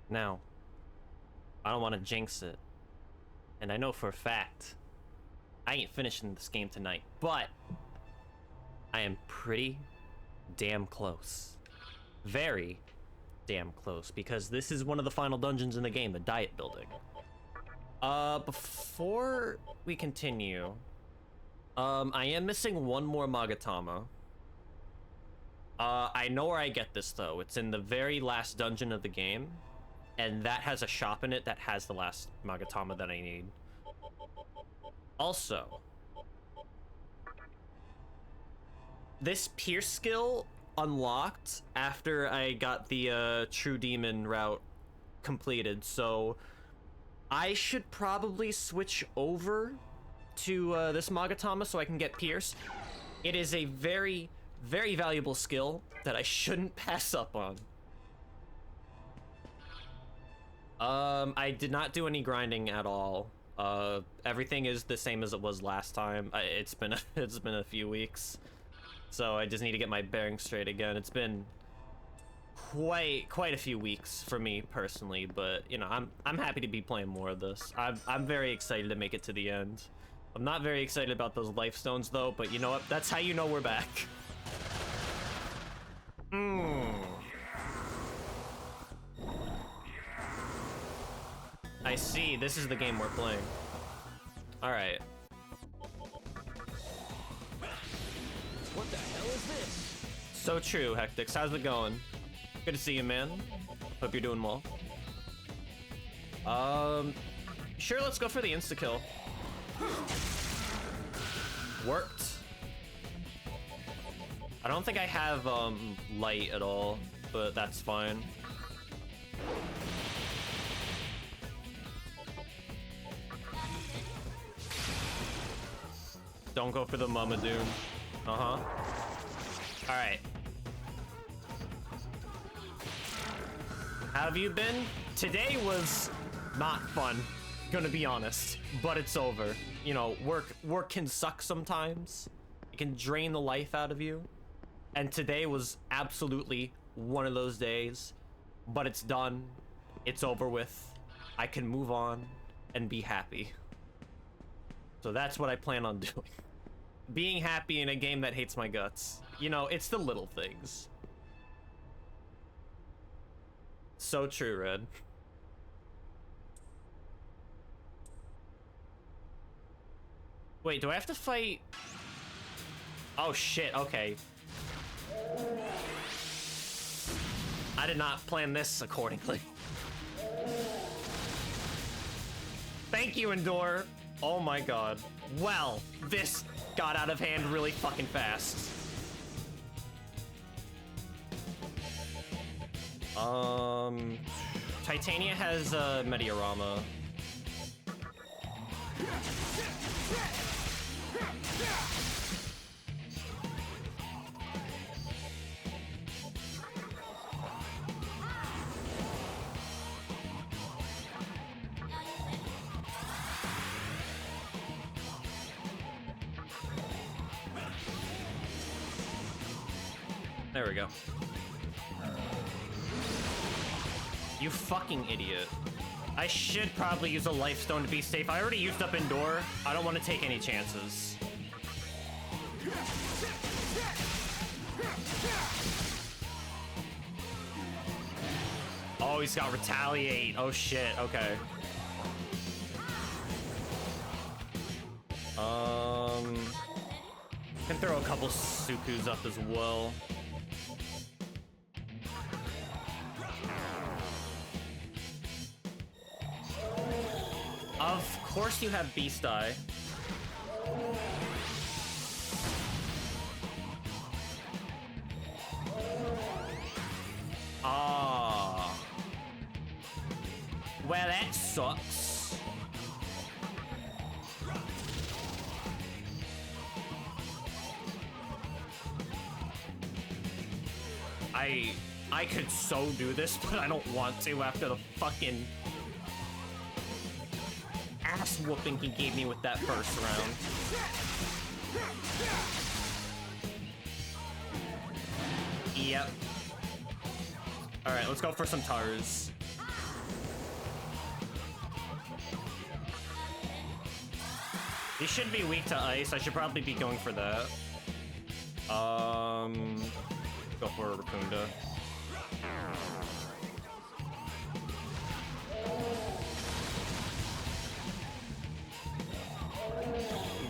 Now, I don't want to jinx it, and I know for a fact I ain't finishing this game tonight, but I am pretty damn close. Very damn close, because this is one of the final dungeons in the game, the diet building. Before we continue, I am missing one more Magatama. I know where I get this, though. It's in the very last dungeon of the game, and that has a shop in it that has the last Magatama that I need. Also, this Pierce skill unlocked after I got the True Demon route completed, so I should probably switch over to this Magatama so I can get Pierce. It is a very, very valuable skill that I shouldn't pass up on. I did not do any grinding at all. Everything is the same as it was last time. It's been a few weeks, so I just need to get my bearings straight again. It's been quite a few weeks for me personally, but you know, I'm happy to be playing more of this. I'm very excited to make it to the end. I'm not very excited about those life stones though, but you know what? That's how you know we're back. I see, this is the game we're playing. Alright. What the hell is this? So true, Hectix. How's it going? Good to see you, man. Hope you're doing well. Sure, let's go for the insta-kill. Worked. I don't think I have, light at all, but that's fine. Don't go for the Mamadoon. Uh-huh. Alright. How have you been? Today was not fun, gonna be honest, but it's over. You know, work can suck sometimes. It can drain the life out of you. And today was absolutely one of those days, but it's done. It's over with. I can move on and be happy. So that's what I plan on doing. Being happy in a game that hates my guts. You know, it's the little things. So true, Red. Wait, do I have to fight? Oh shit, okay. I did not plan this accordingly. Thank you, Endor. Oh my god. Well, this got out of hand really fucking fast. Titania has Mediarama. There we go. You fucking idiot. I should probably use a life stone to be safe. I already used up Endor. I don't want to take any chances. Oh, he's got retaliate. Oh shit, okay. Can throw a couple Sukus up as well. Of course you have Beast Eye. Ah. Well, that sucks. I could so do this, but I don't want to after the fucking ass whooping he gave me with that first round. Yep. Alright, let's go for some Tars. He should be weak to ice. I should probably be going for that. Go for Raccoonda.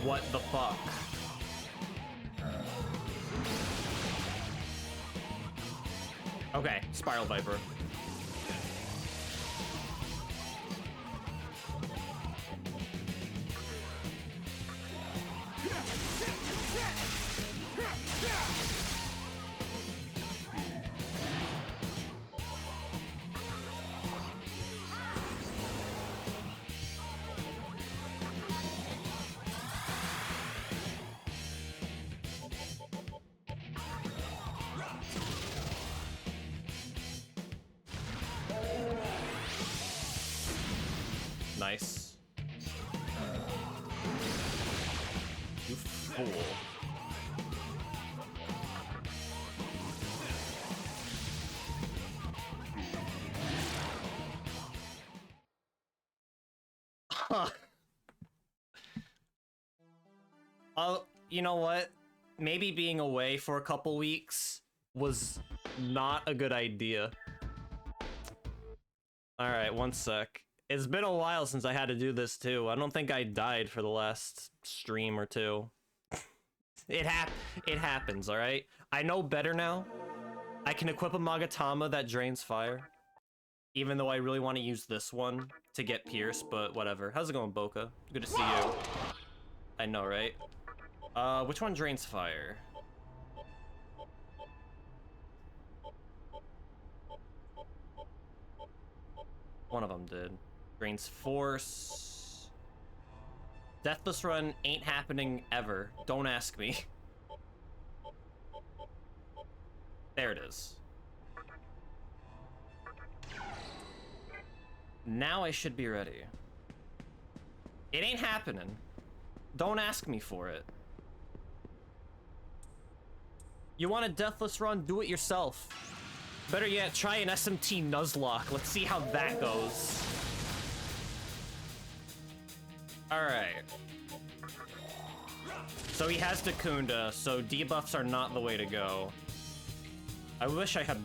What the fuck? Okay, Spiral Viper. Nice. You fool. Huh. You know what? Maybe being away for a couple weeks was not a good idea. Alright, one sec. It's been a while since I had to do this too. I don't think I died for the last stream or two. It happens, alright? I know better now. I can equip a Magatama that drains fire. Even though I really want to use this one to get Pierce, but whatever. How's it going, Boca? Good to see you. I know, right? Which one drains fire? One of them did. Drains Force. Deathless Run ain't happening ever. Don't ask me. There it is. Now I should be ready. It ain't happening. Don't ask me for it. You want a Deathless Run? Do it yourself. Better yet, try an SMT Nuzlocke. Let's see how that goes. Alright. So he has Dakunda, so debuffs are not the way to go. I wish I had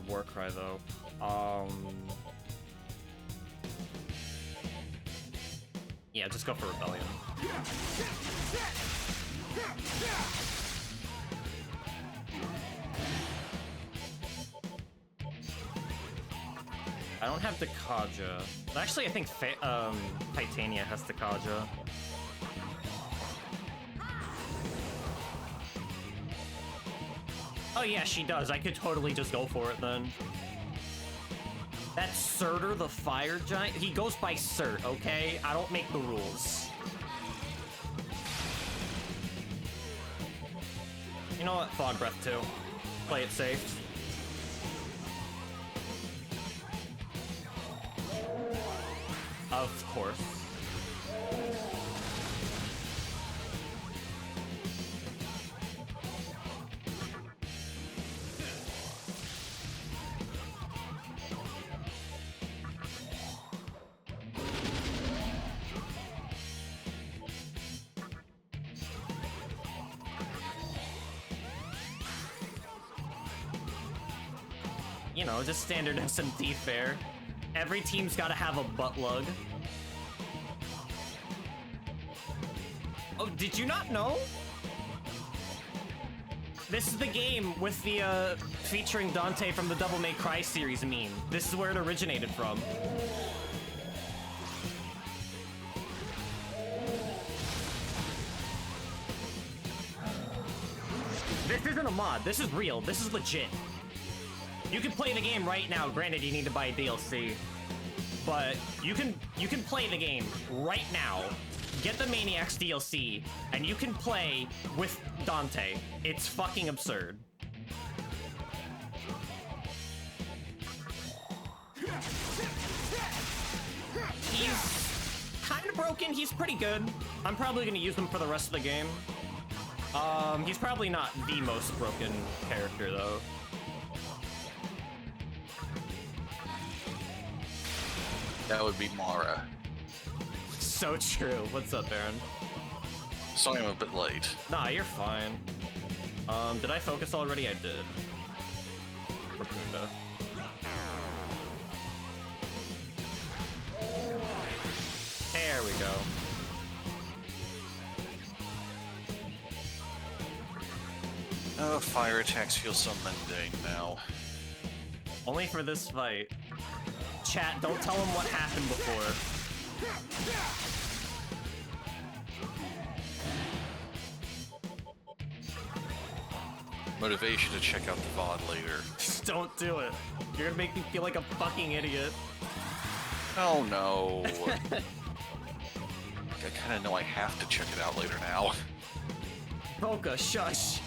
Warcry, though. Yeah, just go for Rebellion. I don't have Dakaja. Actually, I think Titania has Dakaja. Oh yeah, she does. I could totally just go for it then. That's Surtur the Fire Giant? He goes by Surt, okay? I don't make the rules. You know what? Fog Breath too. Play it safe. Of course. You know, just standard SMT fare. Every team's gotta have a butt lug. Oh, did you not know? This is the game with the, featuring Dante from the Devil May Cry series meme. This is where it originated from. This isn't a mod. This is real. This is legit. You can play the game right now. Granted, you need to buy DLC. But you can play the game right now. Get the Maniacs DLC, and you can play with Dante. It's fucking absurd. He's kind of broken. He's pretty good. I'm probably gonna use him for the rest of the game. He's probably not the most broken character, though. That would be Mara. So true. What's up, Baron? Sorry I'm a bit late. Nah, you're fine. Did I focus already? I did. Raccoonda. There we go. Oh, fire attacks feel so mundane now. Only for this fight. Chat, don't tell him what happened before. Motivation to check out the VOD later. Just don't do it. You're gonna make me feel like a fucking idiot. Oh no. I kinda know I have to check it out later now. Boca, shush.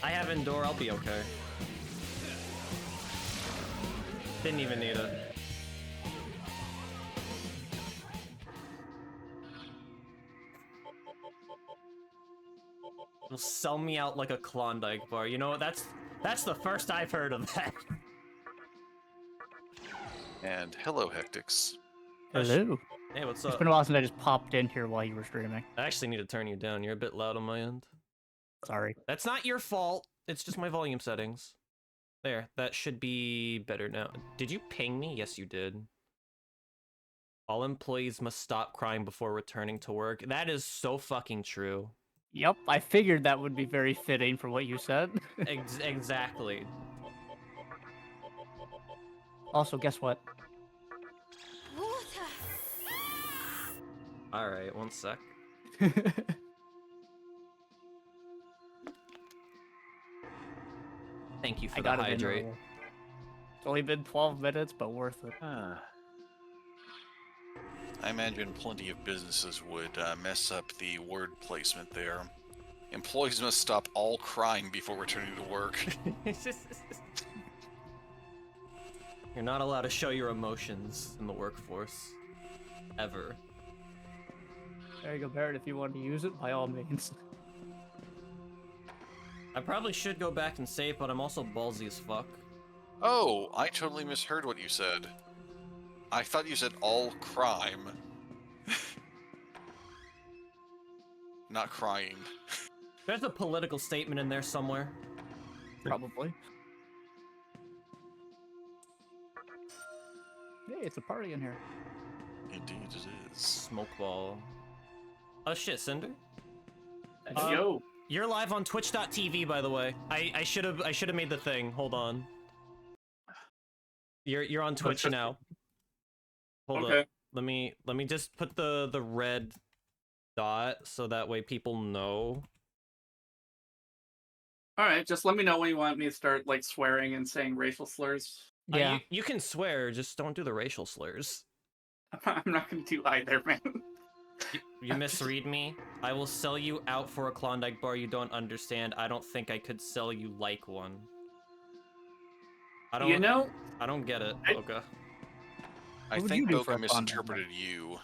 I have Endure, I'll be okay. Didn't even need it. It'll sell me out like a Klondike bar. You know, that's the first I've heard of that. And hello, Hectics. Hello. Hey, what's It's up? been a while since I just popped in here while you were streaming. I actually need to turn you down. You're a bit loud on my end. Sorry. That's not your fault. It's just my volume settings. There, that should be better now. Did you ping me? Yes, you did. All employees must stop crying before returning to work. That is so fucking true. Yep, I figured that would be very fitting for what you said. Exactly. Also, guess what? Water. Alright, one sec. Thank you for I the got it in hydrate. early. It's only been 12 minutes, but worth it. I imagine plenty of businesses would mess up the word placement there. Employees must stop all crying before returning to work. You're not allowed to show your emotions in the workforce. Ever. There you go, Barrett. If you want to use it, by all means. I probably should go back and save, but I'm also ballsy as fuck. Oh, I totally misheard what you said. I thought you said all crime. Not crying. There's a political statement in there somewhere. Probably. Hey, it's a party in here. Indeed it is. Smoke ball. Oh shit, Cinder? Yo, You're live on twitch.tv, by the way. I should have made the thing. Hold on. You're on Twitch just- now. Hold okay. up. Let me just put the red dot so that way people know. All right, just let me know when you want me to start like swearing and saying racial slurs. Yeah. You can swear, just don't do the racial slurs. I'm not gonna do either, man. You misread me. I will sell you out for a Klondike bar you don't understand. I don't think I could sell you like one. I don't. You know, I don't get it. I- Okay. I What would think you do for Boca a fun misinterpreted you.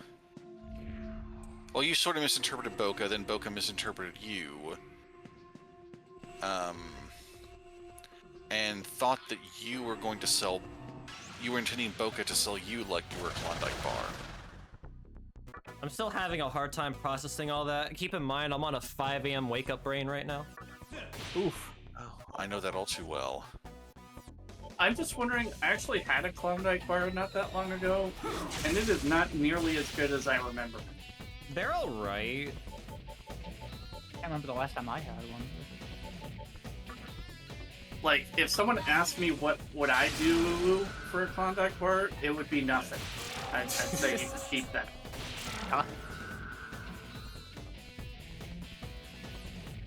Well, you sort of misinterpreted Boca, then Boca misinterpreted you. And thought that you were going to sell... You were intending Boca to sell you like you were a Klondike bar. I'm still having a hard time processing all that. Keep in mind, I'm on a 5 a.m. wake-up brain right now. Oof. Oh, I know that all too well. I'm just wondering. I actually had a Klondike bar not that long ago, and it is not nearly as good as I remember. They're alright. I can't remember the last time I had one. Like, if someone asked me what would I do for a Klondike bar, it would be nothing. I'd say you can keep that.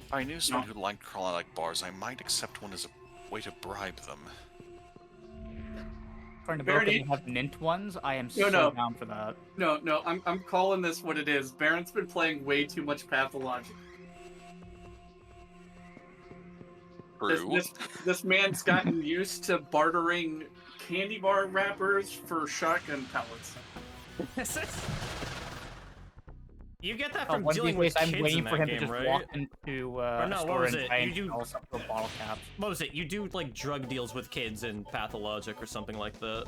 If I knew someone who liked Klondike bars, I might accept one as a way to bribe them. Trying to Barry, have mint ones, I am No, so no. down for that. No, I'm calling this what it is. Baron's been playing way too much Pathologic. True. This man's gotten used to bartering candy bar wrappers for shotgun pellets. You get that Oh, from one of these dealing with days I'm kids waiting in for that him game, to just right? walk into no, a what store was and it? try You and do- sell some bottle caps. What was it? You do like drug deals with kids in Pathologic or something like that.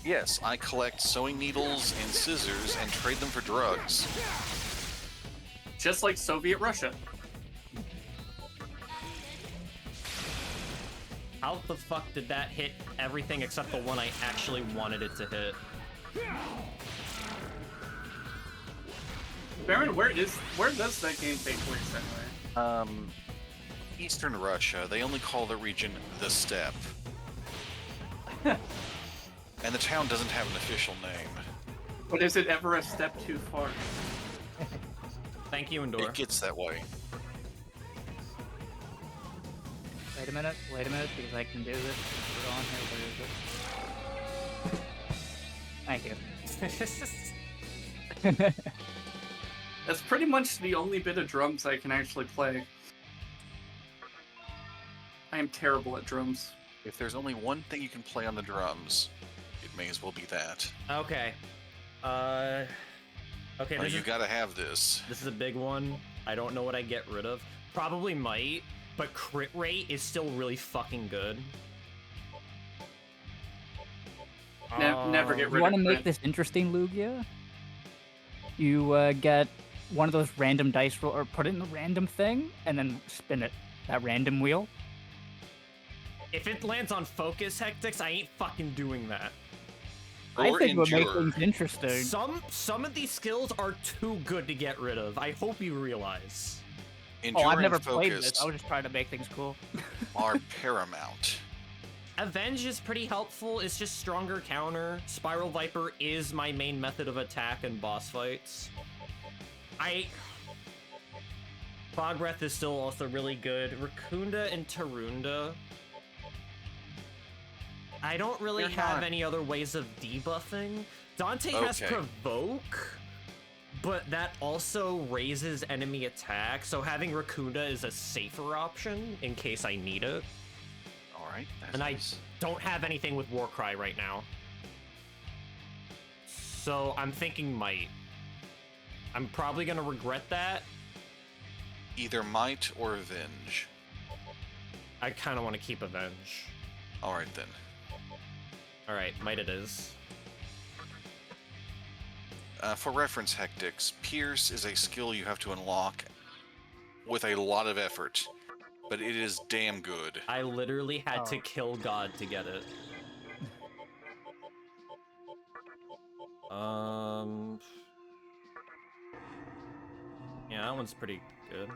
Yes, I collect sewing needles and scissors and trade them for drugs. Just like Soviet Russia. How the fuck did that hit everything except the one I actually wanted it to hit? Baron, where does that game take place anyway? Eastern Russia, they only call the region the Steppe. And the town doesn't have an official name. But is it ever a step too far? Thank you, Endor. It gets that way. Wait a minute, because I can do this. Put it on here. Where is it? Thank you. That's pretty much the only bit of drums I can actually play. I am terrible at drums. If there's only one thing you can play on the drums, it may as well be that. Okay. Okay, Oh, you gotta have this. This is a big one. I don't know what I get rid of. Probably might, but crit rate is still really fucking good. Never get rid of You want to make crit. this interesting, Lugia? You get one of those random dice roll, or put it in the random thing, and then spin it. That random wheel. If it lands on focus hectics, I ain't fucking doing that. I Or think would make endure. things interesting. Some of these skills are too good to get rid of. I hope you realize. Endure Oh, I've and never played focus this. I was just trying to make things cool. are paramount. Avenge is pretty helpful. It's just stronger counter. Spiral Viper is my main method of attack in boss fights. Fog Breath is still also really good. Raccoonda and Tarunda. I don't really They're have not- any other ways of debuffing. Dante has Okay. Provoke, but that also raises enemy attack, so having Raccoonda is a safer option in case I need it. Alright, that's And I nice. don't have anything with Warcry right now. So I'm thinking Might. I'm probably gonna regret that. Either Might or Avenge. I kind of want to keep Avenge. Alright then. Alright, Might it is. For reference, Hectics, Pierce is a skill you have to unlock with a lot of effort, but it is damn good. I literally had to Oh. kill God to get it. Yeah, that one's pretty good.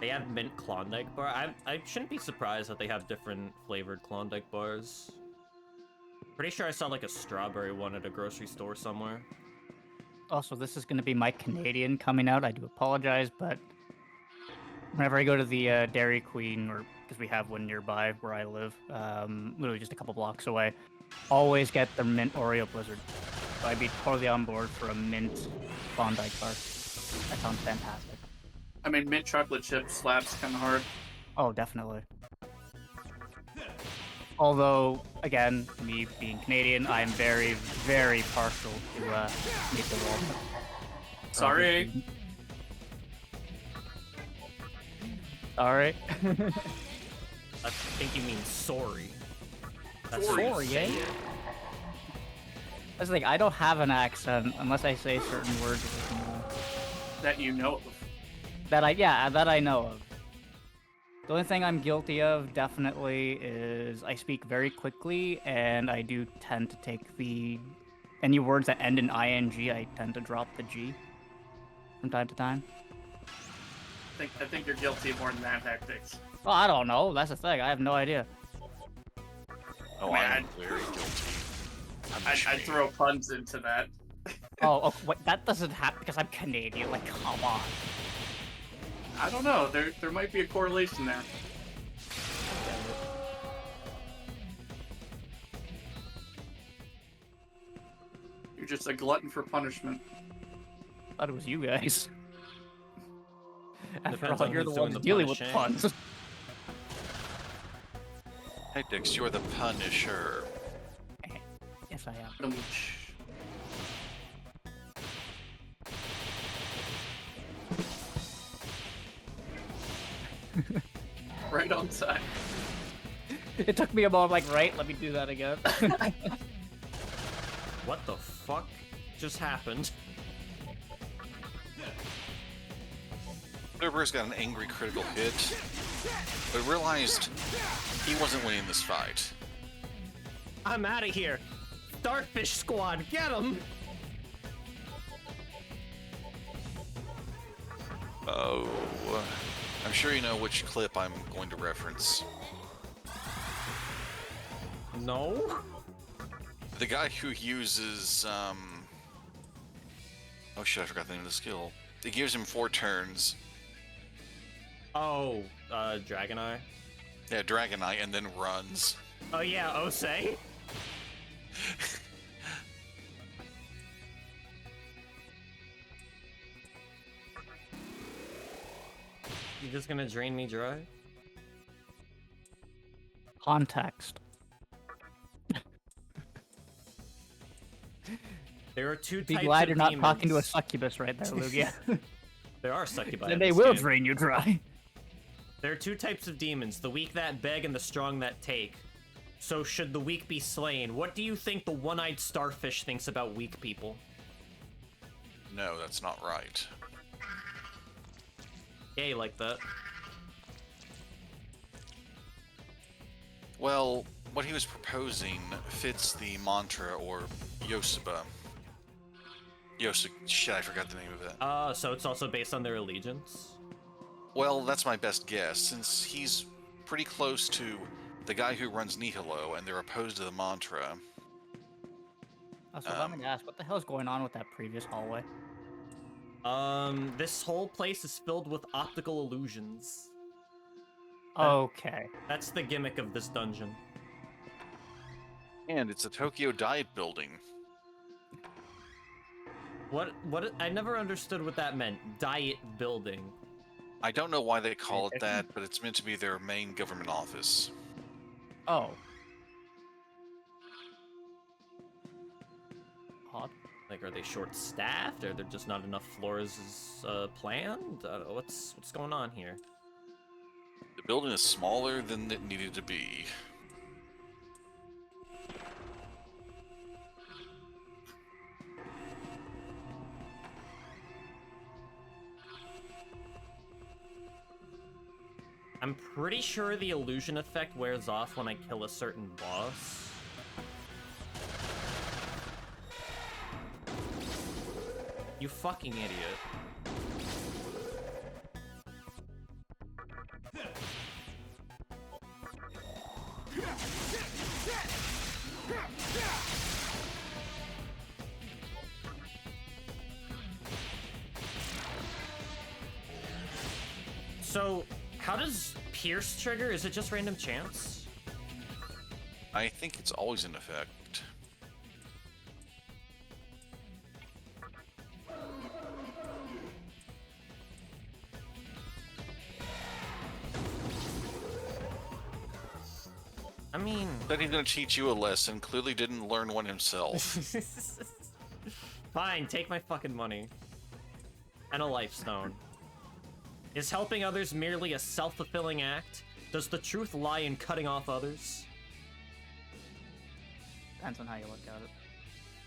They have mint Klondike bar. I shouldn't be surprised that they have different flavored Klondike bars. Pretty sure I saw like a strawberry one at a grocery store somewhere. Also, this is going to be my Canadian coming out. I do apologize, but whenever I go to the Dairy Queen, or because we have one nearby where I live, literally just a couple blocks away, always get the mint Oreo Blizzard. So I'd be totally on board for a mint Klondike bar. That sounds fantastic. I mean, mint chocolate chip slaps kind of hard. Oh, definitely. Although, again, me being Canadian, I am very, very partial to Maple Walnut. Sorry. Alright. I think you mean sorry. That's Sorry. how you say Sorry, eh? it. That's the thing, I don't have an accent unless I say certain words That you know of. that I know of. The only thing I'm guilty of definitely is I speak very quickly, and I do tend to take any words that end in ing, I tend to drop the G from time to time. I think you're guilty of more than that, Hectics. Well, I don't know. That's the thing. I have no idea. Oh, Man. I'm very guilty. I'm I'd ashamed. throw puns into that. Oh, wait, that doesn't happen because I'm Canadian. Like, come on. I don't know. There might be a correlation there. You're just a glutton for punishment. Thought it was you guys. After Depends all, on you're the who's doing ones the dealing with punishing. puns. Hectics, you're the Punisher. Yes, I am. Right on time. It took me a moment, like, right, let me do that again. What the fuck just happened? Cerberus got an angry critical hit, but realized he wasn't winning this fight. I'm out of here. Starfish squad, get him! Oh, I'm sure you know which clip I'm going to reference. No? The guy who uses, oh shit, I forgot the name of the skill. It gives him 4 turns. Oh, Dragon Eye? Yeah, Dragon Eye, and then runs. Oh yeah, Osei? You just gonna drain me dry? Context. There are 2 Be types glad of you're not demons. talking to a succubus right there, Lugia. There are succubi. in Then they this will game. drain you dry. There are 2 types of demons, the weak that beg and the strong that take. So should the weak be slain? What do you think the one-eyed starfish thinks about weak people? No, that's not right. Yay, like that. Well, what he was proposing fits the mantra, or Yosuba. Shit, I forgot the name of it. So it's also based on their allegiance? Well, that's my best guess, since he's pretty close to the guy who runs Nihilo, and they're opposed to the mantra. Also, let me ask, what the hell's going on with that previous hallway? This whole place is filled with optical illusions. Okay. That's the gimmick of this dungeon. And it's a Tokyo Diet building. What, I never understood what that meant. Diet building. I don't know why they call it that, but it's meant to be their main government office. Oh. Odd. Like, are they short-staffed? Or there just not enough floors as planned? What's going on here? The building is smaller than it needed to be. I'm pretty sure the illusion effect wears off when I kill a certain boss. You fucking idiot. So, how does Pierce trigger? Is it just random chance? I think it's always in effect. I mean... Then he's gonna teach you a lesson, clearly didn't learn one himself. Fine, take my fucking money. And a life stone. Is helping others merely a self-fulfilling act? Does the truth lie in cutting off others? Depends on how you look at it.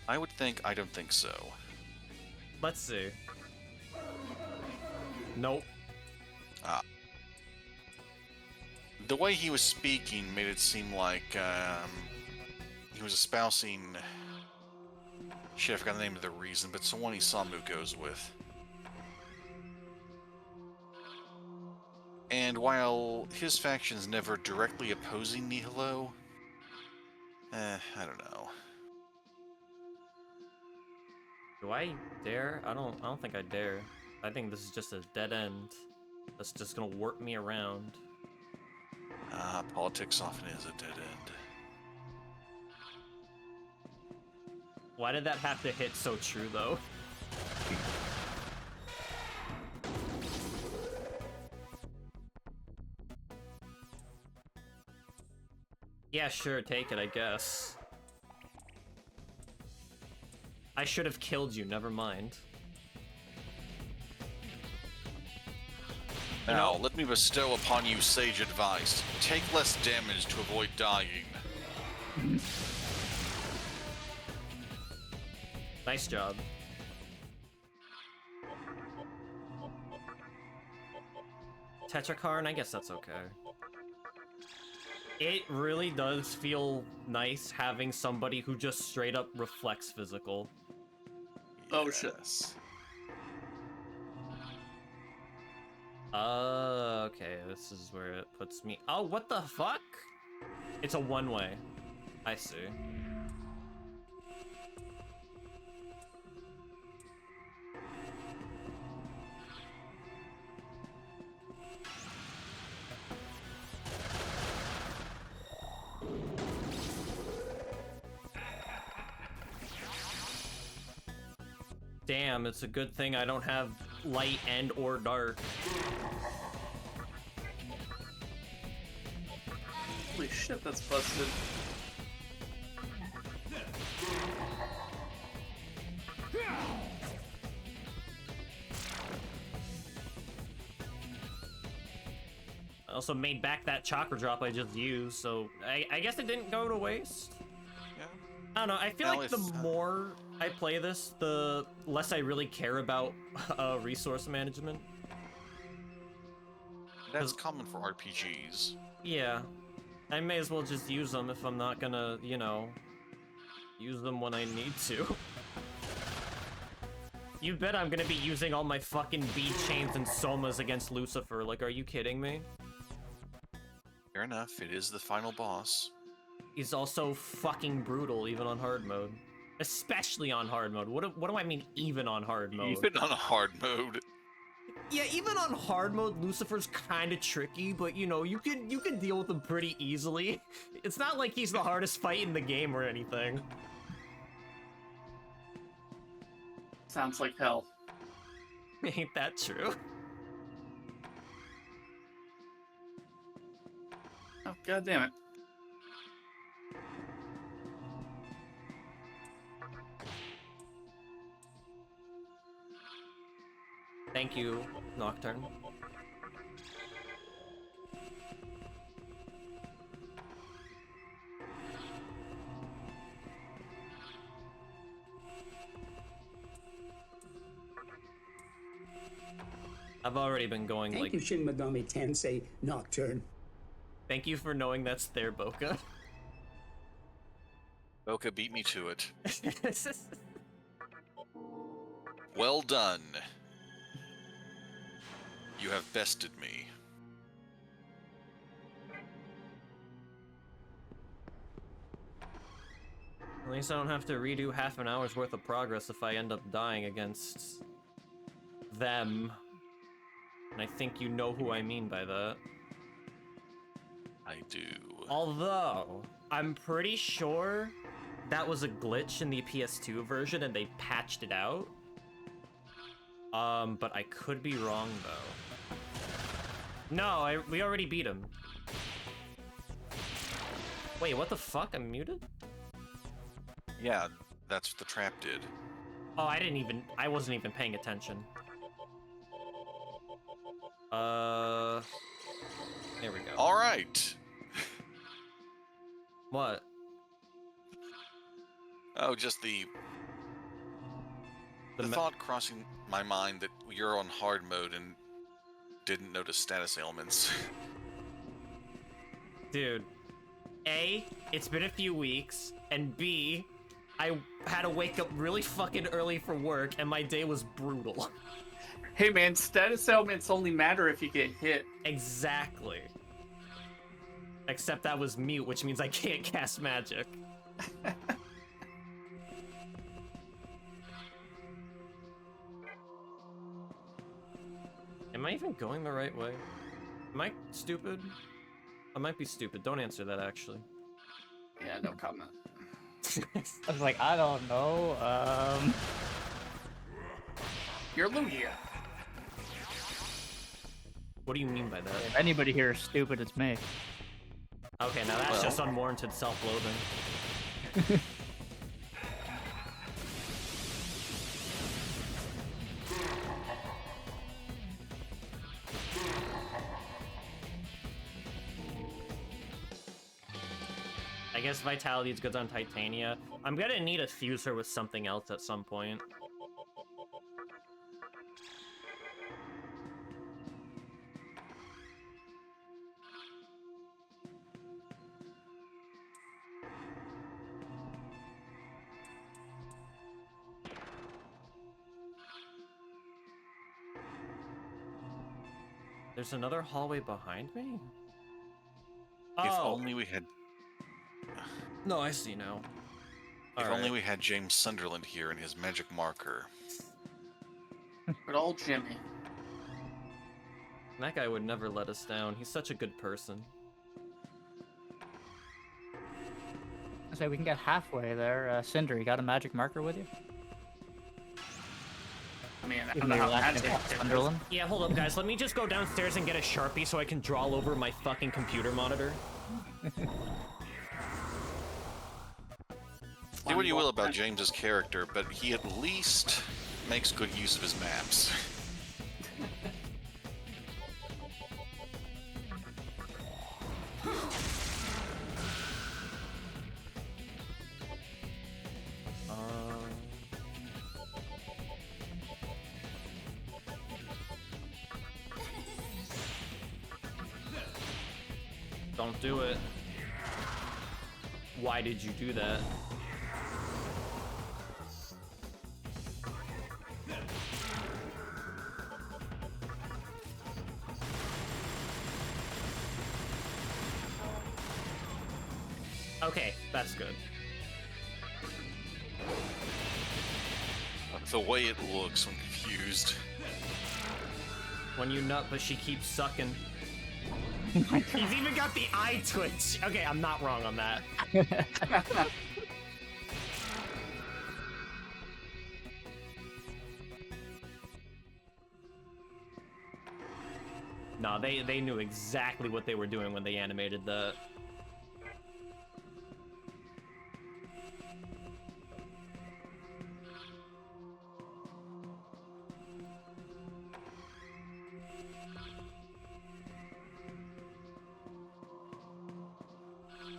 I would think, I don't think so. Let's see. Nope. The way he was speaking made it seem like he was espousing... Shit, I forgot the name of the reason, but someone Isamu goes with. And while his faction's never directly opposing Nihilo, I don't know. Do I dare? I don't think I dare. I think this is just a dead end. That's just gonna warp me around. Politics often is a dead end. Why did that have to hit so true, though? Yeah, sure, take it, I guess. I should have killed you, never mind. Now, let me bestow upon you sage advice. Take less damage to avoid dying. Nice job. Tetrakarn, I guess that's okay. It really does feel nice having somebody who just straight up reflects physical. Oh shit. Yes. Okay, this is where it puts me. Oh, what the fuck? It's a one-way. I see. Damn, it's a good thing I don't have light and or dark. Holy shit, that's busted. I also made back that chakra drop I just used, so I guess it didn't go to waste. Yeah. I don't know, I feel Now like the if, more I play this, the less I really care about resource management. That's common for RPGs. Yeah, I may as well just use them if I'm not gonna, you know, use them when I need to. You bet I'm gonna be using all my fucking bead chains and somas against Lucifer, like, are you kidding me? Fair enough, it is the final boss. He's also fucking brutal, even on hard mode. Especially on hard mode. What do I mean, even on hard mode? Even on a hard mode. Yeah, even on hard mode, Lucifer's kind of tricky, but you know, you can deal with him pretty easily. It's not like he's the hardest fight in the game or anything. Sounds like hell. Ain't that true? Oh, god damn it. Thank you, Nocturne. I've already been going Thank like... you, Shin Megami Tensei Nocturne. Thank you for knowing that's there, Boka. Boka beat me to it. Well done. You have bested me. At least I don't have to redo half an hour's worth of progress if I end up dying against them. And I think you know who I mean by that. I do. Although, I'm pretty sure that was a glitch in the PS2 version and they patched it out. But I could be wrong though. No, we already beat him. Wait, what the fuck? I'm muted? Yeah, that's what the trap did. Oh, I wasn't even paying attention. There we go. Alright! What? Oh, just the thought crossing my mind that you're on hard mode and didn't notice status ailments. Dude, A, it's been a few weeks, and B, I had to wake up really fucking early for work, and my day was brutal. Hey man, status ailments only matter if you get hit. Exactly. Except that was mute, which means I can't cast magic. Am I even going the right way? Am I stupid? I might be stupid. Don't answer that, actually. Yeah, no comment. I was like, I don't know. You're Lugia. What do you mean by that? If anybody here is stupid, it's me. Okay, now that's just unwarranted self-loathing. I guess Vitality is good on Titania. I'm gonna need to fuse her with something else at some point. There's another hallway behind me? If Oh! only we had. No, I see now. If All only right. we had James Sunderland here and his magic marker. Good old Jimmy. That guy would never let us down. He's such a good person. I say we can get halfway there. Cinder, you got a magic marker with you? I mean, I Give don't me know your how last magic name, it is. Sunderland. Yeah, hold up, guys. Let me just go downstairs and get a Sharpie so I can draw all over my fucking computer monitor. Say what you will about James's character, but he at least makes good use of his maps. Don't do it. Why did you do that? Okay, that's good. The way it looks when confused. When you nut, but she keeps sucking. He's even got the eye twitch. Okay, I'm not wrong on that. No, they knew exactly what they were doing when they animated that.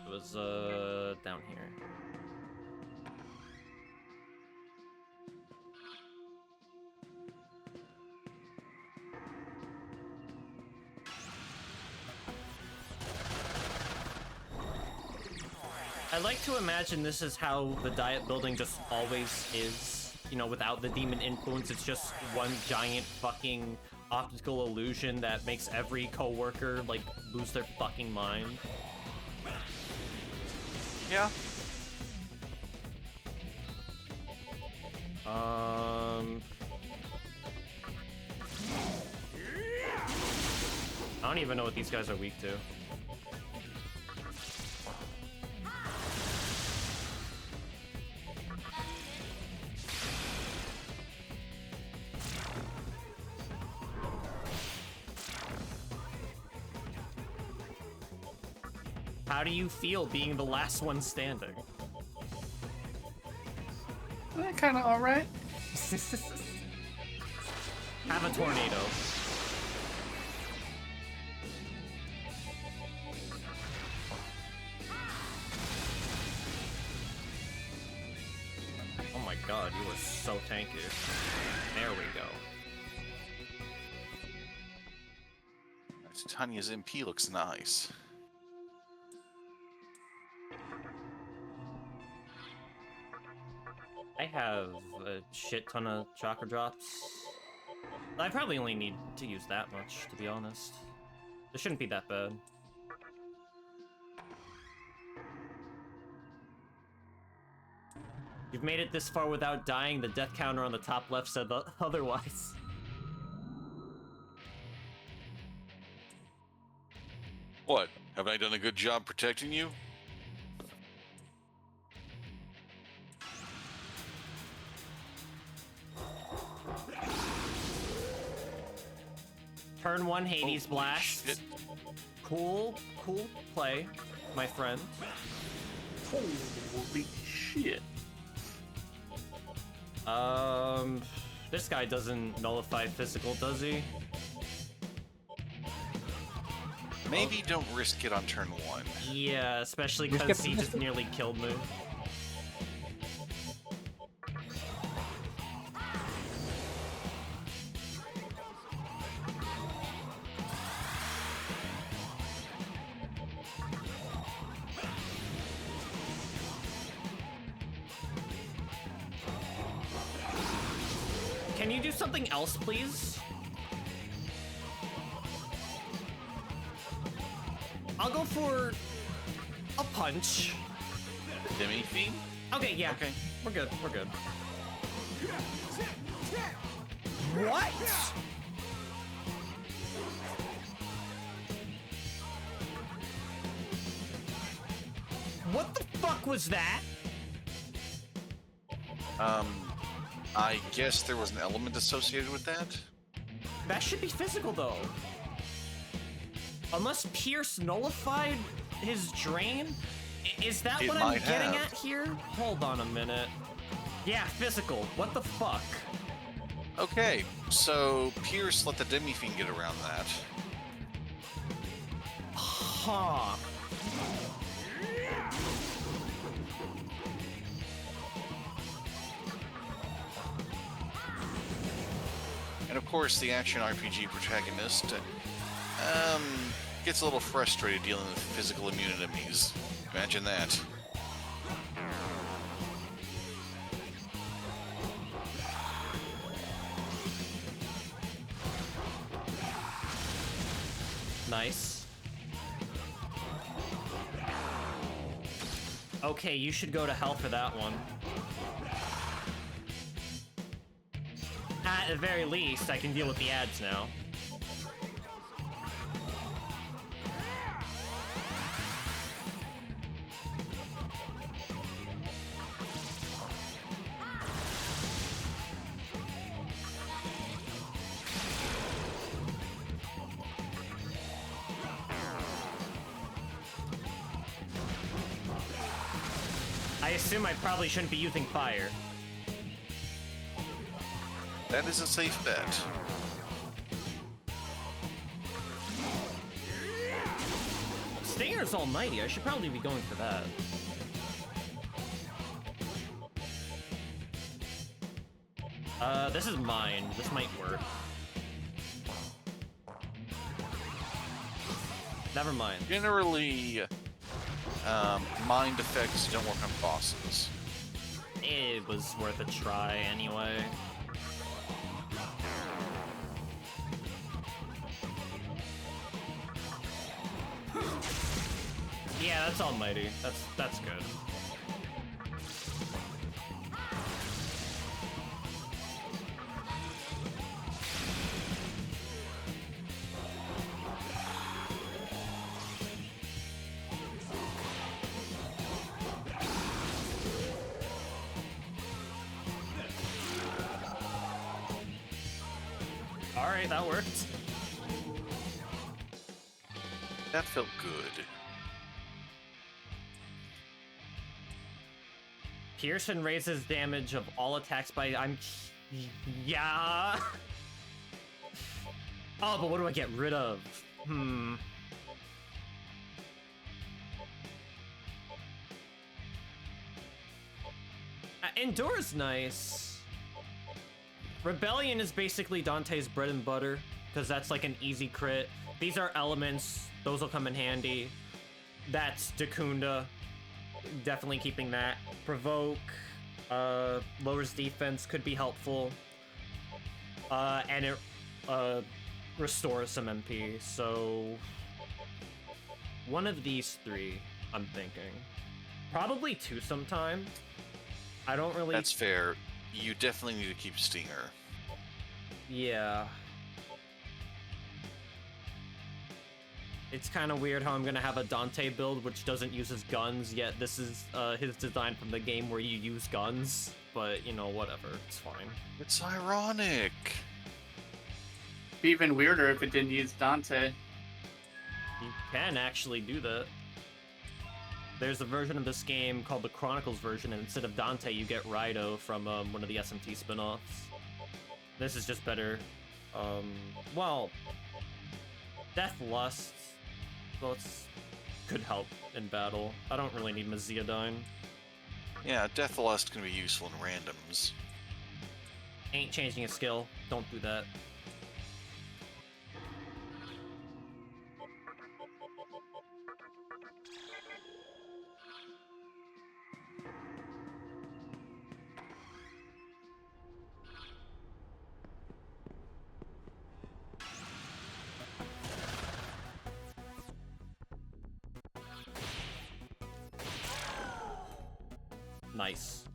It was down here. I like to imagine this is how the diet building just always is. You know, without the demon influence, it's just one giant fucking optical illusion that makes every coworker like lose their fucking mind. Yeah. I don't even know what these guys are weak to. How do you feel being the last one standing? Kind of alright. Have a tornado. Oh my god, you were so tanky. There we go. Tanya's MP looks nice. I have a shit ton of chakra drops. I probably only need to use that much, to be honest. It shouldn't be that bad. You've made it this far without dying. The death counter on the top left said otherwise. What? Haven't I done a good job protecting you? Turn 1 Hades Holy Blast. shit. Cool play, my friend. Holy shit. This guy doesn't nullify physical, does he? Maybe don't risk it on turn 1. Yeah, especially Just because get- he just nearly killed me. Can you do something else, please? I'll go for a punch. Demi Fiend? Okay, yeah. Okay. We're good. We're good. What? What the fuck was that? I guess there was an element associated with that. That should be physical, though. Unless Pierce nullified his drain? Is that It what I'm might getting have. at here? Hold on a minute. Yeah, physical. What the fuck? Okay, so Pierce let the Demi Fiend get around that. Huh. And of course, the action RPG protagonist gets a little frustrated dealing with physical immune enemies. Imagine that. Nice. Okay, you should go to hell for that one. At the very least, I can deal with the ads now. I assume I probably shouldn't be using fire. That is a safe bet. Stinger's almighty. I should probably be going for that. This is mine. This might work. Never mind. Generally, mind effects don't work on bosses. It was worth a try anyway. Yeah, that's almighty. That's good. All right, that worked. That felt good. Pearson raises damage of all attacks by yeah. Oh, but what do I get rid of? Endure's nice. Rebellion is basically Dante's bread and butter, because that's like an easy crit. These are elements, those will come in handy. That's Dakunda, definitely keeping that. Provoke, lowers defense, could be helpful. And it restores some MP, so one of these three, I'm thinking. Probably two sometime. I don't really... That's fair. You definitely need to keep Stinger. Yeah. It's kind of weird how I'm gonna have a Dante build which doesn't use his guns, yet this is his design from the game where you use guns. But, you know, whatever. It's fine. It's ironic. Be even weirder if it didn't use Dante. You can actually do that. There's a version of this game called the Chronicles version, and instead of Dante, you get Raido from one of the SMT spin-offs. This is just better. Well, Death Lust Boats could help in battle. I don't really need Maziadine. Yeah, Death Lust can be useful in randoms. Ain't changing a skill. Don't do that. Nice.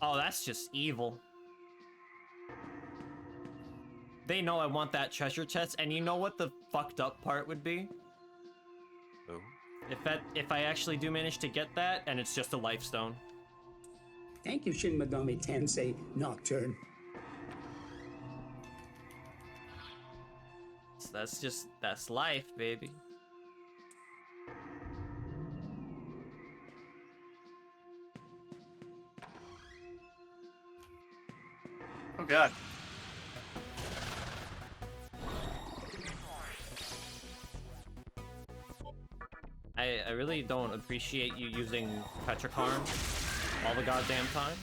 Oh, that's just evil. They know I want that treasure chest, and you know what the fucked up part would be? Oh. If I actually do manage to get that, and it's just a life stone. Thank you, Shin Megami Tensei Nocturne. So that's life, baby. Oh god. I really don't appreciate you using Petricarm all the goddamn time.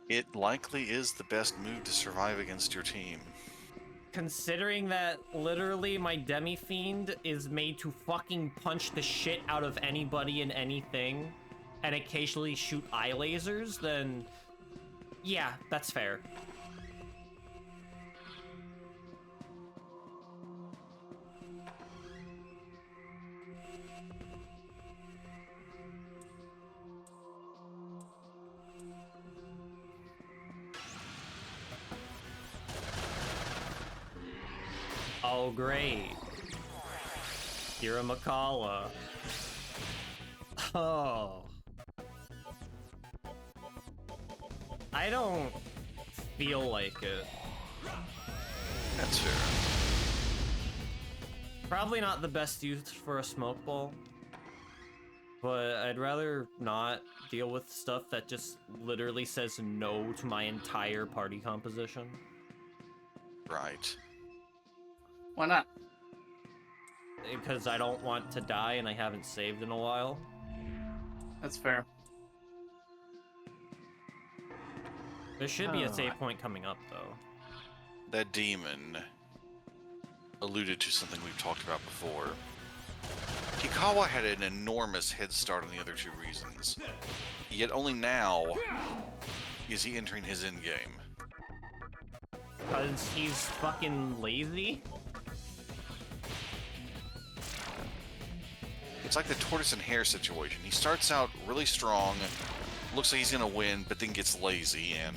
It likely is the best move to survive against your team. Considering that literally my Demi-Fiend is made to fucking punch the shit out of anybody and anything, and occasionally shoot eye lasers, then yeah, that's fair. Oh, great. You're a Makala. Oh. I don't feel like it. That's fair. Probably not the best use for a smoke ball, but I'd rather not deal with stuff that just literally says no to my entire party composition. Right. Why not? Because I don't want to die and I haven't saved in a while. That's fair. There should be a save point coming up, though. That demon alluded to something we've talked about before. Hikawa had an enormous head start on the other two reasons. Yet only now is he entering his endgame. Because he's fucking lazy? It's like the tortoise and hare situation. He starts out really strong, looks like he's gonna win, but then gets lazy and...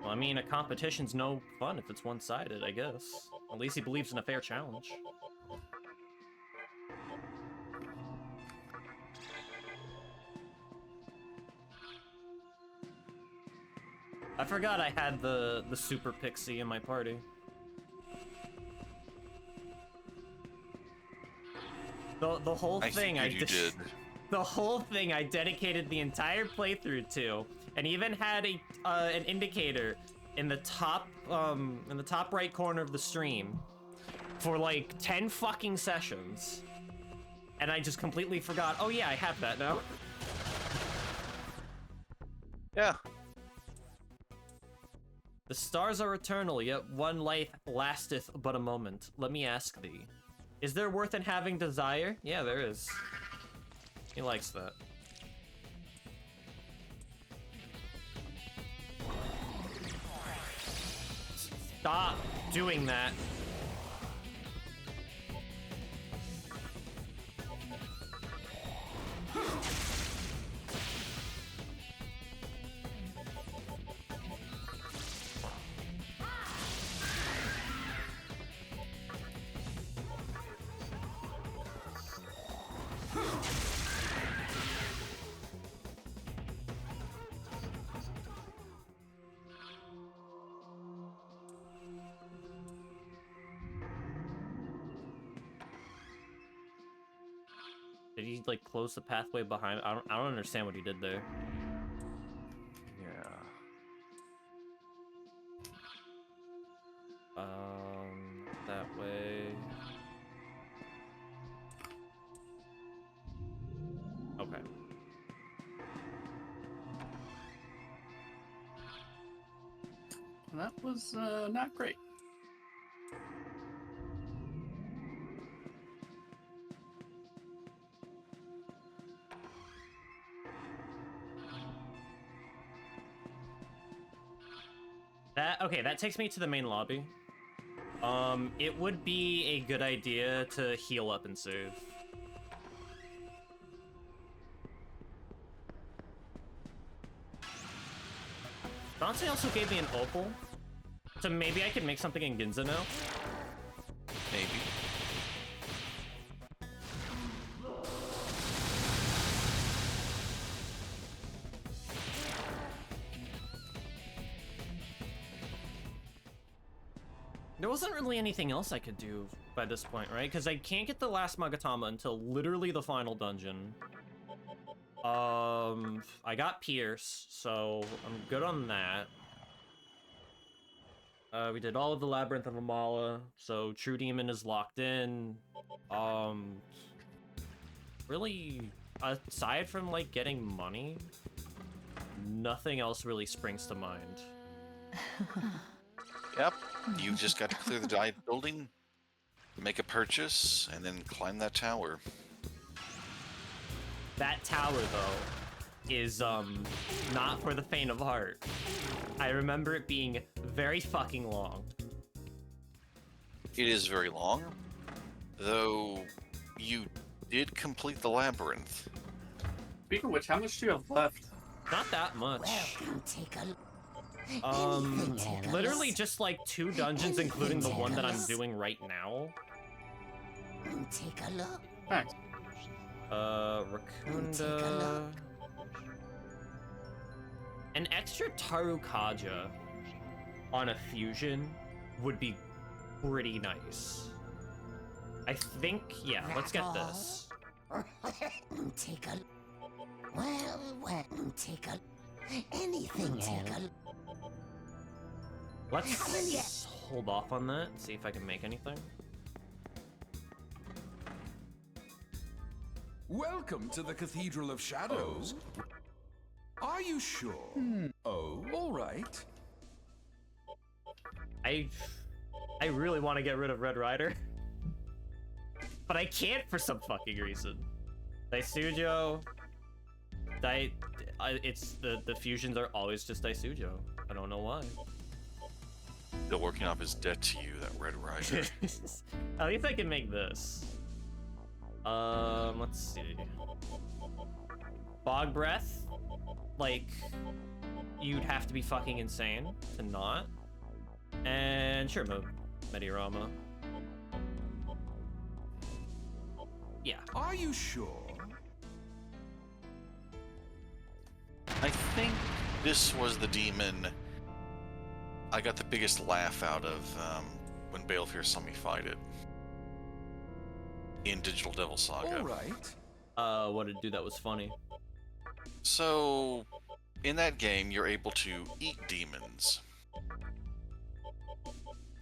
Well, I mean, a competition's no fun if it's one-sided, I guess. At least he believes in a fair challenge. I forgot I had the Super Pixie in my party. The whole thing I did. The whole thing I dedicated the entire playthrough to, and even had an indicator in the top right corner of the stream for like 10 fucking sessions, and I just completely forgot. Oh yeah, I have that now. Yeah. The stars are eternal, yet one life lasteth but a moment. Let me ask thee, is there worth in having desire? Yeah, there is. He likes that. Stop doing that. Did he like close the pathway behind? I don't understand what he did there. Yeah. That way. Okay. That was not great. Okay, that takes me to the main lobby. It would be a good idea to heal up and save. Dante also gave me an opal, so maybe I could make something in Ginza now. Maybe. There wasn't really anything else I could do by this point, right? Because I can't get the last Magatama until literally the final dungeon. I got Pierce, so I'm good on that. We did all of the Labyrinth of Amala, so True Demon is locked in. Really, aside from, like, getting money, nothing else really springs to mind. Yep. You just got to clear the dive building, make a purchase, and then climb that tower. That tower, though, is, not for the faint of heart. I remember it being very fucking long. It is very long, though you did complete the labyrinth. Speaking of which, how much do you have left? Not that much. Welcome, take a look. Literally just like 2 dungeons, including the one that I'm doing right now. Take a look. Thanks. Rakunda. An extra Tarukaja on a fusion would be pretty nice. I think, yeah, let's get this. Take a well, take a anything, take a Let's hold off on that, see if I can make anything. Welcome to the Cathedral of Shadows. Are you sure? Oh, all right. I really want to get rid of Red Rider, but I can't for some fucking reason. Daisujo, it's the fusions are always just Daisujo. I don't know why. Still working off his debt to you, that Red Rider. At least I can make this. Let's see. Bog Breath, like, you'd have to be fucking insane to not. And sure, Meteorama. Yeah. Are you sure? I think this was the demon I got the biggest laugh out of when Balefear saw me fight it in Digital Devil Saga. All right. What did it do that was funny? So, in that game, you're able to eat demons.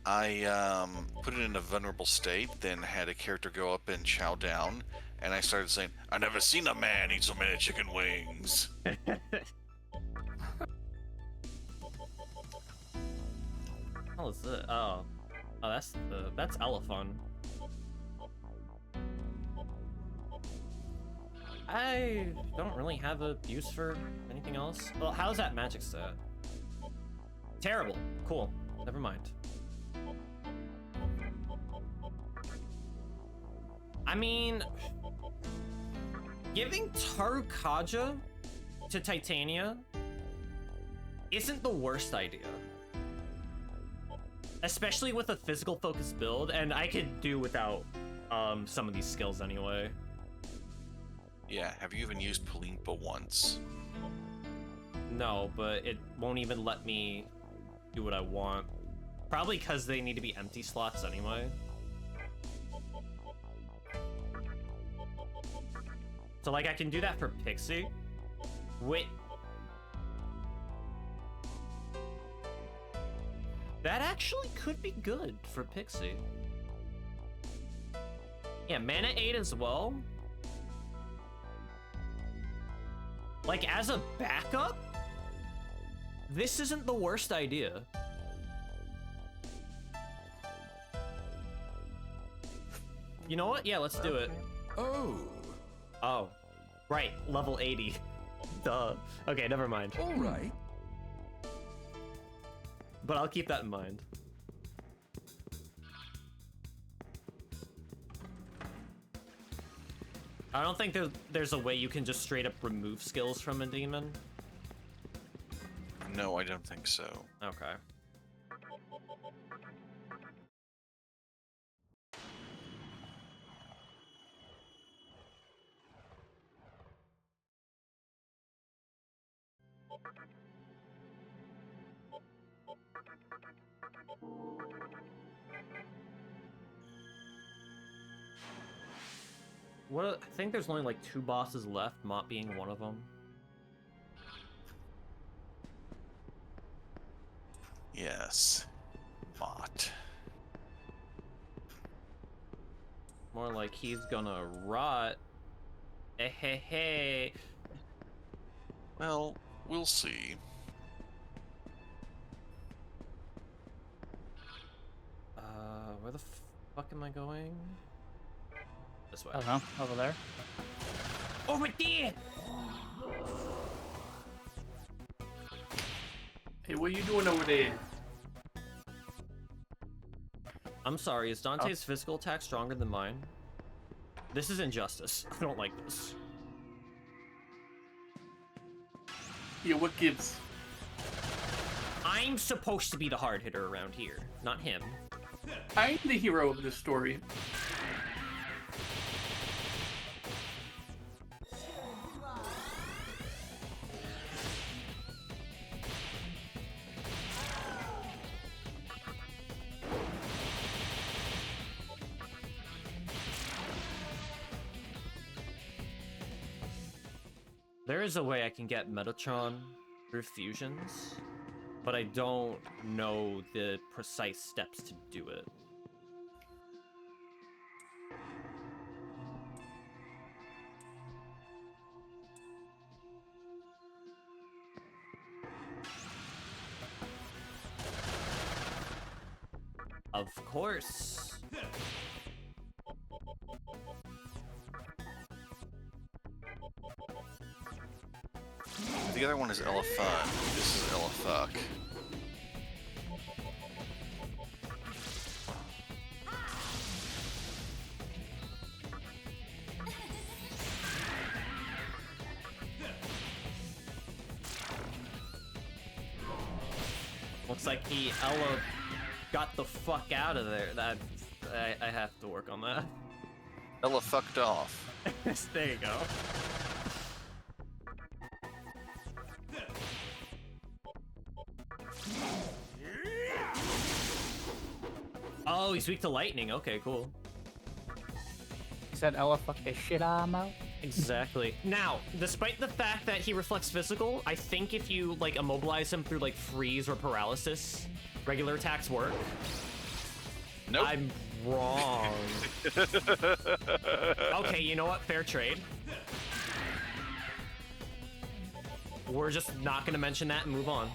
I put it in a vulnerable state, then had a character go up and chow down, and I started saying, "I never seen a man eat so many chicken wings." How is it? Oh, that's Elephant. I don't really have a use for anything else. Well, how's that magic stat? Terrible. Cool. Never mind. I mean, giving Tarukaja to Titania isn't the worst idea. Especially with a physical focused build, and I could do without some of these skills anyway. Yeah, have you even used Palimpa once? No, but it won't even let me do what I want. Probably because they need to be empty slots anyway. So like I can do that for Pixie. Wait. That actually could be good for Pixie. Yeah, mana 8 as well. Like as a backup, this isn't the worst idea. You know what? Yeah, let's do it. Oh, Oh, right, level 80. Duh. Okay, never mind. all right. But I'll keep that in mind. I don't think there's a way you can just straight up remove skills from a demon. No, I don't think so. Okay. What? I think there's only like 2 bosses left, Mott being one of them. Yes. Mott. More like he's gonna rot. Hey, hey, hey. Well, we'll see. Where the fuck am I going? This way. I don't know. Over there. Over there! Hey, what are you doing over there? I'm sorry, is Dante's physical attack stronger than mine? This is injustice. I don't like this. Yeah, what gives? I'm supposed to be the hard hitter around here, not him. I'm the hero of this story. There is a way I can get Metatron through fusions, but I don't know the precise steps to do it. Of course. The other one is Ella Fun. This is Ella Fuck. Looks like Ella got the fuck out of there. That I have to work on that. Ella fucked off. There you go. Oh, he's weak to lightning. Okay, cool. He said Ella fucked the shit out of mouth. Exactly. Now, despite the fact that he reflects physical, I think if you like immobilize him through like freeze or paralysis, regular attacks work. Nope. I'm wrong. Okay, you know what? Fair trade. We're just not gonna mention that and move on.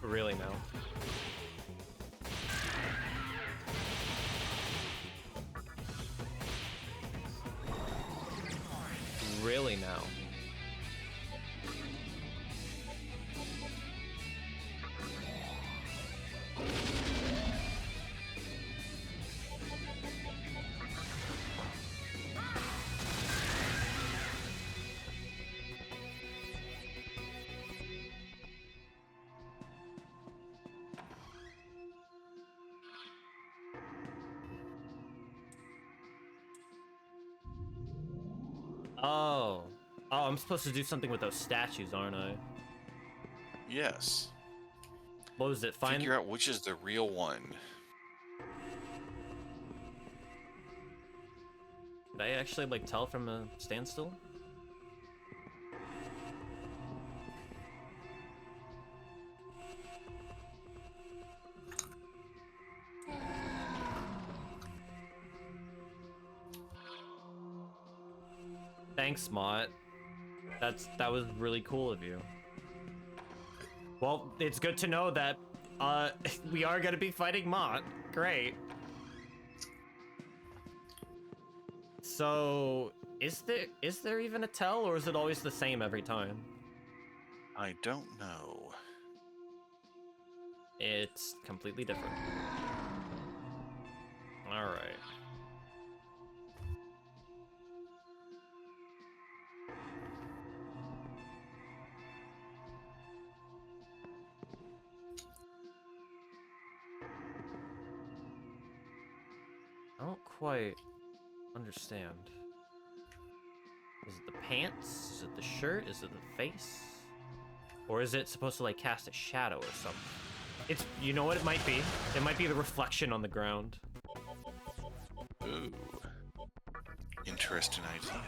Really now. Really now. Oh. Oh, I'm supposed to do something with those statues, aren't I? Yes. What was it? Figure out which is the real one. Did I actually like tell from a standstill? Thanks, Mott. That was really cool of you. Well, it's good to know that we are gonna be fighting Mott. Great. So, is there even a tell, or is it always the same every time? I don't know. It's completely different. All right. I don't quite understand. Is it the pants? Is it the shirt? Is it the face? Or is it supposed to like cast a shadow or something? It's, you know what it might be? It might be the reflection on the ground. Ooh. Interesting idea.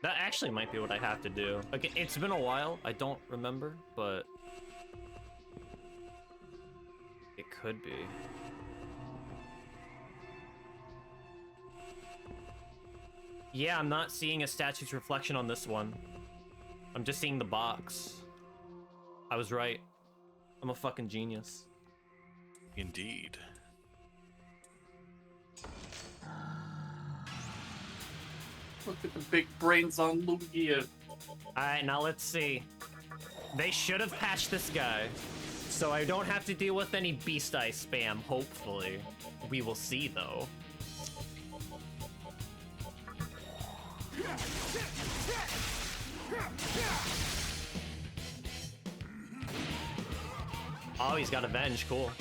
That actually might be what I have to do. Like, it's been a while. I don't remember, but it could be. Yeah, I'm not seeing a statue's reflection on this one. I'm just seeing the box. I was right. I'm a fucking genius. Indeed. Look at the big brains on Lugia. Alright, now let's see. They should have patched this guy, so I don't have to deal with any Beast Eye spam, hopefully. We will see, though. Oh, he's got Avenge, cool.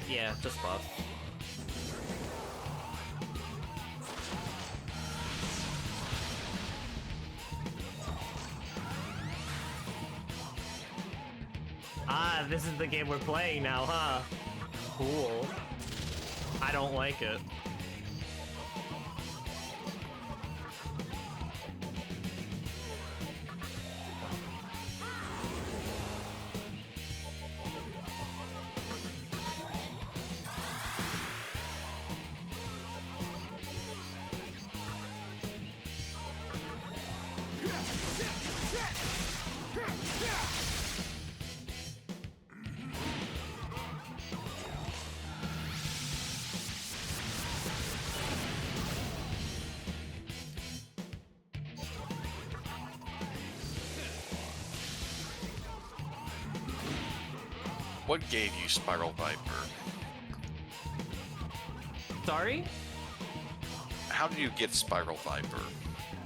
Yeah, just buff. Ah, this is the game we're playing now, huh? Cool. I don't like it. What gave you Spiral Viper? Sorry? How did you get Spiral Viper?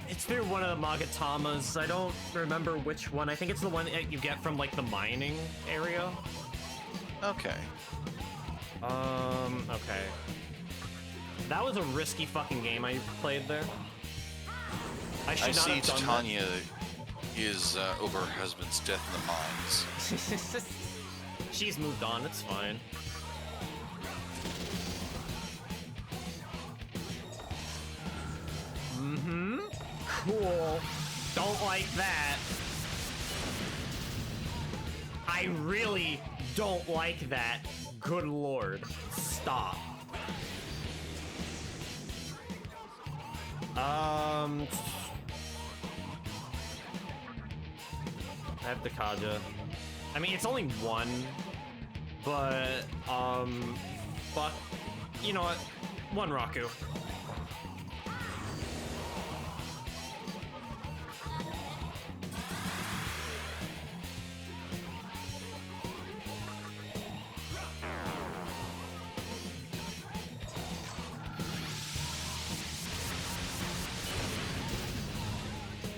It's through one of the Magatamas. I don't remember which one. I think it's the one that you get from, like, the mining area. Okay. Okay. That was a risky fucking game I played there. I should not see have done Titania is over her husband's death in the mines. that. She's moved on, it's fine. Mm-hmm. Cool. Don't like that. I really don't like that. Good lord. Stop. I have the Kaja. I mean, it's only one, but, fuck. You know what? One Raku.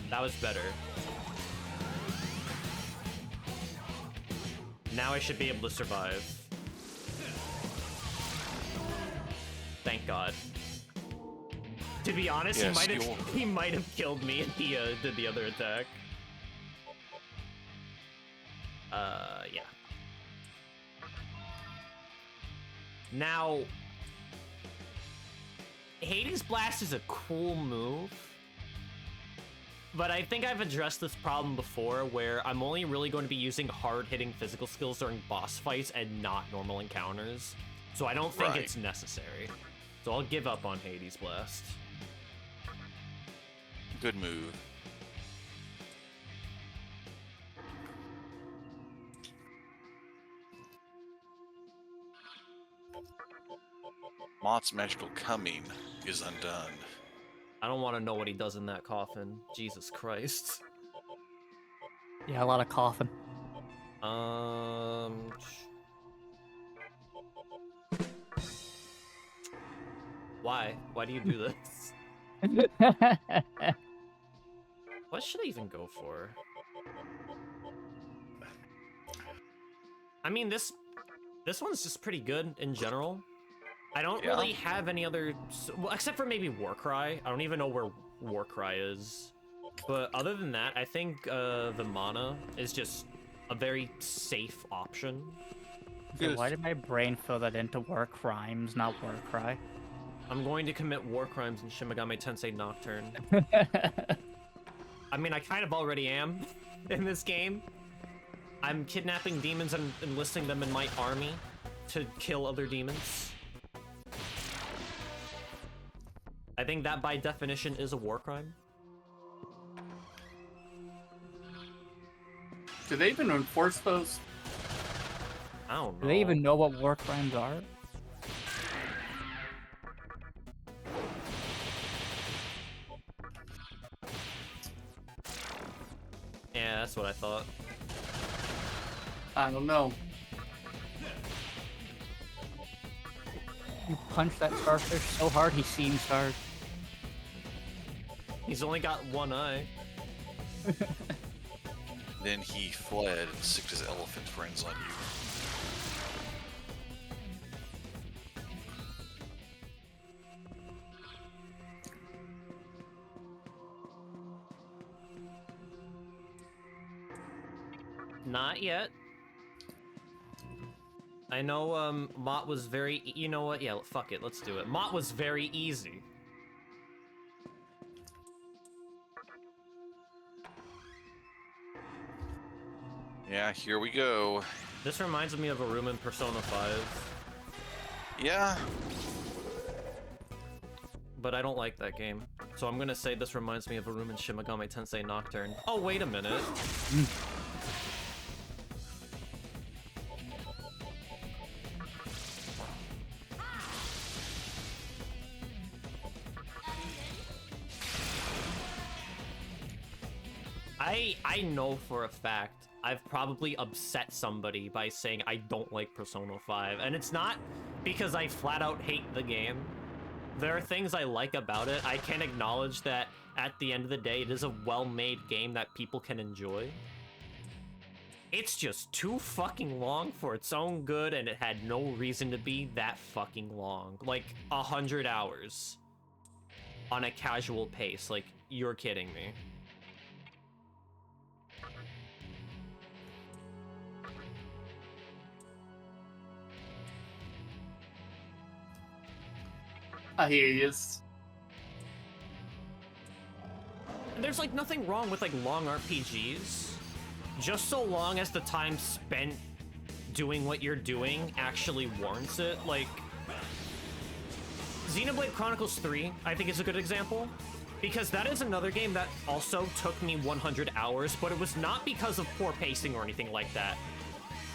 That was better. Now I should be able to survive. Thank God. To be honest, Yes, he might have killed me if he did the other attack. Yeah. Now, Hades Blast is a cool move. But I think I've addressed this problem before, where I'm only really going to be using hard-hitting physical skills during boss fights and not normal encounters. So I don't think it's necessary. So I'll give up on Hades Blast. Good move. Mott's magical coming is undone. I don't want to know what he does in that coffin. Jesus Christ. Yeah, a lot of coughing. Why? Why do you do this? What should I even go for? I mean, this one's just pretty good in general. I don't really have any other, well, except for maybe Warcry. I don't even know where Warcry is. But other than that, I think the mana is just a very safe option. So why did my brain fill that into war crimes, not Warcry? I'm going to commit war crimes in Shin Megami Tensei Nocturne. I mean, I kind of already am in this game. I'm kidnapping demons and enlisting them in my army to kill other demons. I think that by definition is a war crime. Do they even enforce those? I don't know. Do they even know what war crimes are? Yeah, that's what I thought. I don't know. You punch that starfish so hard he seems hard. He's only got one eye. Then he fled and sicked his elephant friends on you. Not yet. I know, Mott was very, you know what? Yeah, fuck it, let's do it. Mott was very easy. Yeah, here we go. This reminds me of a room in Persona 5. Yeah. But I don't like that game. So I'm gonna say this reminds me of a room in Shin Megami Tensei Nocturne. Oh, wait a minute. I know for a fact I've probably upset somebody by saying I don't like Persona 5, and it's not because I flat out hate the game. There are things I like about it. I can acknowledge that at the end of the day, it is a well-made game that people can enjoy. It's just too fucking long for its own good, and it had no reason to be that fucking long. Like, 100 hours on a casual pace. Like, you're kidding me. I hear you. There's like nothing wrong with like long RPGs, just so long as the time spent doing what you're doing actually warrants it. Like Xenoblade Chronicles 3, I think is a good example, because that is another game that also took me 100 hours, but it was not because of poor pacing or anything like that.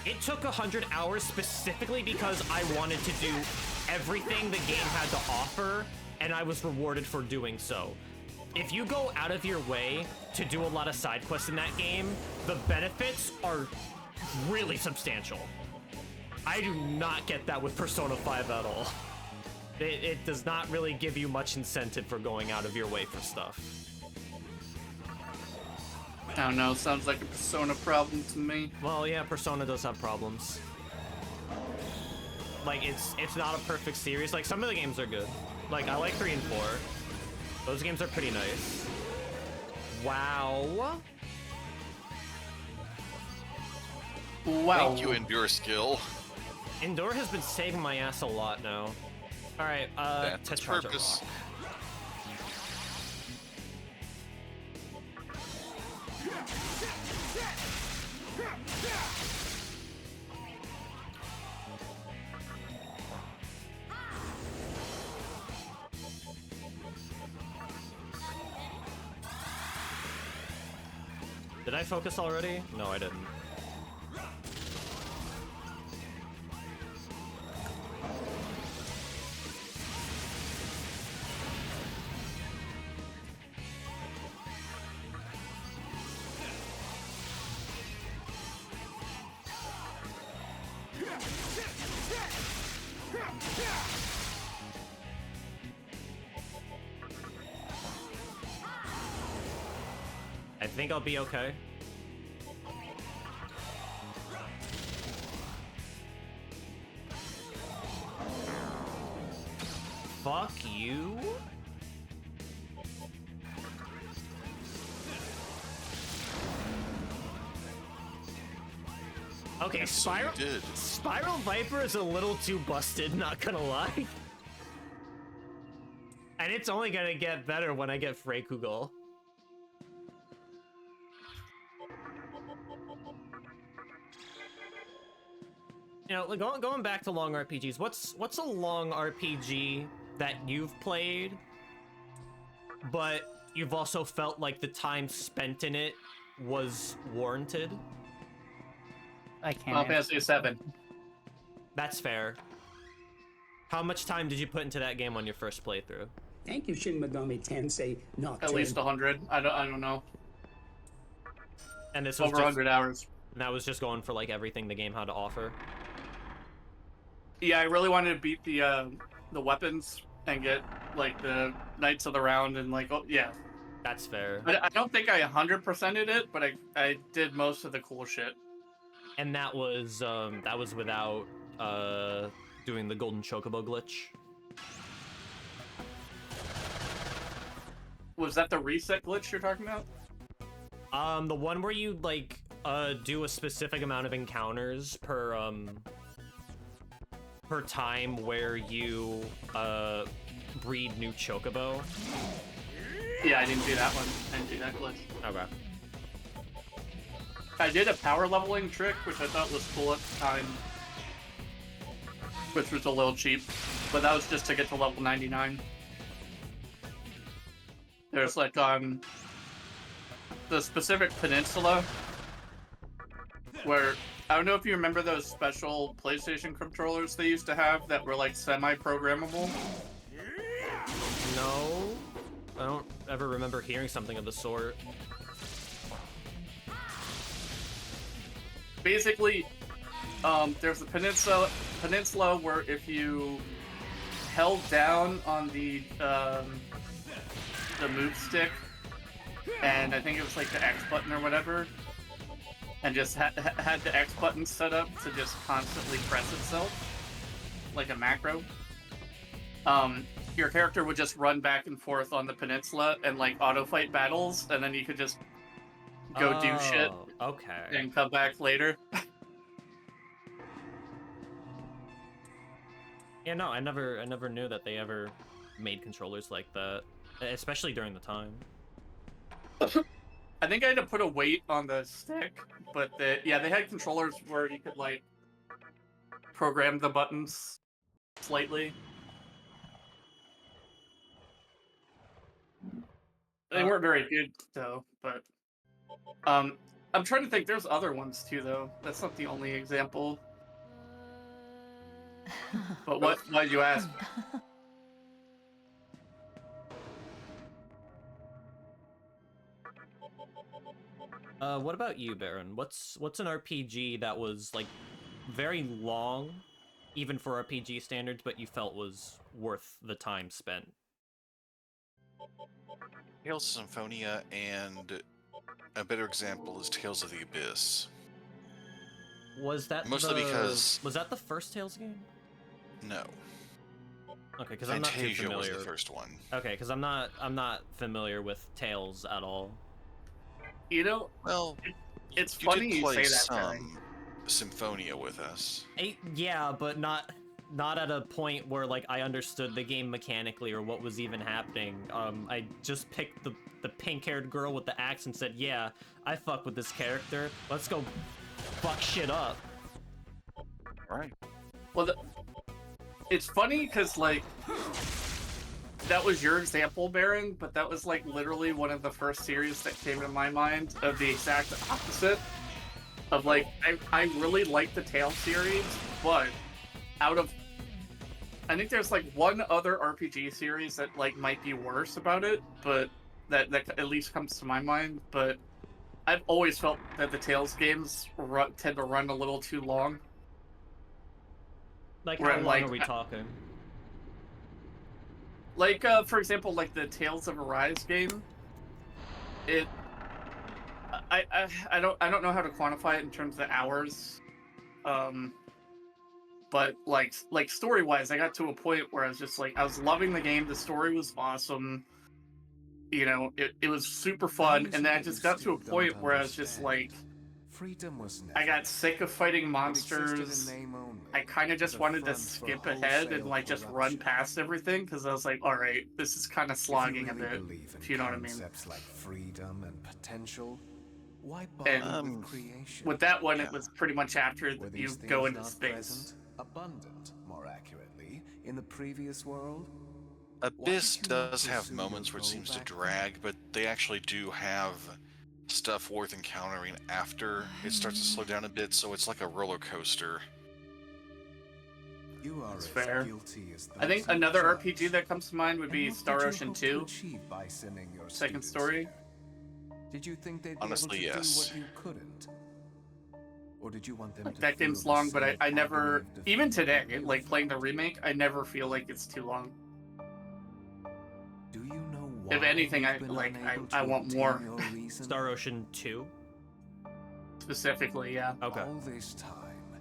It took 100 hours specifically because I wanted to do everything the game had to offer, and I was rewarded for doing so. If you go out of your way to do a lot of side quests in that game, the benefits are really substantial. I do not get that with Persona 5 at all. It does not really give you much incentive for going out of your way for stuff. I don't know, sounds like a Persona problem to me. Well, yeah, Persona does have problems. Like, it's not a perfect series. Like, some of the games are good. Like, I like 3 and 4. Those games are pretty nice. Wow. Wow. Thank you, Endure Skill. Endure has been saving my ass a lot now. All right, That's its Tetraja purpose. Rock. Did I focus already? No, I didn't. I think I'll be okay. Fuck you. Okay, Yes, so you did. Spiral Viper is a little too busted, not gonna lie. And it's only gonna get better when I get Freykugel. You know, like, going back to long RPGs, what's a long RPG that you've played, but you've also felt like the time spent in it was warranted? I can't. Final Fantasy 7. That's fair. How much time did you put into that game on your first playthrough? Thank you, Shin Megami Tensei, Nocturne. At least 100. I don't know. And this was Over just, 100 hours. and that was just going for like everything the game had to offer. Yeah, I really wanted to beat the weapons and get like the Knights of the Round and like, oh yeah. That's fair. I don't think I 100%ed it, but I did most of the cool shit. And that was without doing the golden chocobo glitch. Was that the reset glitch you're talking about? The one where you like do a specific amount of encounters per time where you breed new chocobo. Yeah, I didn't do that one. I didn't do that glitch. Okay. I did a power leveling trick, which I thought was cool at the time. Which was a little cheap, but that was just to get to level 99. There's like the specific peninsula where I don't know if you remember those special PlayStation controllers they used to have that were like semi-programmable. No, I don't ever remember hearing something of the sort. Basically, there's a peninsula where if you held down on the move stick, and I think it was like the X button or whatever, and just had the X button set up to just constantly press itself, like a macro. Your character would just run back and forth on the peninsula and like auto fight battles, and then you could just go do shit Okay. and come back later. Yeah, no, I never knew that they ever made controllers like that, especially during the time. I think I had to put a weight on the stick, but they had controllers where you could like program the buttons slightly. They weren't very good though, but I'm trying to think. There's other ones too, though. That's not the only example. But what? Why did you ask? What about you, Baron? What's an RPG that was like very long, even for RPG standards, but you felt was worth the time spent? Tales of Symphonia, and a better example is Tales of the Abyss. Was that Mostly because was that the first Tales game? no, Okay, because I'm not too Fantasia was familiar. the first one. Okay, because I'm not familiar with Tales at all. You know, Well, it's you funny did you play say that, Barry. some Symphonia with us. Yeah, but not at a point where like I understood the game mechanically or what was even happening. I just picked the pink-haired girl with the axe and said, "Yeah, I fuck with this character. Let's go fuck shit up." All right. Well, it's funny because like that was your example, Baron, but that was like literally one of the first series that came to my mind of the exact opposite. Of like, I really like the Tale series, but out of, I think there's like one other RPG series that like might be worse about it, but that at least comes to my mind. But I've always felt that the Tales games tend to run a little too long. Like, Where how long like, are we talking? Like, for example, like the Tales of Arise game. I don't know how to quantify it in terms of hours. But like story wise, I got to a point where I was just like, I was loving the game. The story was awesome. You know, it was super fun, and then I just got to a point where I was just like, Freedom was I got sick of fighting monsters. I kind of just wanted to skip ahead and like just run past everything because I was like, all right, this is kind of slogging a bit, if you know what I mean. Concepts like freedom and potential, why And bother with creation? with that one, it was pretty much after Were you these go things into not space. present, abundant, more accurately, in the previous world? Abyss did you not does have pursue moments your where it goal seems to back then? drag, but they actually do have stuff worth encountering after it starts to slow down a bit, so it's like a roller coaster. You are It's as fair. guilty as I think those you another judge. RPG that comes to mind would And be what Star did you Ocean hope to 2. achieve by sending your Second students story. here? Did you think they'd Honestly, be able to yes. do what you couldn't? Or did you want them Like to that feel game's the long, but same I agony never, of even defeat today, that you like playing the felt? remake, I never feel like it's too long. Do you know why If anything, you've I been like unable I to want obtain more. your reason? Star Ocean 2? Specifically, yeah. Okay. All this time,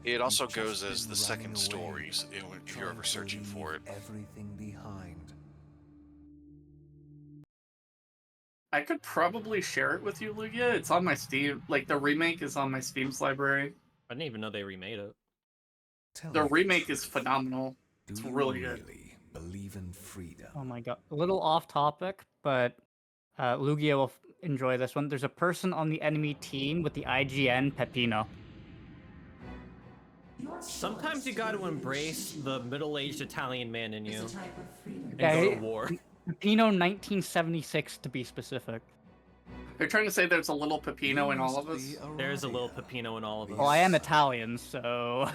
It also you've just goes as been the running second away, stories if you're trying ever to searching for it. leave everything behind. I could probably share it with you, Lugia. It's on my Steam. Like the remake is on my Steam's library. I didn't even know they remade it. Tell The me remake is truth. phenomenal. Do It's you really good. really believe in freedom? Oh my god. A little off topic, but Lugia will enjoy this one. There's a person on the enemy team with the IGN Peppino. Sometimes you got to embrace the middle-aged Italian man in you and Yeah, go to war. Peppino 1976 to be specific. They're trying to say there's a little Peppino You in all must of us. be There's a little Arabia. Peppino in all of us. Well, I am Italian, so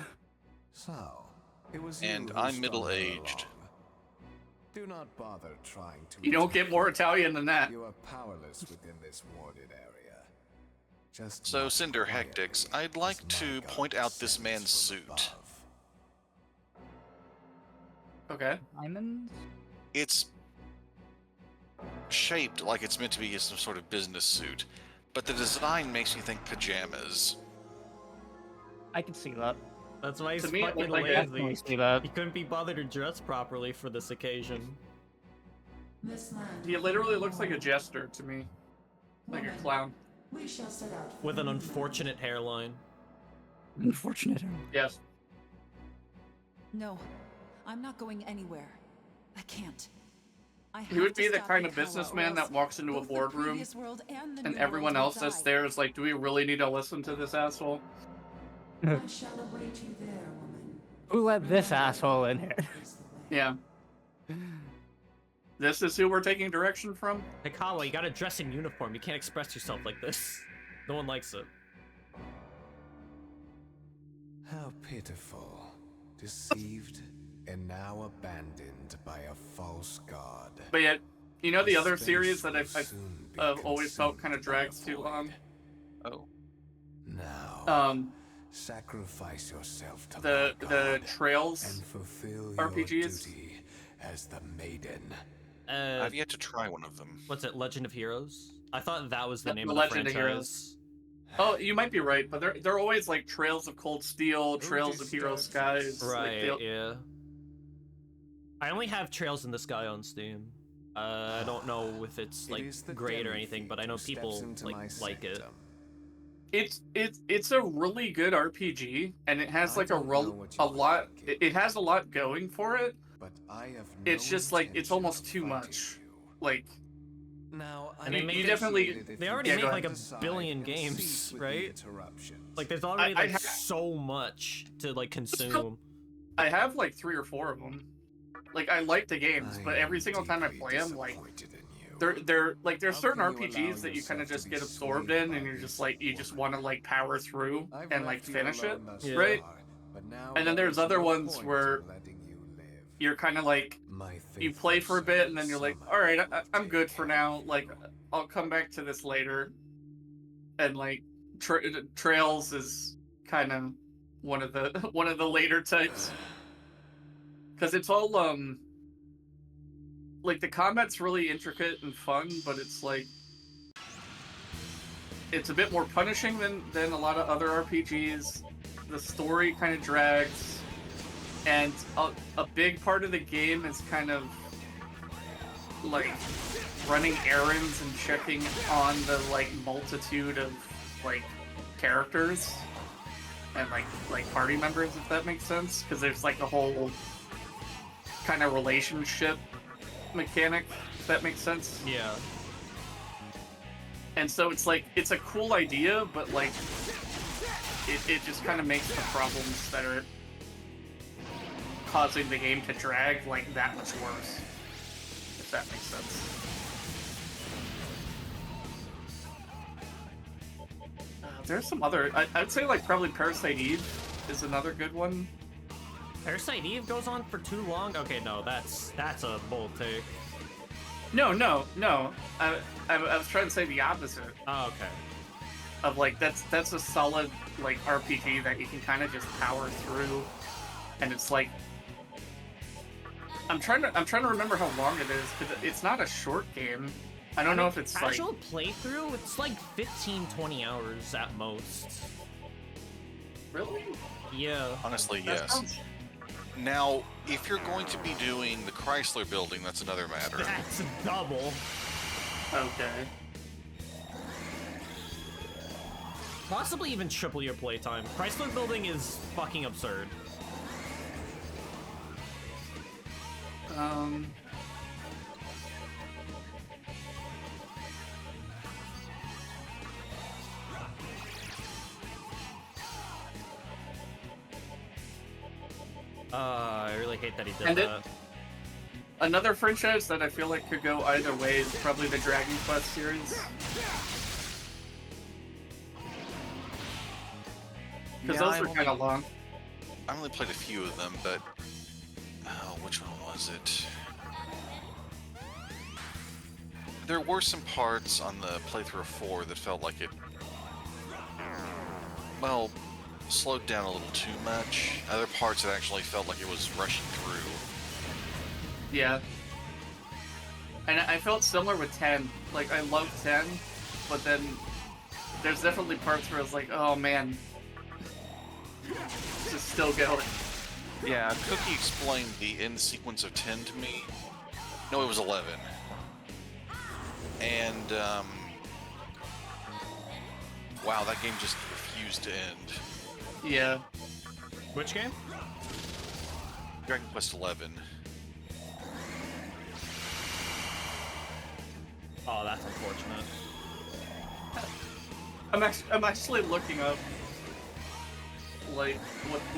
So, it was And you who I'm strung her middle-aged. along. Do not bother trying to. You don't attack get more her. Italian than that. You are powerless within this warded area. Just So, not Cinder quietly, Hectix, I'd like as to my point God out this descends man's from suit. above. Okay. diamonds. It's shaped like it's meant to be some sort of business suit, but the design makes me think pajamas. I can see that. That's why he's To me, it fucking looked like a- Definitely lazy. see that. He couldn't be bothered to dress properly for this occasion. He literally looks like a jester to me. Like a clown. With an unfortunate hairline. Unfortunate. Yes. No, I'm not going anywhere. I can't. He would be the kind of businessman that walks into a boardroom and everyone else that's there is like, do we really need to listen to this asshole? Who let this asshole in here? Yeah. This is who we're taking direction from? Hikawa, you gotta dress in uniform. You can't express yourself like this. No one likes it. How pitiful. Deceived and now abandoned by a false god. But yet, you know the other Space series that will I've soon be always felt consumed kind of by drags the too long? Oh. Now, sacrifice yourself to the my god Trails and fulfill RPGs. your duty as the maiden. I've yet to try one of them. What's it? Legend of Heroes? I thought that was the name The of the Legend of franchise. Heroes. Oh, you might be right, but they're always like Trails of Cold Steel, Trails of Hero Skies. Right, Like, yeah. I only have Trails in the Sky on Steam. I don't know if it's like great or anything, but I know people like it. It's a really good RPG, and it has like a lot. It has a lot going for it. But I have it's just like it's almost too much. Like, now, and they already make like a billion games, right? Like there's already like so much to like consume. I have like 3 or 4 of them. Like I like the games, but every single time I play them, like they're like there's certain RPGs that you kind of just get absorbed in, and you're just like you just want to like power through and like finish it, right? And then there's other ones where you're kind of like you play for a bit, and then you're like, all right, I'm good for now. Like I'll come back to this later. And like Trails is kind of one of the later types, because it's all like the combat's really intricate and fun, but it's like it's a bit more punishing than a lot of other RPGs. The story kind of drags, and a big part of the game is kind of like running errands and checking on the like multitude of like characters and like party members, if that makes sense, because there's like a whole kind of relationship mechanic, if that makes sense. Yeah. And so it's like it's a cool idea, but like it just kind of makes the problems that are causing the game to drag like that much worse, if that makes sense. There's some other I'd say like probably Parasite Eve is another good one. Parasite Eve goes on for too long? Okay, no, that's a bold take. No. I was trying to say the opposite. Oh, okay. Of like that's a solid like RPG that you can kind of just power through, and it's like I'm trying to remember how long it is, because it's not a short game. I don't know if it's actual playthrough. It's like 15-20 hours at most. Really? Yeah. Honestly, yes. Now, if you're going to be doing the Chrysler building, that's another matter. That's double. Okay. Possibly even triple your playtime. Chrysler building is fucking absurd. I really hate that he did that. Another franchise that I feel like could go either way is probably the Dragon Quest series. Because those are kind of long. I only played a few of them, but which one was it? There were some parts on the playthrough of 4 that felt like it, well, slowed down a little too much. Other parts that actually felt like it was rushing through. Yeah. And I felt similar with 10. Like, I loved 10, but then there's definitely parts where I was like, oh man, just still going. Yeah, Cookie explained the end sequence of 10 to me. No, it was 11. And, wow, that game just refused to end. Yeah. Which game? Dragon Quest 11. Oh, that's unfortunate. I'm actually looking up like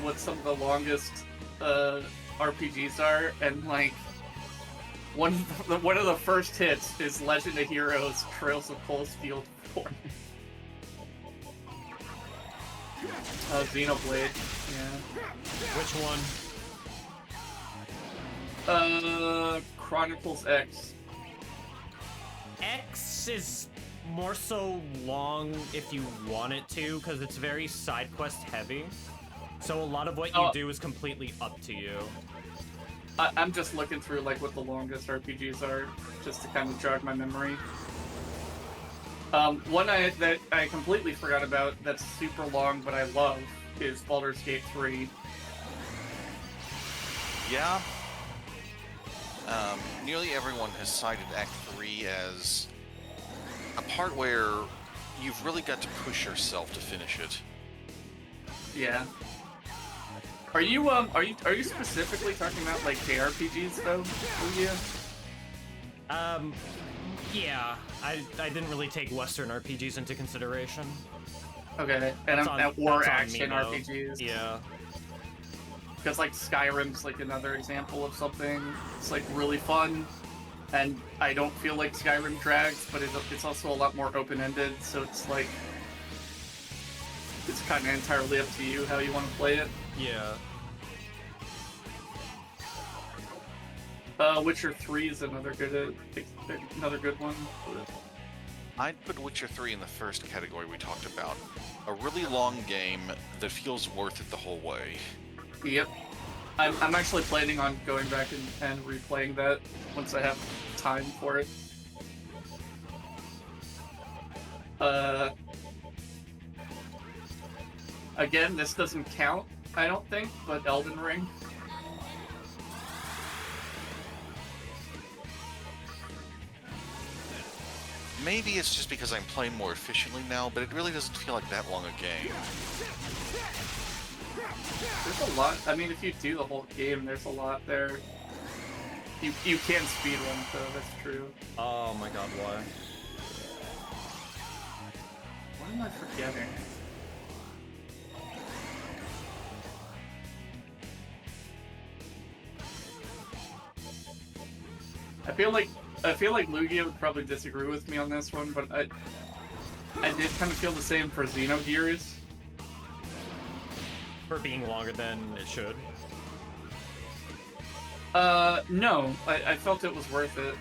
what some of the longest RPGs are, and like one of the first hits is Legend of Heroes: Trails of Cold Steel 4. Xenoblade. Yeah. Which one? Chronicles X. X is more so long if you want it to, because it's very side quest heavy. So a lot of what you do is completely up to you. I'm just looking through like what the longest RPGs are, just to kind of jog my memory. One that I completely forgot about that's super long but I love is Baldur's Gate 3. Yeah. Nearly everyone has cited Act 3 as a part where you've really got to push yourself to finish it. Yeah. Are you specifically talking about like JRPGs though, Lugia? Yeah. I didn't really take Western RPGs into consideration. Okay, and or action RPGs. Yeah. Because like Skyrim's like another example of something. It's like really fun, and I don't feel like Skyrim drags, but it's also a lot more open-ended. So it's like it's kind of entirely up to you how you want to play it. Yeah. Witcher 3 is another good one. I'd put Witcher 3 in the first category we talked about. A really long game that feels worth it the whole way. Yep. I'm actually planning on going back and replaying that once I have time for it. Again, this doesn't count, I don't think, but Elden Ring. Maybe it's just because I'm playing more efficiently now, but it really doesn't feel like that long a game. There's a lot. I mean, if you do the whole game, there's a lot there. You can speedrun, though, that's true. Oh my god, why? What am I forgetting? I feel like Lugia would probably disagree with me on this one, but I did kind of feel the same for Xenogears. For being longer than it should. No, I felt it was worth it.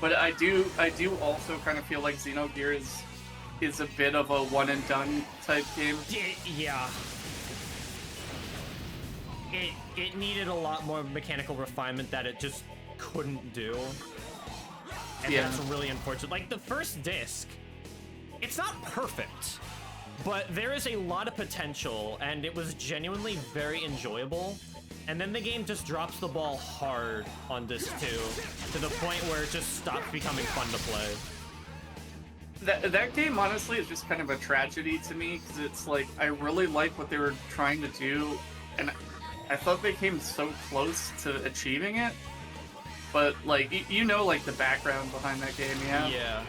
But I do also kind of feel like Xenogears is a bit of a one and done type game. Yeah. It needed a lot more mechanical refinement that it just couldn't do. And Yeah. that's really unfortunate. Like the first disc, it's not perfect, but there is a lot of potential and it was genuinely very enjoyable. And then the game just drops the ball hard on disc 2 to the point where it just stops becoming fun to play. That game honestly is just kind of a tragedy to me because it's like I really like what they were trying to do and I thought they came so close to achieving it. But like you know like the background behind that game, yeah? Yeah.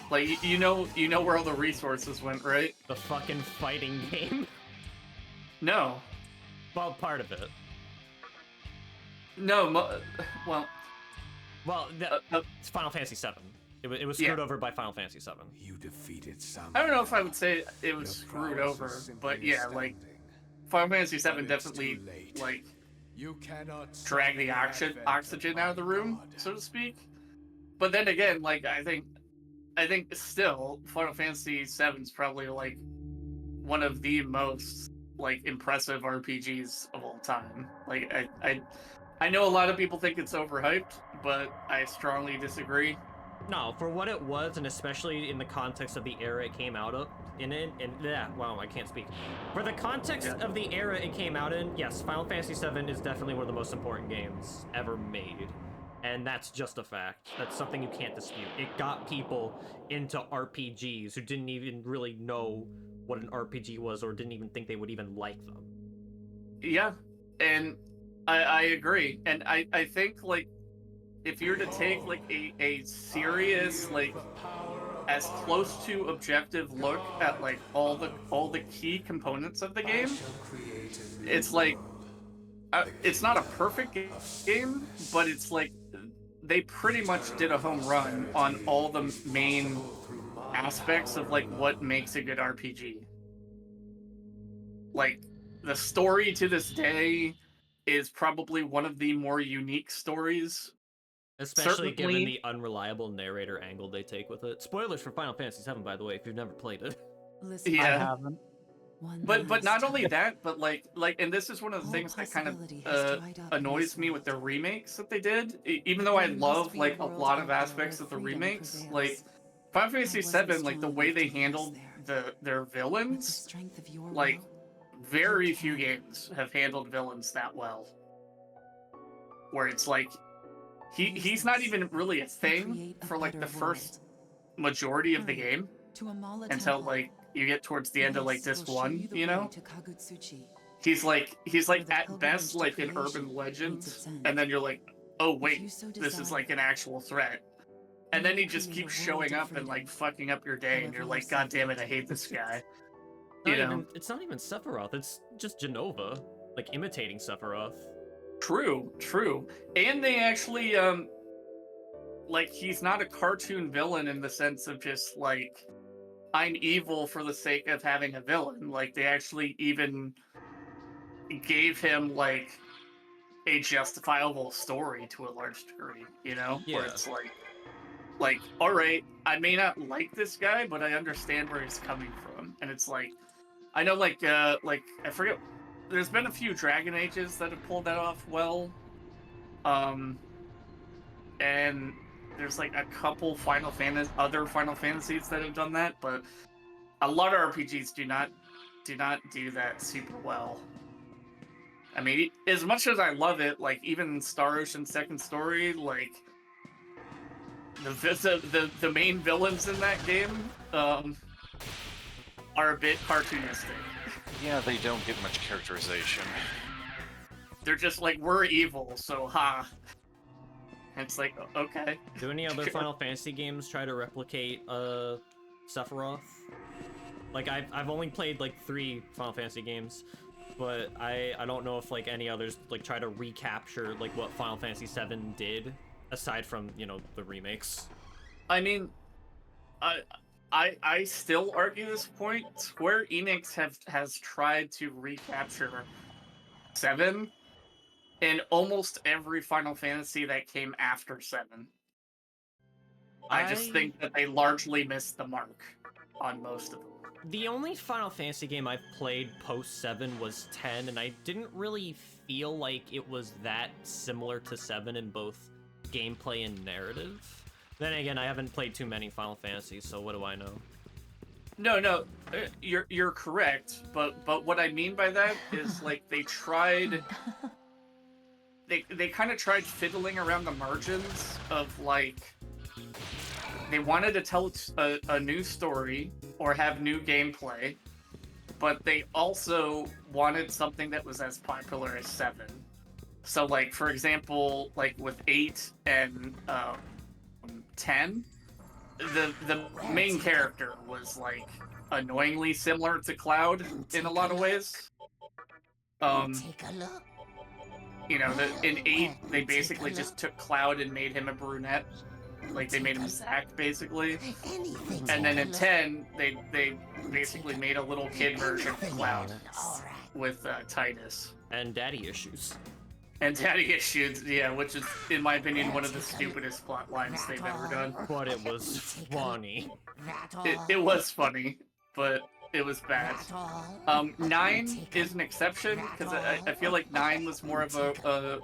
Like you know where all the resources went, right? The fucking fighting game. No. Well, part of it. No, well, it's Final Fantasy VII. It was screwed over by Final Fantasy VII. You defeated some. I don't know if I would say it was screwed over, but yeah, like Final Fantasy VII definitely like You cannot drag the oxygen out of the room, so to speak. But then again, like I think still Final Fantasy VII is probably like one of the most like impressive RPGs of all time. Like I know a lot of people think it's overhyped, but I strongly disagree. No, for what it was, and especially in the context of the era it came out of, wow, I can't speak. For the context of the era it came out in, yes, Final Fantasy VII is definitely one of the most important games ever made. And that's just a fact. That's something you can't dispute. It got people into RPGs who didn't even really know what an RPG was or didn't even think they would even like them. Yeah, and I agree. And I think, like, if you're to take, like, a serious, like, as close to objective look at, like, all the key components of the game, it's, like, it's not a perfect game, but it's, like, they pretty much did a home run on all the main aspects of like what makes a good RPG. Like the story to this day is probably one of the more unique stories. Especially given Certainly- the unreliable narrator angle they take with it. Spoilers for Final Fantasy VII, by the way, if you've never played it. Listen, Yeah. I haven't. one But last not only time. that, but like, and this is one of the All things that kind of possibility has dried up in annoys this me with the world. remakes that they did. Even though I There must love be like a world lot out of there aspects where of the freedom remakes, prevails. like Final Fantasy I wasn't VII, like the strong way enough they to leave us handled there. their With the villains, strength of your like will, very you few can. games have handled villains that well. Where it's like Use he's not this even really a and thing create a for like the better first world. majority of the Hurry game to Amala until Temple. like you get towards the end of like This this will show one, the you way know? to Kagutsuchi. He's like Where the at pilgrimage best to like an creation urban meets legend, its end. and then you're like, oh If wait, you so this is desire, like an actual threat. And you then he will just create keeps a showing world of up and like freedom, fucking up your day, and you're however you like, God see damn it, fit. I hate this guy. Not You know? even, it's not even Sephiroth, it's just Genova, like imitating Sephiroth. True. And they actually like he's not a cartoon villain in the sense of just like I'm evil for the sake of having a villain. Like they actually even gave him like a justifiable story to a large degree, you know? Where Yeah. it's like, all right, I may not like this guy, but I understand where he's coming from. And it's like I know like I forget there's been a few Dragon Ages that have pulled that off well. And there's like a couple other Final Fantasies that have done that, but a lot of RPGs do not do that super well. I mean, as much as I love it, like even Star Ocean Second Story, like the main villains in that game are a bit cartoonistic. Yeah, they don't get much characterization. They're just like, we're evil, so ha. And it's like, okay. Do any other Final Fantasy games try to replicate Sephiroth? Like I've only played like 3 Final Fantasy games, but I don't know if like any others like try to recapture like what Final Fantasy VII did, aside from, you know, the remakes. I mean, I still argue this point. Square Enix has tried to recapture 7 in almost every Final Fantasy that came after 7. I just think that they largely missed the mark on most of them. The only Final Fantasy game I've played post 7 was 10, and I didn't really feel like it was that similar to 7 in both gameplay and narrative. Then again, I haven't played too many Final Fantasies, so what do I know? No, you're correct, but what I mean by that is like they tried, they kind of tried fiddling around the margins of like they wanted to tell a new story or have new gameplay, but they also wanted something that was as popular as 7. So like for example, like with 8 and 10. The main character was like annoyingly similar to Cloud in a lot of ways. Take a look. You know, in 8 they basically just took Cloud and made him a brunette. Like they made him Zack basically. And then in 10 they basically made a little kid version of Cloud with Titus. And daddy issues. And daddy issues, yeah, which is, in my opinion, one of the stupidest plot lines they've ever done. But it was funny. It was funny, but it was bad. 9 is an exception, because I feel like 9 was more of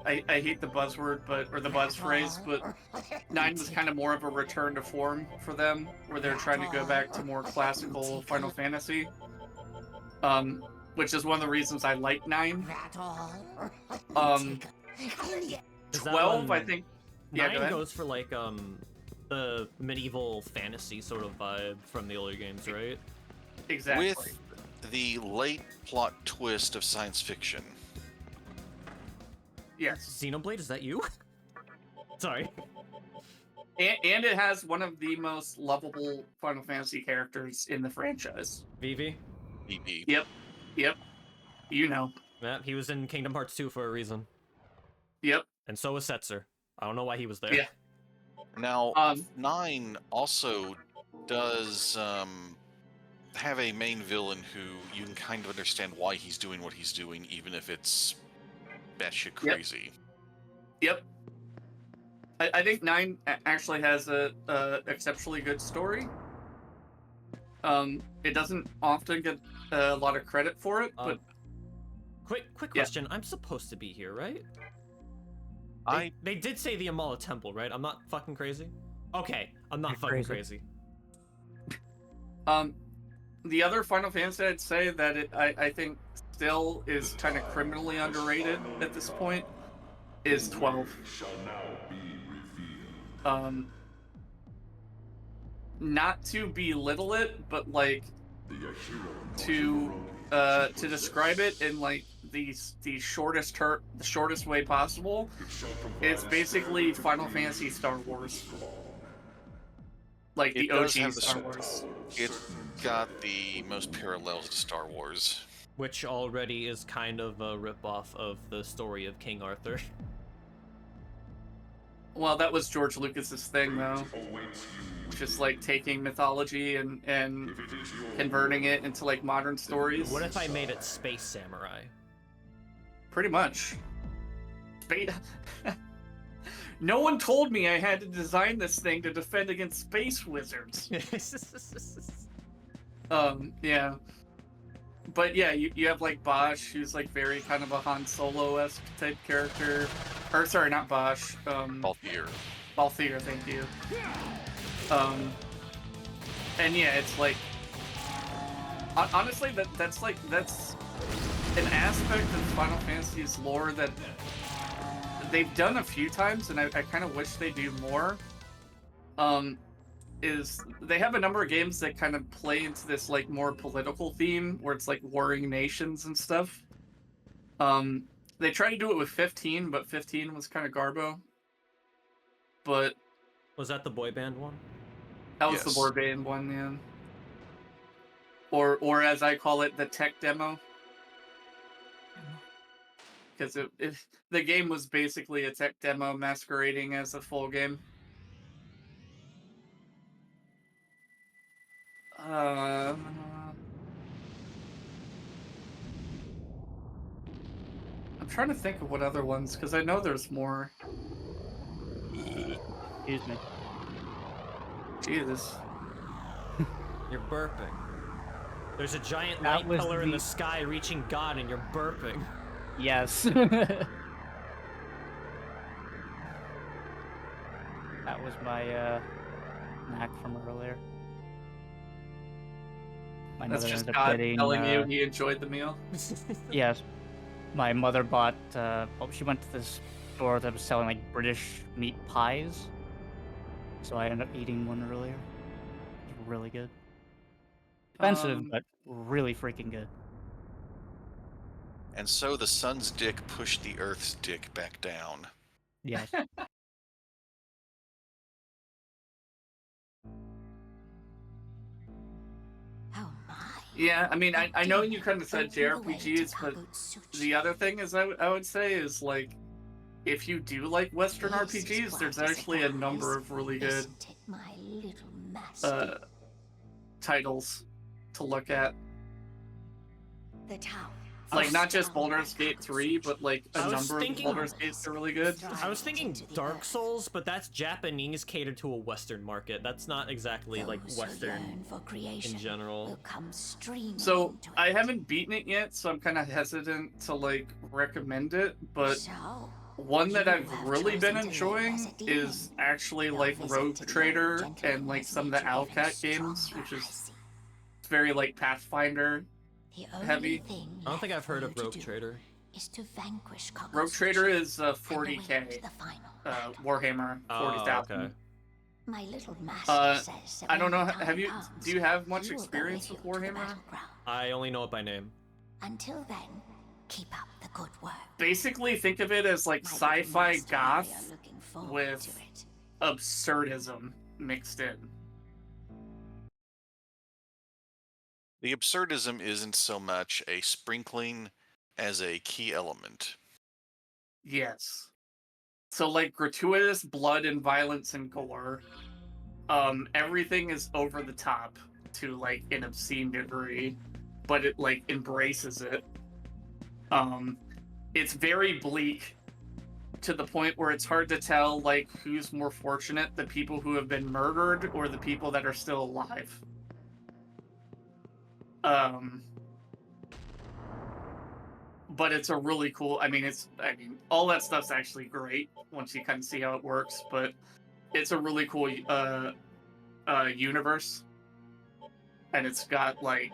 I hate the buzzword, or the buzz phrase, but 9 was kind of more of a return to form for them, where they're trying to go back to more classical Final Fantasy. Which is one of the reasons I like 9. 12, I think. Yeah, 9 goes for like the medieval fantasy sort of vibe from the older games, right? Exactly. With the late plot twist of science fiction. Yes. Xenoblade, is that you? Sorry. And it has one of the most lovable Final Fantasy characters in the franchise. Vivi? VP. Yep. You know. Yeah, he was in Kingdom Hearts 2 for a reason. Yep. And so was Setzer. I don't know why he was there. Yeah. Now, 9 also does have a main villain who you can kind of understand why he's doing what he's doing, even if it's batshit crazy. Yep. I think 9 actually has a exceptionally good story. It doesn't often get a lot of credit for it, but quick question. I'm supposed to be here, right? They did say the Amala Temple, right? I'm not fucking crazy. Okay, I'm not fucking crazy. The other Final Fantasy I'd say that I think still is kind of criminally underrated at this point is 12. Not to belittle it, but like to describe it in like the shortest way possible, it's basically Final Fantasy Star Wars. Like the OG Star Wars. It's got the most parallels to Star Wars. Which already is kind of a ripoff of the story of King Arthur. Well, that was George Lucas's thing, though. Just like taking mythology and converting it into like modern stories. What if I made it Space Samurai? Pretty much. No one told me I had to design this thing to defend against space wizards. Yeah. But yeah, you have like Bosch, who's like very kind of a Han Solo-esque type character. Or sorry, not Bosch. Balthier. Balthier, thank you. And yeah, it's like honestly that's an aspect of Final Fantasy's lore that they've done a few times, and I kind of wish they do more. Is they have a number of games that kind of play into this like more political theme where it's like warring nations and stuff. They tried to do it with 15, but 15 was kind of garbo. But was that the boy band one? That was the boy band one, yeah. Or as I call it, the tech demo. Because the game was basically a tech demo masquerading as a full game. I'm trying to think of what other ones, because I know there's more. Excuse me. Jesus. You're burping. There's a giant light pillar in the sky reaching God, and you're burping. Yes. That was my knack from earlier. My That's mother just ended God up getting, telling you he enjoyed the meal? Yes. My mother bought, she went to this store that was selling like British meat pies. So I ended up eating one earlier. It was really good. Expensive, but really freaking good. And so the sun's dick pushed the Earth's dick back down. Yes. Yeah, I mean, I know you kind of said JRPGs, but the other thing is I would say is like, if you do like Western RPGs, there's actually a number of really good titles to look at. Like, not just Baldur's Gate 3, but like a number of Baldur's Gates are really good. I was thinking Dark Souls, but that's Japanese catered to a Western market. That's not exactly like Western in general. So I haven't beaten it yet, so I'm kind of hesitant to like recommend it, but one that I've really been enjoying is actually like Rogue Trader and like some of the Owlcat games, which is very like Pathfinder heavy. I don't think I've heard of Rogue Trader. Rogue Trader is 40k Warhammer 40,000. Okay. My little master says I don't know. Do you have much experience with Warhammer? I only know it by name. Until then, keep up the good work. Basically, think of it as like sci-fi goth with absurdism mixed in. The absurdism isn't so much a sprinkling as a key element. Yes. So like gratuitous blood and violence and gore. Everything is over the top to like an obscene degree, but it like embraces it. it's very bleak to the point where it's hard to tell like who's more fortunate, the people who have been murdered or the people that are still alive. But it's a really cool, I mean, all that stuff's actually great once you kind of see how it works, but it's a really cool universe. And it's got a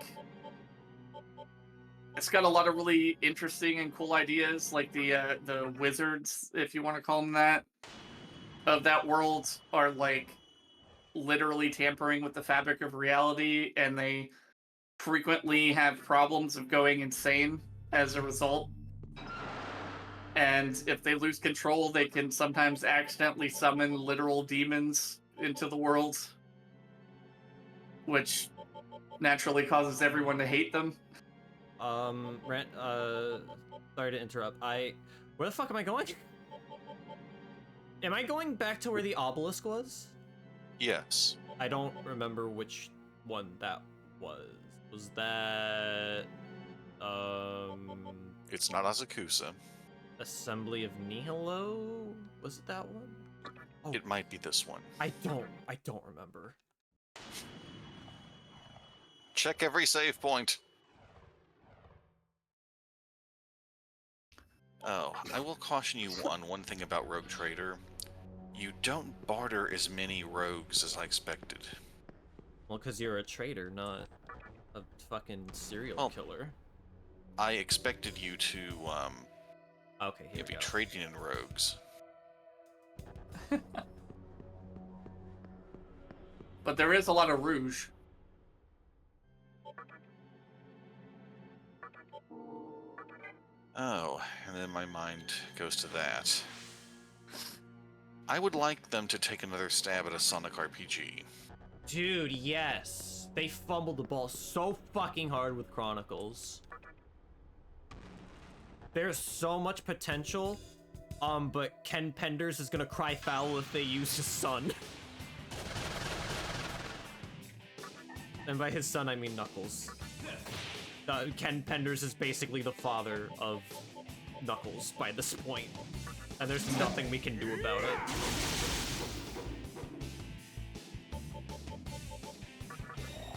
lot of really interesting and cool ideas, like the wizards, if you want to call them that, of that world are like literally tampering with the fabric of reality, and they frequently have problems of going insane as a result. And if they lose control, they can sometimes accidentally summon literal demons into the world, which naturally causes everyone to hate them. Sorry to interrupt. Where the fuck am I going? Am I going back to where the obelisk was? Yes. I don't remember which one that was. Was that... It's not Asakusa. Assembly of Nihilo? Was it that one? Oh, it might be this one. I don't remember. Check every save point. Oh, I will caution you on one thing about Rogue Trader. You don't barter as many rogues as I expected. Well, because you're a trader, not a fucking serial killer. I expected you to, okay, here be trading in rogues. But there is a lot of rouge. Oh, and then my mind goes to that. I would like them to take another stab at a Sonic RPG. Dude, yes. They fumbled the ball so fucking hard with Chronicles. There's so much potential, but Ken Penders is gonna cry foul if they use his son. And by his son, I mean Knuckles. Ken Penders is basically the father of Knuckles by this point. And there's nothing we can do about it.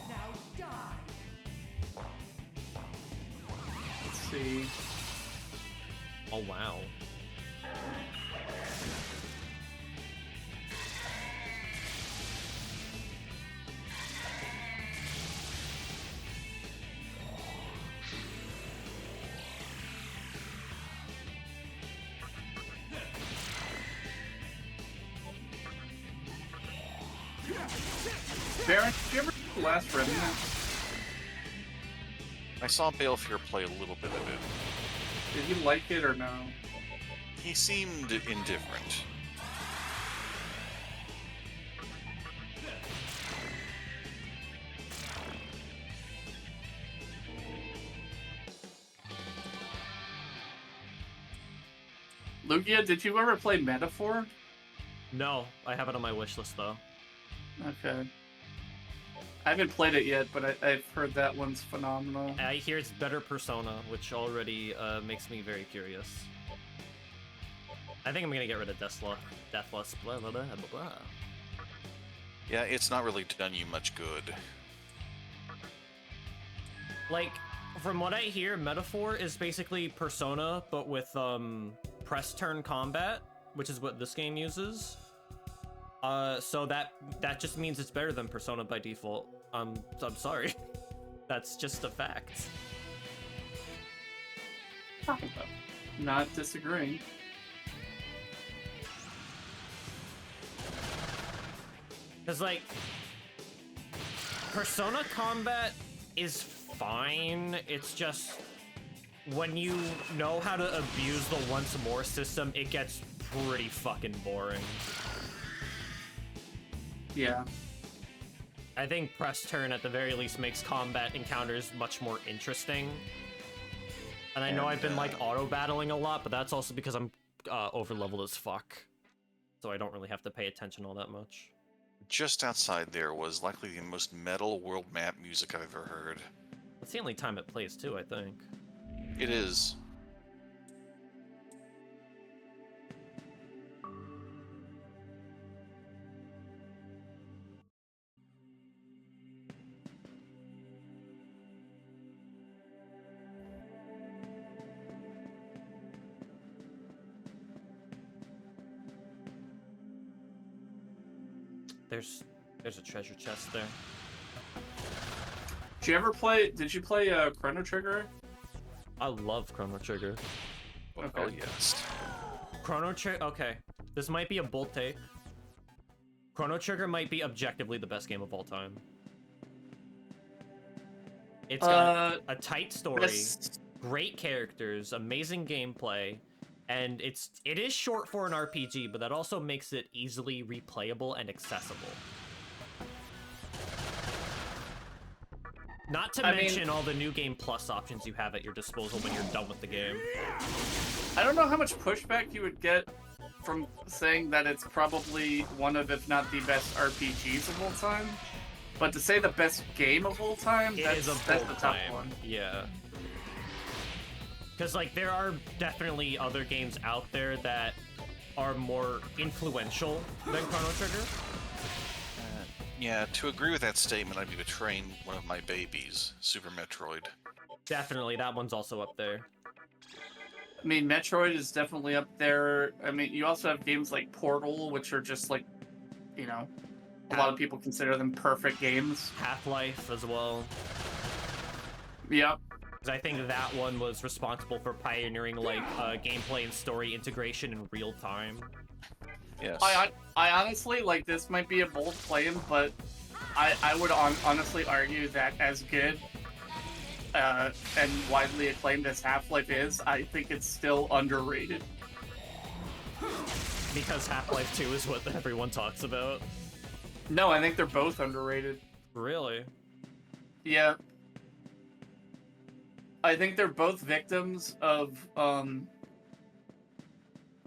Now die. Let's see. Oh, wow. Baron, did you ever see The Last Remnant? I saw Balefear play a little bit of it. Did you like it or no? He seemed indifferent. Lugia, did you ever play Metaphor? No, I have it on my wish list though. Okay. I haven't played it yet, but I've heard that one's phenomenal. I hear it's better Persona, which already makes me very curious. I think I'm gonna get rid of Deathless, blah blah blah blah blah. Yeah, it's not really done you much good. Like, from what I hear, Metaphor is basically Persona, but with press turn combat, which is what this game uses. So that just means it's better than Persona by default. I'm sorry. That's just a fact. Not disagreeing. Cause like, Persona combat is fine. It's just when you know how to abuse the once more system, it gets pretty fucking boring. Yeah. I think press turn at the very least makes combat encounters much more interesting. And I know I've been like auto battling a lot, but that's also because I'm over leveled as fuck. So I don't really have to pay attention all that much. Just outside there was likely the most metal world map music I've ever heard. That's the only time it plays too, I think. It is. There's a treasure chest there. Did you play Chrono Trigger? I love Chrono Trigger. Oh, hell yes. Chrono Trigger. Okay, this might be a bold take. Chrono Trigger might be objectively the best game of all time. It's got a tight story, great characters, amazing gameplay, and it is short for an RPG, but that also makes it easily replayable and accessible. Not to mention all the new game plus options you have at your disposal when you're done with the game. I don't know how much pushback you would get from saying that it's probably one of, if not the best RPGs of all time. But to say the best game of all time, that's the tough one. Yeah. Because, like, there are definitely other games out there that are more influential than Chrono Trigger. Yeah, to agree with that statement, I'd be betraying one of my babies, Super Metroid. Definitely, that one's also up there. I mean, Metroid is definitely up there. I mean, you also have games like Portal, which are just like, you know, a lot of people consider them perfect games. Half-Life as well. Yep. Because I think that one was responsible for pioneering, like, gameplay and story integration in real time. Yes. I honestly, like, this might be a bold claim, but I would honestly argue that as good and widely acclaimed as Half-Life is, I think it's still underrated. Because Half-Life 2 is what everyone talks about? No, I think they're both underrated. Really? Yeah. I think they're both victims of,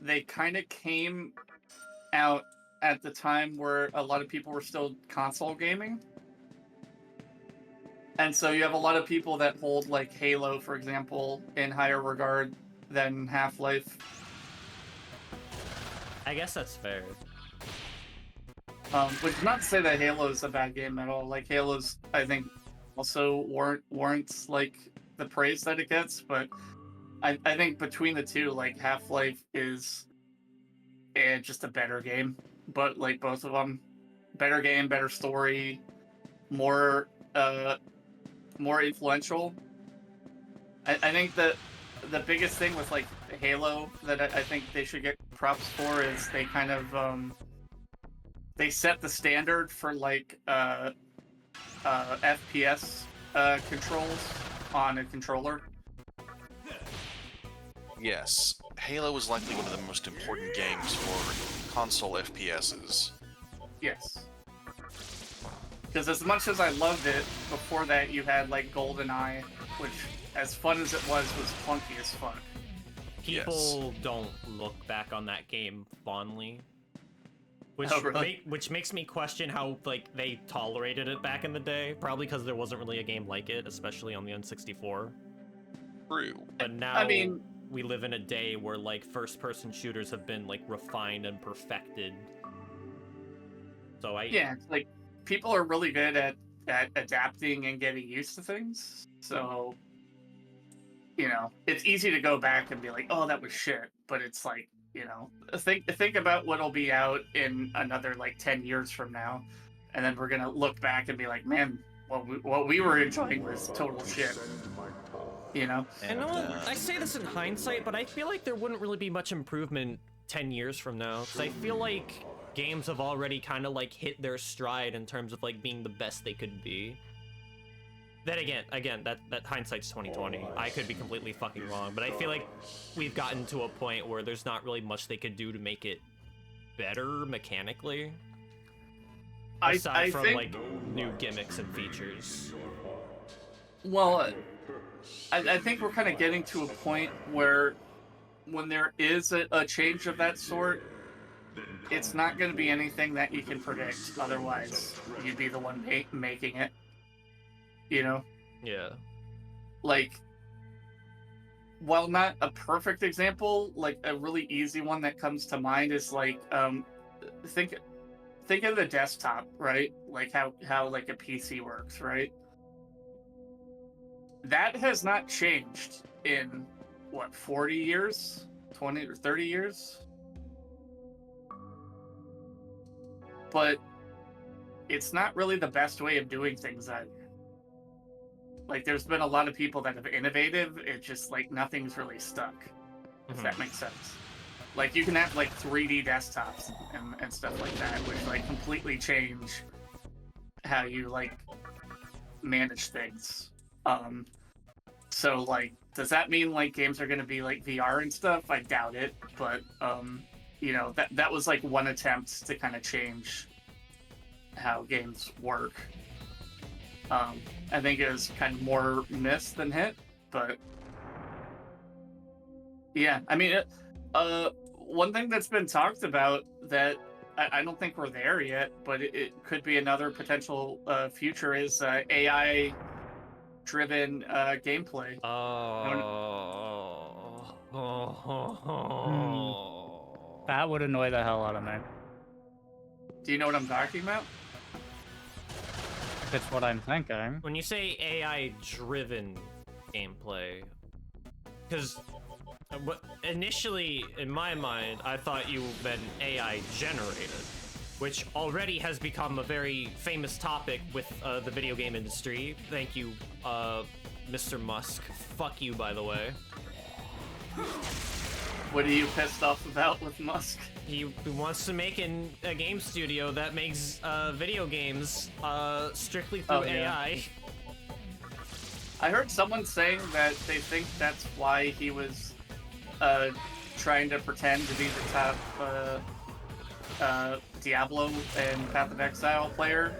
they kind of came out at the time where a lot of people were still console gaming. And so you have a lot of people that hold, like, Halo, for example, in higher regard than Half-Life. I guess that's fair. Which is not to say that Halo is a bad game at all. Like, Halo's, I think, also warrants, like, the praise that it gets, but I think between the two, like, Half-Life is just a better game. But, like, both of them, better game, better story, more influential. I think that the biggest thing with, like, Halo that I think they should get props for is they kind of they set the standard for, like, FPS controls on a controller. Yes, Halo is likely one of the most important games for console FPSs. Yes. Because as much as I loved it, before that you had, like, GoldenEye, which, as fun as it was clunky as fuck. People don't look back on that game fondly. Which, really? which makes me question how, like, they tolerated it back in the day. Probably because there wasn't really a game like it, especially on the N64. True. But now, I mean, we live in a day where, like, first-person shooters have been, like, refined and perfected. So yeah, like, people are really good at adapting and getting used to things. So, you know, it's easy to go back and be like, oh, that was shit. But it's like, you know, think about what'll be out in another, like, 10 years from now. And then we're going to look back and be like, man, what we were enjoying was total shit. You know? And I say this in hindsight, but I feel like there wouldn't really be much improvement 10 years from now. Because I feel like games have already kind of, like, hit their stride in terms of, like, being the best they could be. Then again, that hindsight's 2020. I could be completely fucking wrong, but I feel like we've gotten to a point where there's not really much they could do to make it better mechanically. Aside from, like, new gimmicks and features. Well, I think we're kind of getting to a point where when there is a change of that sort, it's not going to be anything that you can predict. Otherwise, you'd be the one making it. You know? Yeah. Like, while not a perfect example, like, a really easy one that comes to mind is, like, think of the desktop, right? Like, how like, a PC works, right? That has not changed in, what, 40 years? 20 or 30 years? But it's not really the best way of doing things either. Like, there's been a lot of people that have innovative. It's just like nothing's really stuck, if that makes sense. Like, you can have like 3D desktops and stuff like that, which like completely change how you like manage things. So like, does that mean like games are going to be like VR and stuff? I doubt it, but you know, that was like one attempt to kind of change how games work. I think it was kind of more miss than hit, but yeah, I mean, one thing that's been talked about that I don't think we're there yet, but it could be another potential future is AI-driven gameplay. That would annoy the hell out of me. Do you know what I'm talking about? That's what I'm thinking. When you say AI-driven gameplay, because initially, in my mind, I thought you meant AI-generated, which already has become a very famous topic with the video game industry. Thank you, Mr. Musk. Fuck you, by the way. What are you pissed off about with Musk? He wants to make a game studio that makes video games strictly through AI. I heard someone saying that they think that's why he was trying to pretend to be the top Diablo and Path of Exile player.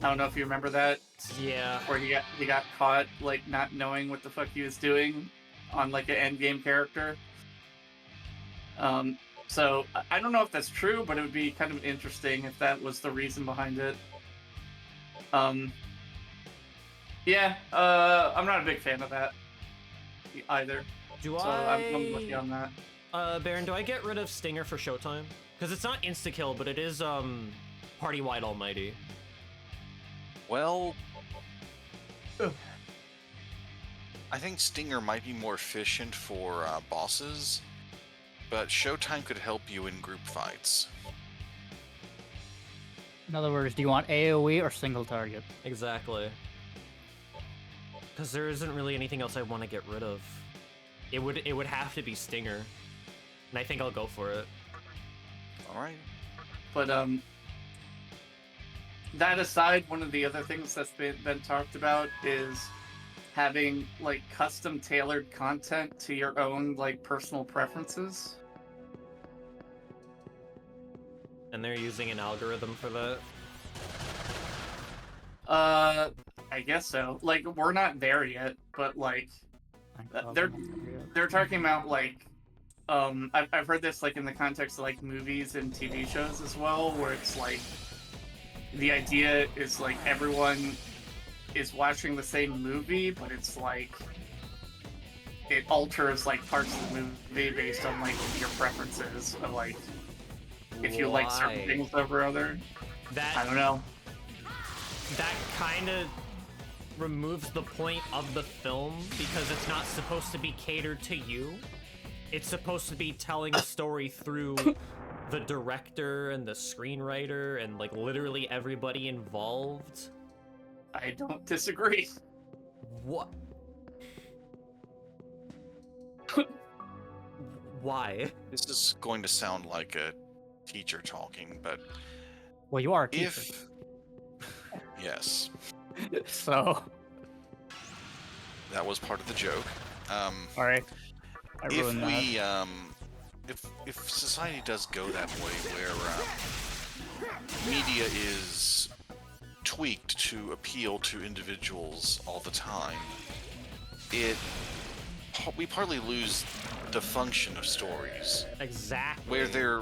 I don't know if you remember that. Yeah. Where he got caught like not knowing what the fuck he was doing on like an end game character. So I don't know if that's true, but it would be kind of interesting if that was the reason behind it. Yeah, I'm not a big fan of that either. I'm with you on that. Baron, do I get rid of Stinger for Showtime? Because it's not insta-kill, but it is party-wide almighty. Well, I think Stinger might be more efficient for bosses, but Showtime could help you in group fights. In other words, do you want AoE or single target? Exactly. Because there isn't really anything else I want to get rid of. It would have to be Stinger, and I think I'll go for it. All right. But that aside, one of the other things that's been talked about is having like custom tailored content to your own like personal preferences. And they're using an algorithm for that? I guess so. Like, we're not there yet, but like they're talking about like I've heard this like in the context of like movies and TV shows as well, where it's like the idea is like everyone is watching the same movie, but it's like it alters like parts of the movie based on like your preferences of like if you like certain things over other. I don't know. That kind of removes the point of the film because it's not supposed to be catered to you. It's supposed to be telling a story through the director and the screenwriter and like literally everybody involved. I don't disagree. What? Why? This is going to sound like a teacher talking, but well, you are a teacher. Yes. So that was part of the joke. All right. I ruined that. If society does go that way, where media is tweaked to appeal to individuals all the time, we partly lose the function of stories. Exactly. Where they're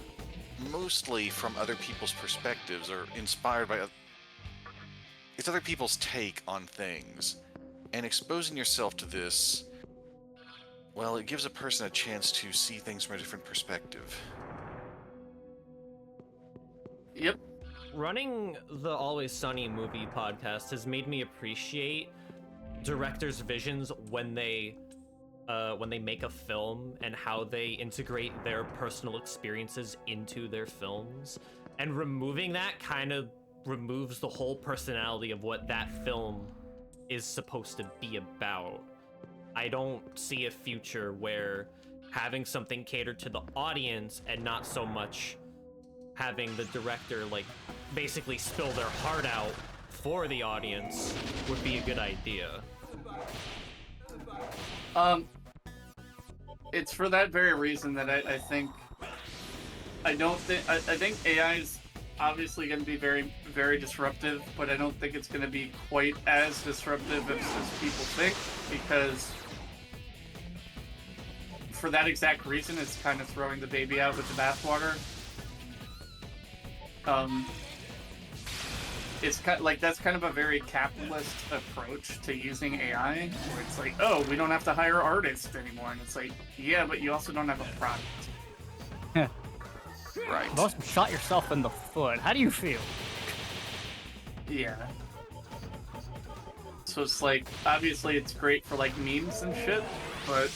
mostly from other people's perspectives or inspired by it's other people's take on things. And exposing yourself to this, well, it gives a person a chance to see things from a different perspective. Yep. Running the Always Sunny movie podcast has made me appreciate directors' visions when they make a film and how they integrate their personal experiences into their films. And removing that kind of removes the whole personality of what that film is supposed to be about. I don't see a future where having something catered to the audience and not so much having the director like basically spill their heart out for the audience would be a good idea. It's for that very reason that I think I think AI is obviously going to be very, very disruptive, but I don't think it's going to be quite as disruptive as people think, because for that exact reason, it's kind of throwing the baby out with the bathwater. It's kind of like that's kind of a very capitalist approach to using AI, where it's like, oh, we don't have to hire artists anymore, and it's like, yeah, but you also don't have a product. Right. You also shot yourself in the foot. How do you feel? Yeah. So it's like, obviously it's great for like memes and shit, but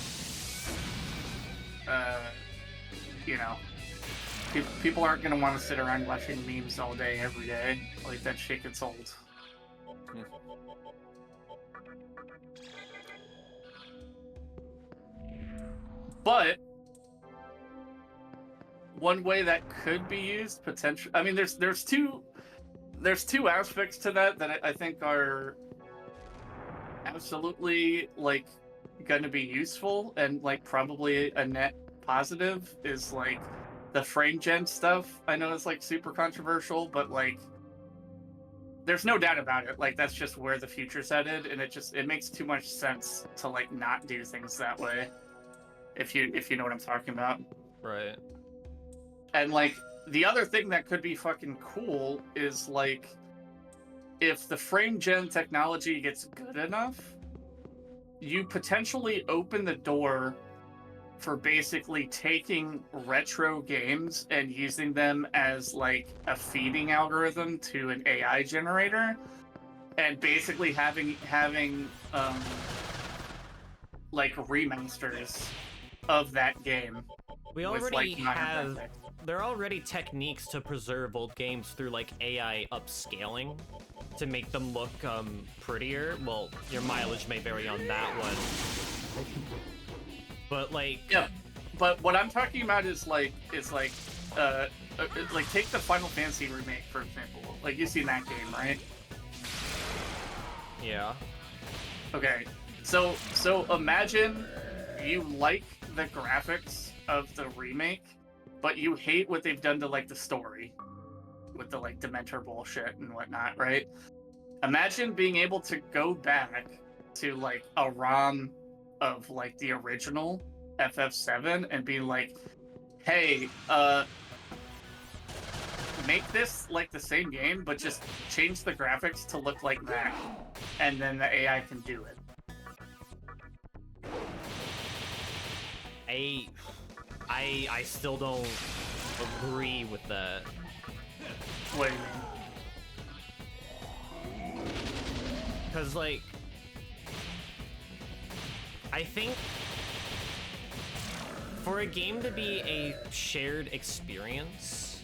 you know, people aren't gonna want to sit around watching memes all day, every day. Like, that shit gets old. But one way that could be used potentially, I mean, there's two aspects to that I think are absolutely like going to be useful and like probably a net positive, is like the frame gen stuff. I know it's like super controversial, but like there's no doubt about it. Like, that's just where the future's headed, and it makes too much sense to like not do things that way. If you know what I'm talking about. Right. And like the other thing that could be fucking cool is like if the frame gen technology gets good enough, you potentially open the door for basically taking retro games and using them as like a feeding algorithm to an AI generator, and basically having like remasters of that game. We already have. There are already techniques to preserve old games through like AI upscaling to make them look prettier. Well, your mileage may vary on that one, but like yeah. But what I'm talking about is like take the Final Fantasy remake for example. Like, you've seen that game, right? Yeah. Okay. So imagine you like the graphics of the remake, but you hate what they've done to like the story with the like Dementor bullshit and whatnot, right? Imagine being able to go back to like a ROM of like the original FF7 and be like, hey, make this like the same game, but just change the graphics to look like that, and then the AI can do it. I still don't agree with that. What do you mean? Because, like, I think for a game to be a shared experience,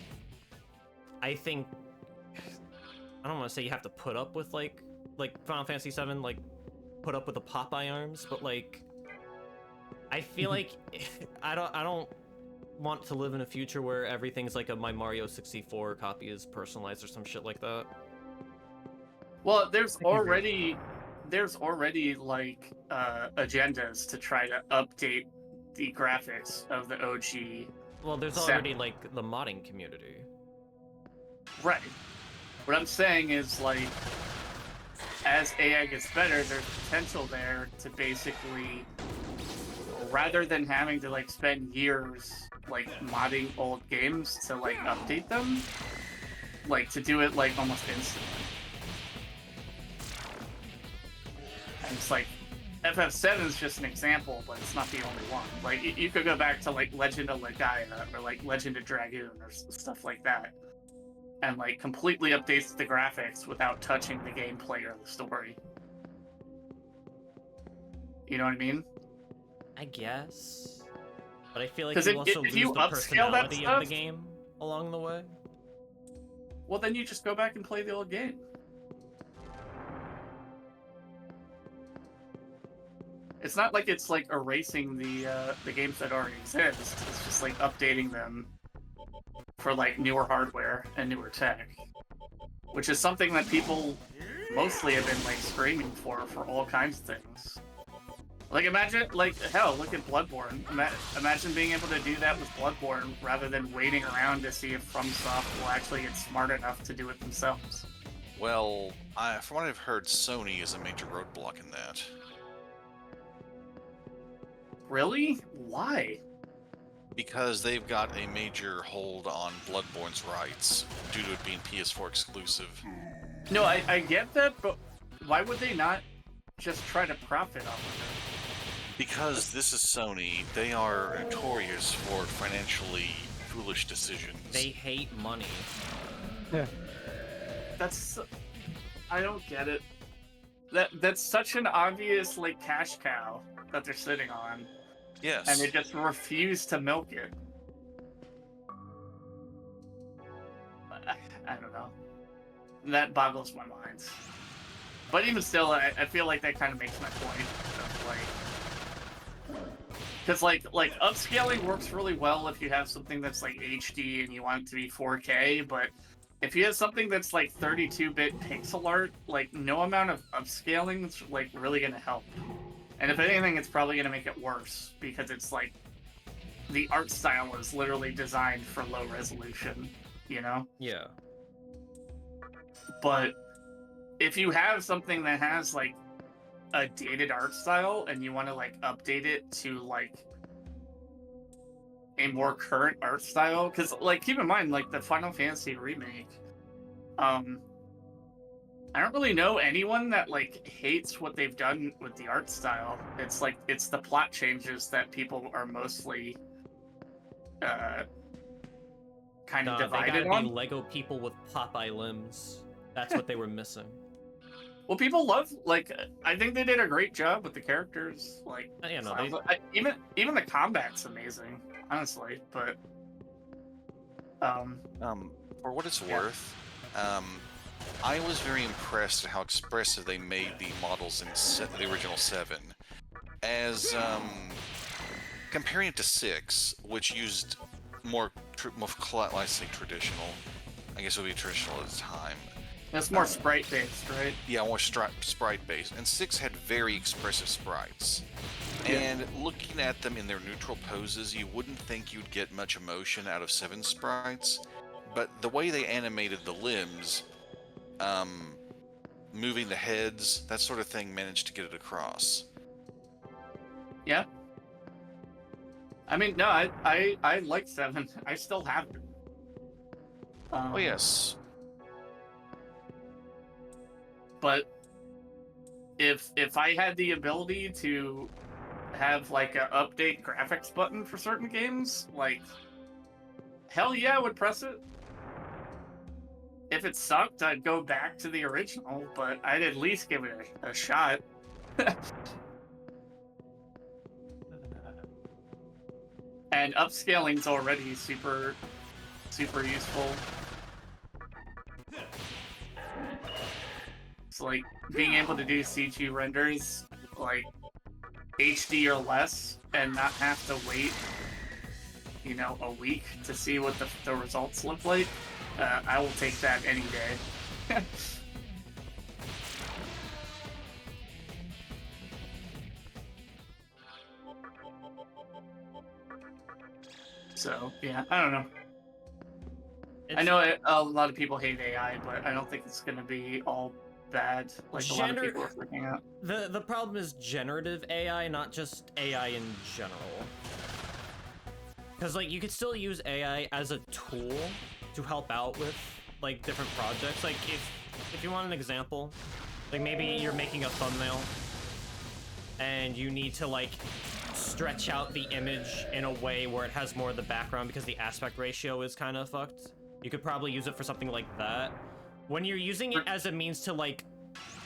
I think, I don't want to say you have to put up with, like Final Fantasy VII, like, put up with the Popeye arms, but, like, I feel like I don't want to live in a future where everything's like my Mario 64 copy is personalized or some shit like that. Well, there's already like agendas to try to update the graphics of the OG. Well, there's already like the modding community. Right. What I'm saying is, like, as AI gets better, there's potential there to basically, rather than having to like spend years like modding old games to like update them, like to do it like almost instantly. And it's like FF7 is just an example, but it's not the only one. Like you could go back to like Legend of Legaia or like Legend of Dragoon or stuff like that, and like completely updates the graphics without touching the gameplay or the story. You know what I mean? I guess, but I feel like you also if lose you the upscale that personality stuff, of the game along the way. Well, then you just go back and play the old game. It's not like it's like erasing the games that already exist. It's just like updating them for like newer hardware and newer tech, which is something that people mostly have been like screaming for all kinds of things. Like imagine, like hell, look at Bloodborne. Imagine being able to do that with Bloodborne rather than waiting around to see if FromSoft will actually get smart enough to do it themselves. Well, from what I've heard, Sony is a major roadblock in that. Really? Why? Because they've got a major hold on Bloodborne's rights due to it being PS4 exclusive. No, I get that, but why would they not just try to profit off of it? Because this is Sony, they are notorious for financially foolish decisions. They hate money. Yeah. That's... I don't get it. That's such an obvious, like, cash cow that they're sitting on. Yes. And they just refuse to milk it. I don't know. That boggles my mind. But even still, I feel like that kind of makes my point. Of, like, because like upscaling works really well if you have something that's like HD and you want it to be 4K, but if you have something that's like 32-bit pixel art, like no amount of upscaling is like really gonna help. And if anything, it's probably gonna make it worse because it's like the art style is literally designed for low resolution, you know? Yeah. But if you have something that has like a dated art style and you want to like update it to like a more current art style, because like keep in mind like the Final Fantasy remake, I don't really know anyone that like hates what they've done with the art style. It's like it's the plot changes that people are mostly kind of divided they gotta on. be Lego people with Popeye limbs. That's what they were missing. Well, people love, like, I think they did a great job with the characters. Like, You know, even the combat's amazing, honestly. But, for what it's worth, I was very impressed at how expressive they made the models in the original 7. As, comparing it to 6, which used more let's say traditional, I guess it would be traditional at the time. it's more sprite-based, right? Yeah, more sprite-based. And 6 had very expressive sprites. Yeah. And looking at them in their neutral poses, you wouldn't think you'd get much emotion out of 7 sprites. But the way they animated the limbs, moving the heads, that sort of thing managed to get it across. Yeah. I mean, no, I like 7. I still have it. Oh, yes. But if I had the ability to have like a update graphics button for certain games, like hell yeah, I would press it. If it sucked, I'd go back to the original, but I'd at least give it a shot. And upscaling's already super useful. It's like being able to do CG renders like HD or less and not have to wait, you know, a week to see what the results look like. I will take that any day. So, yeah, I don't know. I know a lot of people hate AI, but I don't think it's going to be all bad like a lot of people are freaking out. The problem is generative AI, not just AI in general. Because like you could still use AI as a tool to help out with like different projects. Like if you want an example, like maybe you're making a thumbnail and you need to like stretch out the image in a way where it has more of the background because the aspect ratio is kind of fucked. You could probably use it for something like that. When you're using it as a means to like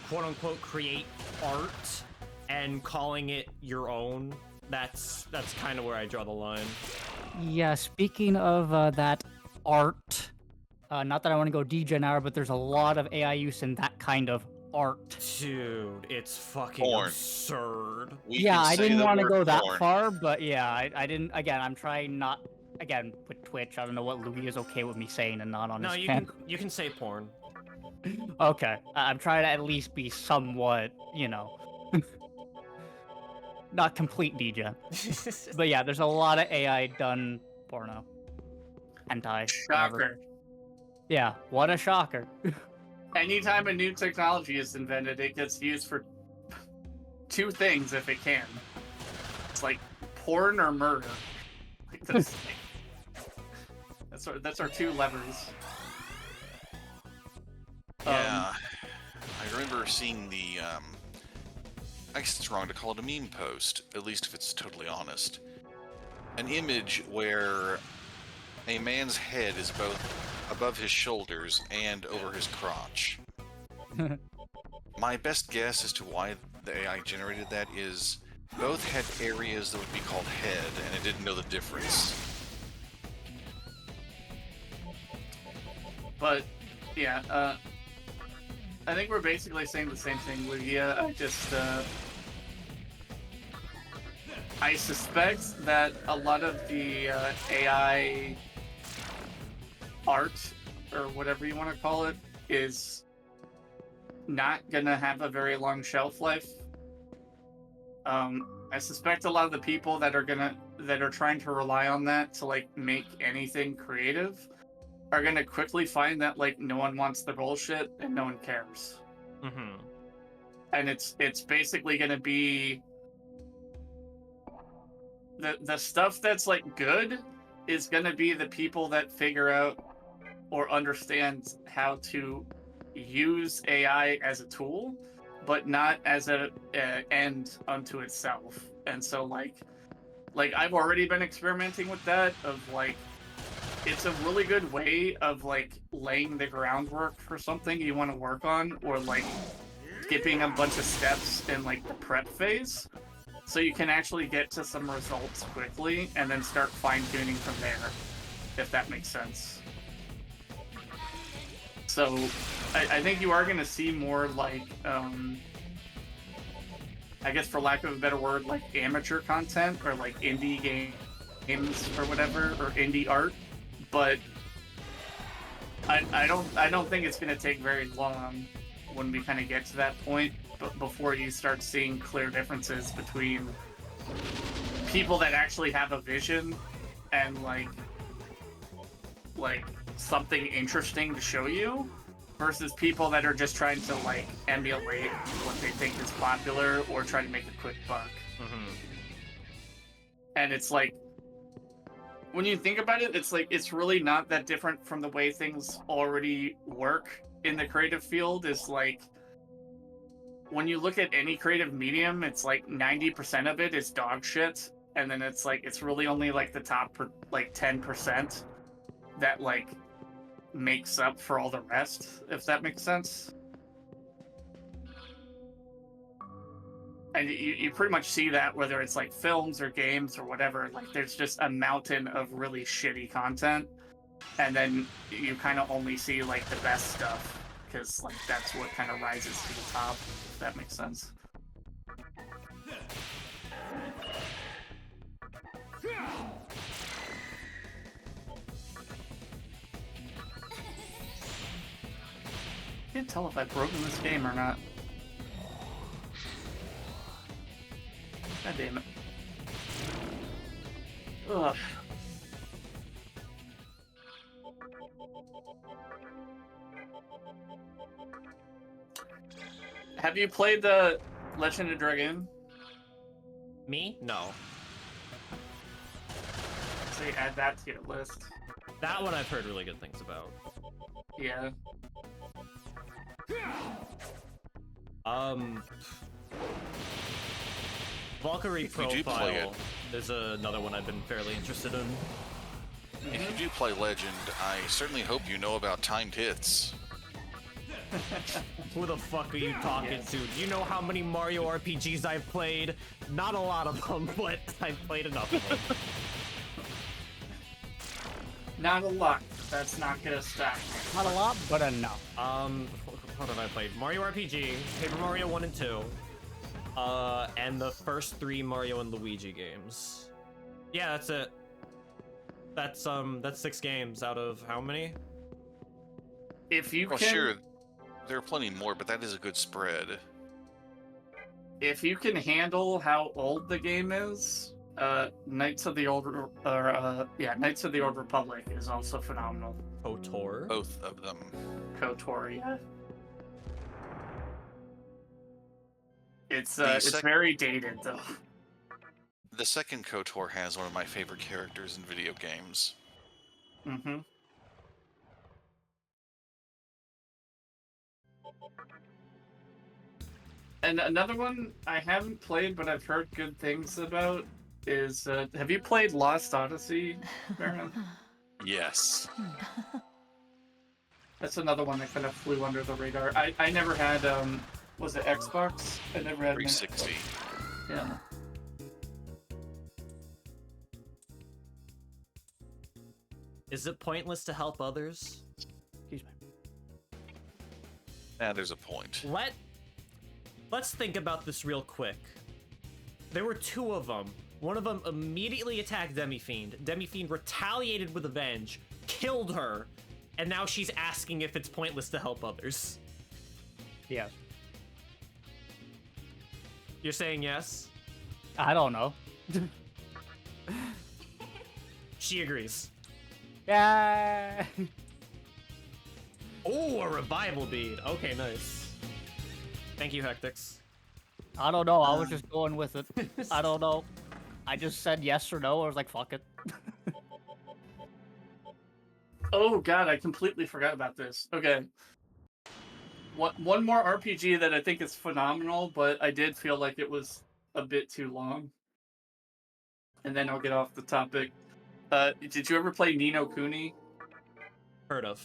quote unquote create art and calling it your own, that's kind of where I draw the line. Yeah, speaking of that art, Not that I want to go degen hour, but there's a lot of AI use in that kind of art. Dude, it's fucking Porn. absurd. Yeah, I didn't want to go that far, but yeah, I didn't. Again, I'm trying not. Again, with Twitch, I don't know what Louis is okay with me saying and not on his channel. No, you can say porn. Okay, I'm trying to at least be somewhat, you know, not complete degen. But yeah, there's a lot of AI done porno, hentai. Shocker. Whatever. Yeah, what a shocker. Anytime a new technology is invented, it gets used for two things if it can. It's like porn or murder. Like that's our two levers. Yeah, I remember seeing the, I guess it's wrong to call it a meme post, at least if it's totally honest. An image where a man's head is both above his shoulders and over his crotch. My best guess as to why the AI generated that is both had areas that would be called head, and it didn't know the difference. But, yeah, I think we're basically saying the same thing, Lugia. I suspect that a lot of the AI art, or whatever you want to call it, is not gonna have a very long shelf life. I suspect a lot of the people that are trying to rely on that to like make anything creative are gonna quickly find that like no one wants the bullshit and no one cares. Mm-hmm. And it's basically gonna be the stuff that's like good is gonna be the people that figure out or understand how to use AI as a tool, but not as a end unto itself. And so like I've already been experimenting with that of like, it's a really good way of like laying the groundwork for something you want to work on, or like skipping a bunch of steps in like the prep phase, so you can actually get to some results quickly and then start fine-tuning from there, if that makes sense. So I think you are going to see more like, I guess for lack of a better word, like amateur content or like indie games or whatever, or indie art. But I don't think it's going to take very long when we kind of get to that point, but before you start seeing clear differences between people that actually have a vision and like something interesting to show you, versus people that are just trying to like emulate what they think is popular or try to make a quick buck. Mm-hmm. And it's like, when you think about it, it's like it's really not that different from the way things already work in the creative field. Is like, when you look at any creative medium, it's like 90% of it is dog shit, and then it's like it's really only like the top like 10% that like makes up for all the rest, if that makes sense. And you pretty much see that whether it's like films or games or whatever, like there's just a mountain of really shitty content, and then you kind of only see like the best stuff, because like that's what kind of rises to the top, if that makes sense. Can't tell if I've broken this game or not. God damn it. Ugh. Have you played the Legend of Dragoon? Me? No. So you add that to your list. That one I've heard really good things about. Yeah. Valkyrie If you do play Profile is another one I've been fairly interested in. If you do play Legend, I certainly hope you know about timed hits. Who the fuck are you talking to? Do you know how many Mario RPGs I've played? Not a lot of them, but I've played enough of them. Not a lot. That's not gonna stop me. Not a lot, but enough. What have I played? Mario RPG, Paper Mario 1 and 2, and the first 3 Mario and Luigi games. Yeah, that's it. That's 6 games out of how many? If you Well, can, sure, there are plenty more, but that is a good spread. if you can handle how old the game is, Knights of the Old Republic is also phenomenal. KOTOR? Both of them. KOTOR, yeah. It's The very dated though. The second KOTOR has one of my favorite characters in video games. Mm-hmm. And another one I haven't played, but I've heard good things about is, have you played Lost Odyssey, Baron? Yes. That's another one that kind of flew under the radar. I never had, was it Xbox? I never had 360. Yeah. Is it pointless to help others? Excuse me. There's a point. Let's think about this real quick. There were 2 of them. One of them immediately attacked Demi-Fiend. Demi-Fiend retaliated with Avenge, killed her, and now she's asking if it's pointless to help others. Yes. You're saying yes? I don't know. She agrees. Yeah. Oh, a revival bead. Okay, nice. Thank you, Hectix. I don't know. I was just going with it. I don't know. I just said yes or no. I was like, fuck it. Oh god, I completely forgot about this. Okay. One more RPG that I think is phenomenal, but I did feel like it was a bit too long. And then I'll get off the topic. Did you ever play Ni no Kuni? Heard of.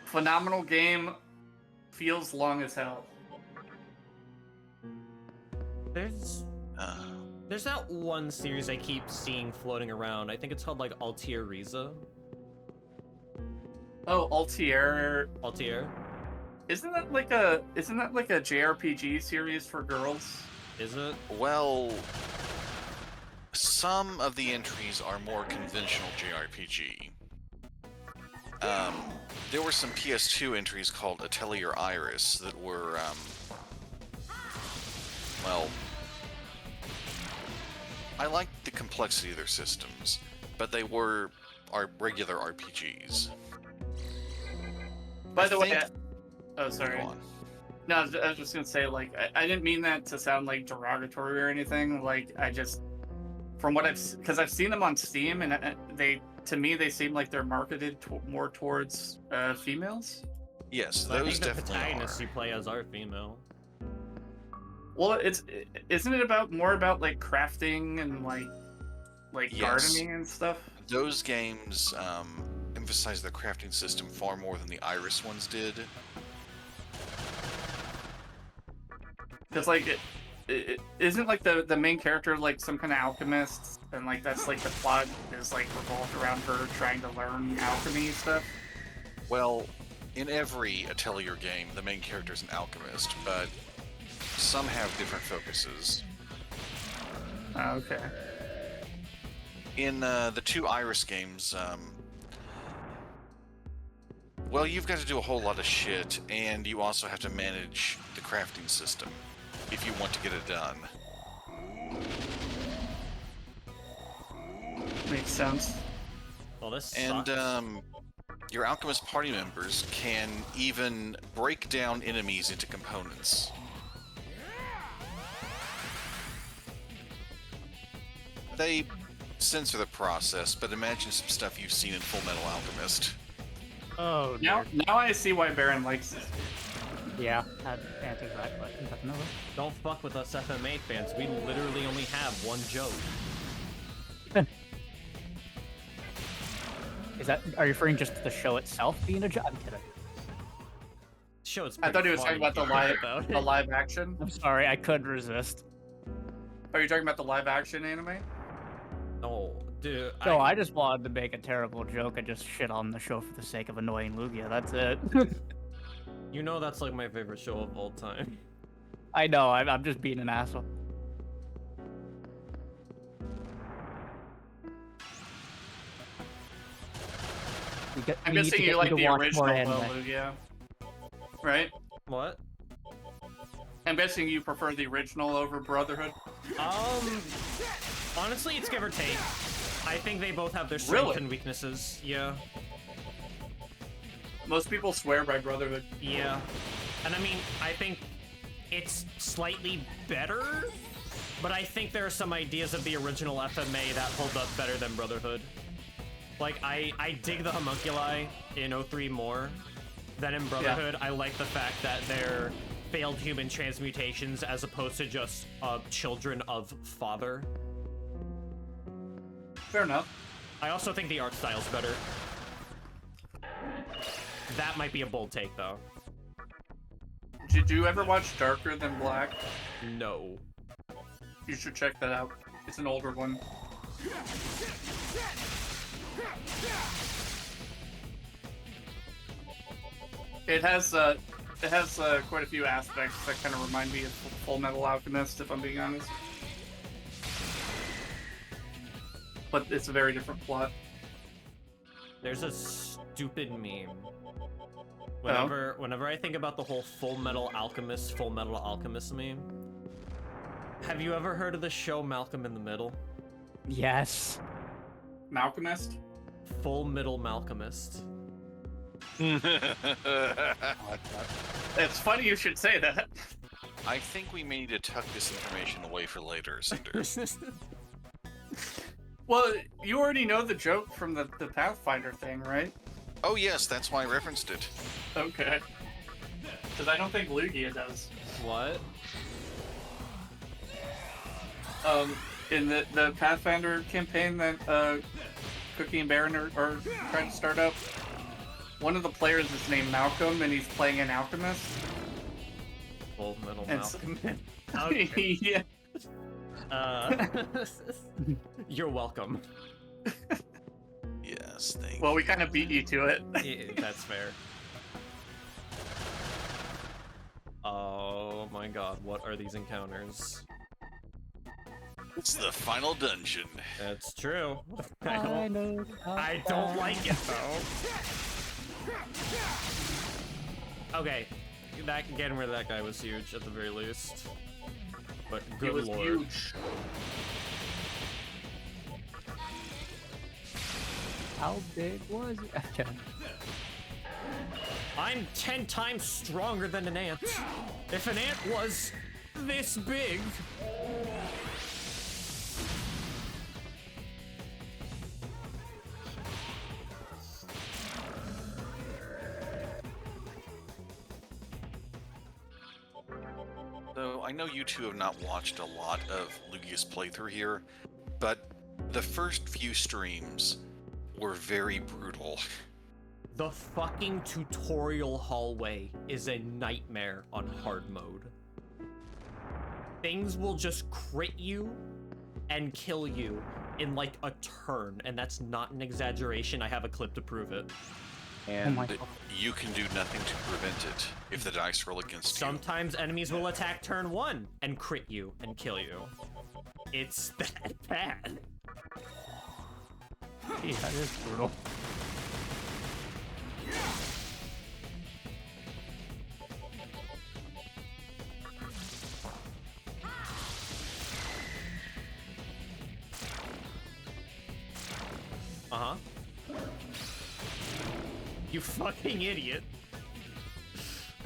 Phenomenal game. Feels long as hell. There's that one series I keep seeing floating around. I think it's called like Altair Riza. Oh, Altair. Altair? Isn't that like a JRPG series for girls? Is it? Well, some of the entries are more conventional JRPG. There were some PS2 entries called Atelier Iris that were, well, I liked the complexity of their systems, but they were regular RPGs. By the way, think- oh sorry. Go on. No, I was just gonna say, like, I didn't mean that to sound like derogatory or anything. Like, I just, from what because I've seen them on Steam, and to me they seem like they're marketed more towards females. Yes, I those think the definitely protagonists are. you play as are female. Well, isn't it more about like crafting and like Yes. gardening and stuff? Those games emphasize the crafting system far more than the Iris ones did. Because like it isn't like the main character like some kind of alchemist, and like that's like the plot is like revolved around her trying to learn alchemy stuff. Well, in every Atelier game, the main character is an alchemist, but some have different focuses. Okay. In the 2 Iris games, well, you've got to do a whole lot of shit, and you also have to manage the crafting system if you want to get it done. Makes sense. Well, this And sucks. your alchemist party members can even break down enemies into components. They censor the process, but imagine some stuff you've seen in Full Metal Alchemist. Oh, Now I see why Baron likes it. yeah. I'd answer that question, definitely. Don't fuck with us FMA fans. We literally only have one joke. Are you referring just to the show itself being a joke? I'm kidding. Show it's I thought he was talking about the the live action. I'm sorry, I couldn't resist. Are you talking about the live action anime? No, Dude, No, I just wanted to make a terrible joke and just shit on the show for the sake of annoying Lugia. That's it. You know that's like my favorite show of all time. I know. I'm just being an asshole. I'm guessing you like the original, though, Lugia. Right? What? I'm guessing you prefer the original over Brotherhood? Honestly, it's give or take. I think they both have their strengths and weaknesses. Yeah. Most people swear by Brotherhood. Yeah. And I mean, I think it's slightly better, but I think there are some ideas of the original FMA that hold up better than Brotherhood. Like, I dig the homunculi in 03 more than in Brotherhood. Yeah. I like the fact that they're failed human transmutations as opposed to just children of father. Fair enough. I also think the art style's better. That might be a bold take, though. Did you ever watch Darker Than Black? No. You should check that out. It's an older one. It has quite a few aspects that kind of remind me of Full Metal Alchemist, if I'm being honest. But it's a very different plot. There's a stupid meme. Whenever I think about the whole Full Metal Alchemist meme, have you ever heard of the show Malcolm in the Middle? Yes. Malcolmist? Full Middle Malcolmist. It's funny you should say that. I think we may need to tuck this information away for later, Cinder. Well, you already know the joke from the Pathfinder thing, right? Oh yes, that's why I referenced it. Okay. Because I don't think Lugia does. What? In the Pathfinder campaign that Cookie and Baron are trying to start up, one of the players is named Malcolm, and he's playing an alchemist. Full Metal Malcolm. Okay. Yeah. You're welcome. Yes, thank you. Well, we kind of beat you to it. Yeah, that's fair. Oh my god, what are these encounters? It's the final dungeon. That's true. I don't like it though. Okay, getting rid of that guy was huge at the very least. But good lord. Huge. How big was it? Okay. I'm 10 times stronger than an ant. If an ant was this big. So I know you two have not watched a lot of Lugia's playthrough here, but the first few streams were very brutal. The fucking tutorial hallway is a nightmare on hard mode. Things will just crit you and kill you in like a turn, and that's not an exaggeration. I have a clip to prove it. And you can do nothing to prevent it if the dice roll against you. Sometimes enemies will attack turn 1 and crit you and kill you. It's that bad. Gee, that is brutal. Uh-huh. You fucking idiot.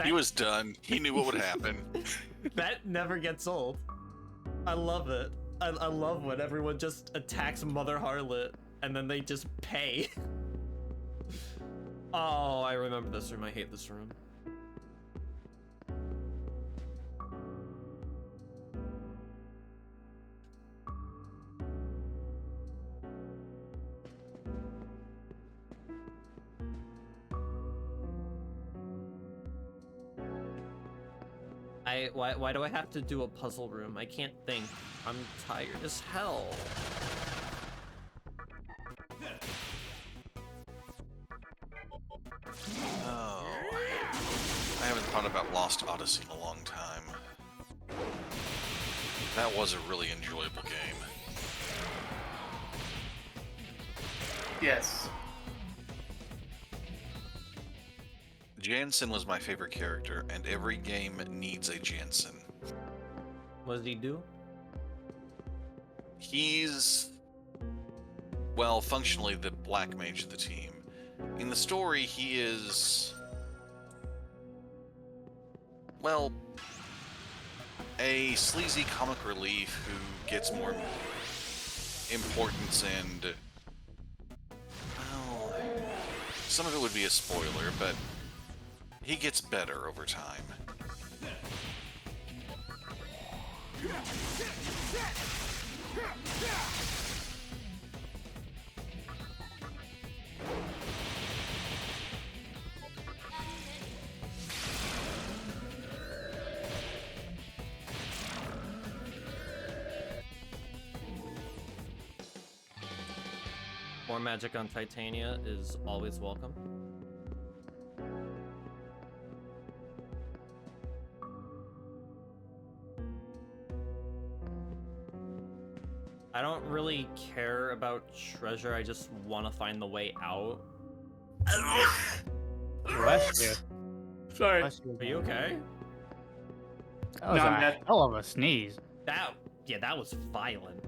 He was done. He knew what would happen. That never gets old. I love it. I love when everyone just attacks Mother Harlot and then they just pay. Oh, I remember this room. I hate this room. Why do I have to do a puzzle room? I can't think. I'm tired as hell. I haven't thought about Lost Odyssey in a long time. That was a really enjoyable game. Yes. Jansen was my favorite character, and every game needs a Jansen. What does he do? He's, well, functionally the black mage of the team. In the story, he is, well, a sleazy comic relief who gets more importance and, well, some of it would be a spoiler, but he gets better over time. More magic on Titania is always welcome. I don't really care about treasure, I just want to find the way out. Bless you. Sorry. Bless you. Are you okay? That was No, I'm a dead. hell of a sneeze. That was violent.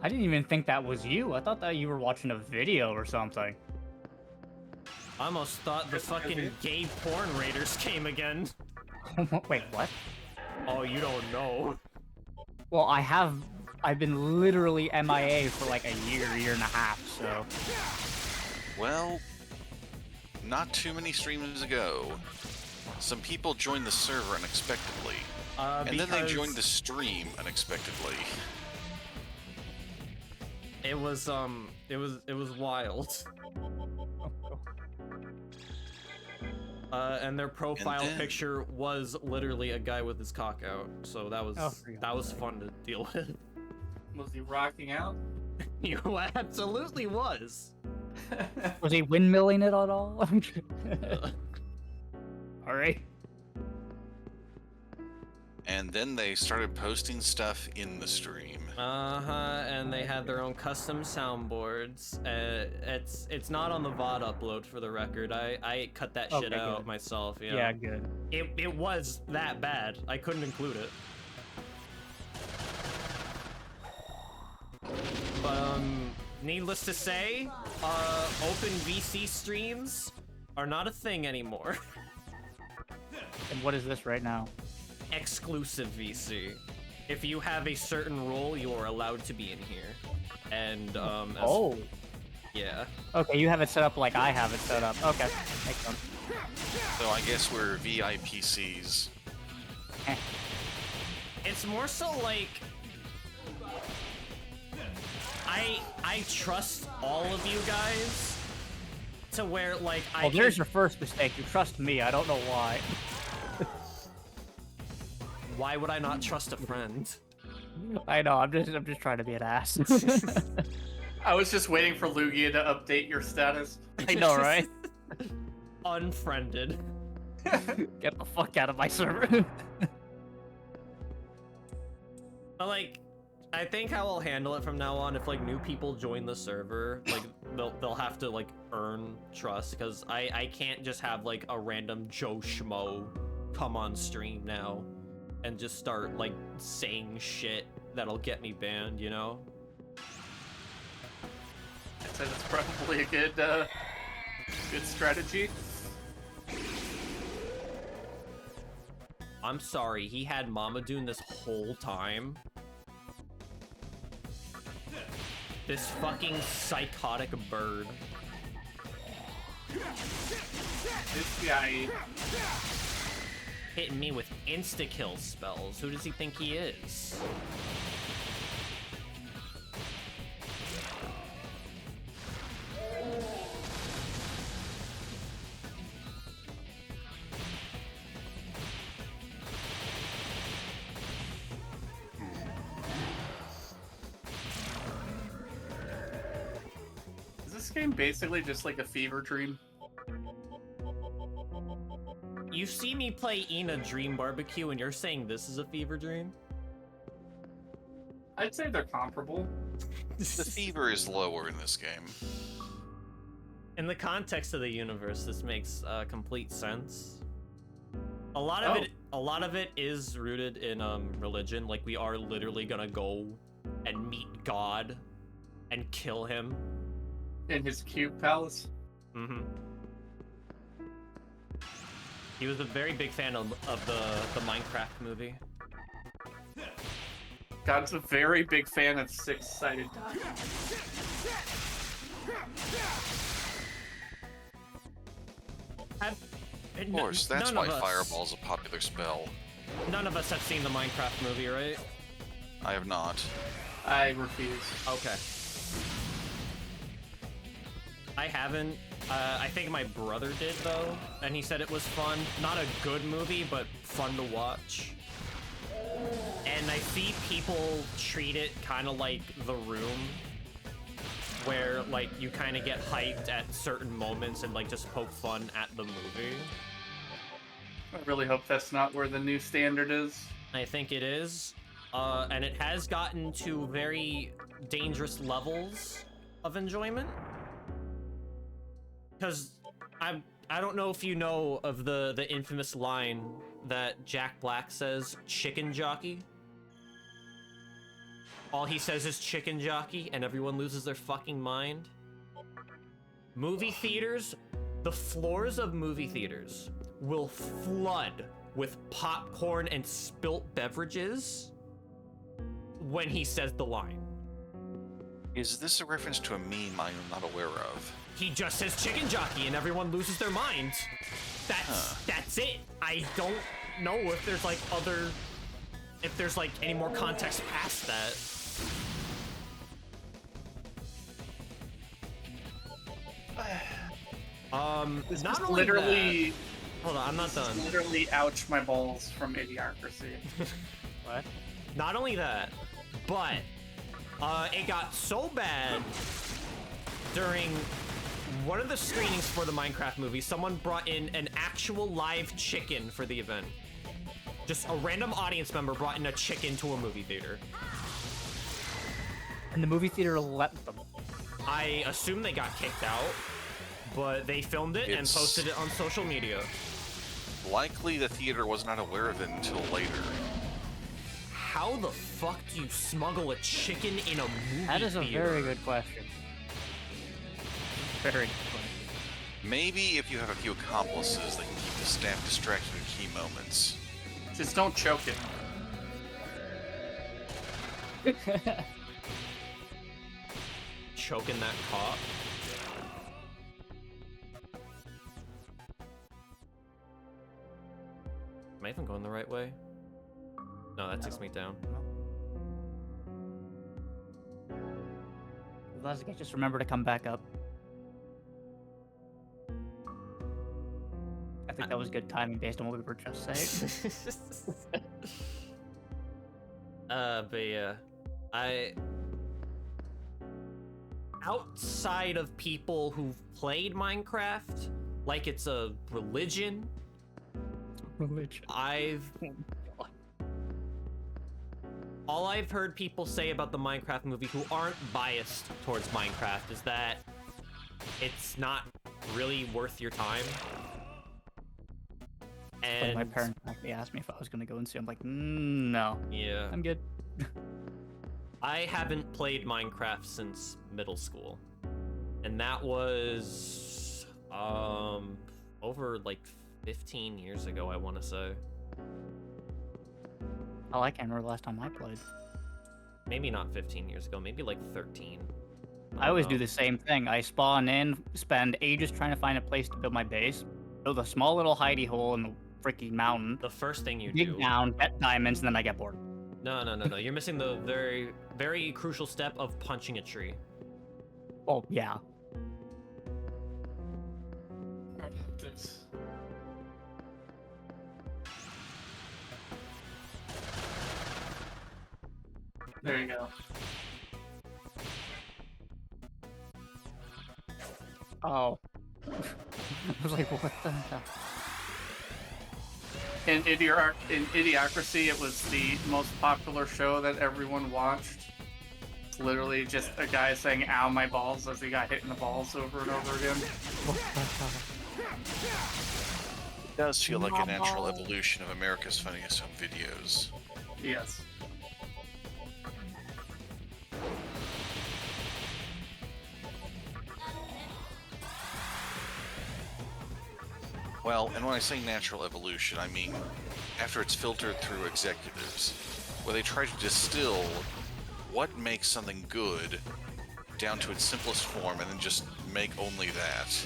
I didn't even think that was you. I thought that you were watching a video or something. I almost thought the fucking gay porn raiders came again. Wait, what? Oh, you don't know. Well, I've been literally MIA for like a year and a half, so. Well, not too many streams ago, some people joined the server unexpectedly, and then they joined the stream unexpectedly. It was wild. And their profile picture was literally a guy with his cock out, so that was fun to deal with. Was he rocking out? You absolutely was. Was he windmilling it at all? All right. And then they started posting stuff in the stream. And they had their own custom soundboards. It's not on the VOD upload for the record. I cut that shit out myself. Yeah. Yeah, good. It was that bad. I couldn't include it. But needless to say, open VC streams are not a thing anymore. And what is this right now? Exclusive VC. If you have a certain role, you are allowed to be in here. And yeah. Okay, you have it set up like I have it set up. Okay, makes sense. So I guess we're VIPCs. It's more so like I trust all of you guys to where like Well, there's your first mistake. You trust me. I don't know why. Why would I not trust a friend? I know. I'm just trying to be an ass. I was just waiting for Lugia to update your status. I know, right? Unfriended. Get the fuck out of my server. But like, I think how I'll handle it from now on, if like new people join the server, like they'll have to like earn trust, because I can't just have like a random Joe Schmo come on stream now and just start like saying shit that'll get me banned, you know? I'd say that's probably a good strategy. I'm sorry, he had Mama Dune this whole time. This fucking psychotic bird. This guy hitting me with insta-kill spells. Who does he think he is? Is this game basically just like a fever dream? You see me play Ina Dream Barbecue, and you're saying this is a fever dream? I'd say they're comparable. The fever is lower in this game. In the context of the universe, this makes complete sense. A lot of it is rooted in religion. Like, we are literally gonna go and meet God and kill him In his cube palace. Mm-hmm. He was a very big fan of the Minecraft movie. God's a very big fan of six-sided die. Of course, that's why Fireball's a popular spell. None of us have seen the Minecraft movie, right? I have not. I refuse. Okay. I haven't. I think my brother did, though, and he said it was fun. Not a good movie, but fun to watch. And I see people treat it kind of like The Room, where, like, you kind of get hyped at certain moments and, like, just poke fun at the movie. I really hope that's not where the new standard is. I think it is. And it has gotten to very dangerous levels of enjoyment. Because I don't know if you know of the infamous line that Jack Black says, "Chicken jockey." All he says is chicken jockey, and everyone loses their fucking mind. Movie theaters, the floors of movie theaters will flood with popcorn and spilt beverages when he says the line. Is this a reference to a meme I'm not aware of? He just says chicken jockey and everyone loses their mind. That's it. I don't know if there's like any more context past that. This not is only literally. that, hold on, I'm not done. Literally, ouch my balls from Idiocracy. What? Not only that, but it got so bad during one of the screenings for the Minecraft movie. Someone brought in an actual live chicken for the event. Just a random audience member brought in a chicken to a movie theater. And the movie theater let them. I assume they got kicked out, but they filmed it and posted it on social media. Likely the theater was not aware of it until later. How the fuck do you smuggle a chicken in a movie That is a theater? very good question. Very good question. Maybe if you have a few accomplices that can keep the staff distracted at key moments. Just don't choke it. Choking that cop. Am I even going the right way? No, that takes me down. Vlasic, just remember to come back up. I think that was good timing based on what we were just saying. But yeah, outside of people who've played Minecraft, like it's a religion, all I've heard people say about the Minecraft movie who aren't biased towards Minecraft is that it's not really worth your time. And my parents actually asked me if I was going to go and see. I'm like, no. Yeah. I'm good. I haven't played Minecraft since middle school. And that was over like 15 years ago, I want to say. Oh, I can't remember the last time I played. Maybe not 15 years ago, maybe like 13. I always do the same thing. I spawn in, spend ages trying to find a place to build my base, build a small little hidey hole in the freaking mountain. The first thing you dig do. down, get diamonds, and then I get bored. No. You're missing the very, very crucial step of punching a tree. Oh, yeah. There you go. Oh. I was like, what the hell? in Idiocracy, it was the most popular show that everyone watched. It's literally just a guy saying "ow, my balls" as he got hit in the balls over and over again. It does feel like a natural evolution of America's Funniest Home Videos. Yes. Well, and when I say natural evolution, I mean after it's filtered through executives, where they try to distill what makes something good down to its simplest form and then just make only that.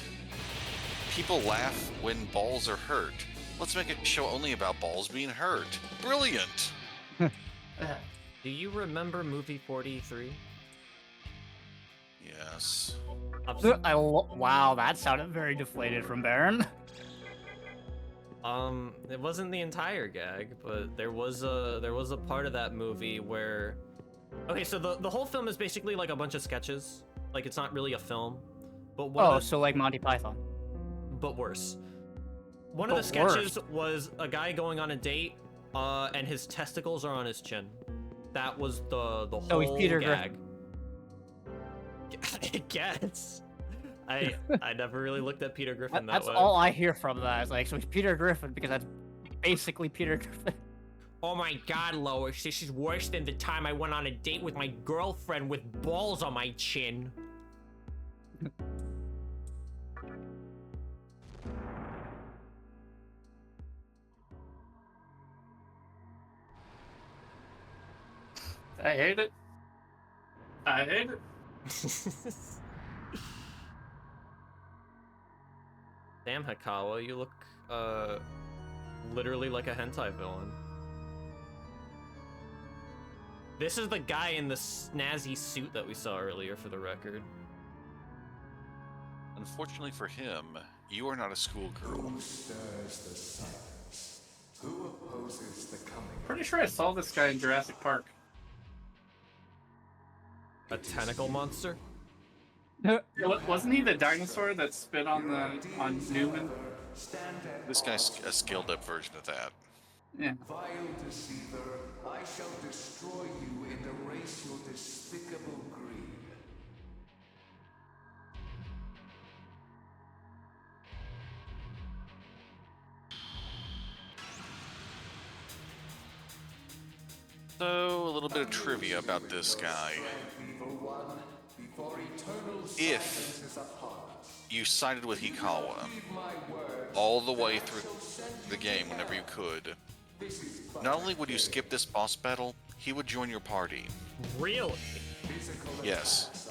People laugh when balls are hurt. Let's make a show only about balls being hurt. Brilliant! Do you remember movie 43? Yes. Wow, that sounded very deflated from Baron. It wasn't the entire gag, but there was a part of that movie where, okay, so the whole film is basically like a bunch of sketches. Like, it's not really a film, but so like Monty Python, but worse. One of the sketches was a guy going on a date, and his testicles are on his chin. That was the whole he's Peter gag. I guess. I never really looked at Peter Griffin that way. That's all I hear from that. It's like, so he's Peter Griffin because that's basically Peter Griffin. Oh my god, Lois, this is worse than the time I went on a date with my girlfriend with balls on my chin. I hate it. I hate it. Damn, Hikawa, you look, literally like a hentai villain. This is the guy in the snazzy suit that we saw earlier, for the record. Unfortunately for him, you are not a schoolgirl. Who stirs the silence? Who opposes the coming? Pretty sure I saw this guy in Jurassic Park. A tentacle monster? Wasn't he the dinosaur that spit on Newman? This guy's a scaled up version of that. Yeah. Vile deceiver, I shall destroy you and erase your despicable greed. So, a little bit of trivia about this guy. If you sided with Hikawa all the way through the game whenever you could, not only would you skip this boss battle, he would join your party. Really? Yes.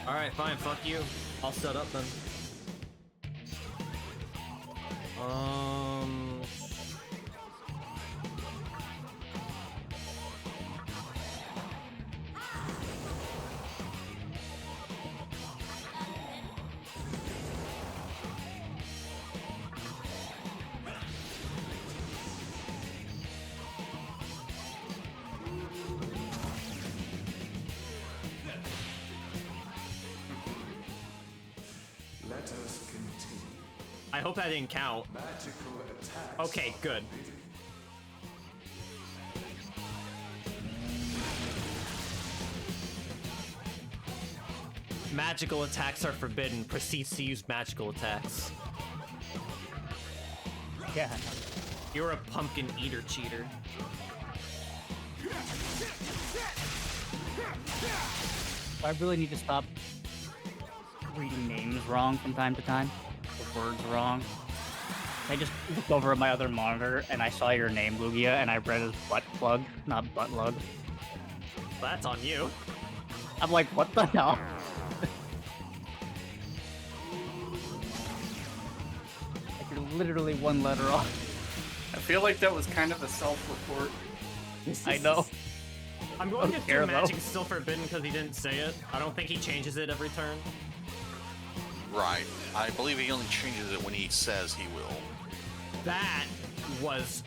Alright, fine, fuck you. I'll set up then. Let us continue. I hope that didn't count. Magical attacks. Okay, good. Magical attacks are forbidden. Proceeds to use magical attacks. Yeah. You're a pumpkin eater cheater. I really need to stop reading names wrong from time to time. The words wrong. I just looked over at my other monitor and I saw your name, Lugia, and I read as butt plug, not butt lug. That's on you. I'm like, what the hell? Like, you're literally one letter off. I feel like that was kind of a self-report. I know. I'm going to care, do though. magic still forbidden because he didn't say it. I don't think he changes it every turn. Right. I believe he only changes it when he says he will. That was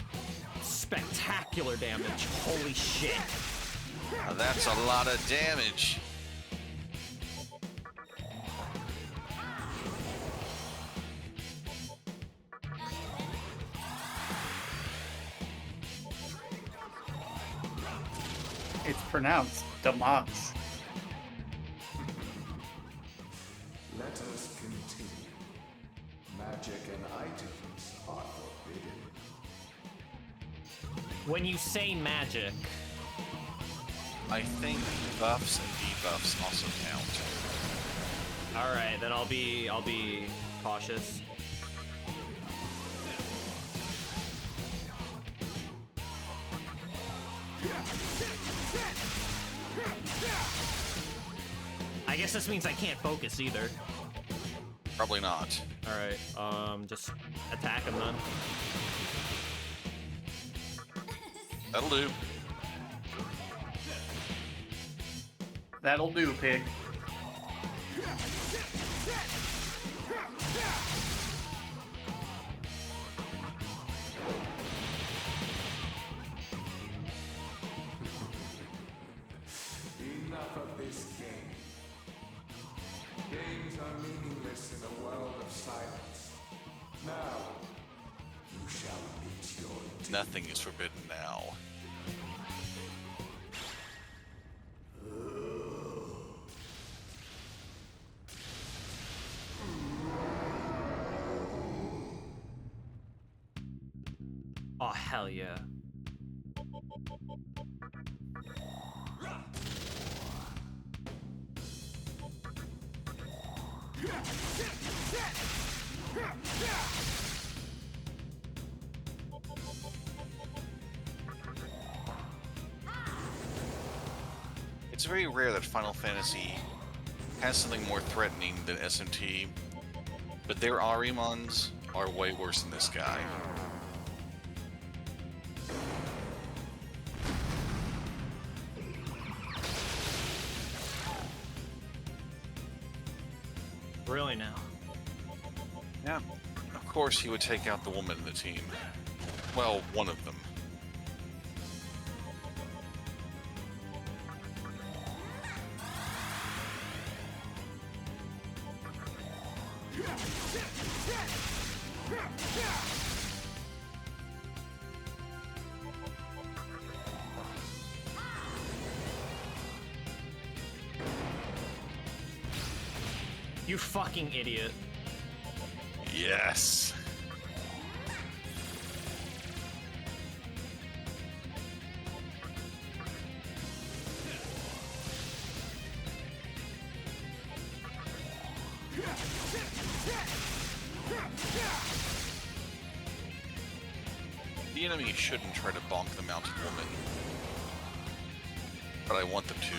spectacular damage. Holy shit. Now that's a lot of damage. It's pronounced Damas. Let us continue. Magic and items are forbidden. When you say magic, I think buffs and debuffs also count. all right, then I'll be cautious. I guess this means I can't focus either. Probably not. All right, just attack him then. That'll do. That'll do, pig. Enough of this game. Games are meaningless in a world of silence. Now, you shall meet your doom. Nothing is forbidden now. Oh, hell yeah. It's very rare that Final Fantasy has something more threatening than SMT, but their Arimons are way worse than this guy. Really now? Yeah. Of course he would take out the woman in the team. Well, one of them. You fucking idiot. Yes. The enemy shouldn't try to bonk the mounted woman, but I want them to.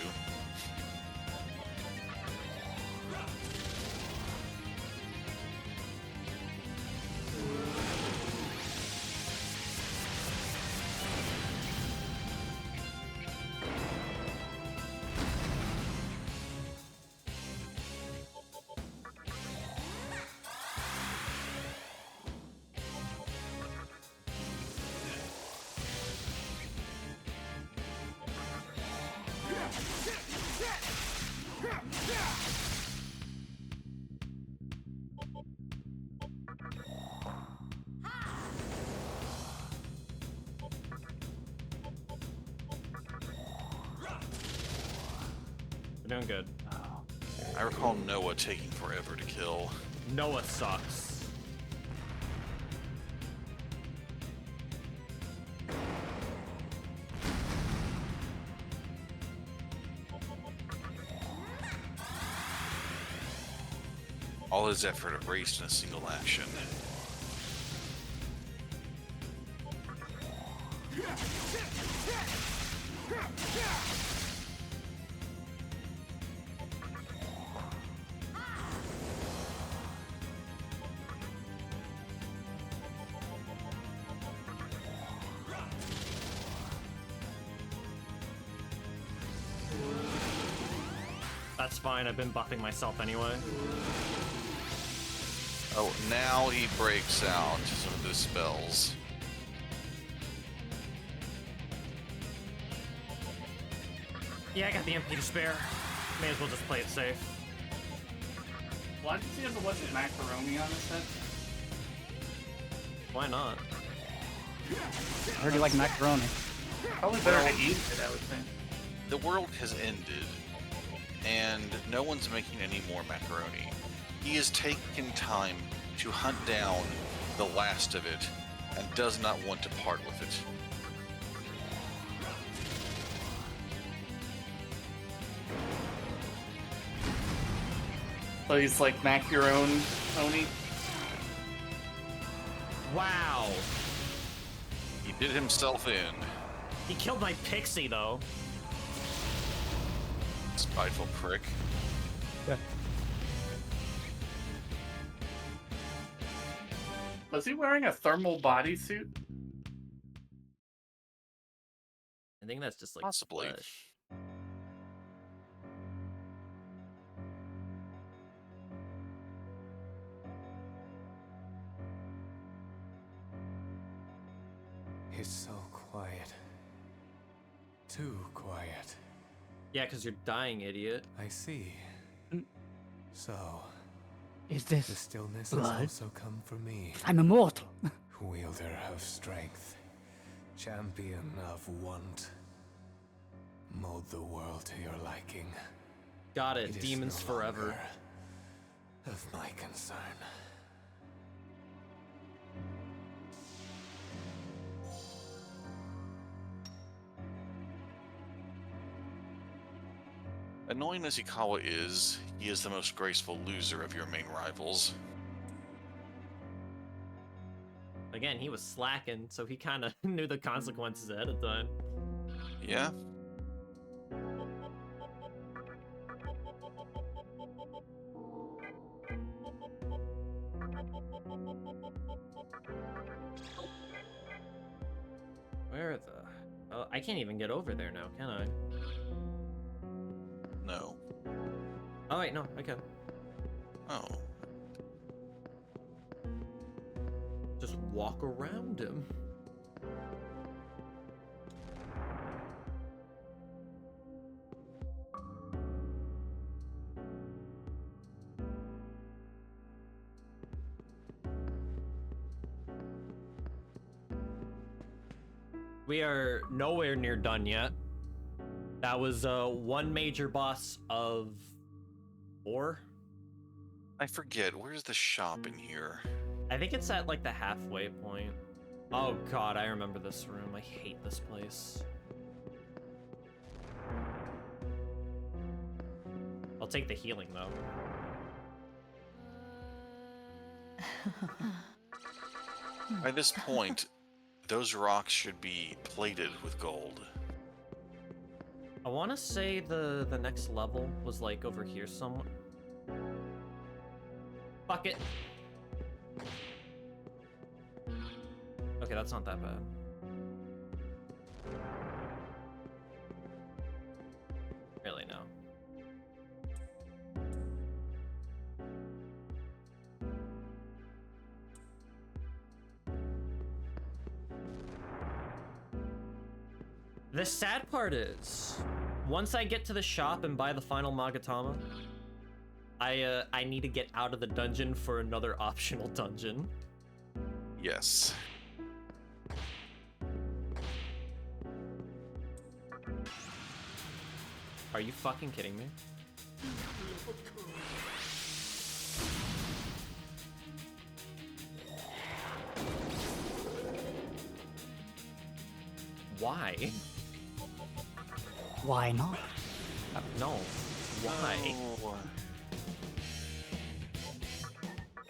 We're doing good. I recall Noah taking forever to kill. Noah sucks. All his effort erased in a single action. That's fine, I've been buffing myself anyway. Oh, now he breaks out some of his spells. Yeah, I got the MP to spare. May as well just play it safe. Why does he have a bunch of macaroni on his head? Why not? I heard you like macaroni. Probably better to eat it, I would think. The world has ended, and no one's making any more macaroni. He has taken time to hunt down the last of it, and does not want to part with it. So he's like Mac your own Oni. Wow. He did himself in. He killed my pixie, though. Spiteful prick. Yeah. Was he wearing a thermal bodysuit? I think that's just like Possibly. flesh. It's so quiet. Too quiet. Yeah, because you're dying, idiot. I see. So, Is the this stillness blood? has also come for me. I'm immortal. Wielder of strength. Champion of want. Mold the world to your liking. Got it. It is Demons no forever. longer of my concern. Annoying as Ikawa is, he is the most graceful loser of your main rivals. Again, he was slacking, so he kind of knew the consequences ahead of time. Yeah? Where the... Oh, I can't even get over there now, can I? No. Oh, wait, no, I can. Oh. Just walk around him. We are nowhere near done yet. That was one major boss of 4. I forget, where's the shop in here? I think it's at like the halfway point. Oh god, I remember this room. I hate this place. I'll take the healing though. By this point, those rocks should be plated with gold. I want to say the next level was like over here somewhere. Fuck it. Okay, that's not that bad. Really, no. The sad part is, once I get to the shop and buy the final Magatama, I need to get out of the dungeon for another optional dungeon. Yes. Are you fucking kidding me? Why? Why not? No. Why? Oh.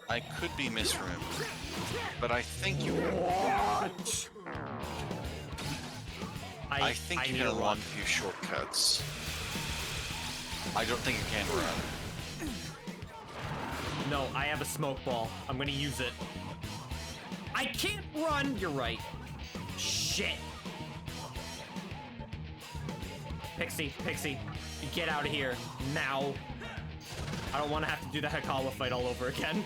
I could be misremembering, but I think you. I think you need can a unlock run. a few shortcuts. I don't think you can run. No, I have a smoke ball. I'm gonna use it. I can't run! You're right. Shit. Pixie, get out of here. Now. I don't want to have to do the Hekawa fight all over again.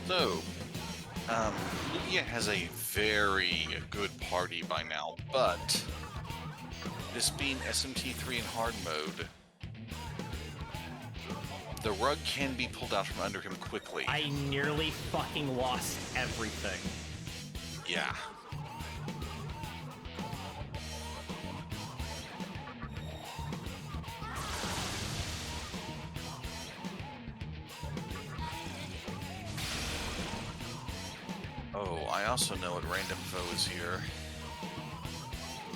So, Lugia has a very good party by now, but this being SMT3 in hard mode, the rug can be pulled out from under him quickly. I nearly fucking lost everything. Yeah. Oh, I also know what random foe is here.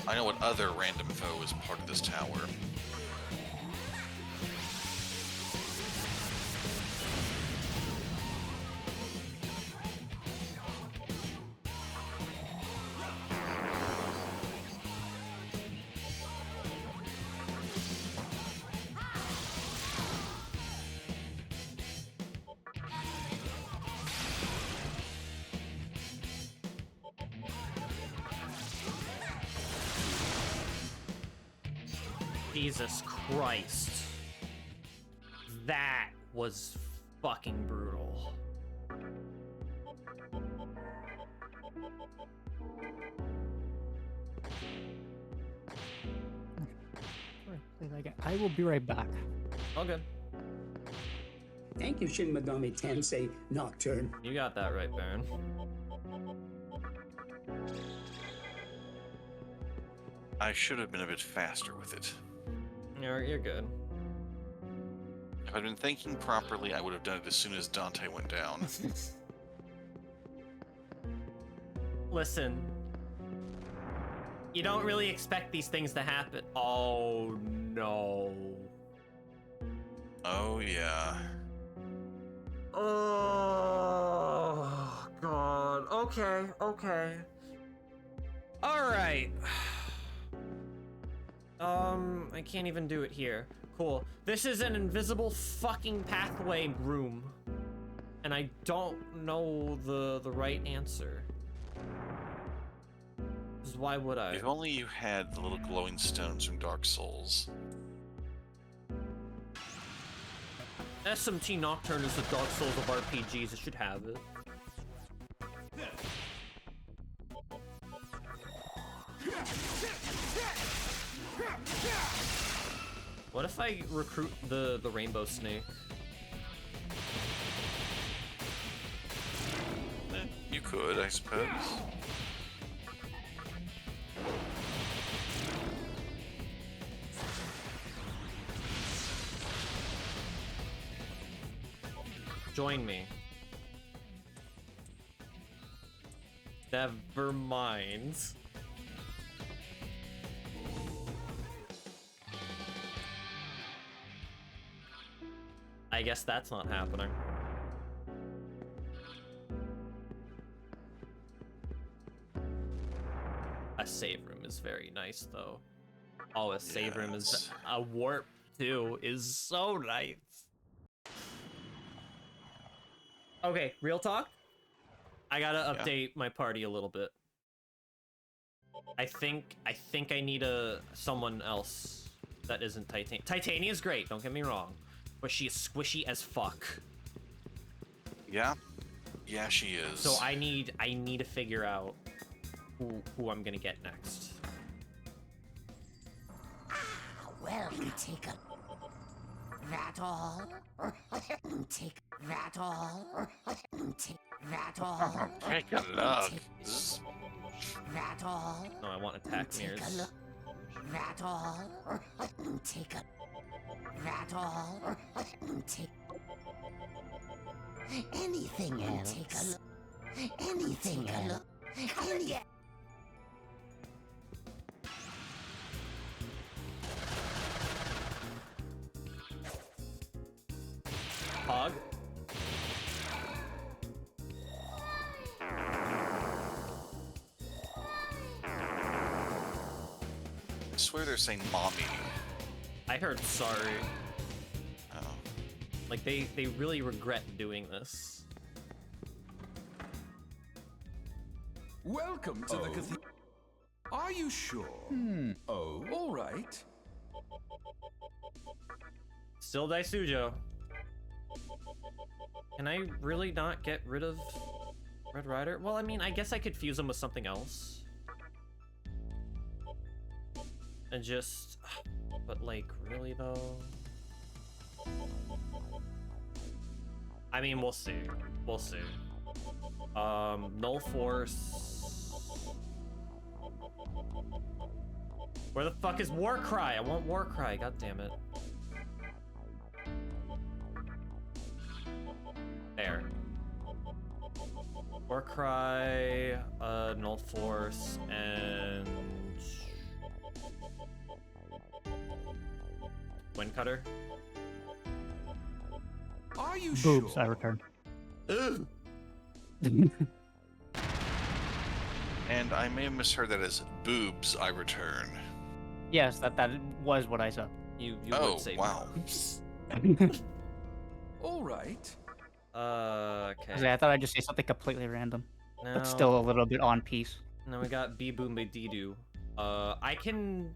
I know what other random foe is part of this tower. Jesus Christ. That was fucking brutal. Play that again. I will be right back. Okay. Thank you, Shin Megami Tensei Nocturne. You got that right, Baron. I should have been a bit faster with it. You're good. If I'd been thinking properly, I would have done it as soon as Dante went down. Listen. You don't really expect these things to happen. Oh, no. Oh, yeah. Oh, God. Okay, okay. Alright. I can't even do it here. Cool. This is an invisible fucking pathway room. And I don't know the right answer. Because why would I? If only you had the little glowing stones from Dark Souls. SMT Nocturne is the Dark Souls of RPGs. It should have it. What if I recruit the Rainbow Snake? You could, I suppose. Join me. Never mind. I guess that's not happening. A save room is very nice, though. Oh, a save room is a warp too. Is so nice. Okay, real talk. I gotta update my party a little bit. I think I need someone else that isn't Titania. Titania is great. Don't get me wrong. But she is squishy as fuck. Yeah, yeah, she is. So I need to figure out who I'm gonna get next. Well, take a... That all? Take that all? Take that all? Take a look. That all? No, I want attack mirrors. Take a look. That all? Take a... That all? Take... Anything else? Take a look. Anything else? Any... Hog. I swear they're saying mommy. I heard sorry. Oh. Like they really regret doing this. Welcome to the cathedral. Are you sure? Oh, all right. Still Daisujo. Can I really not get rid of Red Rider? Well, I mean, I guess I could fuse him with something else. And just... But, like, really, though? I mean, we'll see. We'll see. Null Force... Where the fuck is Warcry? I want Warcry, god damn it. There. Warcry, Null Force, and... Wind Cutter. Are you Boobs, sure? I return. Ugh. And I may have misheard that as boobs, I return. Yes, that was what I said. You Oh, would say wow. boobs. All right. Okay. I thought I'd just say something completely random, Now, but still a little bit on piece. now we got Bibu Medidu. I can...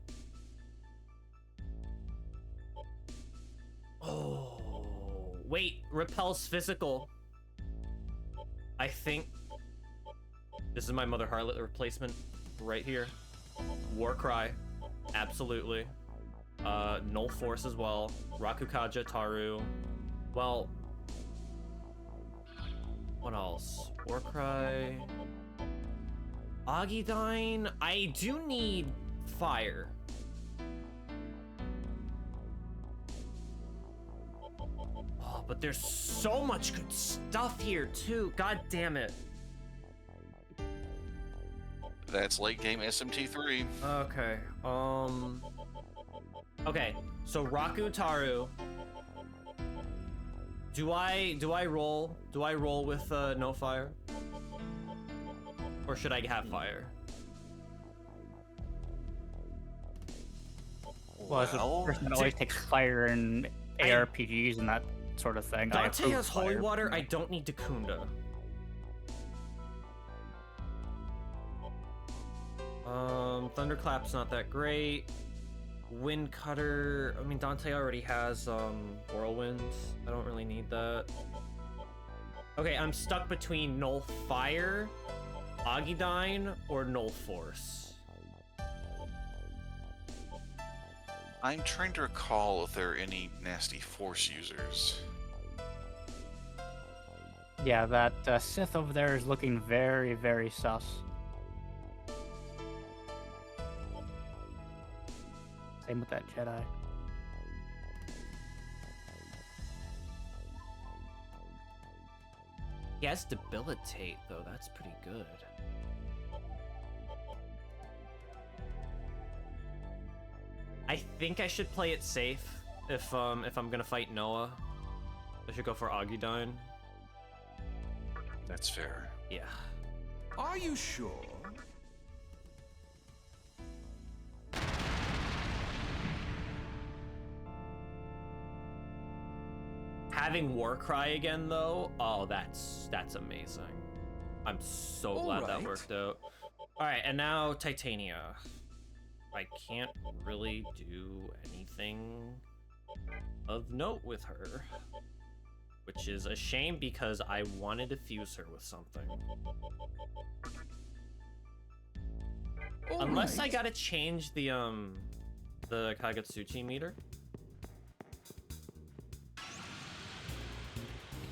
Oh, wait, repels physical. I think this is my Mother Harlot replacement right here. Warcry, absolutely. Null Force as well. Rakukaja Taru. Well, what else? Warcry. Agidine. I do need fire. Oh, but there's so much good stuff here too. God damn it. That's late game SMT3. Okay. Okay. So Raku Taru. Do I roll? Do I roll with no fire? Or should I have fire? Well, as a person that always takes fire in ARPGs and that sort of thing. Dante has holy water. I don't need Dakunda. Thunderclap's not that great. Wind Cutter. I mean, Dante already has Whirlwind. I don't really need that. Okay, I'm stuck between Null Fire, Agidine, or Null Force. I'm trying to recall if there are any nasty force users. Yeah, that Sith over there is looking very, very sus. Same with that Jedi. He has Debilitate, though. That's pretty good. I think I should play it safe if I'm gonna fight Noah. I should go for Agudine. That's fair. Yeah. Are you sure? Having Warcry again, though, oh, that's amazing. I'm so glad that worked out. All right, and now Titania. I can't really do anything of note with her, which is a shame because I wanted to fuse her with something. Unless I gotta change the Kagetsuchi meter.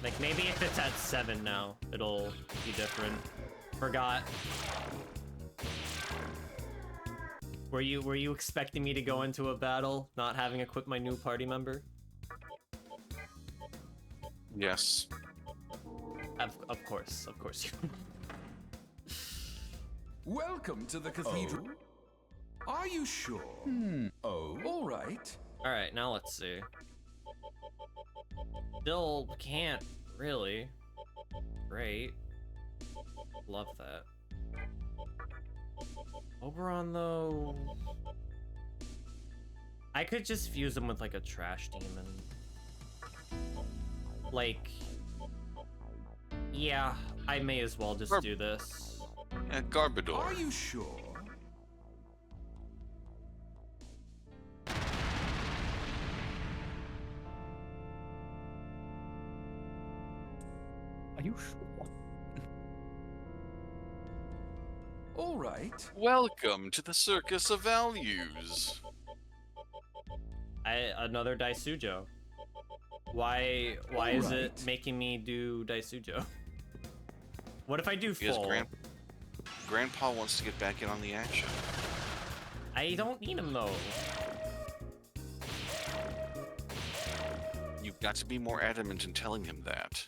Like, maybe if it's at 7 now, it'll be different. Forgot. Were you expecting me to go into a battle not having equipped my new party member? Yes. Of course you. Welcome to the cathedral. Are you sure? Oh, all right. All right, now let's see. Still can't really. Great. Love that. Oberon, though. I could just fuse him with like a trash demon. Like, yeah, I may as well just do this. Garbador. Are you sure? Are you sure? All right. Welcome to the circus of values. Another Daisujo. Why is it making me do Daisujo? What if I do Because full? Grandpa wants to get back in on the action. I don't need him though. You've got to be more adamant in telling him that.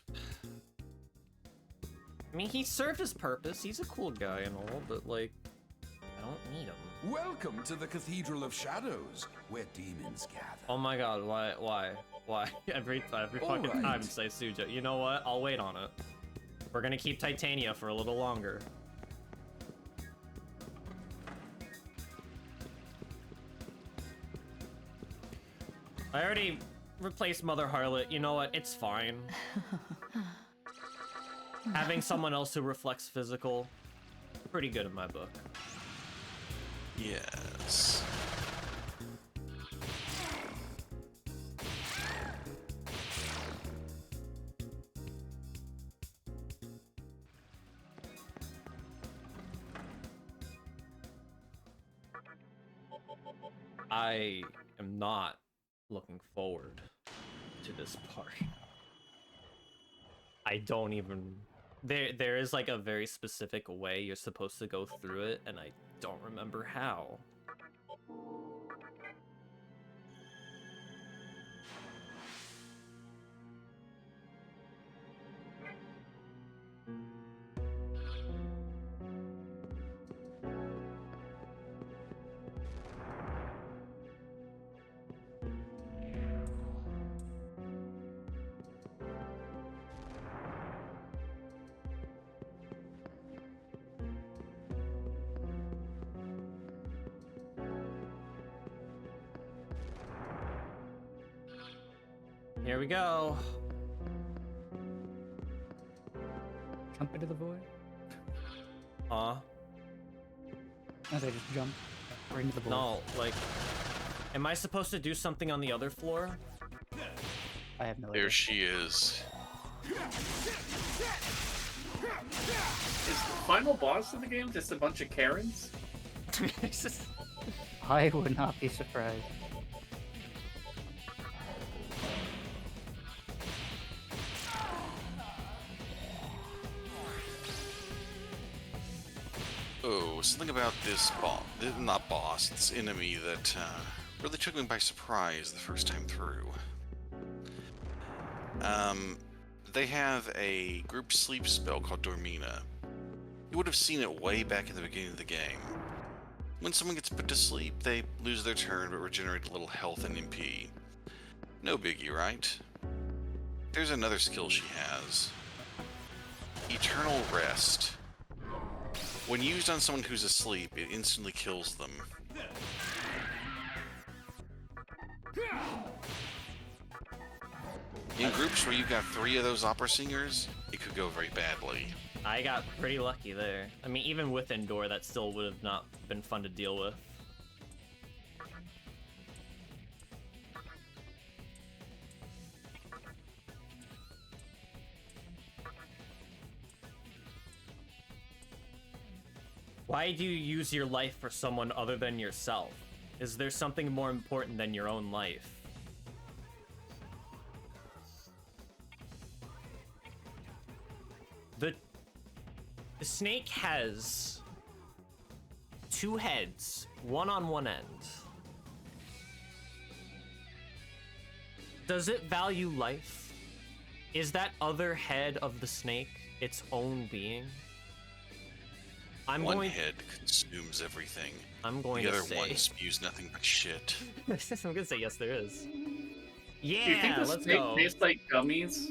I mean, he served his purpose. He's a cool guy and all, but like, I don't need him. Welcome to the Cathedral of Shadows, where demons gather. Oh my god, why? Every fucking time say Sujo. You know what? I'll wait on it. We're gonna keep Titania for a little longer. I already replaced Mother Harlot. You know what? It's fine. Having someone else who reflects physical, pretty good in my book. Yes. I am not looking forward to this part. I don't even... There is like a very specific way you're supposed to go through it, and I don't remember how. Here we go. Jump into the void? As I just jump right into the void. No, like, am I supposed to do something on the other floor? I have no idea. There she is. Is the final boss of the game just a bunch of Karens? I would not be surprised. Oh, something about this boss, this enemy that really took me by surprise the first time through. They have a group sleep spell called Dormina. You would have seen it way back in the beginning of the game. When someone gets put to sleep, they lose their turn but regenerate a little health and MP. No biggie, right? There's another skill she has. Eternal Rest. When used on someone who's asleep, it instantly kills them. In groups where you've got 3 of those opera singers, it could go very badly. I got pretty lucky there. I mean, even with Endor, that still would have not been fun to deal with. Why do you use your life for someone other than yourself? Is there something more important than your own life? The snake has 2 heads, one on one end. Does it value life? Is that other head of the snake its own being? One head consumes everything. I'm going the to other say... one spews nothing but shit. I'm gonna say yes, there is. Yeah, Do you think the let's snake go. tastes like gummies?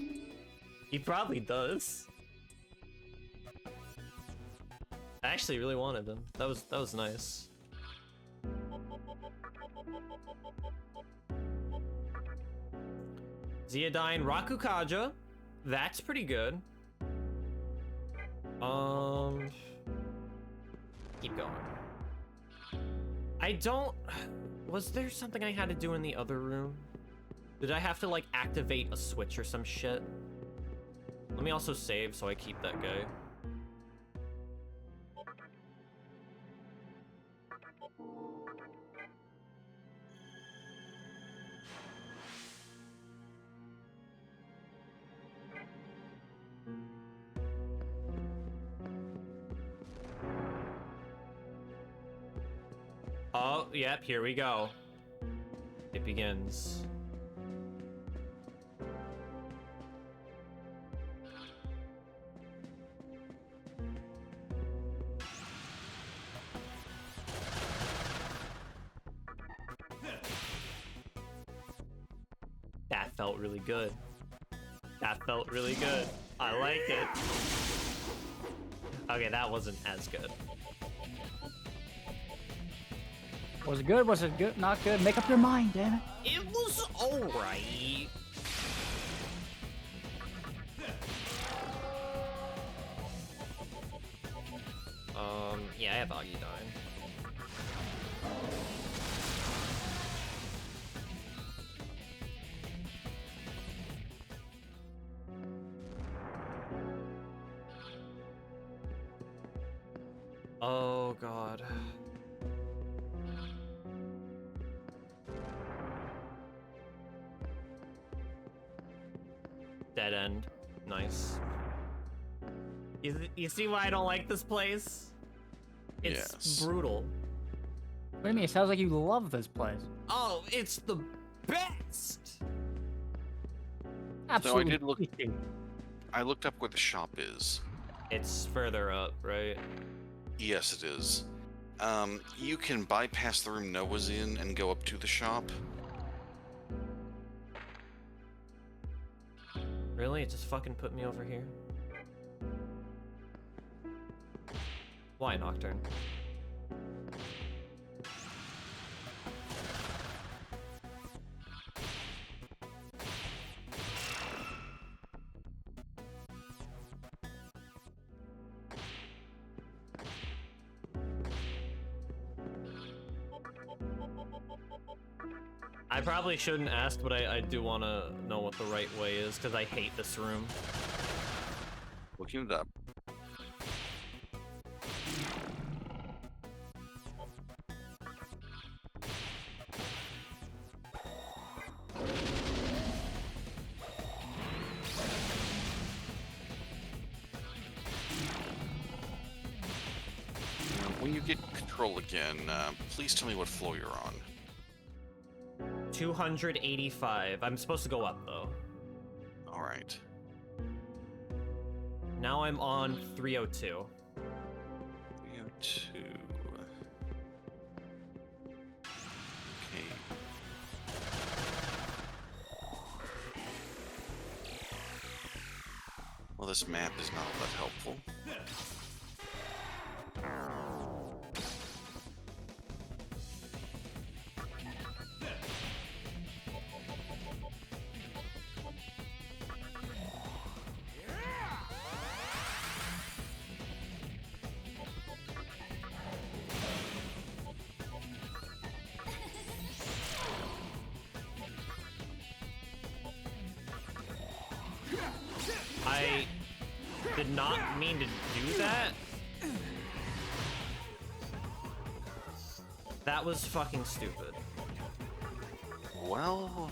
He probably does. I actually really wanted him. That was nice. Zeodyne Rakukaja. That's pretty good. Keep going. I don't... Was there something I had to do in the other room? Did I have to, like, activate a switch or some shit? Let me also save so I keep that guy. yep, here we go. It begins. That felt really good. That felt really good. I like it. Okay, that wasn't as good. Was it good? Was it good? Not good? Make up your mind, damn it. It was alright. Yeah, I have Aggie dying. Oh god. Dead end. Nice. You see why I don't like this place? It's Yes. brutal. What do you mean? It sounds like you love this place. Oh, it's the best! Absolutely. So I did look. I looked up where the shop is. It's further up, right? Yes, it is. You can bypass the room Noah's in and go up to the shop. Really? It just fucking put me over here? Why, Nocturne? I probably shouldn't ask, but I do want to know what the right way is, because I hate this room. Looking it up. When you get control again, please tell me what floor you're on. 285. I'm supposed to go up, though. Alright. Now I'm on 302. 302. Okay. Well, this map is not all that helpful. I did not mean to do that. That was fucking stupid. Well...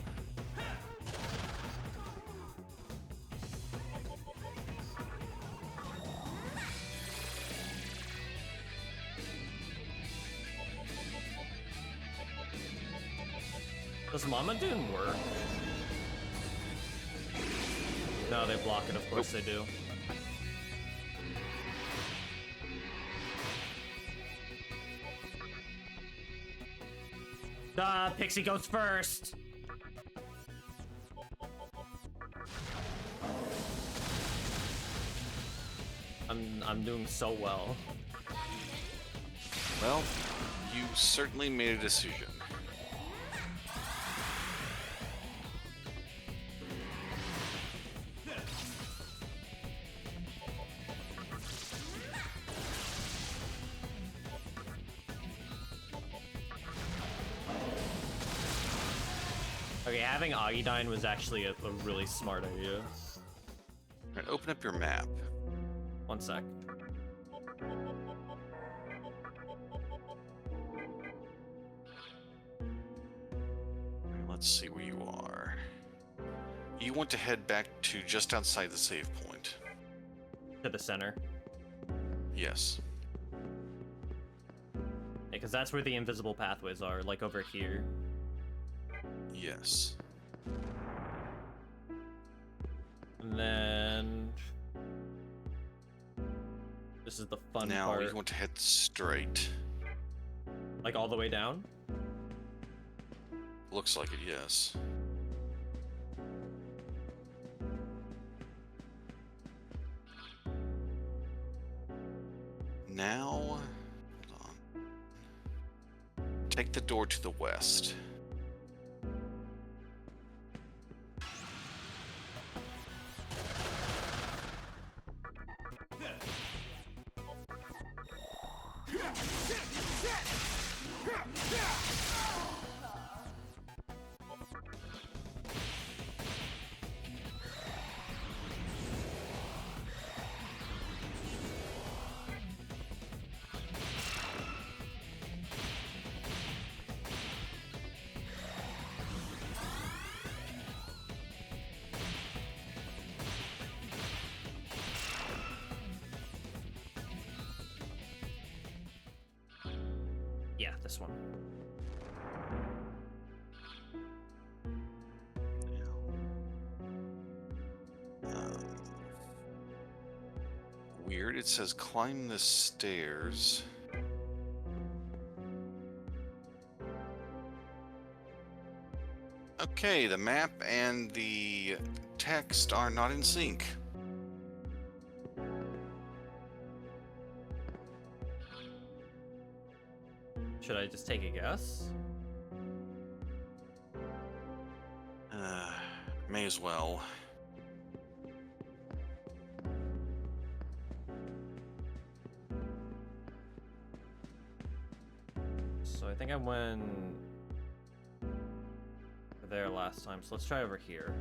Does Mama Dune work? No, they block it, of course they do. Pixie goes first! I'm doing so well. Well, you certainly made a decision. Okay, having Augidine was actually a really smart idea. Alright, open up your map. One sec. Let's see where you are. You want to head back to just outside the save point. To the center. Yes. Make because that's where the invisible pathways are, like over here. Yes. And then this is the fun now part. you want to head straight. Like all the way down? Looks like it, yes. Now, hold on. Take the door to the west. Yeah, this one. Weird, it says climb the stairs. Okay, the map and the text are not in sync. Should I just take a guess? May as well. So I think I went there last time, so let's try over here.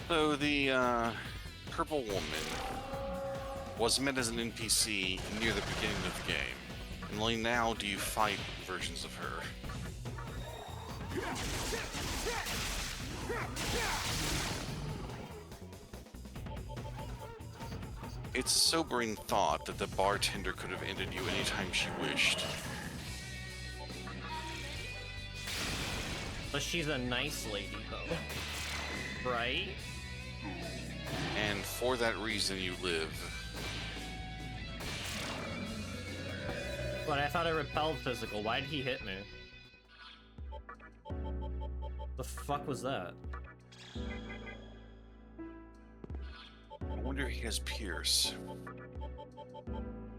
So the purple woman was meant as an NPC near the beginning of the game, and only now do you fight versions of her. It's a sobering thought that the bartender could have ended you anytime she wished. But she's a nice lady, though. Right? And for that reason you live. But I thought it repelled physical. Why did he hit me? The fuck was that? I wonder if he has Pierce.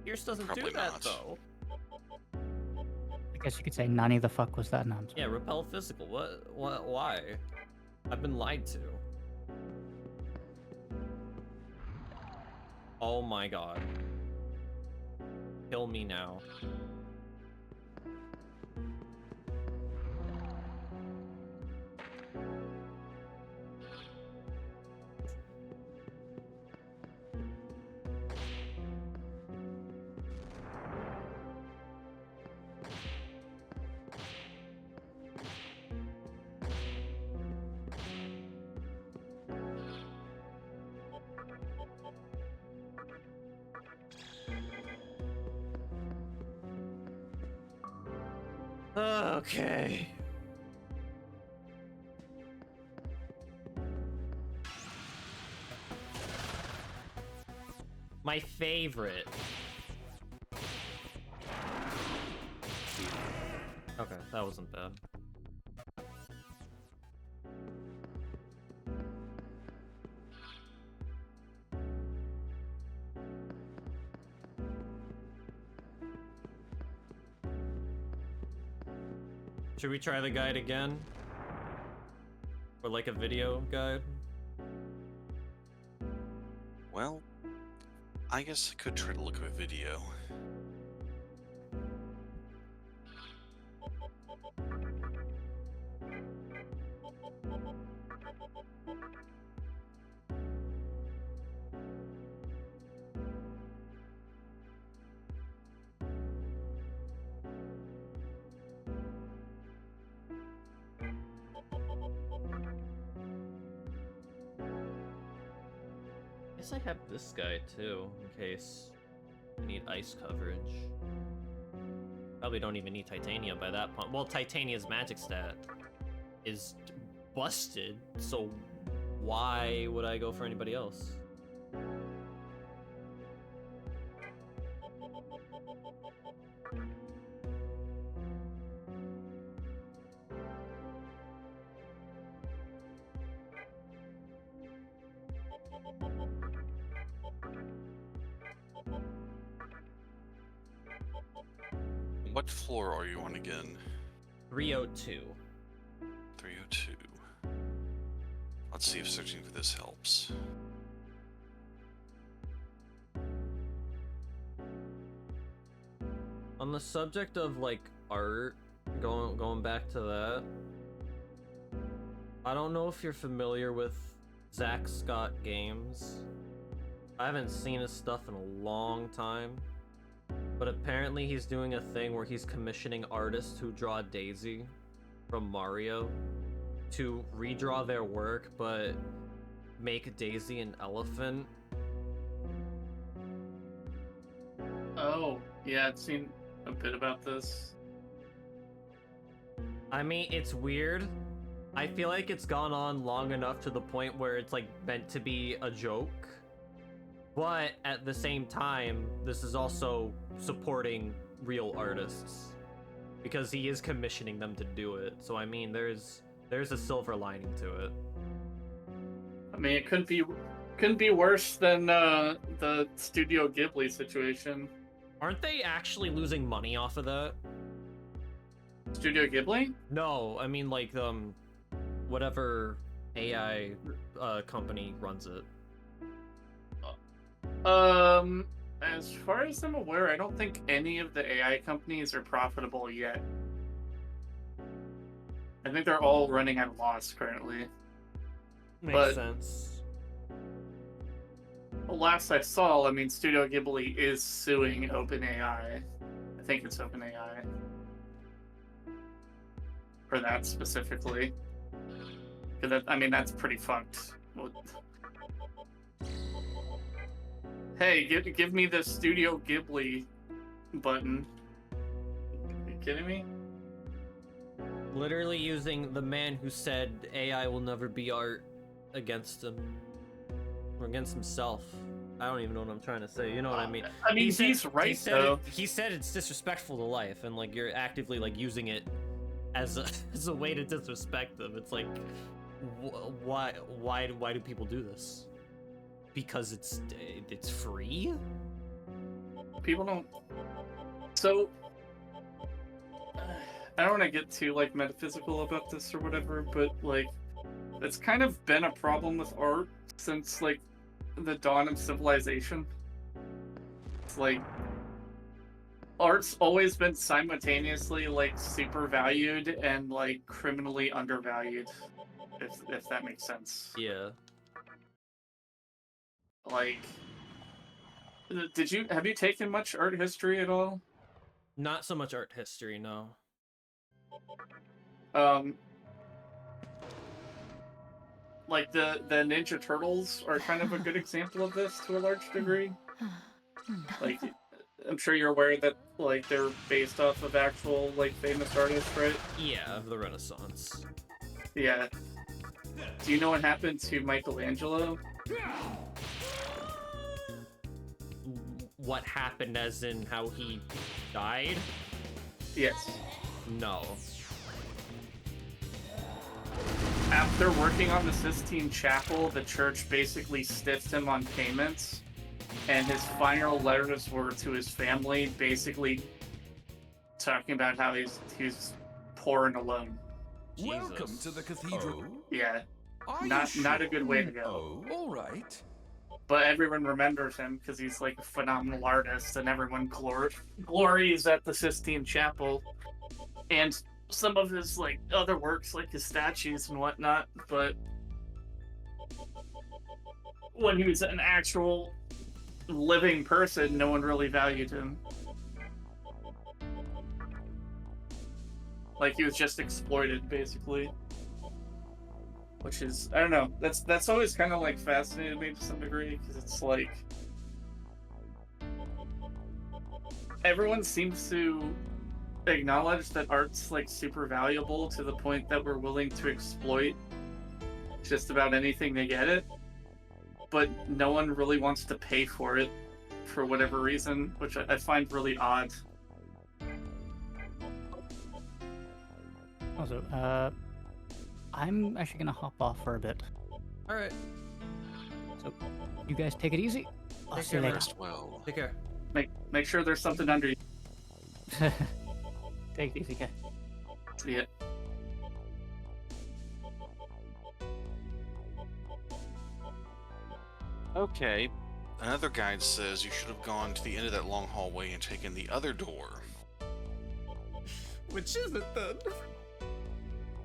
Pierce doesn't Probably do that, not. though. I guess you could say Nani the fuck was that? No, I'm sorry. Yeah, repel physical. What? Why? I've been lied to. Oh my god. Kill me now. Okay. My favorite. Okay, that wasn't bad. Should we try the guide again? Or like a video guide? Well, I guess I could try to look up a video. I guess I have this guy too, in case I need ice coverage. Probably don't even need Titania by that point. Well, Titania's magic stat is busted, so why would I go for anybody else? What floor are you on again? 302. 302. Let's see if searching for this helps. On the subject of like art, going back to that, I don't know if you're familiar with Zach Scott Games. I haven't seen his stuff in a long time, but apparently he's doing a thing where he's commissioning artists who draw Daisy from Mario to redraw their work, but make Daisy an elephant. Oh, yeah, I've seen a bit about this. I mean, it's weird. I feel like it's gone on long enough to the point where it's like meant to be a joke. But at the same time, this is also supporting real artists because he is commissioning them to do it. So I mean, there's a silver lining to it. I mean, it couldn't be worse than the Studio Ghibli situation. Aren't they actually losing money off of that? Studio Ghibli? No, I mean like whatever AI company runs it. As far as I'm aware, I don't think any of the AI companies are profitable yet. I think they're all running at a loss currently. Makes sense. The last I saw, I mean, Studio Ghibli is suing OpenAI. I think it's OpenAI. For that specifically. Because I mean, that's pretty fucked. Hey, give me the Studio Ghibli button. Are you kidding me? Literally using the man who said AI will never be art against him. Or against himself. I don't even know what I'm trying to say. You know what I mean? I mean, he's right, though. He said it's disrespectful to life, and like you're actively like using it as a way to disrespect them. It's like, why do people do this? Because it's free? People don't. So I don't want to get too like metaphysical about this or whatever, but like it's kind of been a problem with art since like the dawn of civilization. It's like art's always been simultaneously like super valued and like criminally undervalued, if that makes sense. Yeah. Like, have you taken much art history at all? Not so much art history, no. Like the Ninja Turtles are kind of a good example of this to a large degree. Like, I'm sure you're aware that like they're based off of actual like famous artists, right? Yeah, of the Renaissance. Yeah. Do you know what happened to Michelangelo? What happened as in how he died? Yes. No. After working on the Sistine Chapel, the church basically stiffed him on payments, and his final letters were to his family, basically talking about how he's poor and alone. Welcome to the cathedral. Yeah. Are Not you a good way to go. Oh, all right. but everyone remembers him because he's like a phenomenal artist, and everyone glories at the Sistine Chapel and some of his like other works, like his statues and whatnot. But when he was an actual living person, no one really valued him. Like he was just exploited, basically. Which is, I don't know, that's always kind of like fascinated me to some degree, because it's like everyone seems to acknowledge that art's like super valuable to the point that we're willing to exploit just about anything to get it, but no one really wants to pay for it for whatever reason, which I find really odd. Also, I'm actually gonna hop off for a bit. All right. So, you guys take it easy. I'll Take see you care, later. Rest well. Take care. Make sure there's something under you. Take it easy, guys. See it. Okay. Another guide says you should have gone to the end of that long hallway and taken the other door. Which is it then?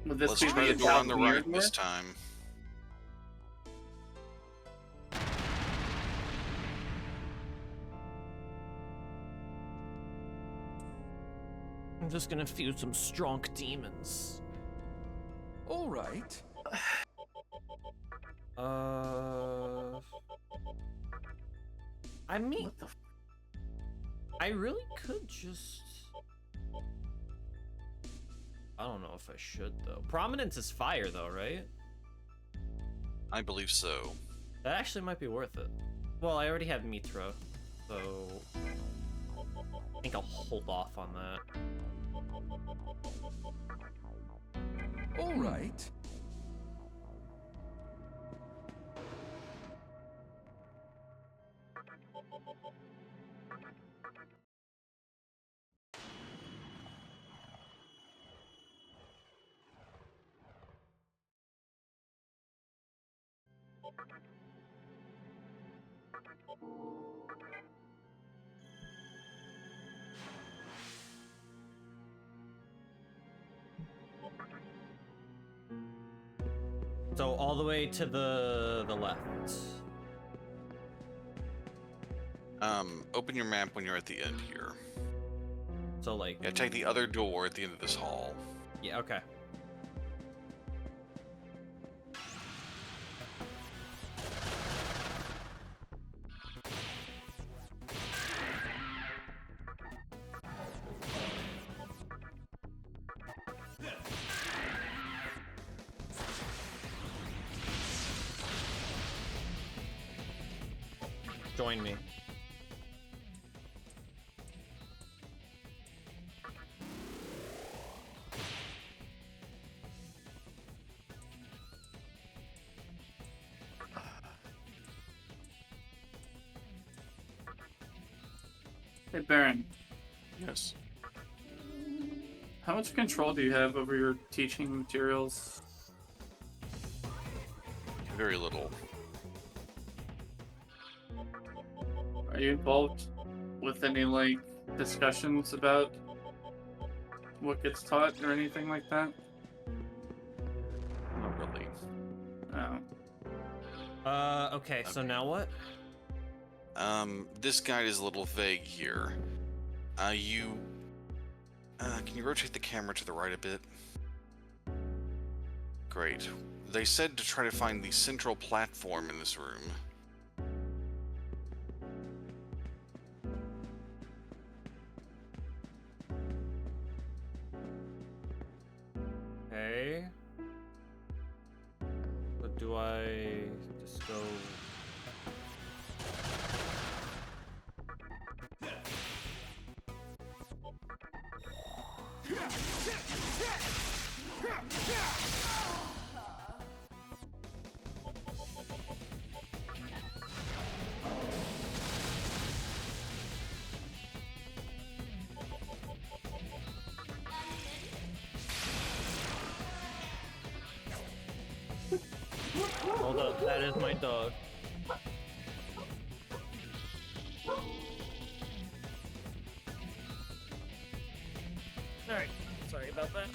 Would this Let's be try the door on the Italian right door? this time. I'm just gonna fuse some strong demons. All right. I mean, I really could just. I don't know if I should though. Prominence is fire though, right? I believe so. That actually might be worth it. Well, I already have Mitra, so I think I'll hold off on that. All right. So all the way to the left. Open your map when you're at the end here. So like. Yeah, take the other door at the end of this hall. Yeah. Okay. Join me. Hey Baron, Yes. how much control do you have over your teaching materials? Very little. Are you involved with any like discussions about what gets taught or anything like that? Not really. Oh. Okay, so now what? This guide is a little vague here. Can you rotate the camera to the right a bit? Great. They said to try to find the central platform in this room. Okay. But do I just go? Hold up, that is my dog. about that.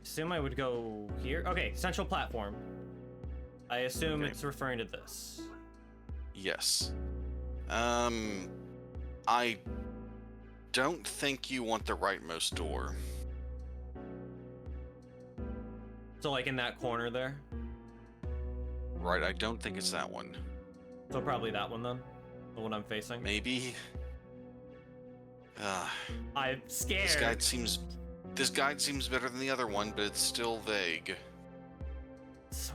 Assume I would go here. Okay, central platform. I assume it's referring to this. Yes. I don't think you want the rightmost door. So like in that corner there? Right, I don't think it's that one. So probably that one then? The one I'm facing? Maybe. I'm scared. This guide seems better than the other one, but it's still vague. So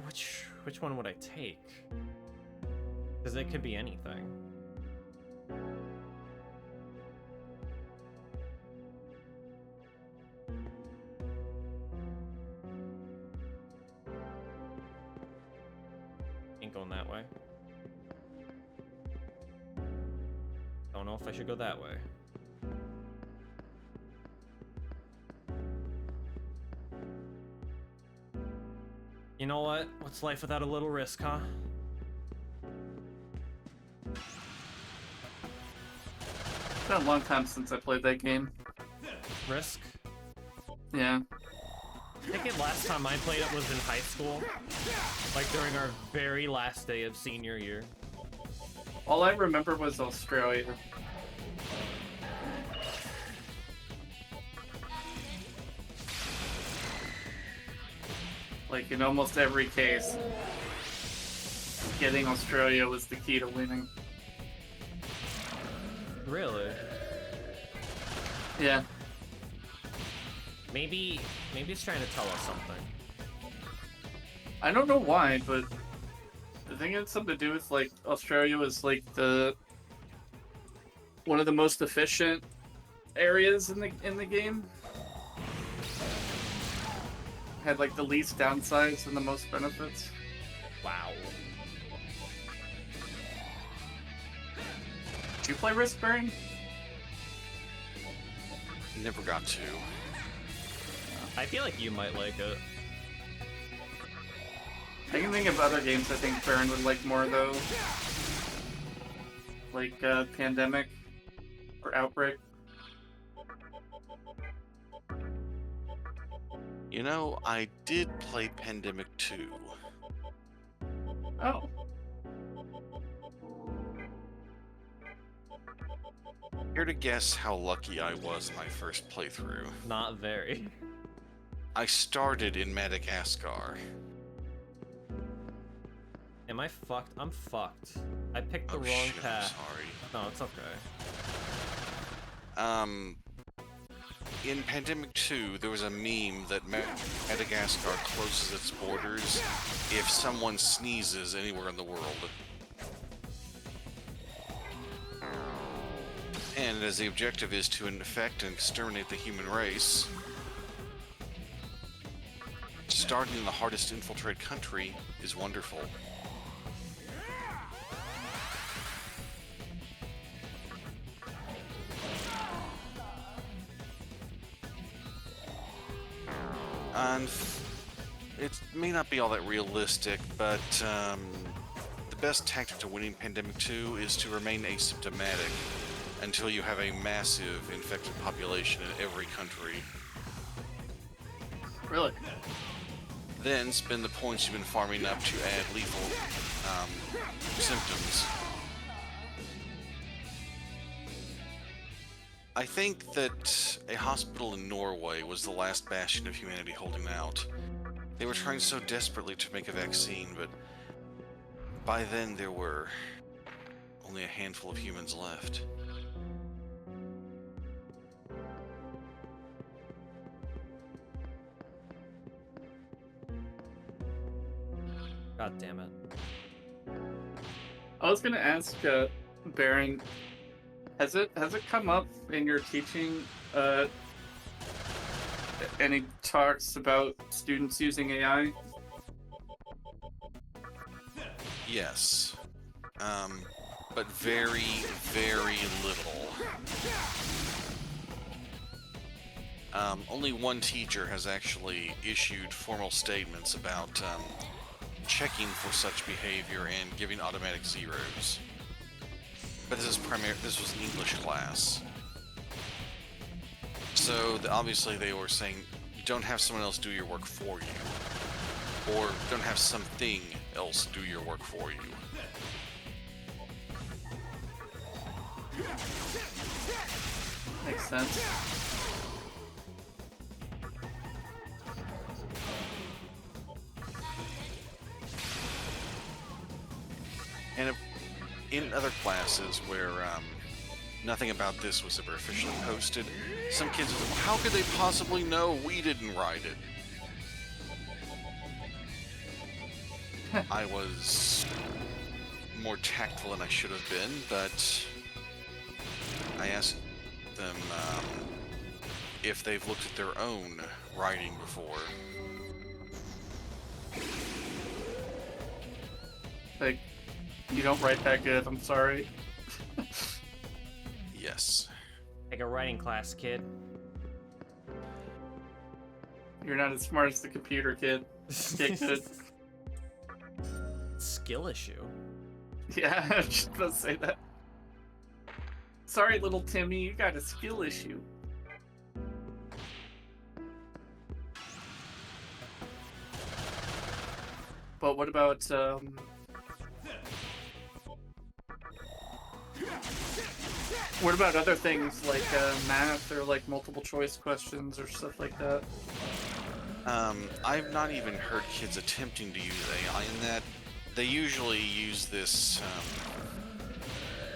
which one would I take? Because it could be anything. Ain't going that way. Don't know if I should go that way. You know what? What's life without a little risk, huh? It's been a long time since I played that game. Risk? Yeah. I think the last time I played it was in high school. Like during our very last day of senior year. All I remember was Australia. Like in almost every case, getting Australia was the key to winning. Really? Yeah. Maybe it's trying to tell us something. I don't know why, but I think it had something to do with like Australia was like one of the most efficient areas in the game. Had like the least downsides and the most benefits. Wow. Did you play Risk Bearing? Never got to. I feel like you might like it. I can think of other games I think Baron would like more though. Like Pandemic or Outbreak. You know, I did play Pandemic 2. Oh. Care to guess how lucky I was in my first playthrough? Not very. I started in Madagascar. Am I fucked? I'm fucked. I picked the wrong shit, path. I'm sorry. No, it's okay. In Pandemic 2, there was a meme that Madagascar closes its borders if someone sneezes anywhere in the world. And as the objective is to infect and exterminate the human race, starting in the hardest infiltrated country is wonderful. And it may not be all that realistic, but the best tactic to winning Pandemic 2 is to remain asymptomatic until you have a massive infected population in every country. Really? Then spend the points you've been farming up to add lethal symptoms. I think that a hospital in Norway was the last bastion of humanity holding out. They were trying so desperately to make a vaccine, but by then there were only a handful of humans left. God damn it. I was gonna ask Baron, has it come up in your teaching any talks about students using AI? Yes. But very, very little. Only one teacher has actually issued formal statements about checking for such behavior and giving automatic zeros. But this was an English class. So obviously they were saying, don't have someone else do your work for you. Or don't have something else do your work for you. Makes sense. And in other classes where nothing about this was ever officially posted, some kids would say, well, how could they possibly know we didn't write it? I was more tactful than I should have been, but I asked them if they've looked at their own writing before. Like, you don't write that good, I'm sorry. Yes. Take a writing class, kid. You're not as smart as the computer, kid. Get good. Skill issue. Yeah, I was just about to say that. Sorry, little Timmy, you got a skill issue. But what about, what about other things like math or like multiple choice questions or stuff like that? I've not even heard kids attempting to use AI in that. They usually use this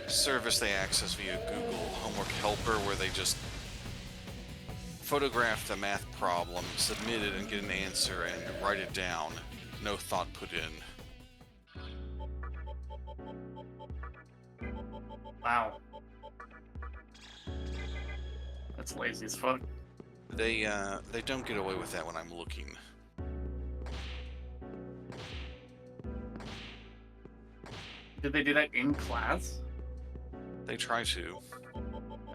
service they access via Google Homework Helper, where they just photograph the math problem, submit it, and get an answer, and write it down. No thought put in. Wow. That's lazy as fuck. They don't get away with that when I'm looking. Did they do that in class? They try to.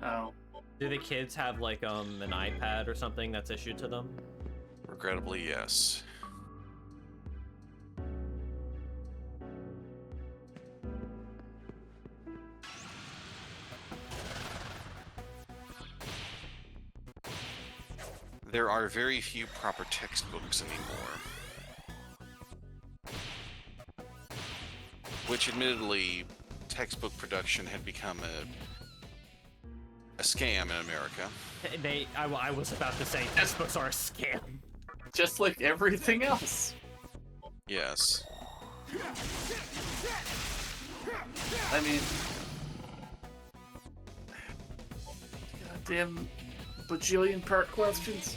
Oh. Do the kids have like an iPad or something that's issued to them? Regrettably, yes. There are very few proper textbooks anymore. Which, admittedly, textbook production had become a scam in America. I was about to say, textbooks are a scam. Just like everything else. Yes. I mean... Goddamn bajillion part questions.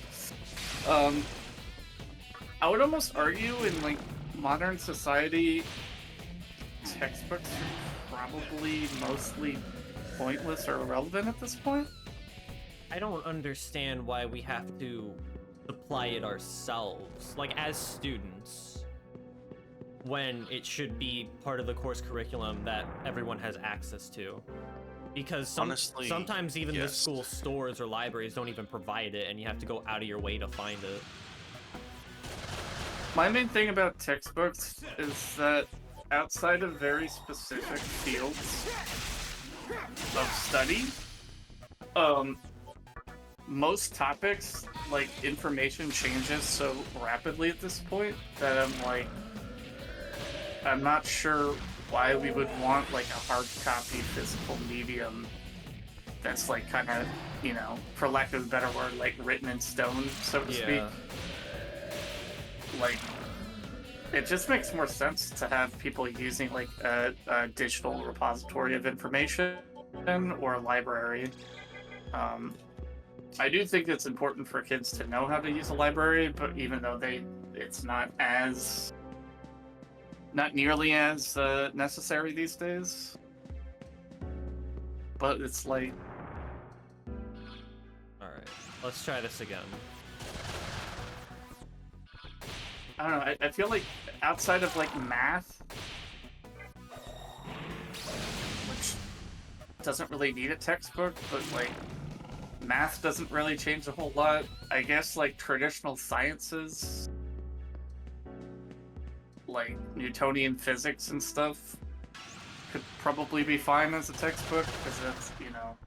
I would almost argue in, like, modern society, textbooks are probably mostly pointless or irrelevant at this point. I don't understand why we have to supply it ourselves, like as students, when it should be part of the course curriculum that everyone has access to. Because Honestly, sometimes even the yes. school stores or libraries don't even provide it, and you have to go out of your way to find it. My main thing about textbooks is that outside of very specific fields of study, most topics, like, information changes so rapidly at this point that I'm not sure why we would want, like, a hard copy physical medium that's, like, kind of, you know, for lack of a better word, like, written in stone, so to speak. Like, it just makes more sense to have people using, like, a digital repository of information or a library. I do think it's important for kids to know how to use a library, but even though it's not nearly as necessary these days. But it's like... Alright, let's try this again. I don't know, I feel like outside of, like, math, which doesn't really need a textbook, but, like, math doesn't really change a whole lot. I guess, like, traditional sciences, like Newtonian physics and stuff could probably be fine as a textbook, because that's, you know,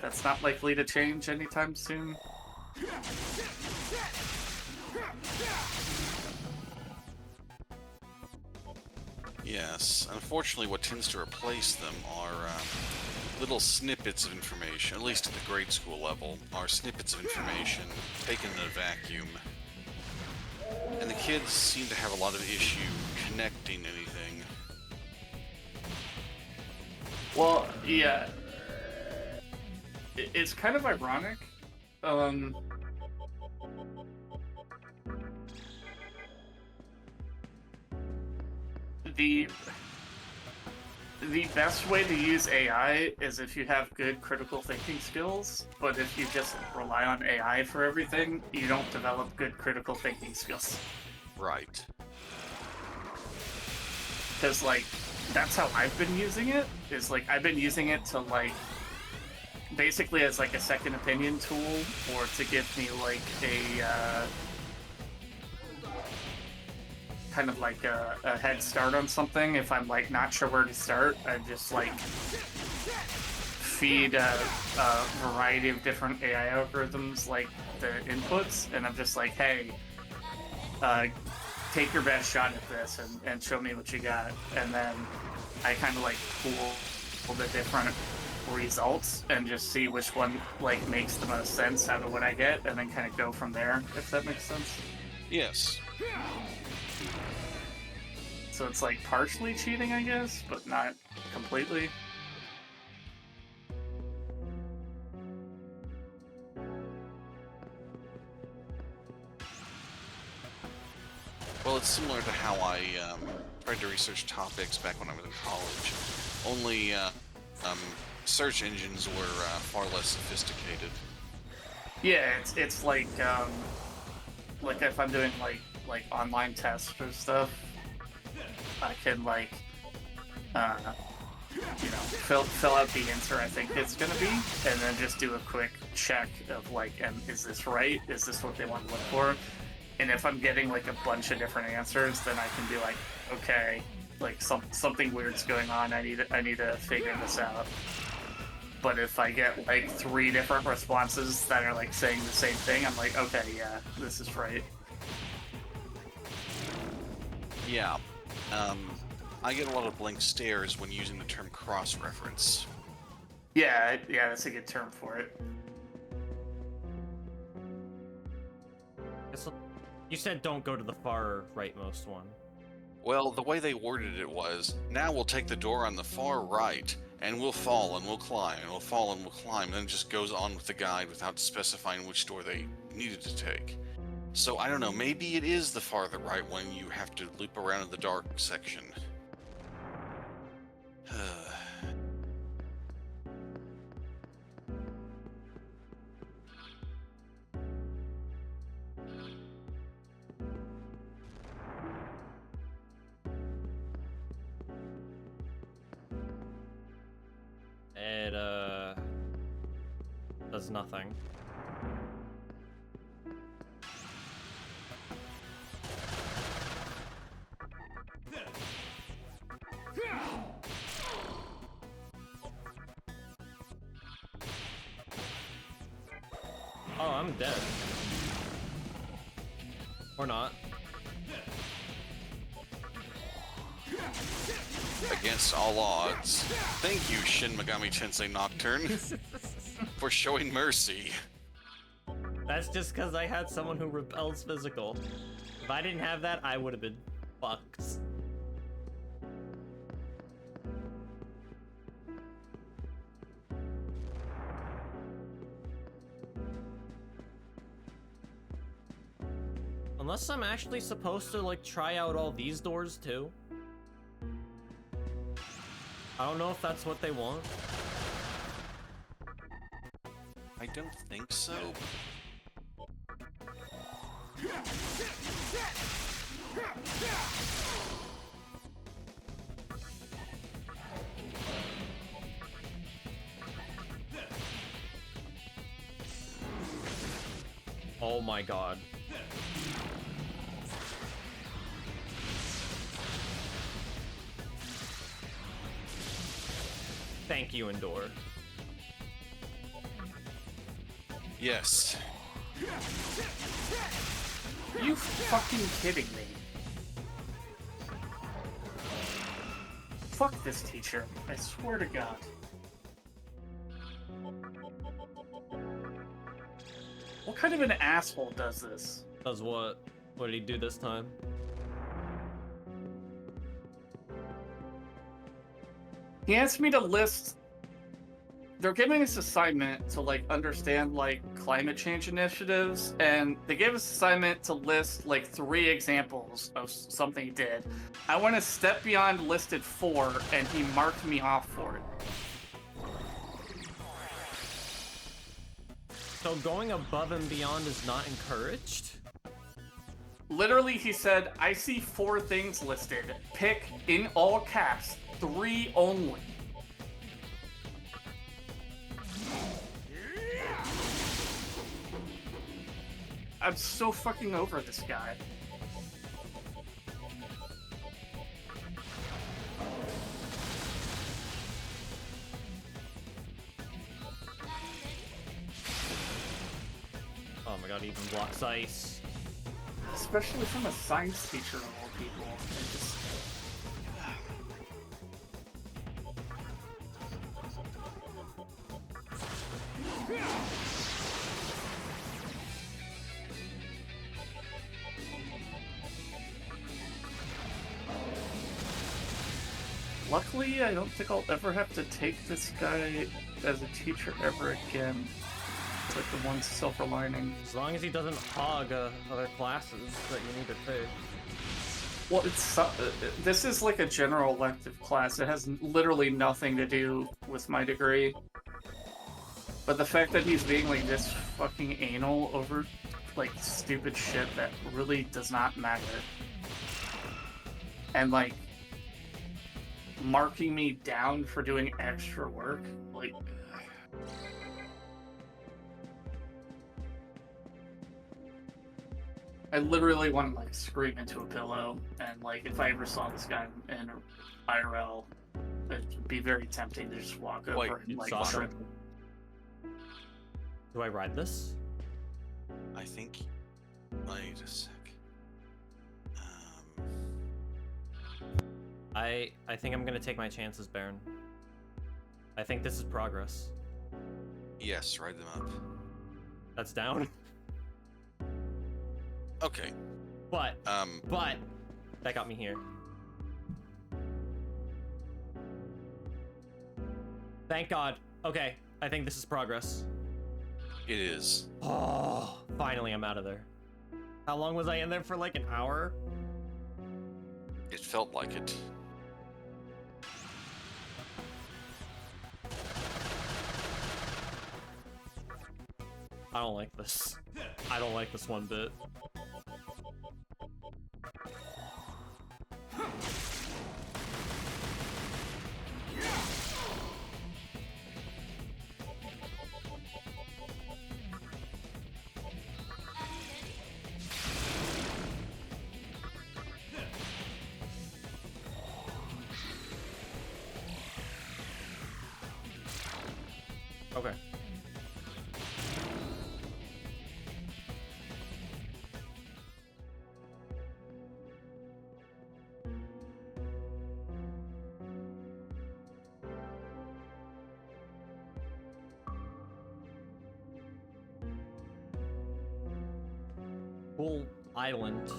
that's not likely to change anytime soon. Yes, unfortunately what tends to replace them are little snippets of information, at least at the grade school level, are snippets of information taken in a vacuum. And the kids seem to have a lot of issue connecting anything. Well, yeah. It's kind of ironic. The best way to use AI is if you have good critical thinking skills, but if you just rely on AI for everything, you don't develop good critical thinking skills. Right. Because, like, that's how I've been using it, is, like, I've been using it to, like, basically as, like, a second opinion tool, or to give me, like, a, kind of like a head start on something. If I'm like not sure where to start, I just like feed a variety of different AI algorithms like the inputs, and I'm just like, hey, take your best shot at this and show me what you got. And then I kind of like pool the different results and just see which one like makes the most sense out of what I get, and then kind of go from there, if that makes sense. Yes. So it's like partially cheating, I guess, but not completely. Well, it's similar to how I tried to research topics back when I was in college. Only search engines were far less sophisticated. Yeah, it's like if I'm doing like online tests or stuff, I can like you know, fill out the answer I think it's gonna be, and then just do a quick check of like, is this right? Is this what they want to look for? And if I'm getting like a bunch of different answers, then I can be like, okay, like something weird's going on. I need to figure this out. But if I get like 3 different responses that are like saying the same thing, I'm like, okay, yeah, this is right. Yeah. I get a lot of blank stares when using the term cross-reference. Yeah, that's a good term for it. You said don't go to the far rightmost one. Well, the way they worded it was, now we'll take the door on the far right, and we'll fall and we'll climb, and we'll fall and we'll climb, and then it just goes on with the guide without specifying which door they needed to take. So I don't know, maybe it is the farther right one you have to loop around in the dark section. It does nothing. Oh, I'm dead. Or not. Against all odds. Thank you, Shin Megami Tensei Nocturne, for showing mercy. That's just because I had someone who repels physical. If I didn't have that, I would have been fucked. Unless I'm actually supposed to, like, try out all these doors, too. I don't know if that's what they want. I don't think so. Oh my god. Thank you, Endor. Yes. Are you fucking kidding me? Fuck this teacher. I swear to God. What kind of an asshole does this? Does what? What did he do this time? He asked me to list. They're giving us assignment to like understand like climate change initiatives, and they gave us assignment to list like 3 examples of something he did. I went a step beyond listed 4, and he marked me off for it. So going above and beyond is not encouraged? Literally, he said, I see 4 things listed. Pick, in all caps, 3 only. I'm so fucking over this guy. Oh my god, he even blocks ice. Especially from a science teacher of all people. It just... Luckily, I don't think I'll ever have to take this guy as a teacher ever again. It's like the one silver lining. As long as he doesn't hog other classes that you need to take. Well, it's this is like a general elective class. It has literally nothing to do with my degree. But the fact that he's being like this fucking anal over like stupid shit that really does not matter. And like marking me down for doing extra work, like I literally want to like scream into a pillow, and like if I ever saw this guy in IRL, it'd be very tempting to just walk over Wait, and like saw trip. Do I ride this? I think. Wait a sec. I think I'm gonna take my chances, Baron. I think this is progress. Yes, ride them up. That's down. Okay. But that got me here. Thank God. Okay, I think this is progress. It is. Oh, finally I'm out of there. How long was I in there for? Like an hour? It felt like it. I don't like this. I don't like this one bit. Okay. Full island.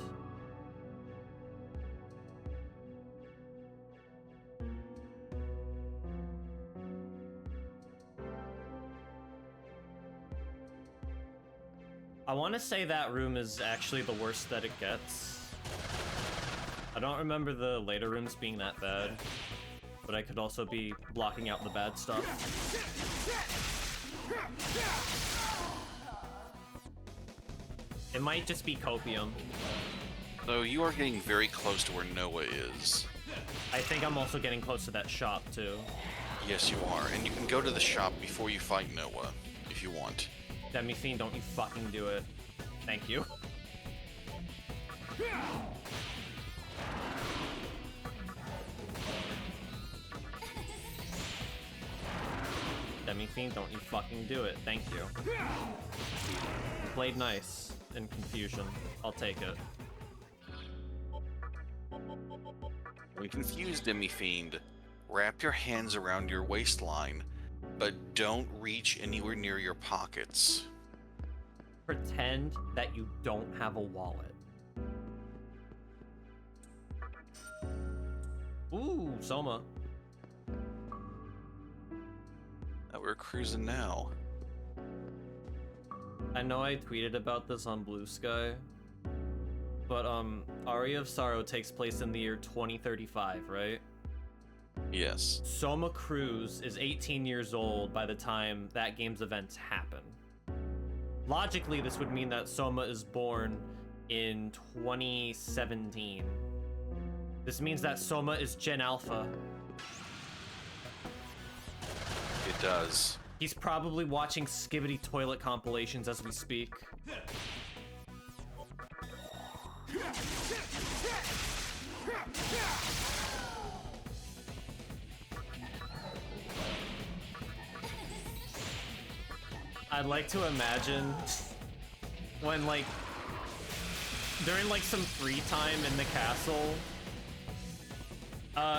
I want to say that room is actually the worst that it gets. I don't remember the later rooms being that bad, but I could also be blocking out the bad stuff. It might just be copium. So you are getting very close to where Noah is. I think I'm also getting close to that shop too. Yes, you are. And you can go to the shop before you fight Noah, if you want. Demi-Fiend, don't you fucking do it. Thank you. Demi-Fiend, don't you fucking do it. Thank you. You played nice in confusion. I'll take it. When confused, Demi-Fiend, wrap your hands around your waistline, but don't reach anywhere near your pockets. Pretend that you don't have a wallet. Ooh, Soma. We're cruising now. I know I tweeted about this on Blue Sky, but Aria of Sorrow takes place in the year 2035, right? Yes. Soma Cruz is 18 years old by the time that game's events happen. Logically, this would mean that Soma is born in 2017. This means that Soma is Gen Alpha. It does. He's probably watching Skibbity Toilet compilations as we speak. I'd like to imagine when, like, during, like, some free time in the castle,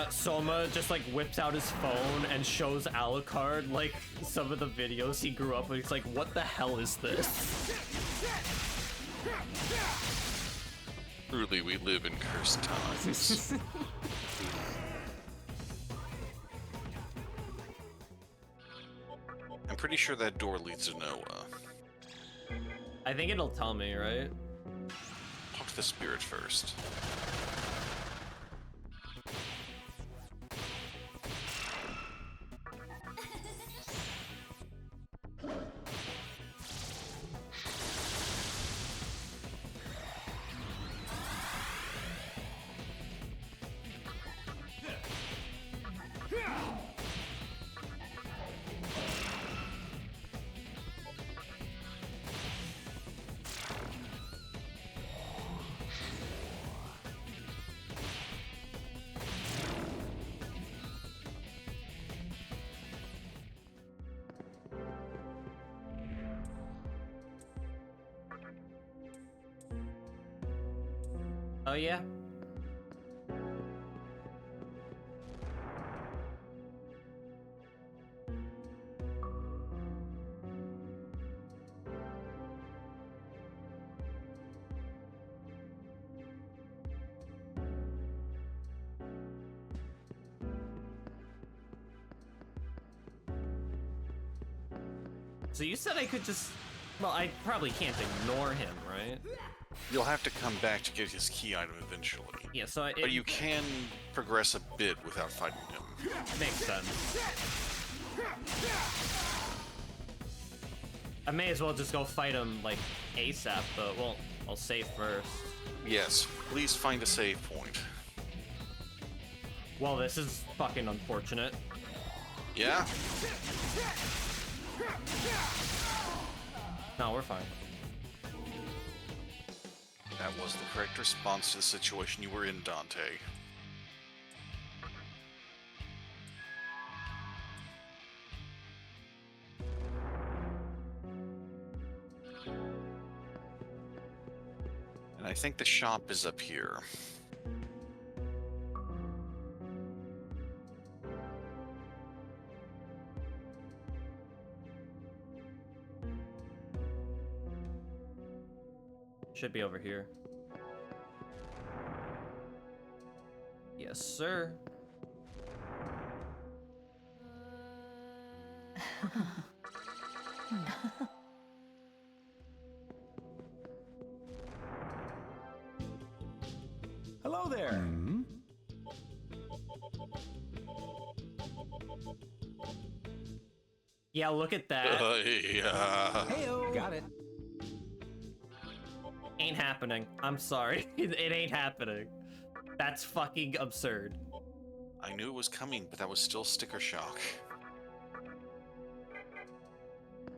Soma just, like, whips out his phone and shows Alucard, like, some of the videos he grew up with. He's like, what the hell is this? Truly, we live in cursed times. I'm pretty sure that door leads to Noah. I think it'll tell me, right? Talk to the spirit first. Oh, yeah? So you said I could just... Well, I probably can't ignore him, right? You'll have to come back to get his key item eventually. Yeah, so but you can progress a bit without fighting him. Makes sense. I may as well just go fight him, like, ASAP, but, well, I'll save first. Yes, please find a save point. Well, this is fucking unfortunate. Yeah? No, we're fine. That was the correct response to the situation you were in, Dante. And I think the shop is up here. Should be over here. Yes, sir. Hello there. Hmm? Yeah, look at that. Yeah. Heyo. Got it. Ain't happening. I'm sorry. It ain't happening. That's fucking absurd. I knew it was coming, but that was still sticker shock.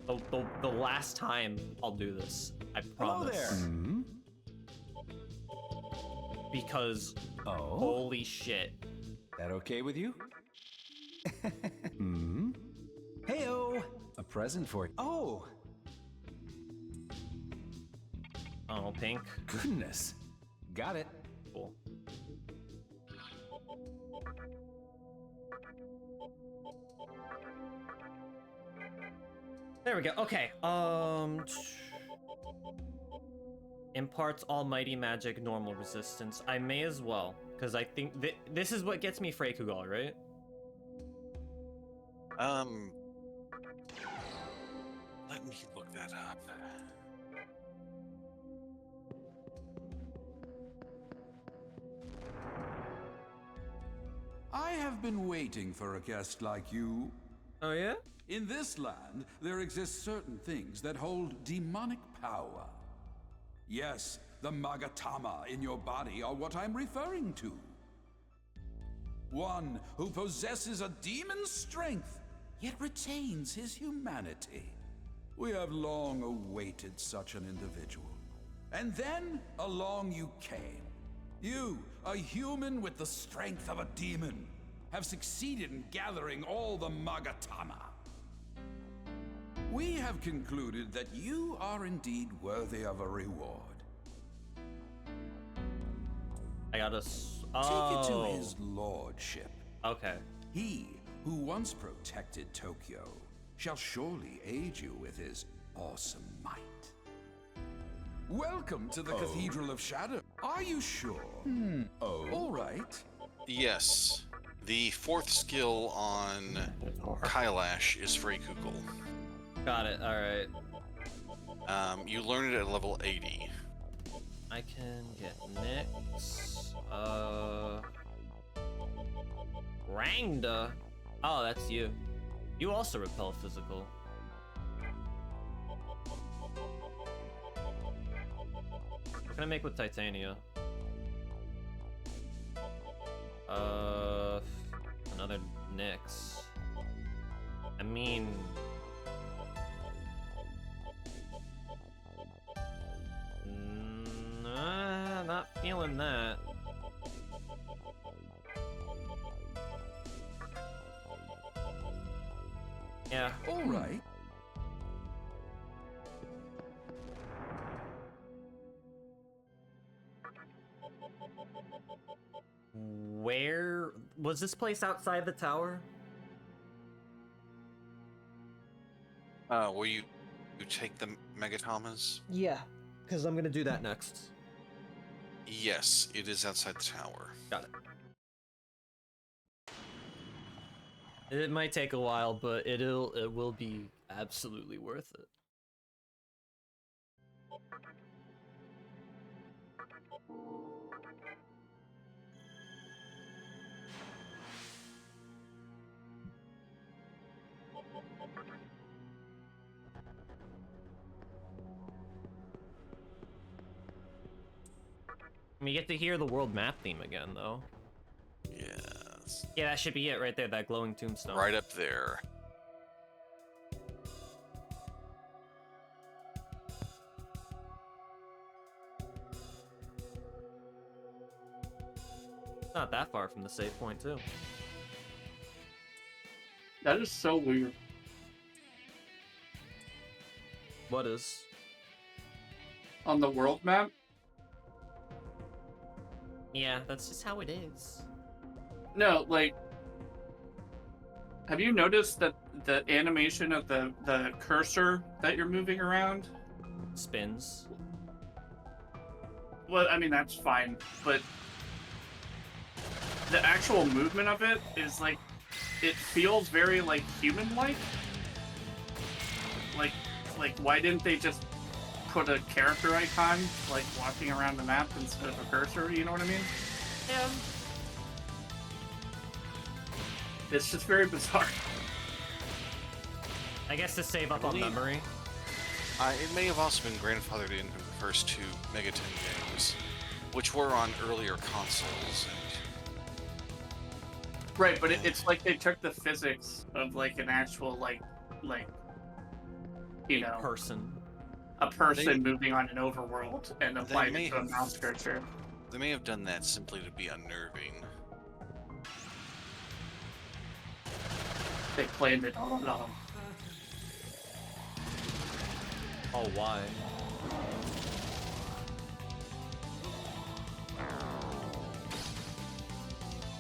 The last time I'll do this, I promise. Hello there. Hmm? Because Oh. holy shit. That okay with you? Hmm? Heyo. present for you. Oh, Oh, pink. goodness. Got it. Cool. There we go. Okay. Imparts almighty magic, normal resistance. I may as well, because I think this is what gets me Freykugal, right? Let me look that up. I have been waiting for a guest like you. Oh yeah? In this land, there exist certain things that hold demonic power. Yes, the Magatama in your body are what I'm referring to. One who possesses a demon's strength, yet retains his humanity. We have long awaited such an individual. And then, along you came. You, a human with the strength of a demon, have succeeded in gathering all the Magatama. We have concluded that you are indeed worthy of a reward. I gotta. Take it to his lordship. Okay. He, who once protected Tokyo, shall surely aid you with his awesome might. Welcome to the Cathedral of Shadow. Are you sure? All right. Yes. The fourth skill on Kailash is Freykugal. Got it. All right. You learn it at level 80. I can get Nyx. Rangda. Oh, that's you. You also repel physical. What can I make with Titania? Another Nyx. I mean... Nah, not feeling that. Yeah. All right. Where was this place outside the tower? Will you take the Megatamas? Yeah, because I'm gonna do that next. Yes, it is outside the tower. Got it. It might take a while, but it will be absolutely worth it. We get to hear the world map theme again, though. Yes. Yeah, that should be it right there, that glowing tombstone. Right up there. It's not that far from the save point, too. That is so weird. What is? On the world map? Yeah, that's just how it is. No, like... Have you noticed that the animation of the cursor that you're moving around? Spins. Well, I mean, that's fine, but... The actual movement of it is, like... It feels very, like, human-like. Like, why didn't they just put a character icon, like, walking around the map instead of a cursor, you know what I mean? Yeah. It's just very bizarre. I guess to save up on memory. It may have also been grandfathered into the first two Megaton games, which were on earlier consoles. Right, but it's like they took the physics of, like, an actual, like, you know... A person moving on an overworld and applied it to a mouse cursor. They may have done that simply to be unnerving. They planned it all along. Oh, why?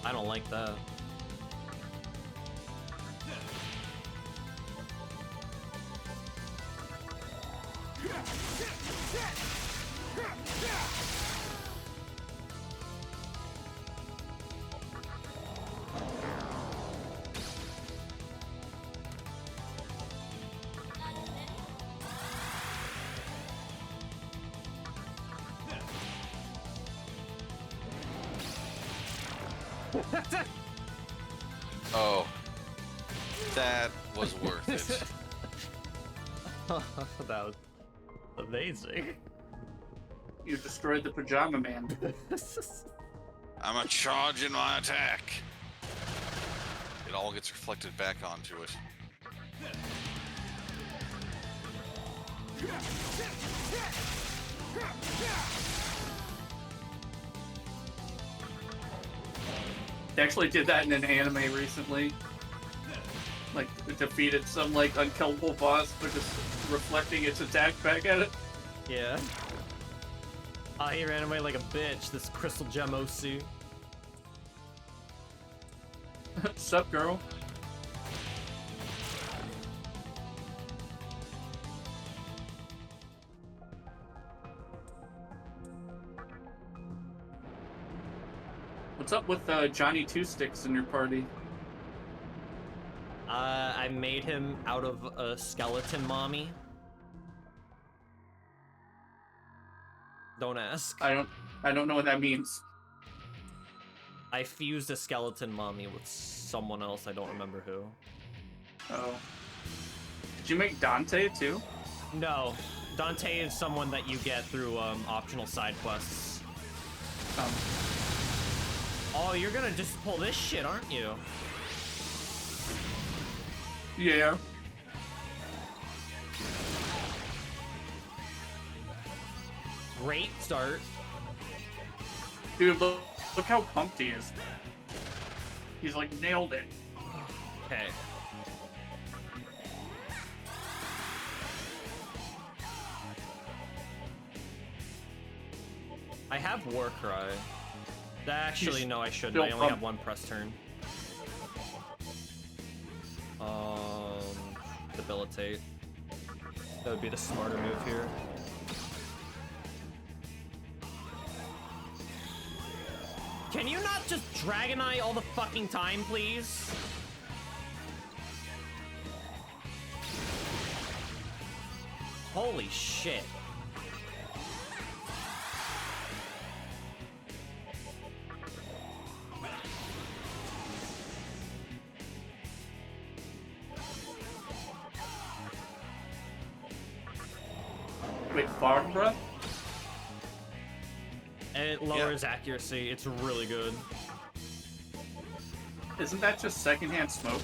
I don't like that. Oh, that was worth it. That was amazing. You destroyed the pajama man. I'm a charge in my attack. It all gets reflected back onto it. They actually did that in an anime recently. Like, it defeated some, like, unkillable boss, but just reflecting its attack back at it. Yeah. He ran away like a bitch, this Crystal Gem OC. Sup, girl? What's up with Johnny Two Sticks in your party? I made him out of a skeleton mommy. Don't ask. I don't know what that means. I fused a skeleton mommy with someone else, I don't remember who. Oh. Did you make Dante too? No. Dante is someone that you get through optional side quests. Oh, you're gonna just pull this shit, aren't you? Yeah. Great start. Dude, look how pumped he is. He's like, nailed it. Okay. I have Warcry. Actually, no, I shouldn't. I only have one press turn. Debilitate. That would be the smarter move here. Can you not just Dragon Eye all the fucking time, please? Holy shit. Wait, Fog Breath? It lowers accuracy. It's really good. Isn't that just secondhand smoke?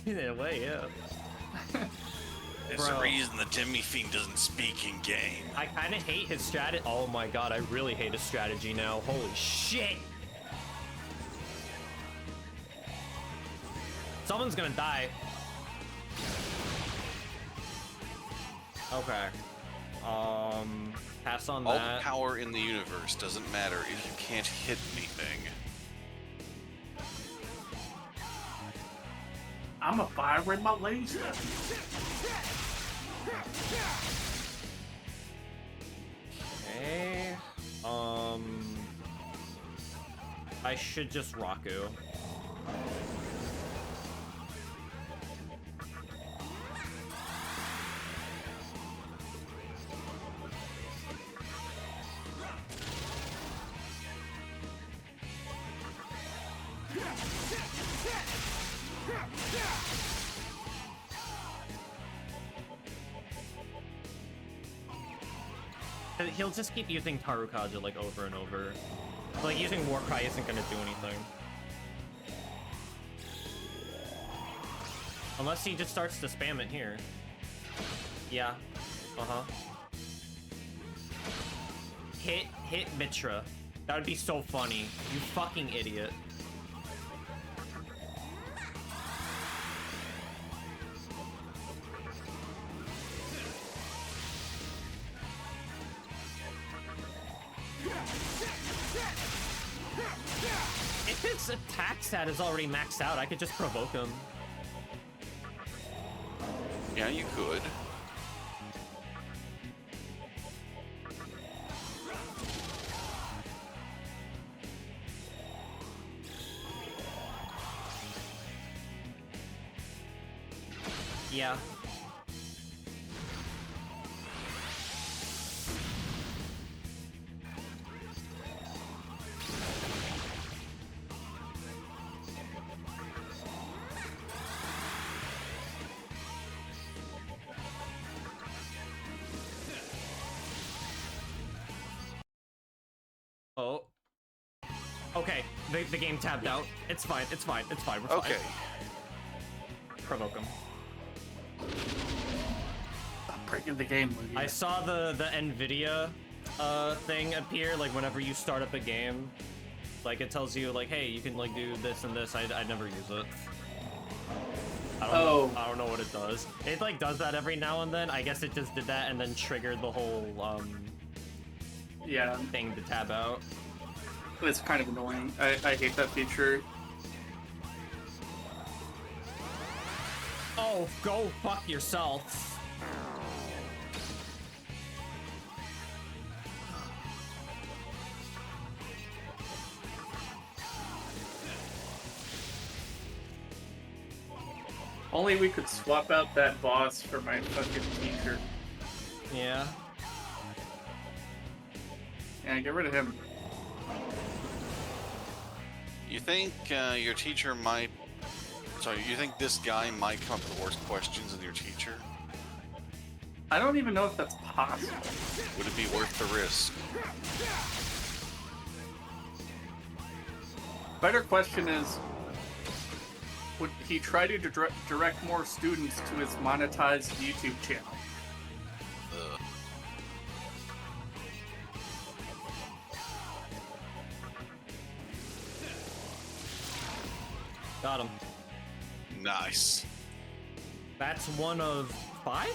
In a way, yeah. There's a reason the Timmy Fiend doesn't speak in game. I kind of hate his strategy. Oh my god, I really hate his strategy now. Holy shit! Someone's gonna die. Okay. Pass on All that. the power in the universe doesn't matter if you can't hit anything. I'm a fire with my laser. Okay. I should just Raku. He'll just keep using Tarukaja like over and over. Like using Warcry isn't gonna do anything. Unless he just starts to spam it here. Yeah. Uh-huh. Hit Mitra. That would be so funny. You fucking idiot. its attack stat is already maxed out. I could just provoke him. Yeah, you could. Yeah. Oh. Okay, the game tabbed out. It's fine, it's fine, it's fine, we're fine. Okay. Provoke him. Stop breaking the game, Luigi. I saw the NVIDIA thing appear, like, whenever you start up a game. Like, it tells you, like, hey, you can, like, do this and this. I never use it. I don't know what it does. It, like, does that every now and then. I guess it just did that and then triggered the whole, yeah, thing to tab out. It's kind of annoying. I hate that feature. Oh, go fuck yourself. Only we could swap out that boss for my fucking teacher. Yeah. Yeah, get rid of him. You think your teacher might... Sorry, you think this guy might come up with worse questions than your teacher? I don't even know if that's possible. Would it be worth the risk? Better question is, would he try to direct more students to his monetized YouTube channel? Got him. Nice. That's one of 5?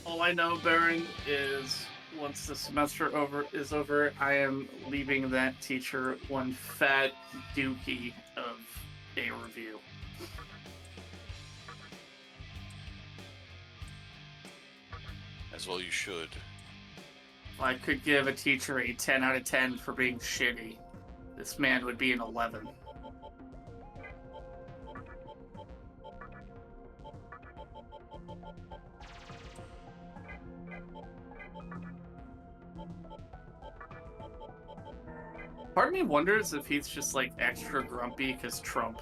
All I know, Baron, is once the semester is over, I am leaving that teacher one fat dookie of a review. As well you should. I could give a teacher a 10 out of 10 for being shitty. This man would be an 11. Part of me wonders if he's just like extra grumpy because Trump.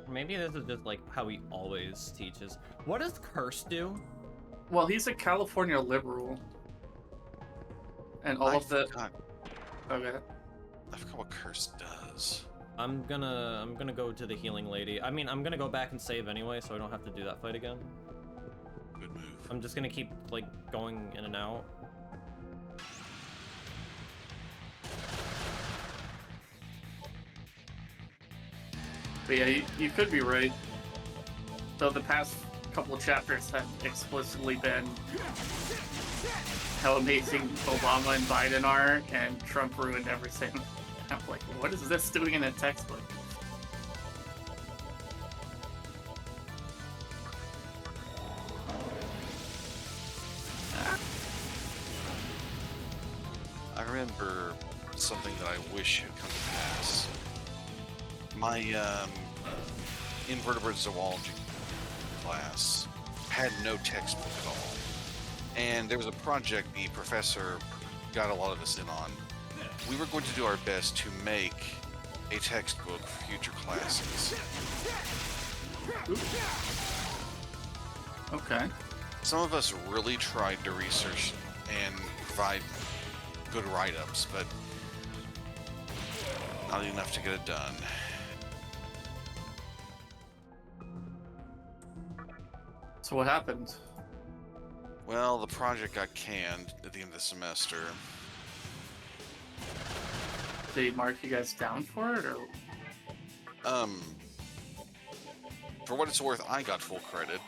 Maybe this is just like how he always teaches. What does Curse do? Well, he's a California liberal. And all of the... Okay. I forgot what Curse does. I'm gonna go to the healing lady. I mean, I'm gonna go back and save anyway, so I don't have to do that fight again. Good move. I'm just gonna keep, like, going in and out. But yeah, you could be right. Though the past couple of chapters have explicitly been how amazing Obama and Biden are, and Trump ruined everything. I'm like, what is this doing in a textbook? I remember something that I wish had come to pass. My invertebrate zoology class had no textbook at all. And there was a project the professor got a lot of us in on. We were going to do our best to make a textbook for future classes. Okay. Some of us really tried to research and provide good write-ups, but not enough to get it done. So what happened? Well, the project got canned at the end of the semester. Did he mark you guys down for it, or? For what it's worth, I got full credit.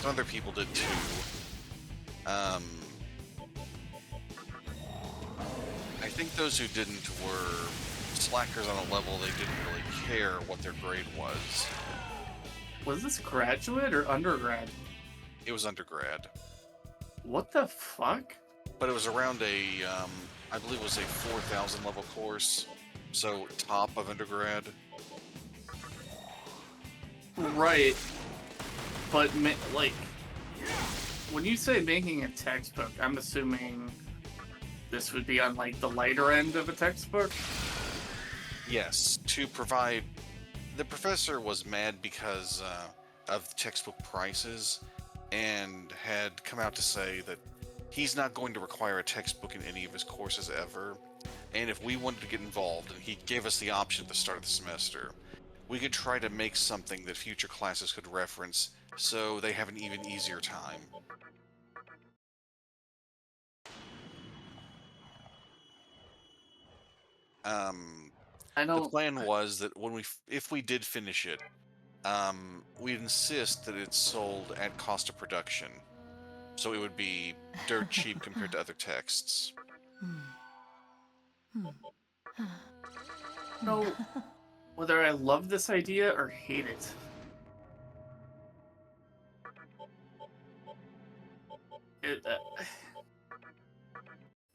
Some other people did too. I think those who didn't were slackers on a level they didn't really care what their grade was. Was this graduate or undergrad? It was undergrad. What the fuck? But it was around a, I believe it was a 4,000 level course, so top of undergrad. Right. But, like, when you say making a textbook, I'm assuming this would be on, like, the lighter end of a textbook? Yes, to provide... The professor was mad because of textbook prices, and had come out to say that he's not going to require a textbook in any of his courses ever, and if we wanted to get involved, and he gave us the option at the start of the semester, we could try to make something that future classes could reference, so they have an even easier time. The plan was that if we did finish it, we'd insist that it's sold at cost of production, so it would be dirt cheap compared to other texts. No, whether I love this idea or hate it.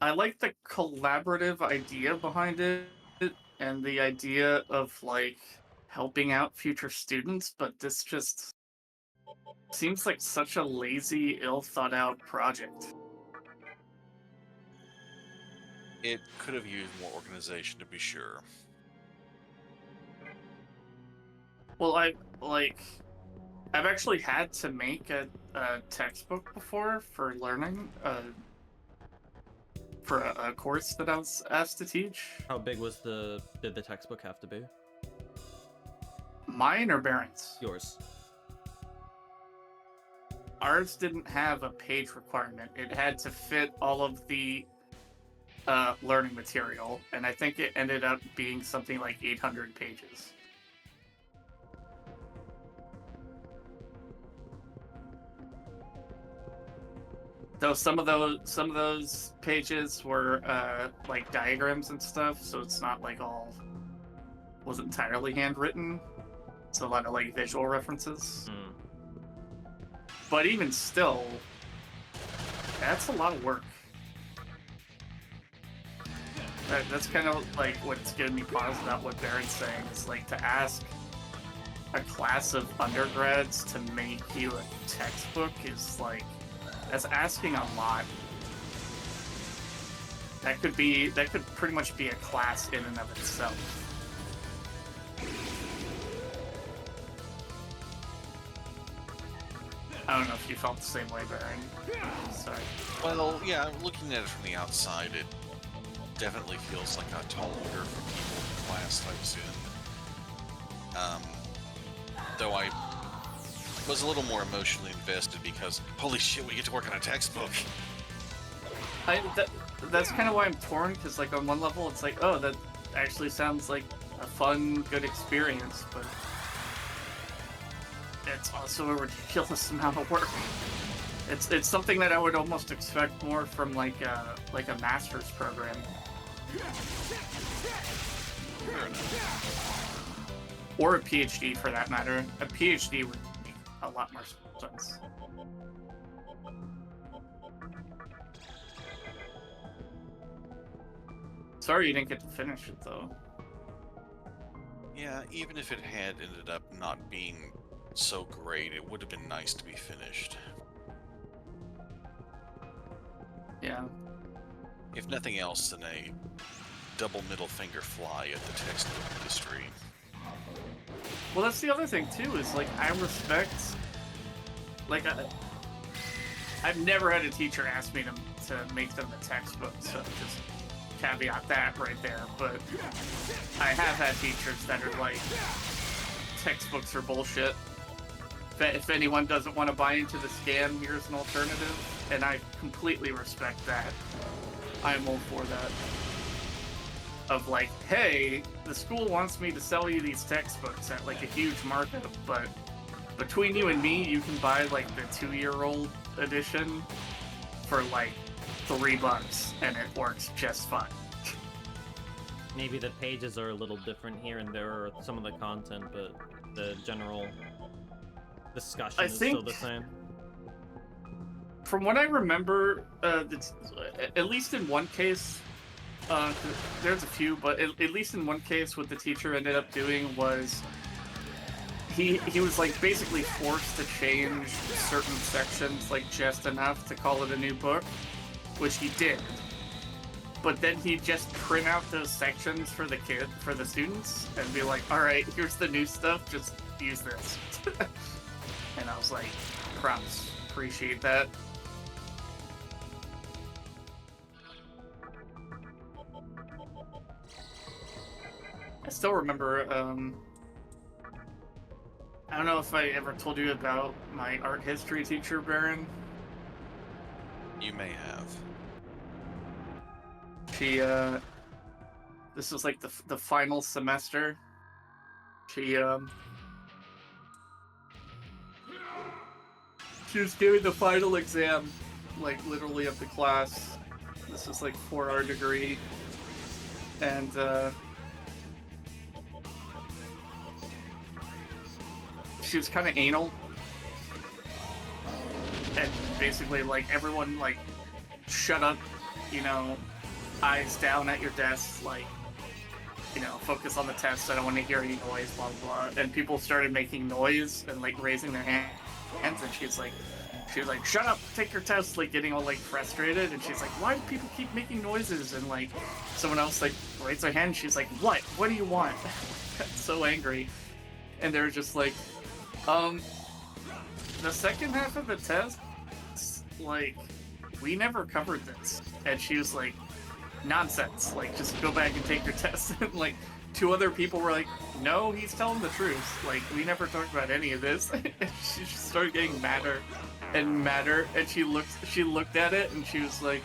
I like the collaborative idea behind it, and the idea of, like, helping out future students, but this just seems like such a lazy, ill-thought-out project. It could have used more organization, to be sure. Well, I've actually had to make a textbook before for learning, for a course that I was asked to teach. How big did the textbook have to be? Mine or Baron's? Yours. Ours didn't have a page requirement. It had to fit all of the learning material, and I think it ended up being something like 800 pages. Though some of those pages were like diagrams and stuff, so it's not like wasn't entirely handwritten. It's a lot of like visual references. But even still, that's a lot of work. That's kind of like what's giving me pause about what Baron's saying. Is like to ask a class of undergrads to make you a textbook is like, that's asking a lot. That could pretty much be a class in and of itself. I don't know if you felt the same way, Baron. Sorry. Well, yeah, looking at it from the outside, it definitely feels like a tall order for people in the class I was in. Though I was a little more emotionally invested because, holy shit, we get to work on a textbook. That's kind of why I'm torn, because like on one level it's like, oh, that actually sounds like a fun, good experience, but it's also a ridiculous amount of work. It's something that I would almost expect more from like a master's program. Or a PhD for that matter. A PhD would make a lot more sense. Sorry you didn't get to finish it though. Yeah, even if it had ended up not being so great, it would have been nice to be finished. Yeah. If nothing else, then a double middle finger fly at the textbook industry. Well, that's the other thing too, is like I respect, like I've never had a teacher ask me to make them a textbook, so just caveat that right there. But I have had teachers that are like, textbooks are bullshit. If anyone doesn't want to buy into the scam, here's an alternative, and I completely respect that. I'm all for that. Of like, hey, the school wants me to sell you these textbooks at like a huge markup, but between you and me, you can buy like the 2-year-old edition for like $3, and it works just fine. Maybe the pages are a little different here and there, or some of the content, but the general discussion is still the same. From what I remember, at least in one case, there's a few, but at least in one case, what the teacher ended up doing was he was like basically forced to change certain sections like just enough to call it a new book, which he did. But then he'd just print out those sections for the students, and be like, all right, here's the new stuff, just use this. And I was like, props, appreciate that. I still remember, I don't know if I ever told you about my art history teacher, Baron. You may have. She, this was like the final semester. She was giving the final exam, like literally of the class. This was like for our degree. And, she was kind of anal. And basically, like, everyone, like, shut up, you know, eyes down at your desk, like, you know, focus on the test, I don't want to hear any noise, blah, blah, blah. And people started making noise and, like, raising their hands, and she was like, shut up, take your test, like, getting all, like, frustrated, and she's like, why do people keep making noises? And, like, someone else, like, raised their hand, she's like, what do you want? So angry. And they're just like, the second half of the test, like, we never covered this. And she was like, nonsense, like, just go back and take your test. And, like, 2 other people were like, no, he's telling the truth. Like, we never talked about any of this. And she just started getting madder and madder. And she looked at it, and she was like,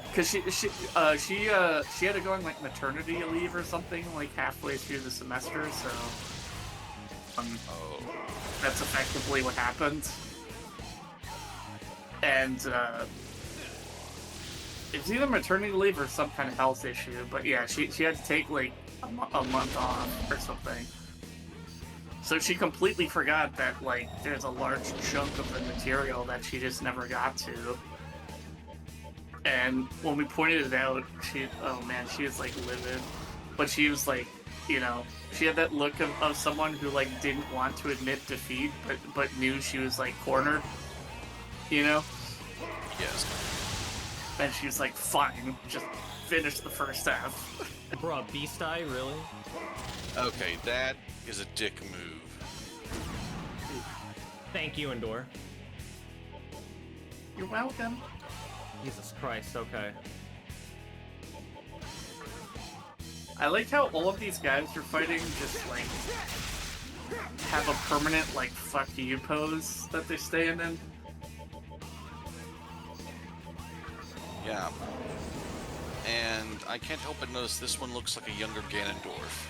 because she had to go on, like, maternity leave or something, like, halfway through the semester, so that's effectively what happened. And it's either maternity leave or some kind of health issue, but yeah, she had to take like a month off or something. So she completely forgot that, like, there's a large chunk of the material that she just never got to. And when we pointed it out, oh man, she was like livid. But she was like, you know, she had that look of someone who, like, didn't want to admit defeat, but knew she was, like, cornered, you know? Yes. And she was like, fine, just finish the first half. Bro, Beast Eye, really? Okay, that is a dick move. Thank you, Endor. You're welcome. Jesus Christ, okay. I like how all of these guys you're fighting just, like, have a permanent, like, fuck you pose that they stay in. Yeah. And I can't help but notice this one looks like a younger Ganondorf.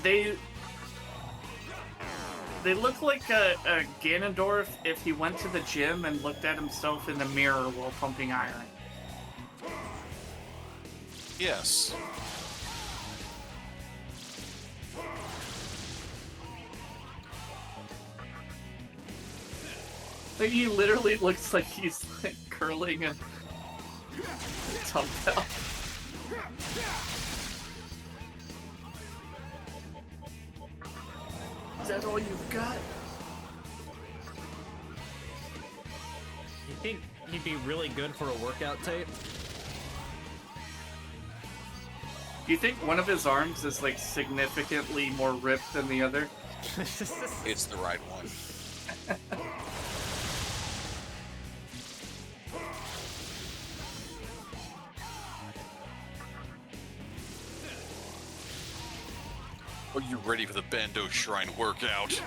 They look like a Ganondorf if he went to the gym and looked at himself in the mirror while pumping iron. Yes. Like, he literally looks like he's, like, curling a dumbbell. Is that all you've got? You think he'd be really good for a workout tape? Do you think one of his arms is, like, significantly more ripped than the other? It's the right one. Are you ready for the Bando Shrine workout?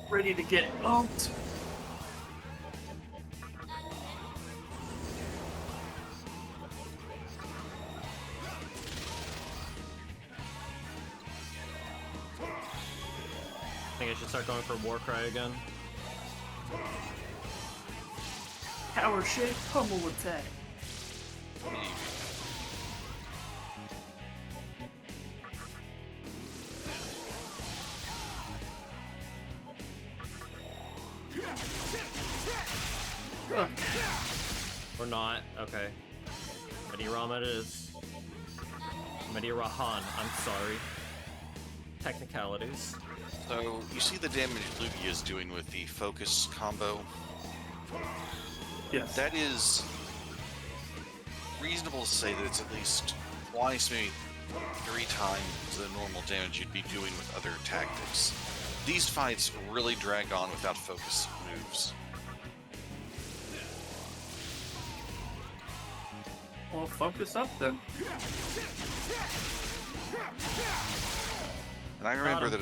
Ready to get bumped. think I should start going for Warcry again. Power shake, pummel attack. Or not. Okay. Medirama it is. Medirahan, I'm sorry. Technicalities. So, you see the damage Lugia is doing with the focus combo? Yes. That is reasonable to say that it's at least twice, maybe 3 times the normal damage you'd be doing with other tactics. These fights really drag on without focus moves. Well, focus up then. And I remember that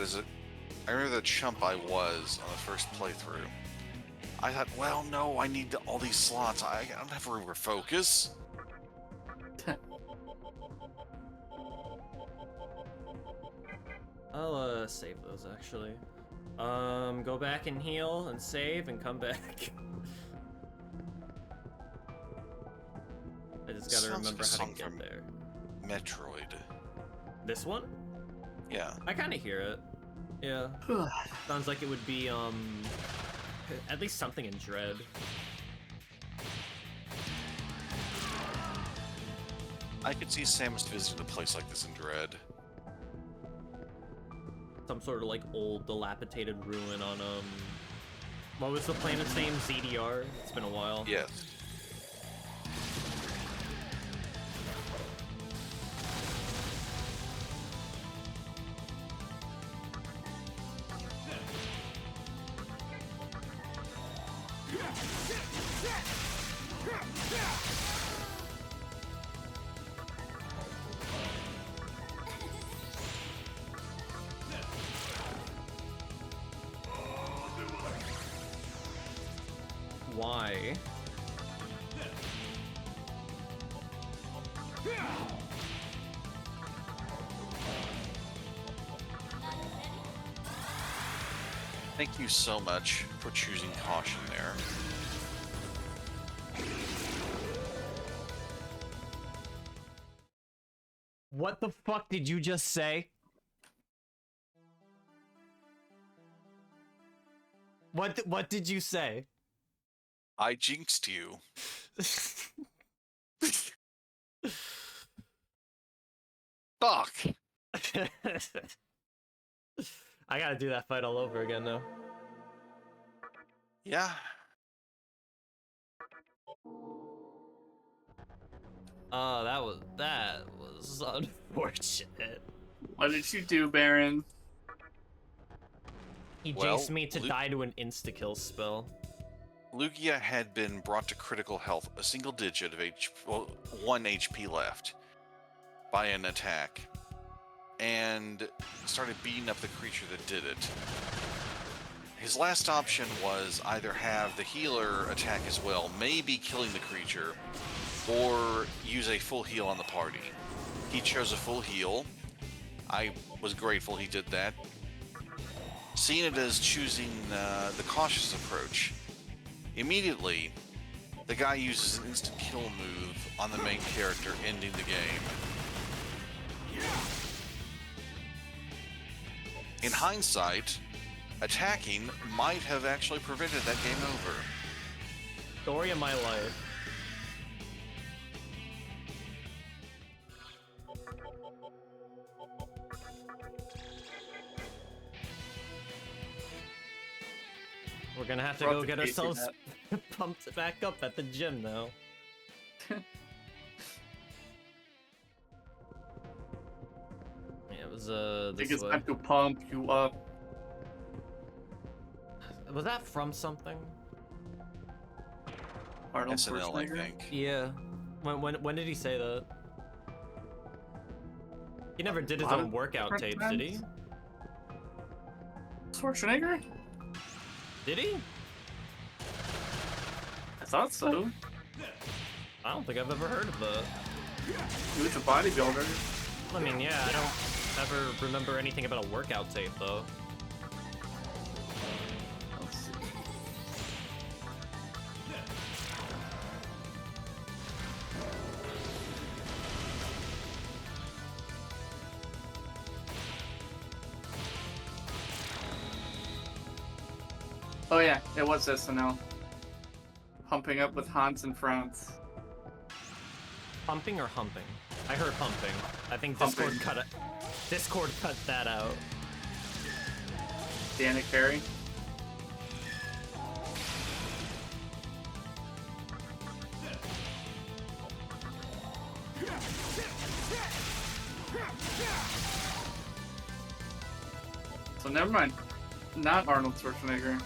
I remember the chump I was on the first playthrough. I thought, well, no, I need all these slots. I don't have room for focus. I'll save those actually. Go back and heal and save and come back. I just gotta remember how to get there. Metroid. This one? Yeah. I kind of hear it. Yeah. Sounds like it would be at least something in Dread. I could see Samus visiting a place like this in Dread. Some sort of like old dilapidated ruin on what was the planet's name? ZDR? It's been a while. Yes. Why? Thank you so much for choosing caution there. What the fuck did you just say? What did you say? I jinxed you. Fuck. I gotta do that fight all over again now. Yeah. Oh, that was unfortunate. What did you do, Baron? He Well, jinxed me to die to an insta-kill spell. Lugia had been brought to critical health, a single digit of 1 HP left, by an attack, and started beating up the creature that did it. His last option was either have the healer attack as well, maybe killing the creature, or use a full heal on the party. He chose a full heal. I was grateful he did that. Seeing it as choosing the cautious approach, immediately, the guy uses an instant kill move on the main character, ending the game. In hindsight, attacking might have actually prevented that game over. Story of my life. We're gonna have to go get ourselves pumped back up at the gym now. Yeah, it was I think this it's way. time to pump you up. Was that from something? Arnold SNL, I Schwarzenegger? think. Yeah. When did he say that? He never did his Lot own of workout different tapes, did he? times. Schwarzenegger? Did he? I thought so. I don't think I've ever heard of that. He was a bodybuilder. I mean, yeah, I don't ever remember anything about a workout tape, though. Oh yeah, it was SNL. Pumping up with Hans and Franz. Pumping or humping? I heard humping. I think Humping. Discord cut that out. Danica Perry. So never mind. Not Arnold Schwarzenegger.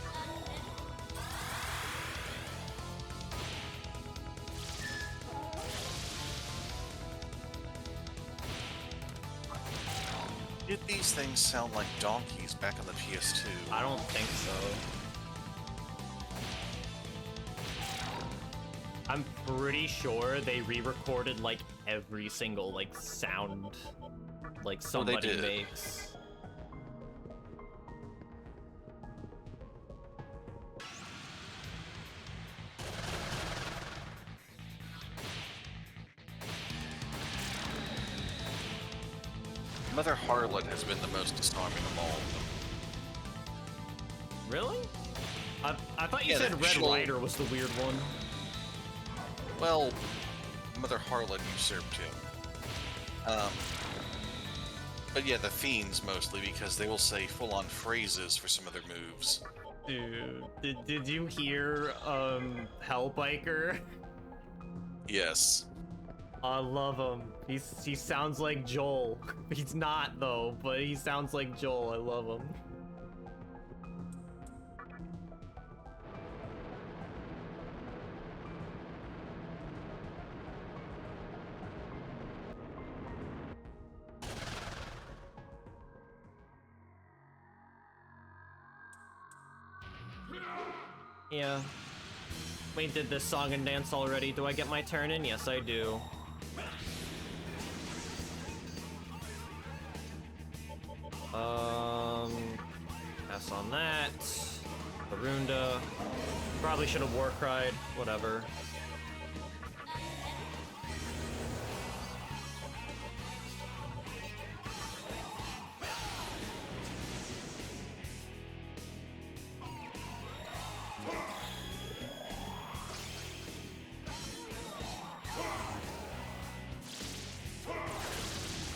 Did these things sound like donkeys back on the PS2? I don't think so. I'm pretty sure they re-recorded like every single like sound like somebody did. makes. Mother Harlot has been the most disarming of all. Really? I thought you Yeah, said the Red visual- Rider was the weird one. Well, Mother Harlot usurped him. But yeah, the Fiends mostly, because they will say full-on phrases for some of their moves. Dude, did you hear Hellbiker? Yes. I love him. He sounds like Joel. He's not though, but he sounds like Joel. I love him. Yeah. We did this song and dance already. Do I get my turn in? Yes, I do. Pass on that. Arunda. Probably should have war cried. Whatever.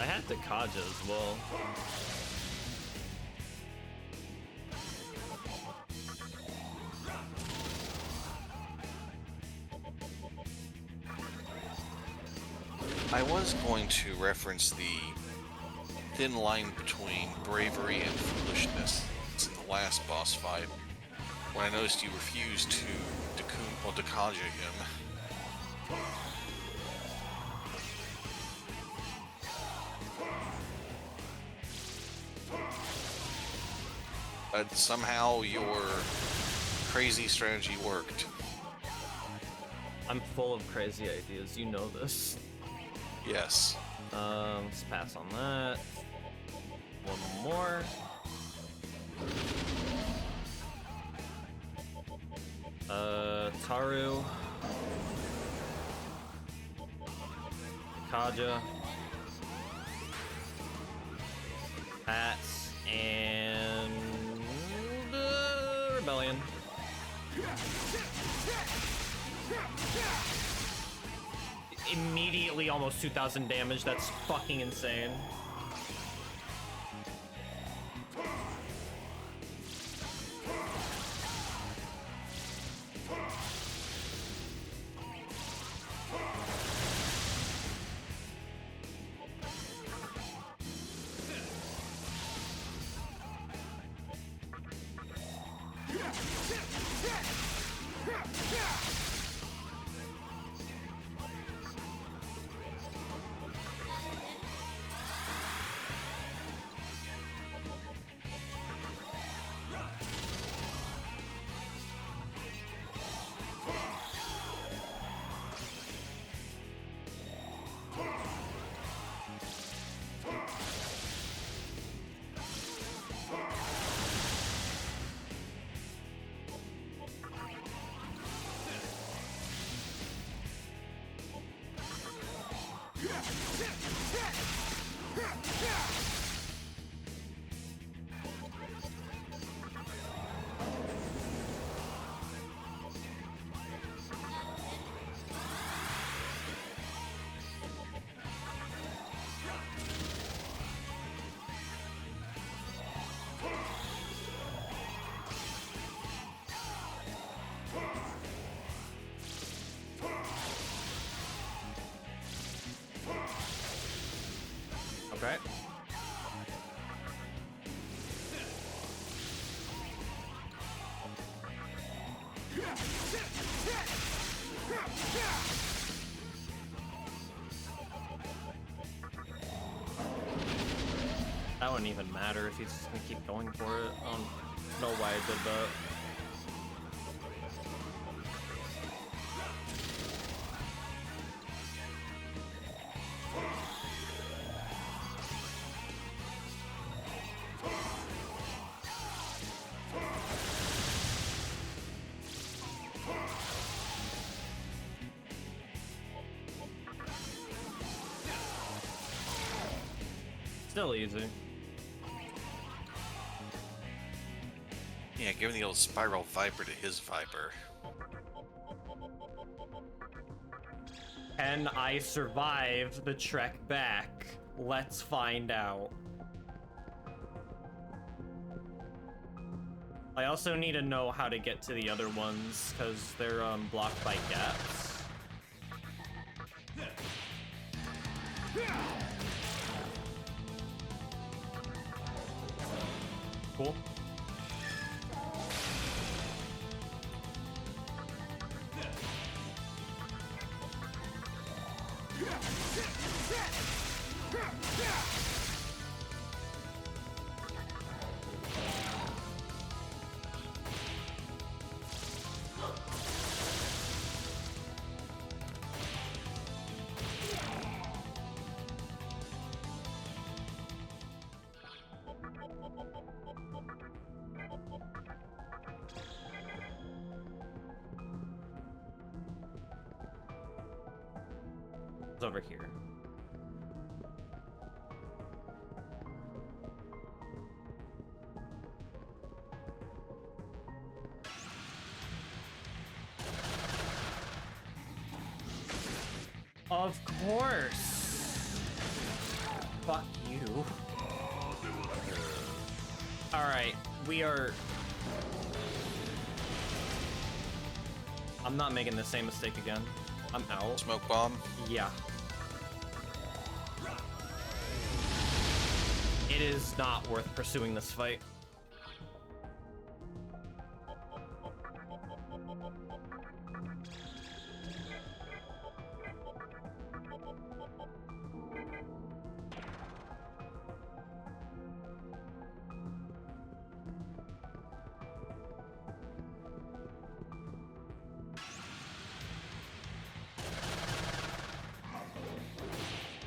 I had to Kaja as well. I was going to reference the thin line between bravery and foolishness in the last boss fight, when I noticed you refused to Dakaja him. But somehow your crazy strategy worked. I'm full of crazy ideas. You know this. Yes. Let's pass on that. One more. Taru. Kaja. Pats. And... Rebellion. Immediately almost 2,000 damage. That's fucking insane. Okay. That wouldn't even matter if he's just gonna keep going for it. I don't know why I did that. Still easy. Yeah, giving the old Spiral Viper to his Viper. Can I survive the trek back? Let's find out. I also need to know how to get to the other ones, because they're blocked by gaps. Cool. It's over here. Of course. Fuck you. Alright, we are... I'm not making the same mistake again. I'm out. Smoke bomb? Yeah. It is not worth pursuing this fight.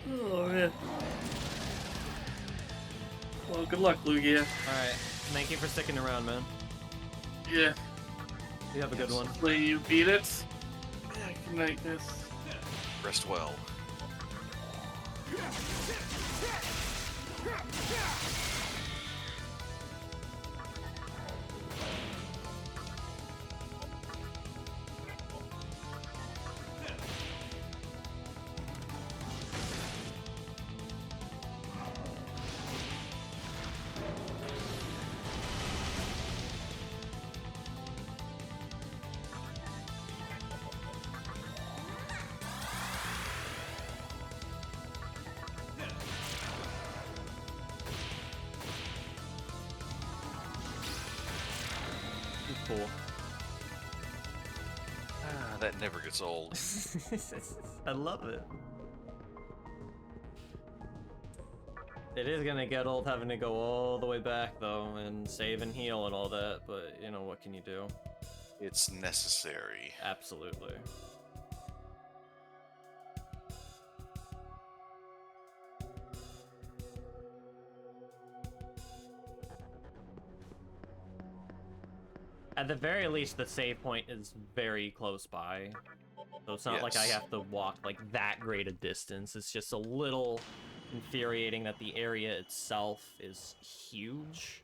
Oh, man. Well, good luck, Lugia. Alright, thank you for sticking around, man. Yeah. You have a good one. Hopefully you beat it. Yeah, I can make this. Rest well. Cool. Ah, that never gets old. I love it. It is gonna get old having to go all the way back though, and save and heal and all that, but you know, what can you do? It's necessary. Absolutely. At the very least, the save point is very close by. So it's not like I Yes. have to walk like that great a distance. It's just a little infuriating that the area itself is huge.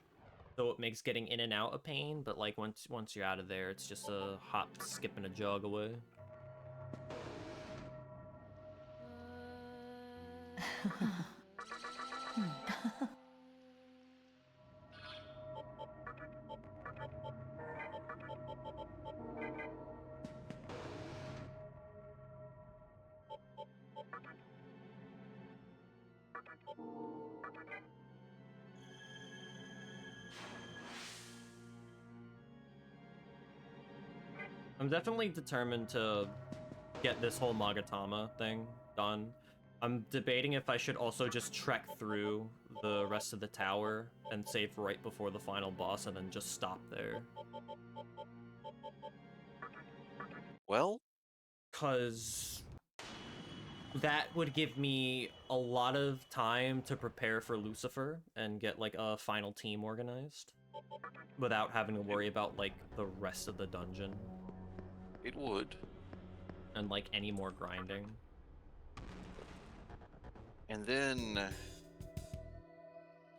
So it makes getting in and out a pain, but like once you're out of there, it's just a hop, skip, and a jog away. I'm definitely determined to get this whole Magatama thing done. I'm debating if I should also just trek through the rest of the tower and save right before the final boss and then just stop there. Well, Cause that would give me a lot of time to prepare for Lucifer and get like a final team organized without having to worry about like the rest of the dungeon. it would. And like any more grinding. And then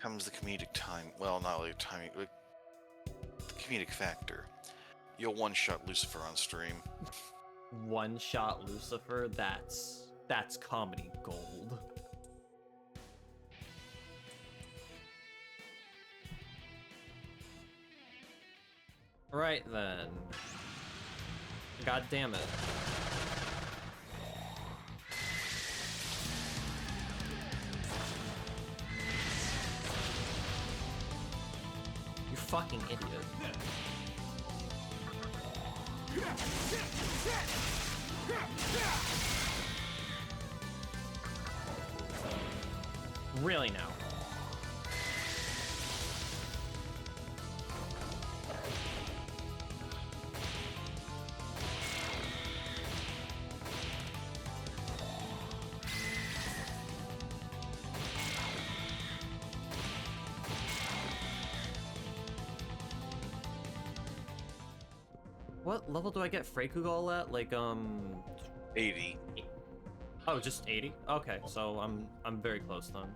comes the comedic time. Well, not really timing, but the comedic factor. You'll one-shot Lucifer on stream. One-shot Lucifer, that's comedy gold. Right then. God damn it. You fucking idiot. Really now? What level do I get Freykugal at? Like 80. Oh, just 80? Okay, so I'm very close then.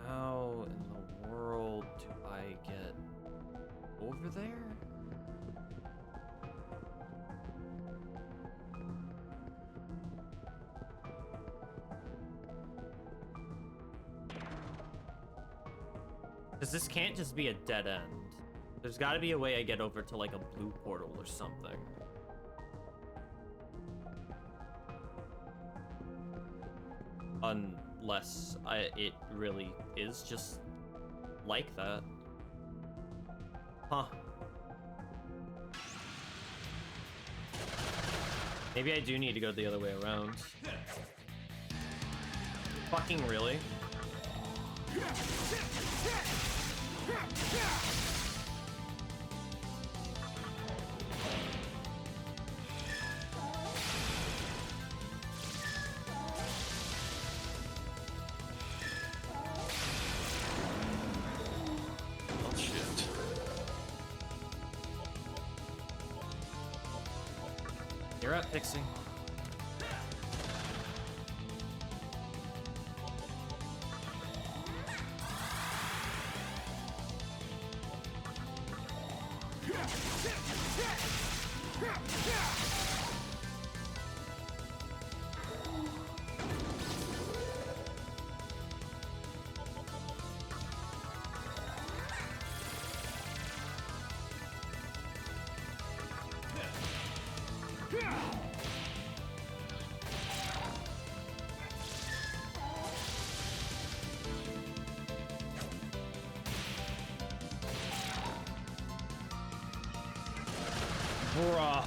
How in the world do I get over there? Because this can't just be a dead end. There's got to be a way I get over to like a blue portal or something. Unless it really is just like that. Huh. Maybe I do need to go the other way around. Fucking really? You're up, Pixie. Bruh.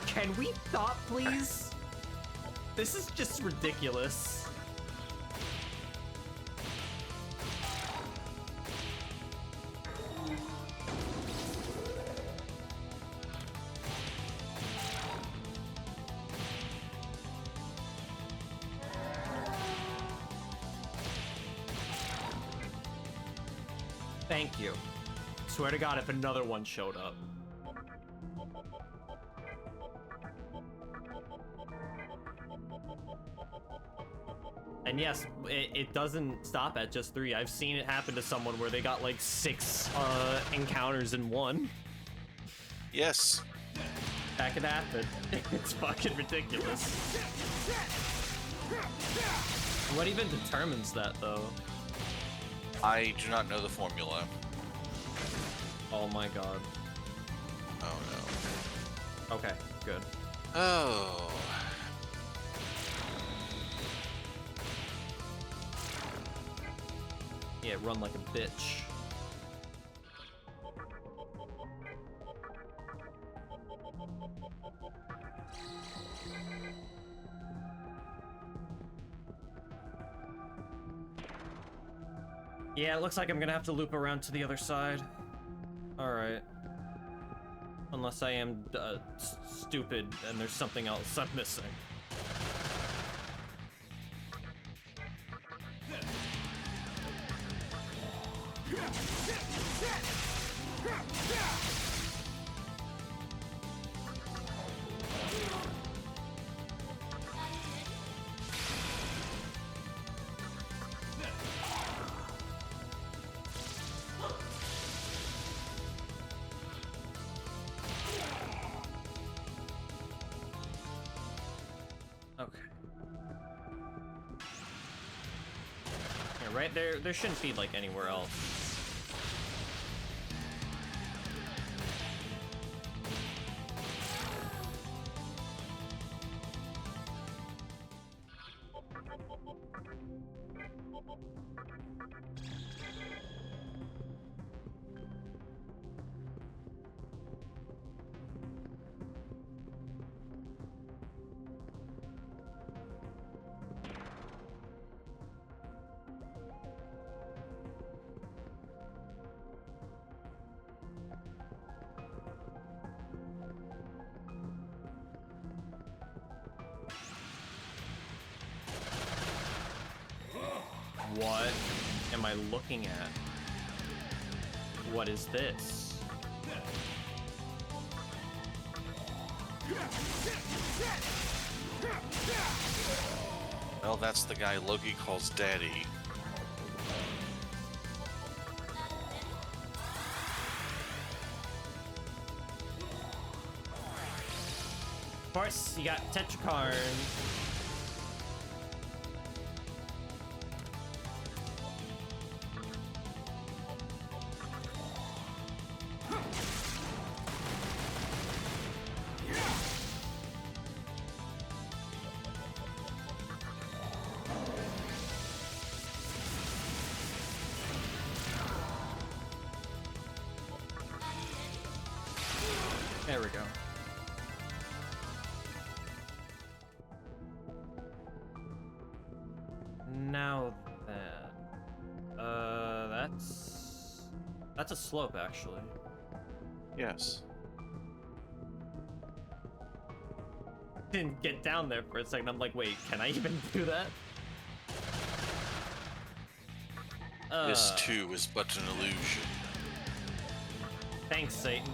Can we stop, please? This is just ridiculous. Thank you. Swear to God, if another one showed up. And yes, it doesn't stop at just 3. I've seen it happen to someone where they got like 6 encounters in one. Yes. That could happen. It's fucking ridiculous. What even determines that, though? I do not know the formula. Oh my god. Oh no. Okay, good. Oh. Yeah, run like a bitch. Yeah, it looks like I'm gonna have to loop around to the other side. Alright. Unless I am stupid and there's something else I'm missing. Okay. Yeah, right there. There shouldn't be like anywhere else. What am I looking at? What is this? Well, that's the guy Loki calls Daddy. Of course, you got Tetrakarn. There we go. Now that, that's a slope actually. Yes. Didn't get down there for a second. I'm like, wait, can I even do that? This too is but an illusion. Thanks, Satan.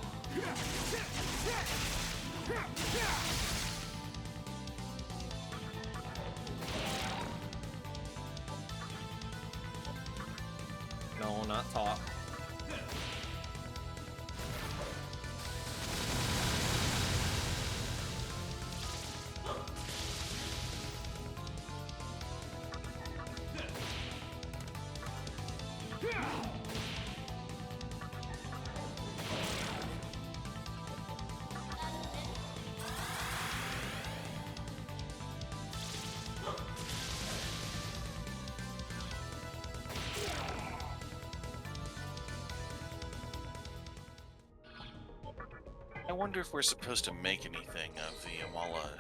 No, not talk. I wonder if we're supposed to make anything of the Amala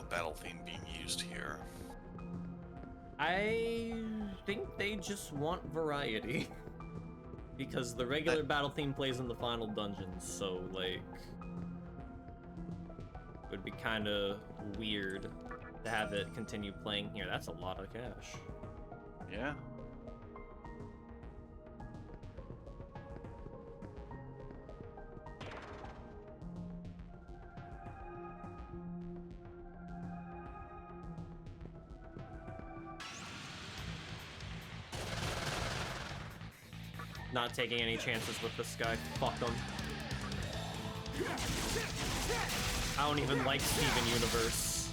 battle theme being used here. I think they just want variety. Because the regular battle theme plays in the final dungeons, so, like, it would be kind of weird to have it continue playing here. That's a lot of cash. Yeah. Not taking any chances with this guy. Fuck him. I don't even like Steven Universe.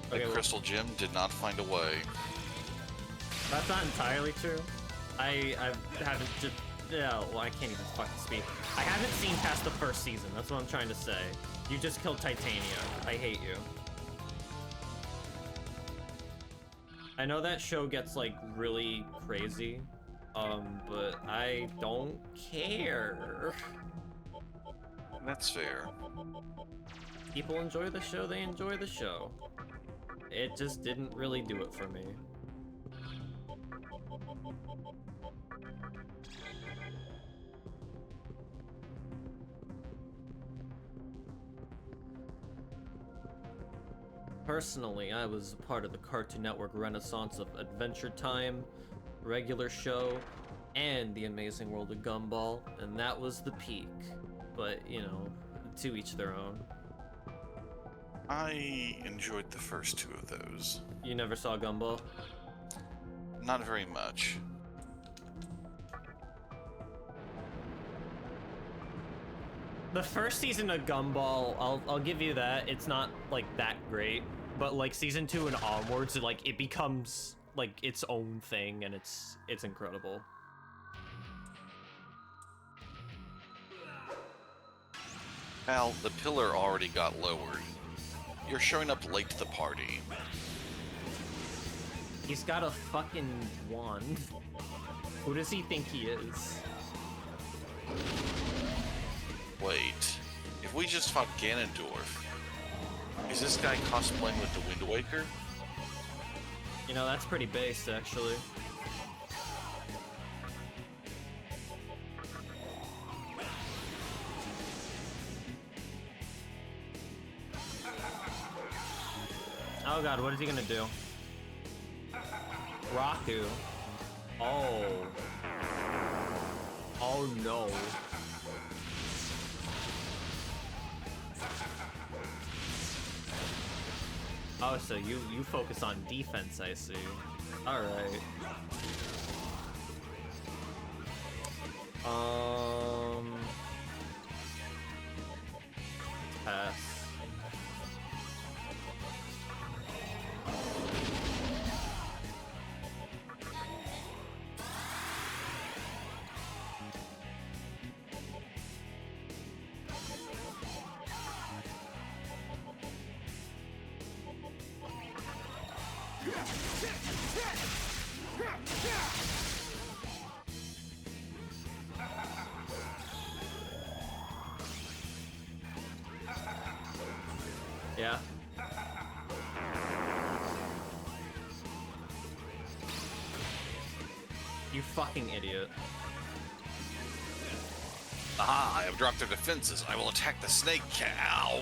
The crystal gem did not find a way. That's not entirely true. I haven't just... Yeah, well, I can't even fucking speak. I haven't seen past the first season. That's what I'm trying to say. You just killed Titania. I hate you. I know that show gets, like, really crazy. But I don't care. That's fair. People enjoy the show, they enjoy the show. It just didn't really do it for me. Personally, I was a part of the Cartoon Network renaissance of Adventure Time, regular show, and The Amazing World of Gumball, and that was the peak. But, you know, to each their own. I enjoyed the first two of those. You never saw Gumball? Not very much. The first season of Gumball, I'll give you that. It's not like that great, but like season 2 and onwards, it becomes like its own thing, and it's incredible. Al, the pillar already got lowered. You're showing up late to the party. He's got a fucking wand. Who does he think he is? Wait, if we just fought Ganondorf, is this guy cosplaying with the Wind Waker? You know, that's pretty based, actually. Oh god, what is he gonna do? Raku. Oh. Oh no. Oh, so you focus on defense, I see. Alright. Pass. Yeah. You fucking idiot. Aha, I have dropped their defenses. I will attack the snake cow.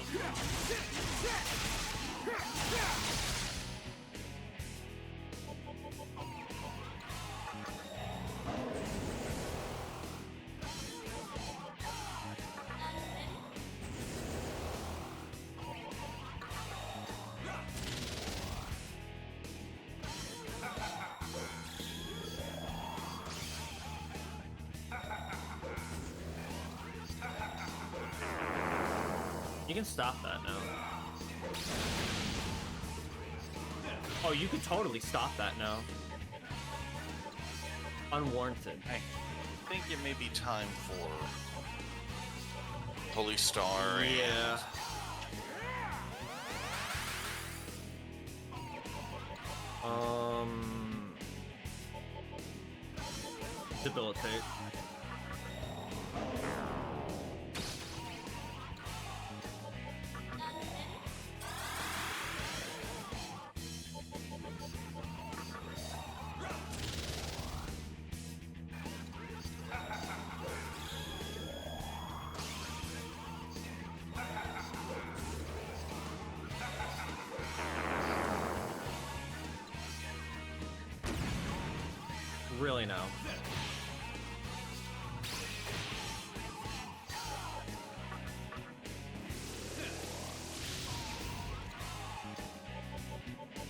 You can stop that now. Oh, you can totally stop that now. Unwarranted. I think it may be time for Holy Star Yeah. Debilitate. Really now.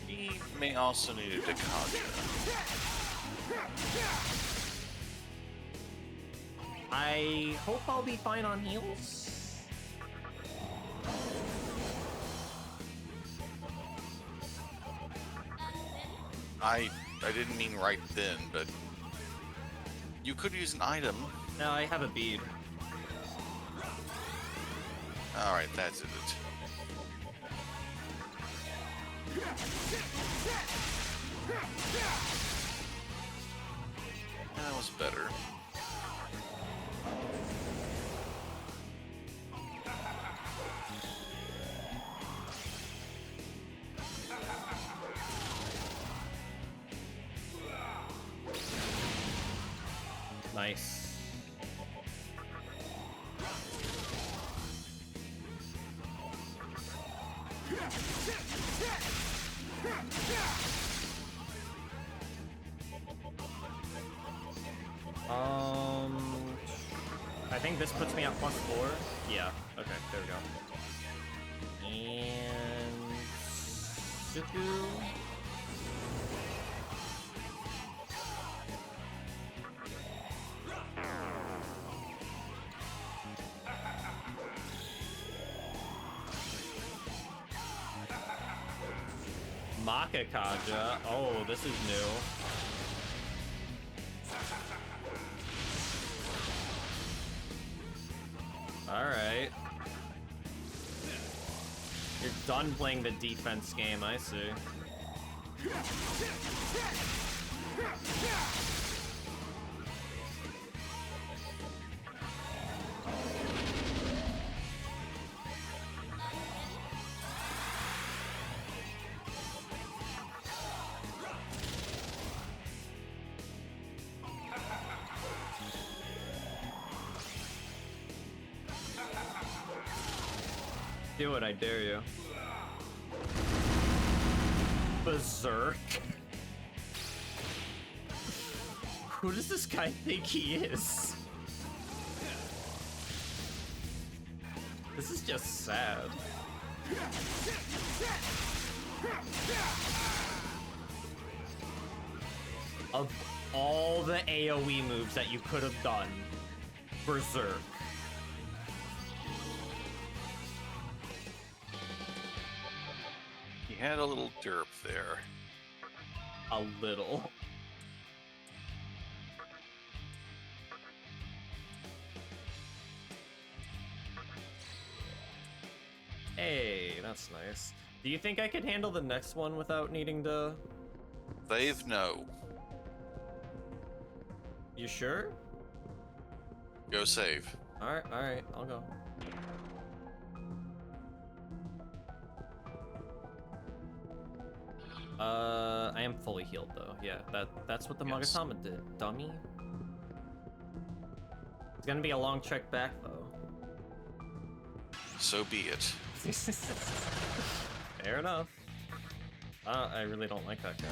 He may also need a Dekage. I hope I'll be fine on heals. I didn't mean right then, but you could use an item. No, I have a bead. Alright, that's it. That was better. Nice. I think this puts me at +4. Yeah. Okay. There we go. And Suku. Makakaja. Oh, this is new. Alright. You're done playing the defense game, I see. Do it, I dare you. Berserk? Who does this guy think he is? This is just sad. Of all the AoE moves that you could have done, Berserk. He had a little derp there. A little. Hey, that's nice. Do you think I could handle the next one without needing to... Save? No. You sure? Go save. Alright, I'll go. I am fully healed though. Yeah, that's what the Yes. Magatama did, dummy. It's gonna be a long trek back though. So be it. Fair enough. I really don't like that guy.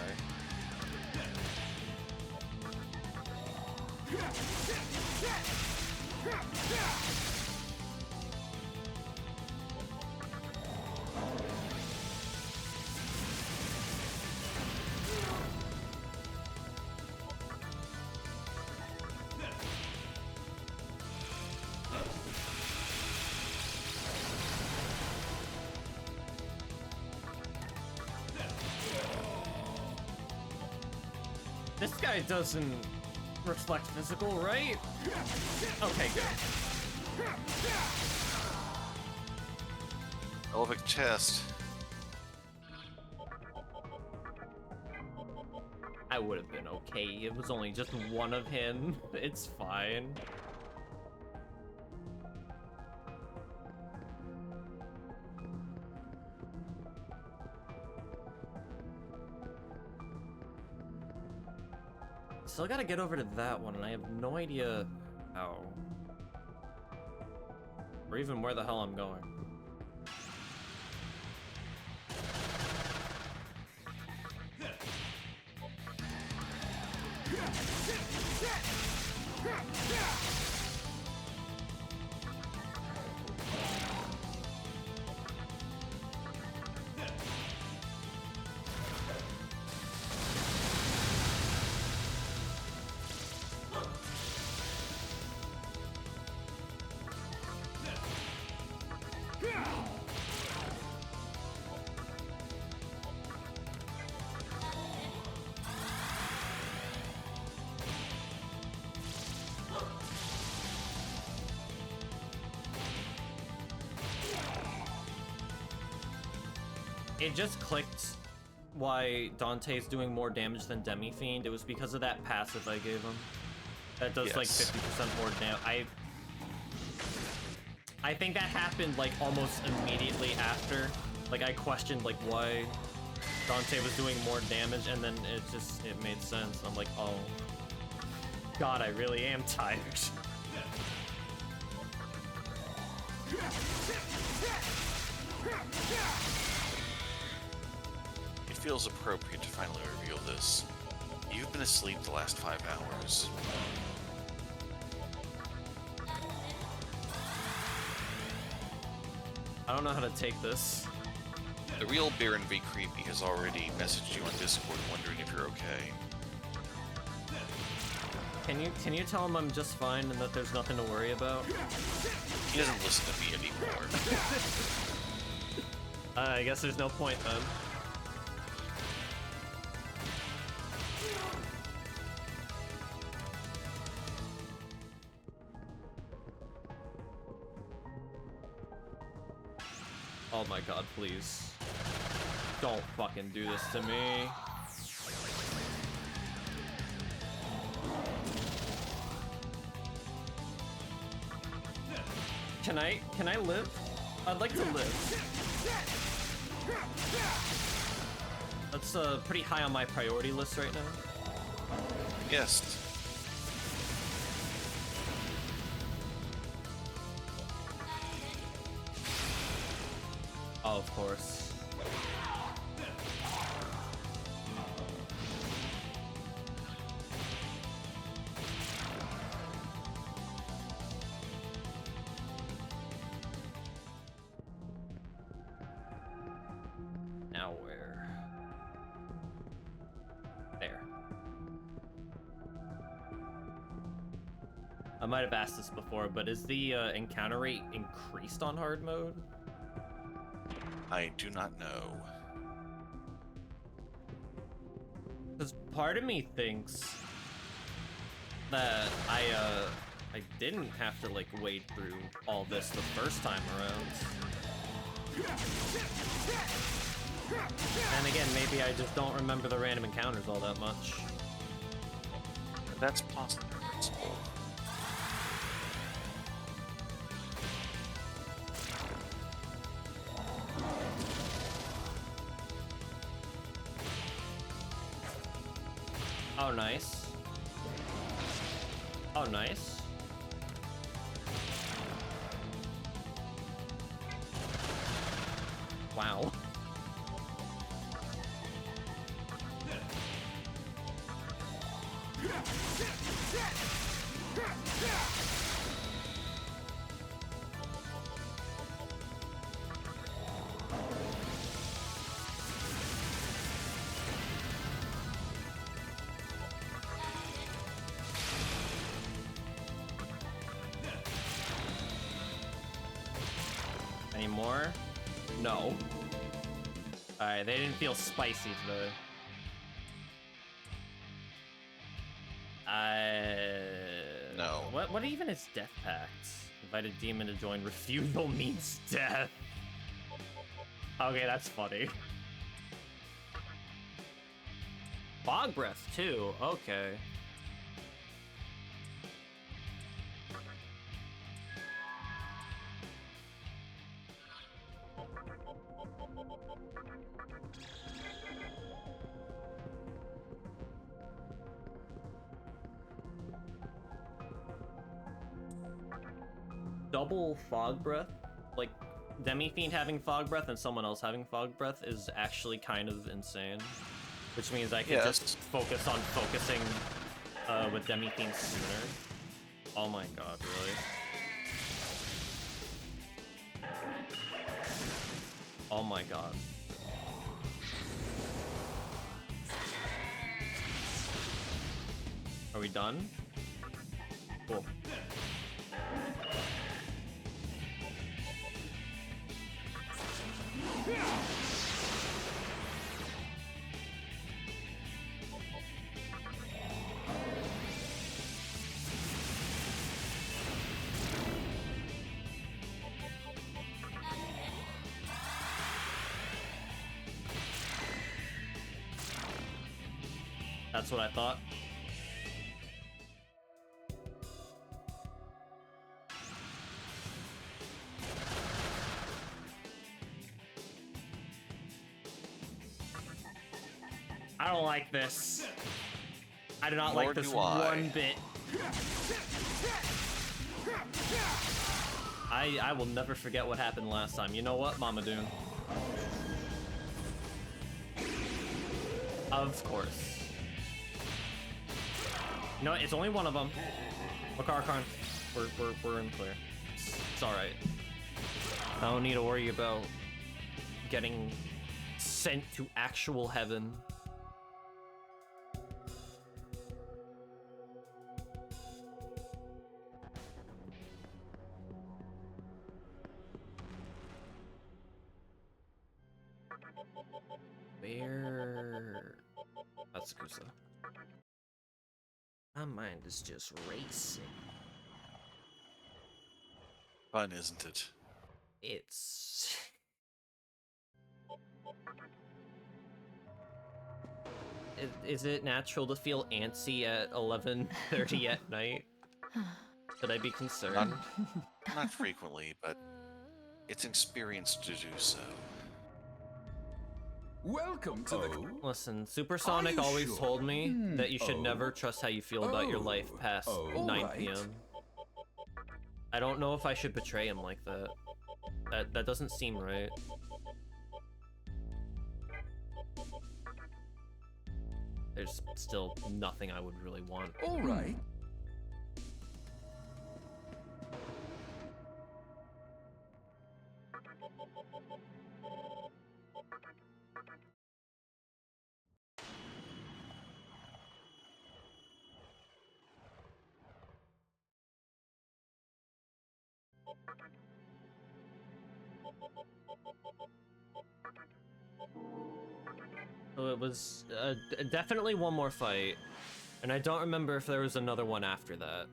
This guy doesn't reflect physical, right? Okay, good. Pelvic chest. I would have been okay. It was only just one of him. It's fine. Still gotta get over to that one, and I have no idea how. Or even where the hell I'm going. it just clicked why Dante's doing more damage than Demi-Fiend. It was because of that passive I gave him. That does like 50% more damage. I think that happened like almost immediately after. Like I questioned like why Dante was doing more damage, and then it made sense. I'm like, oh God, I really am tired. It feels appropriate to finally reveal this. You've been asleep the last 5 hours. I don't know how to take this. The real Baron V. Creepy has already messaged you on Discord wondering if you're okay. Can you tell him I'm just fine and that there's nothing to worry about? He doesn't listen to me anymore. I guess there's no point then. Oh my God, please. Don't fucking do this to me. Can I live? I'd like to live. That's pretty high on my priority list right now. Yes. Oh, of course. Now where? There. I might have asked this before, but is the encounter rate increased on hard mode? I do not know. Because part of me thinks that I didn't have to like wade through all this the first time around. And again, maybe I just don't remember the random encounters all that much. That's possible. Oh, nice. Oh, nice. Wow. Any more? No. Alright, they didn't feel spicy today. No. What even is Death Pact? Invite a demon to join. Refusal means death. Okay, that's funny. Fog breath too. Okay. Double fog breath, like Demi-Fiend having fog breath and someone else having fog breath, is actually kind of insane. Which means I can just focus on focusing with Demi-Fiend sooner. Oh my God, really? Oh my God. Are we done? Cool. That's what I thought. I don't like this. I do not like this one bit. I will never forget what happened last time. You know what, Mama Dune? Of course. No, it's only one of them. Makarkarn, we're in clear. It's all right. I don't need to worry about getting sent to actual heaven. Where? That's Kusa. My mind is just racing. Fun, isn't it? It's... Is it natural to feel antsy at 11:30 at night? Should I be concerned? Not frequently, but it's experienced to do so. Welcome to the... Listen, Supersonic always told me that you should never trust how you feel about your life past 9 p.m. I don't know if I should betray him like that. That doesn't seem right. There's still nothing I would really want. All right. So it was definitely one more fight, and I don't remember if there was another one after that.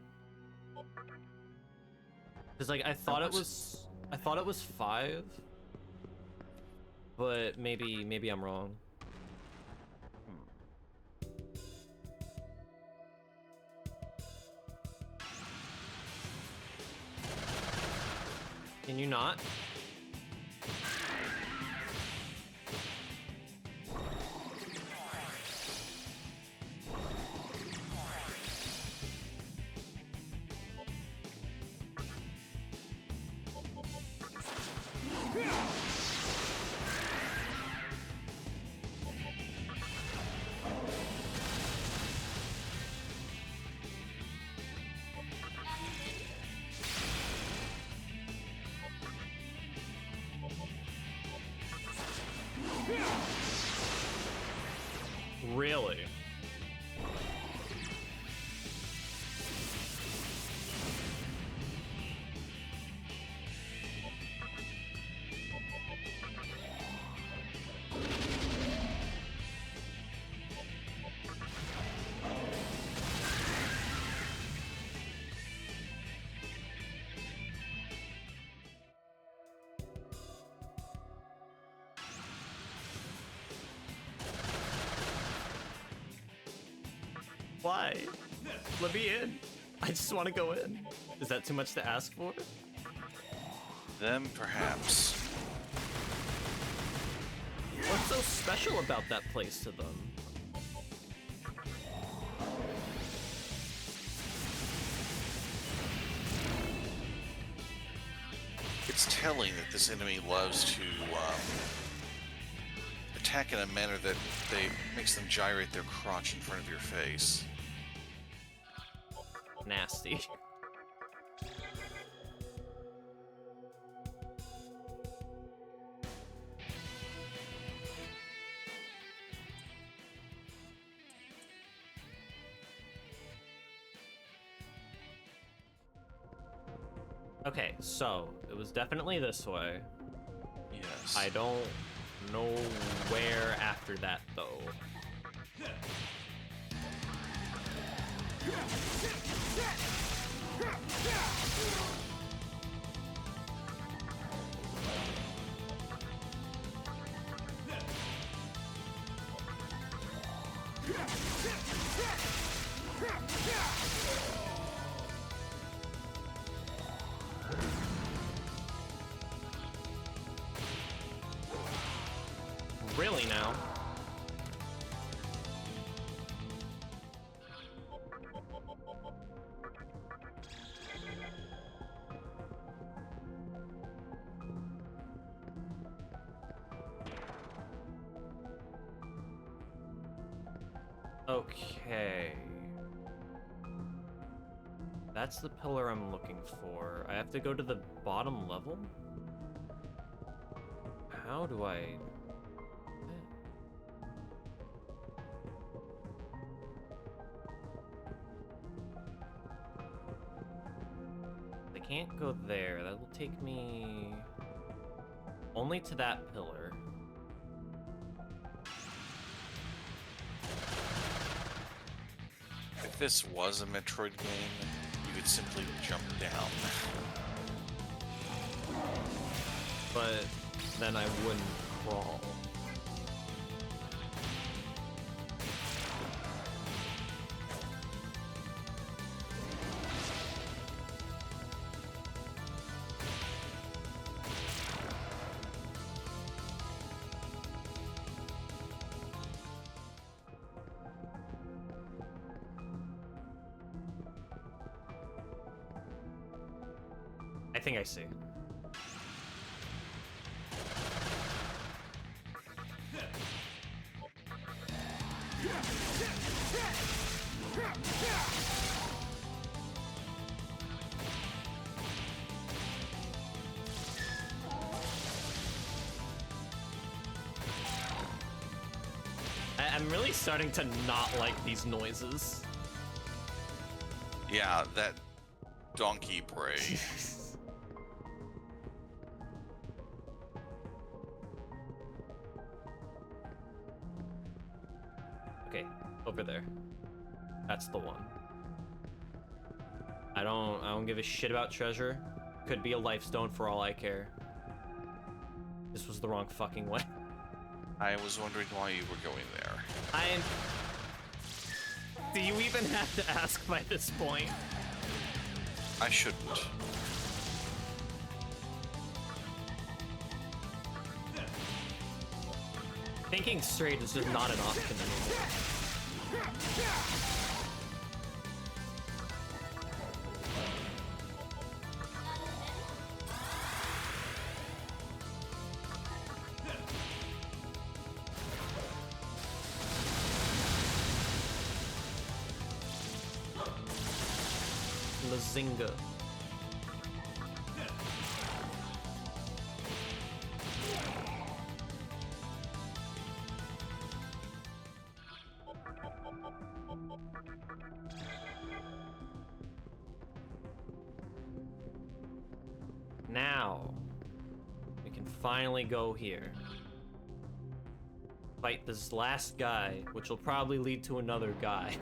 Cause like I thought it was 5, but maybe I'm wrong. Can you not? Really? Why? Let me in. I just want to go in. Is that too much to ask for? Them, perhaps. What's so special about that place to them? It's telling that this enemy loves to attack in a manner that makes them gyrate their crotch in front of your face. Nasty. Okay, so it was definitely this way. Yes. I don't know where after that though. Really now? Okay. That's the pillar I'm looking for. I have to go to the bottom level? How do I... I can't go there. That will take me only to that pillar. If this was a Metroid game, you could simply jump down. But then I wouldn't crawl. I think I see. I'm really starting to not like these noises. Yeah, that donkey bray. Okay, over there. That's the one. I don't give a shit about treasure. Could be a life stone for all I care. This was the wrong fucking way. I was wondering why you were going there. Do you even have to ask by this point? I shouldn't. Thinking straight is just not an option anymore. Mazinga. Now, we can finally go here. Fight this last guy, which will probably lead to another guy.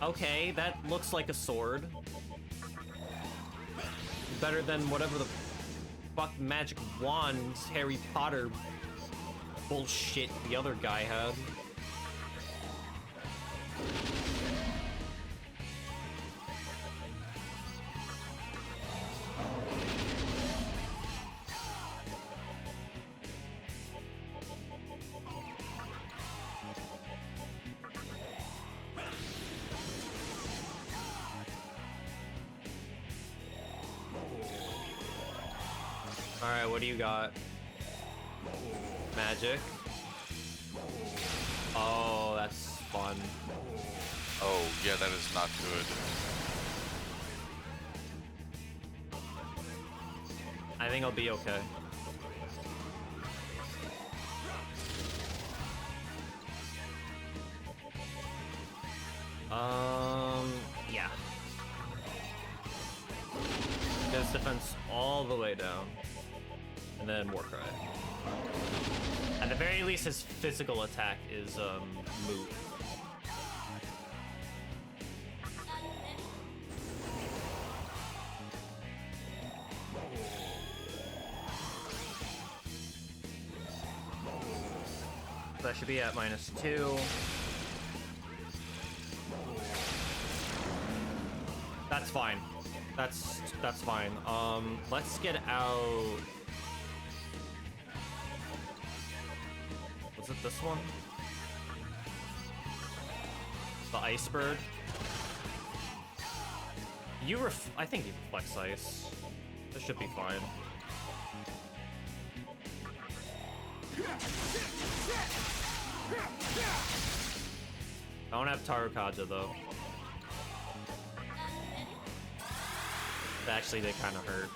Okay, that looks like a sword. Better than whatever the fuck magic wand Harry Potter bullshit the other guy had. Alright, what do you got? Magic. Oh, that's fun. Oh, yeah, that is not good. I think I'll be okay. Yeah. Gets defense all the way down. And then Warcry. At the very least, his physical attack is, moot. That should be at -2. That's fine. That's fine. Let's get out. Was it this one? The ice bird. I think you reflects ice. This should be fine. I don't have Tarukaja though. Actually, they kind of hurt.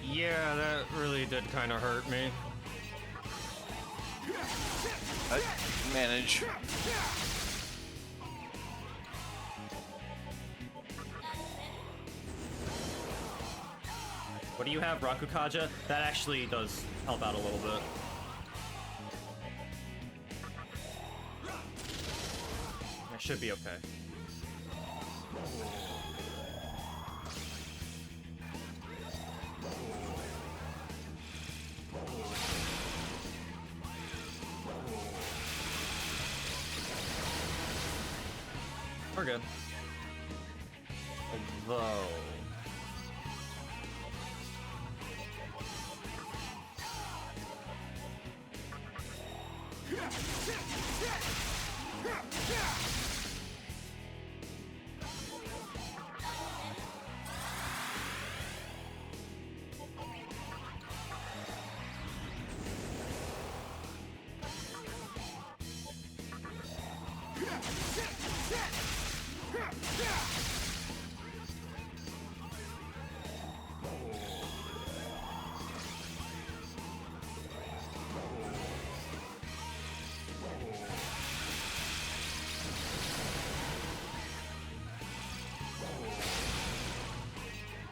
Yeah, that really did kind of hurt me. I can manage. What do you have, Rakukaja? That actually does help out a little bit. I should be okay. We're good. Although...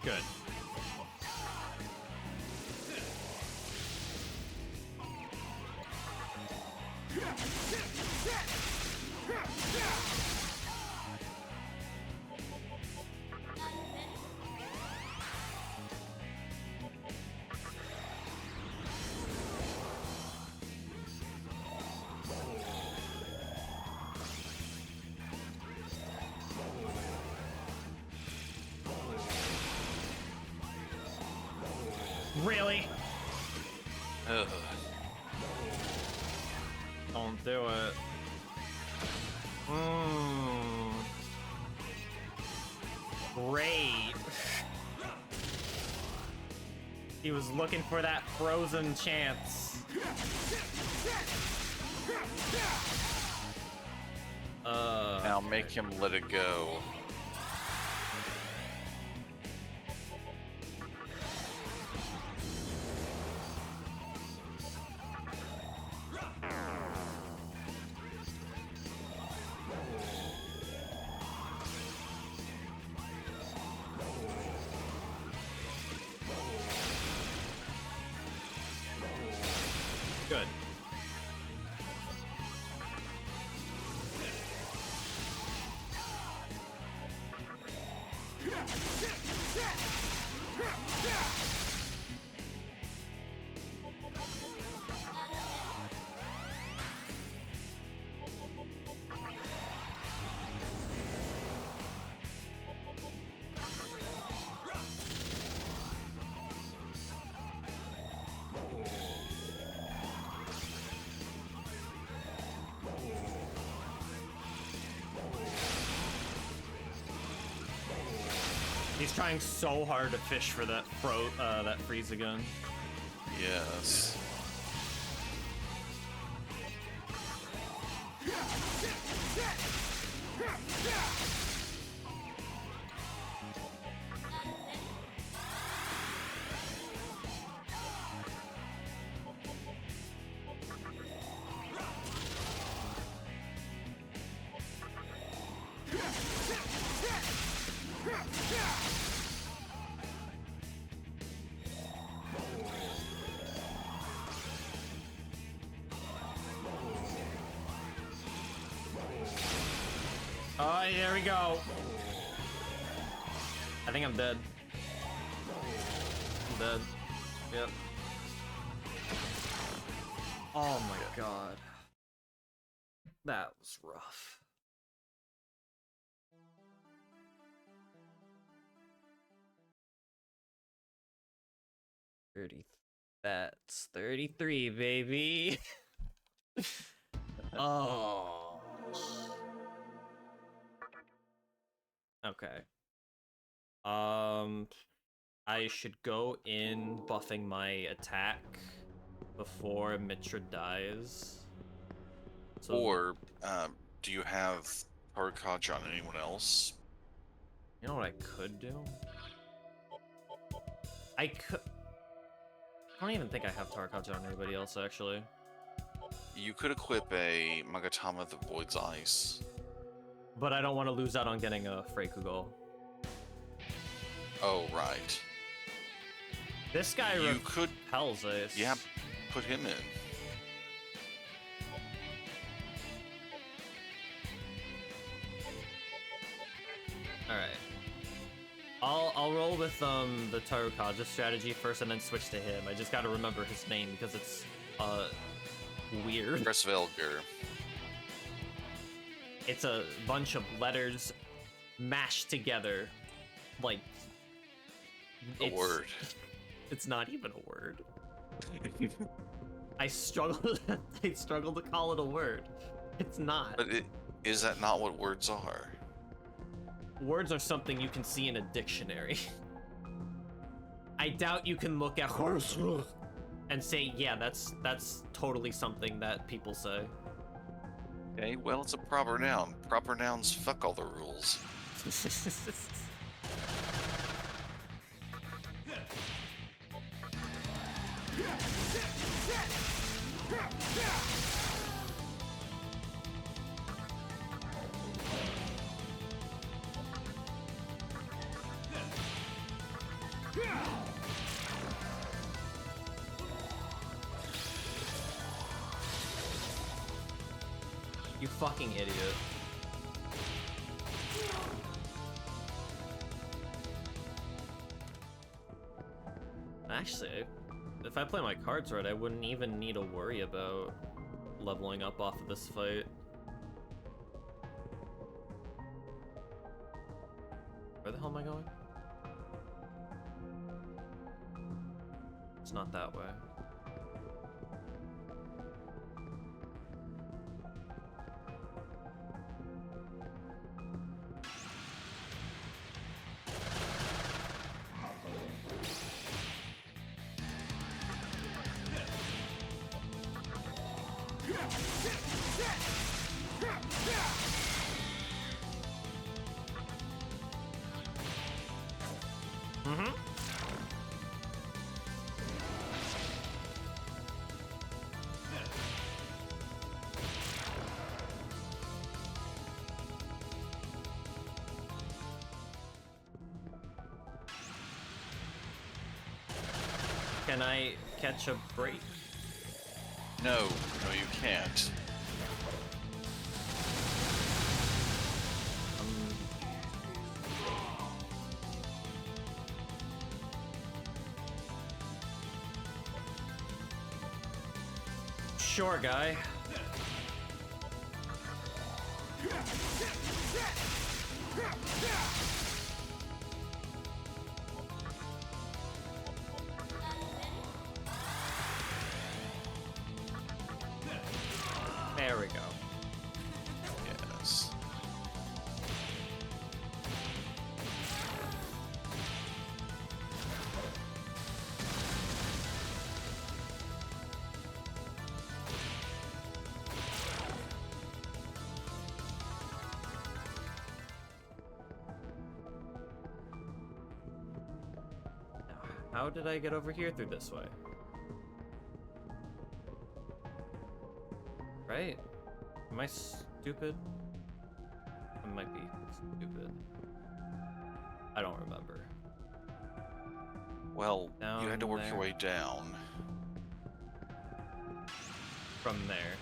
Good. Really? Ugh. Don't do it. Great. He was looking for that frozen chance. Now make him let it go. Good. He's trying so hard to fish for that that freeze again. Yes. Oh, there we go. I think I'm dead. I'm dead. Yep. Oh my god. That was rough. That's 33, baby. Oh. Okay. I should go in buffing my attack before Mitra dies. So Or, do you have Tarkaj on anyone else? you know what I could do? I don't even think I have Tarkaj on anybody else, actually. You could equip a Magatama the Void's Ice. But I don't want to lose out on getting a Freikugo. Oh, right. This guy You could... repels it. Yeah, put him in. Alright. I'll roll with the Tarukaja strategy first and then switch to him. I just gotta remember his name because it's weird. Presvelger. It's a bunch of letters mashed together. Like A word. It's not even a word. I struggle to call it a word. It's not. But is that not what words are? Words are something you can see in a dictionary. I doubt you can look at and say, yeah, that's totally something that people say. Okay, well, it's a proper noun. Proper nouns fuck all the rules. You fucking idiot. Actually, if I play my cards right, I wouldn't even need to worry about leveling up off of this fight. Where the hell am I going? It's not that way. Can I catch a break? No, you can't. Sure, guy. There we go. Yes. How did I get over here through this way? Right? Am I stupid? I might be stupid. I don't remember. Well, you had to work Down your way down. From there.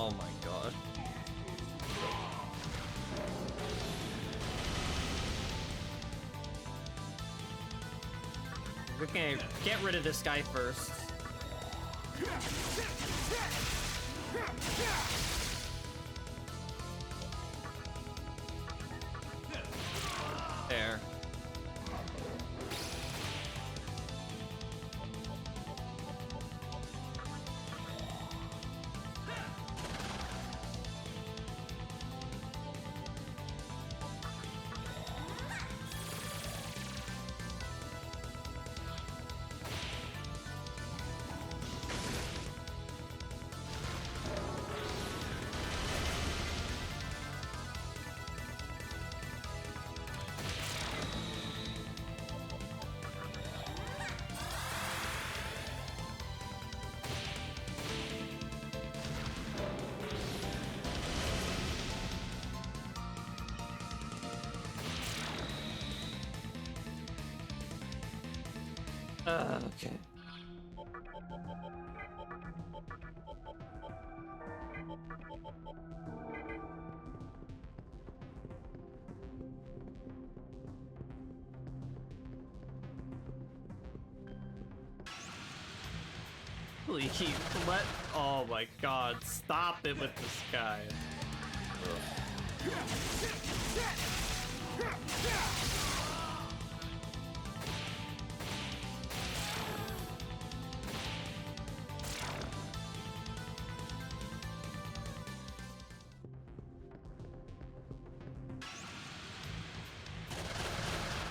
Oh my god. We're gonna get rid of this guy first. There. Okay. Please, let. Oh my god, stop it with this guy.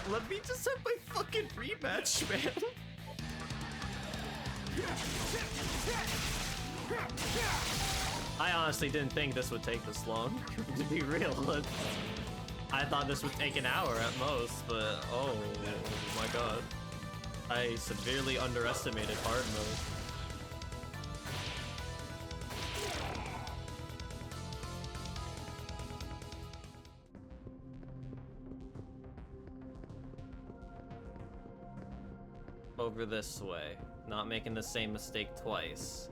Let me just have my fucking rematch, man. I honestly didn't think this would take this long, to be real. I thought this would take an hour at most, but oh my god. I severely underestimated hard mode. Over this way. Not making the same mistake twice.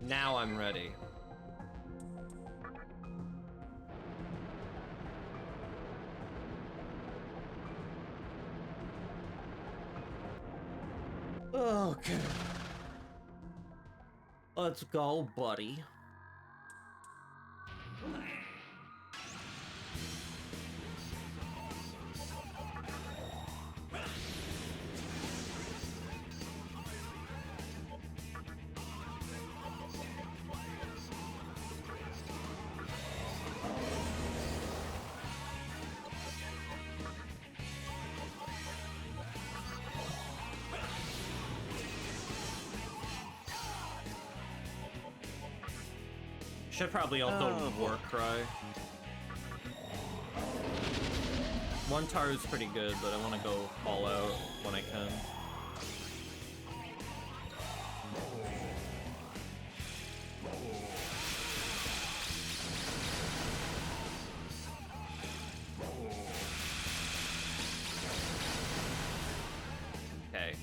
Now I'm ready. Okay. Let's go, buddy. Should probably also war cry. One Taru's pretty good, but I want to go all out when I can. Okay.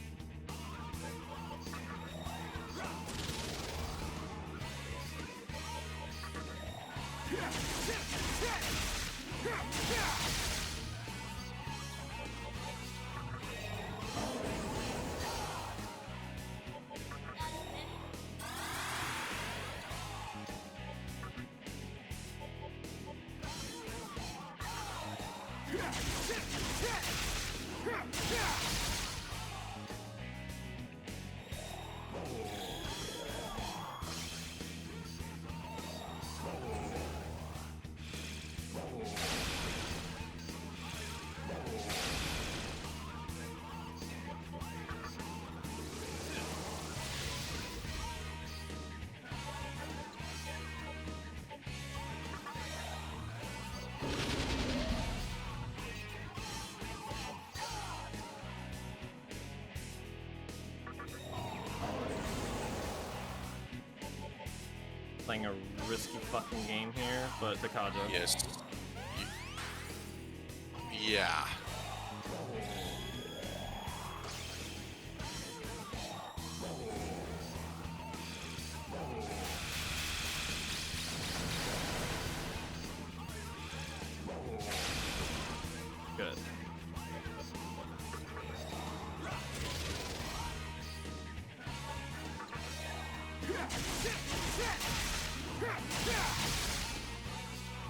Playing a risky fucking game here, but the Kaja. Yes. Yeah.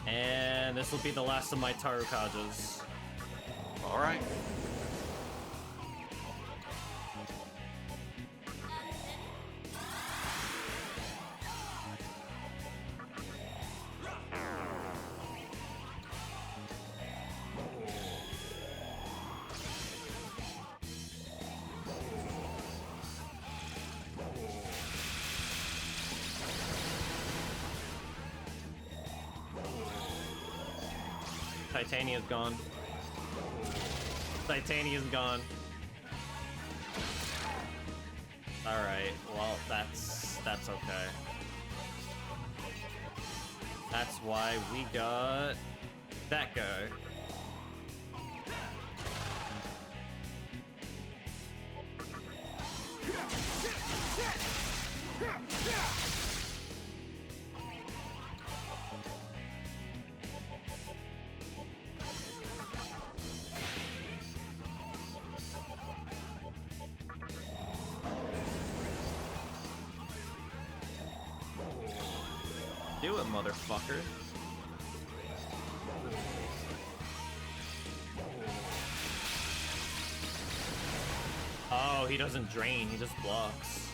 And this will be the last of my Tarukajas. All right. Titania's gone. Titania's gone. Alright, well, that's okay. That's why we got that guy. Do it, motherfucker. Oh, he doesn't drain, he just blocks.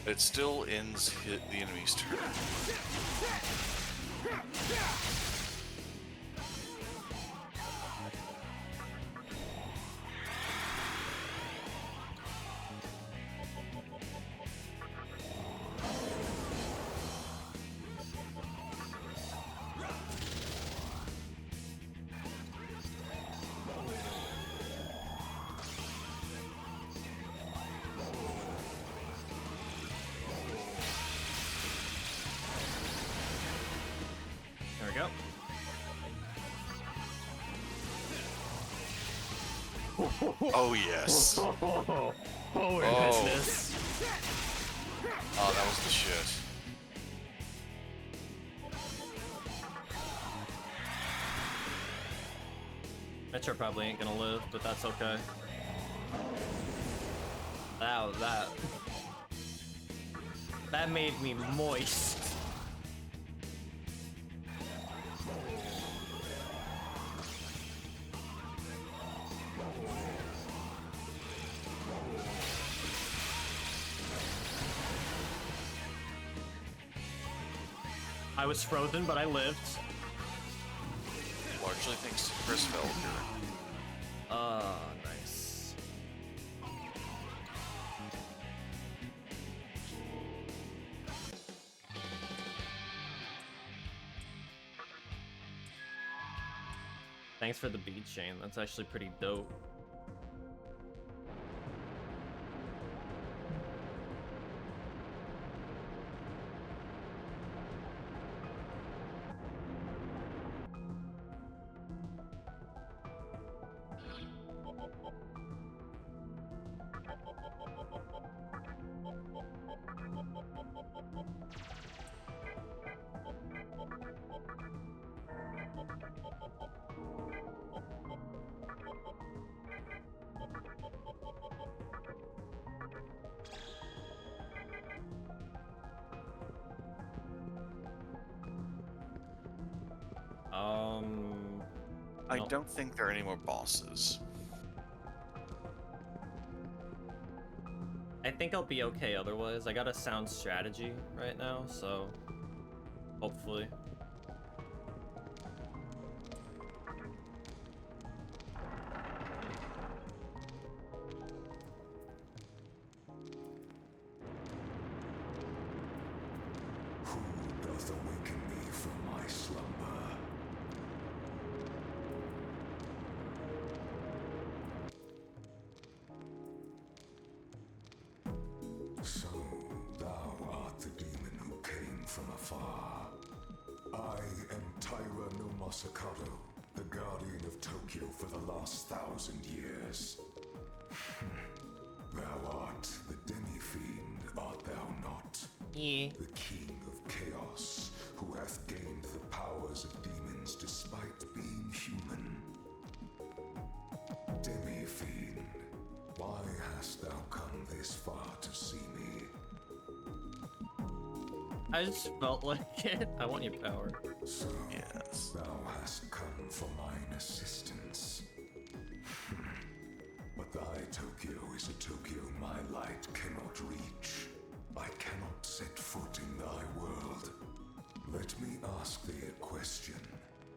It still ends the enemy's turn. There we go. Oh, yes. Oh, we're Oh. business. Oh, that was the shit. Metro probably ain't gonna live, but that's okay. That made me moist. I was frozen, but I lived. Largely thanks to Chris Felger. Nice. Thanks for the bead, Shane. That's actually pretty dope. I Nope. don't think there are any more bosses. I think I'll be okay otherwise. I got a sound strategy right now, so hopefully. Who doth awaken me from my slumber? So, thou art the demon who came from afar. I am Taira no Masakado, the guardian of Tokyo for the last 1,000 years. Thou art the demi-fiend, art thou not? Yeah. The king of chaos, who hath gained the powers of demons despite being human. Demi-fiend, why hast thou come this far to see me? I just felt like it. I want your power. So, Yes. thou hast come for mine assistance. But thy Tokyo is a Tokyo my light cannot reach. I cannot set foot in thy world. Let me ask thee a question.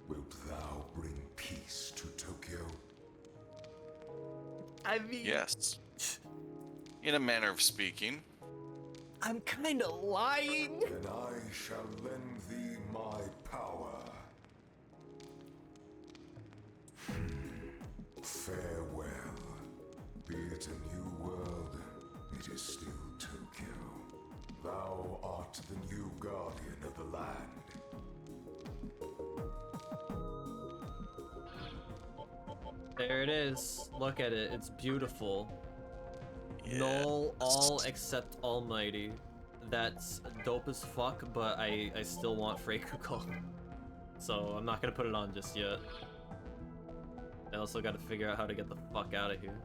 Wilt thou bring peace to Tokyo? I mean, Yes. In a manner of speaking. I'm kind of lying. Then I shall lend thee my power. Farewell. Be it a new world, it is still Tokyo. Thou art the new guardian of the land. There it is. Look at it. It's beautiful. Yeah. Null, all except Almighty. That's dope as fuck, but I still want Freikuko. So I'm not gonna put it on just yet. I also gotta figure out how to get the fuck out of here.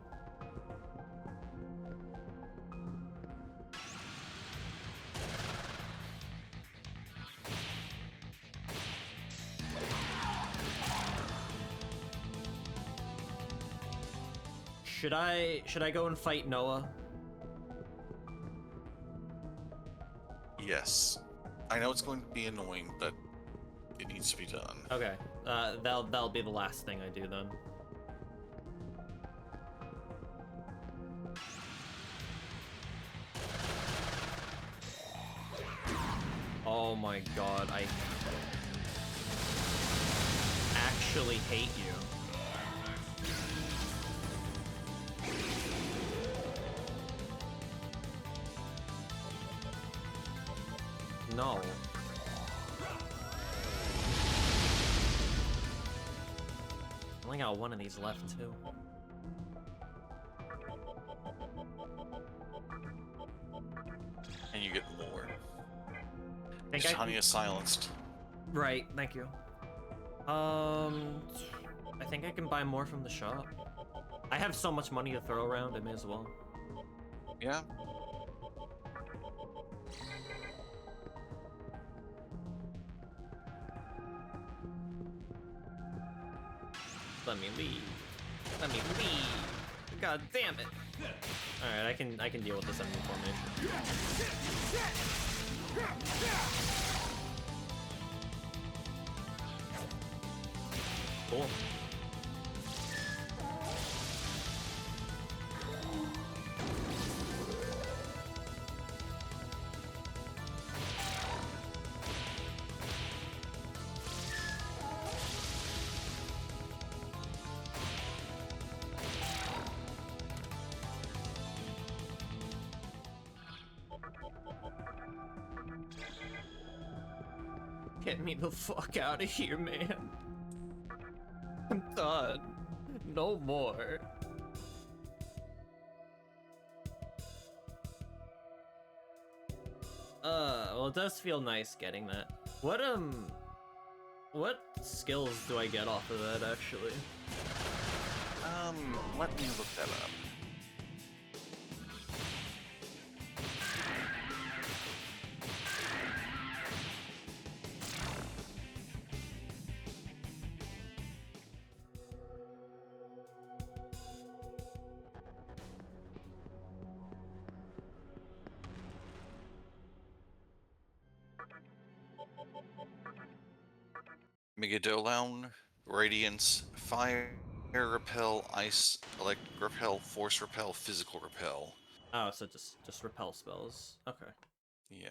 Should I go and fight Noah? Yes. I know it's going to be annoying, but it needs to be done. Okay. That'll be the last thing I do then. Oh my god, I actually hate you. No. I only got one of these left too. And you get more. Think I Tanya silenced. Right, thank you. I think I can buy more from the shop. I have so much money to throw around, I may as well. Yeah. Let me leave. Let me leave. God damn it. Alright, I can deal with this enemy formation. Cool. Get me the fuck out of here, man. I'm done. No more. Well, it does feel nice getting that. What skills do I get off of that, actually? Let me look that up. Megadown, Radiance, Fire Repel, Ice, Electric Repel, Force Repel, Physical Repel. Oh, so just repel spells. Okay. Yeah.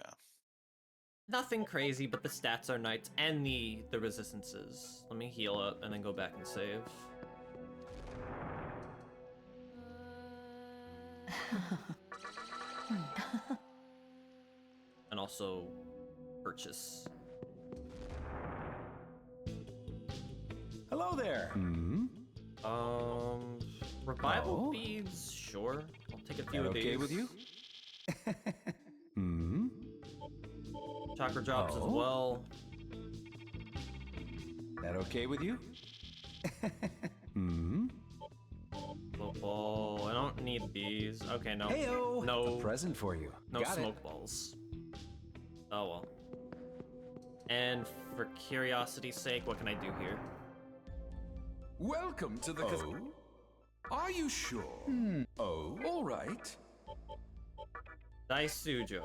Nothing crazy, but the stats are nice, and the resistances. Let me heal up and then go back and save. And also purchase. Hello there. Revival Oh? beads, sure. I'll take a few That of these. okay with you? Chakra drops as Oh? well. That okay with you? Football. I don't need these. Okay, no. Heyo! No. A present for you. No Got smoke it. balls. Oh well. And for curiosity's sake, what can I do here? Welcome to the Are you sure? Oh, all right. Daisujo.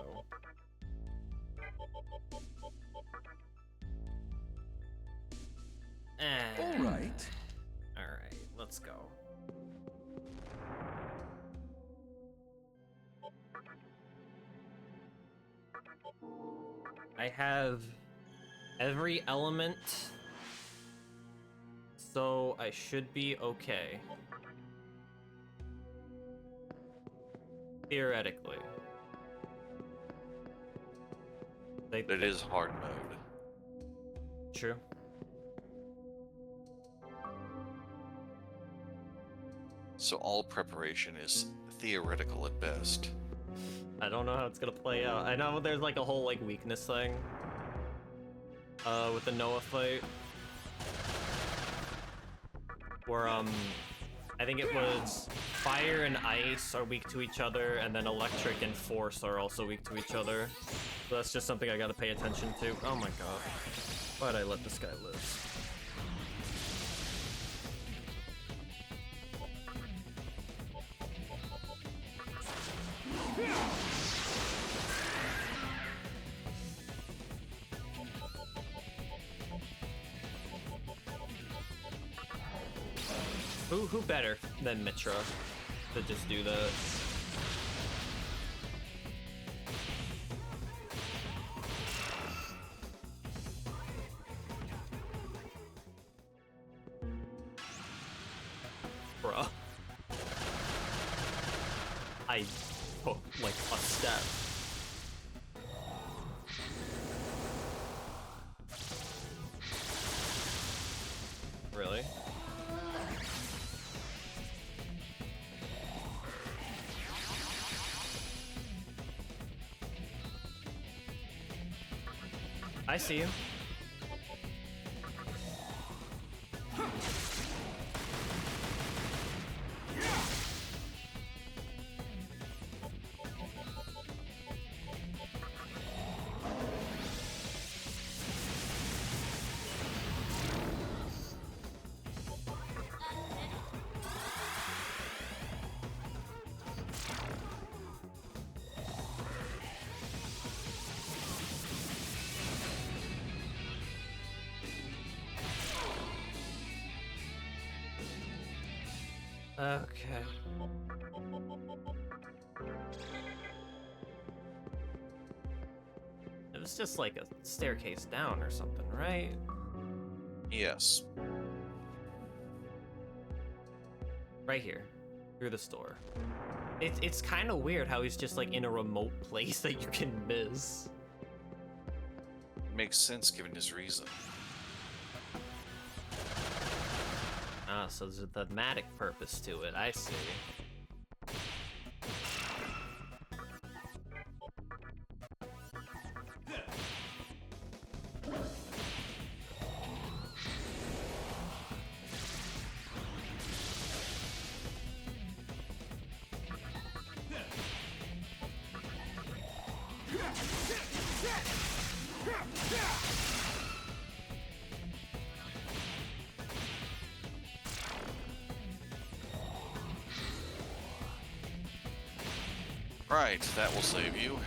All right. Alright, let's go. I have every element, so I should be okay. Theoretically. It is hard mode. True. So all preparation is theoretical at best. I don't know how it's gonna play out. I know there's like a whole like weakness thing. With the Noah fight. Where I think it was fire and ice are weak to each other, and then electric and force are also weak to each other. So that's just something I gotta pay attention to. Oh my god. Why'd I let this guy live? Who better than Mitra to just do that? Bruh. I took like a step. Really? I see you. Okay. It was just like a staircase down or something, right? Yes. Right here, through the store. It's kind of weird how he's just like in a remote place that you can miss. Makes sense given his reason. Ah, so there's a thematic purpose to it, I see. Right, that will save you.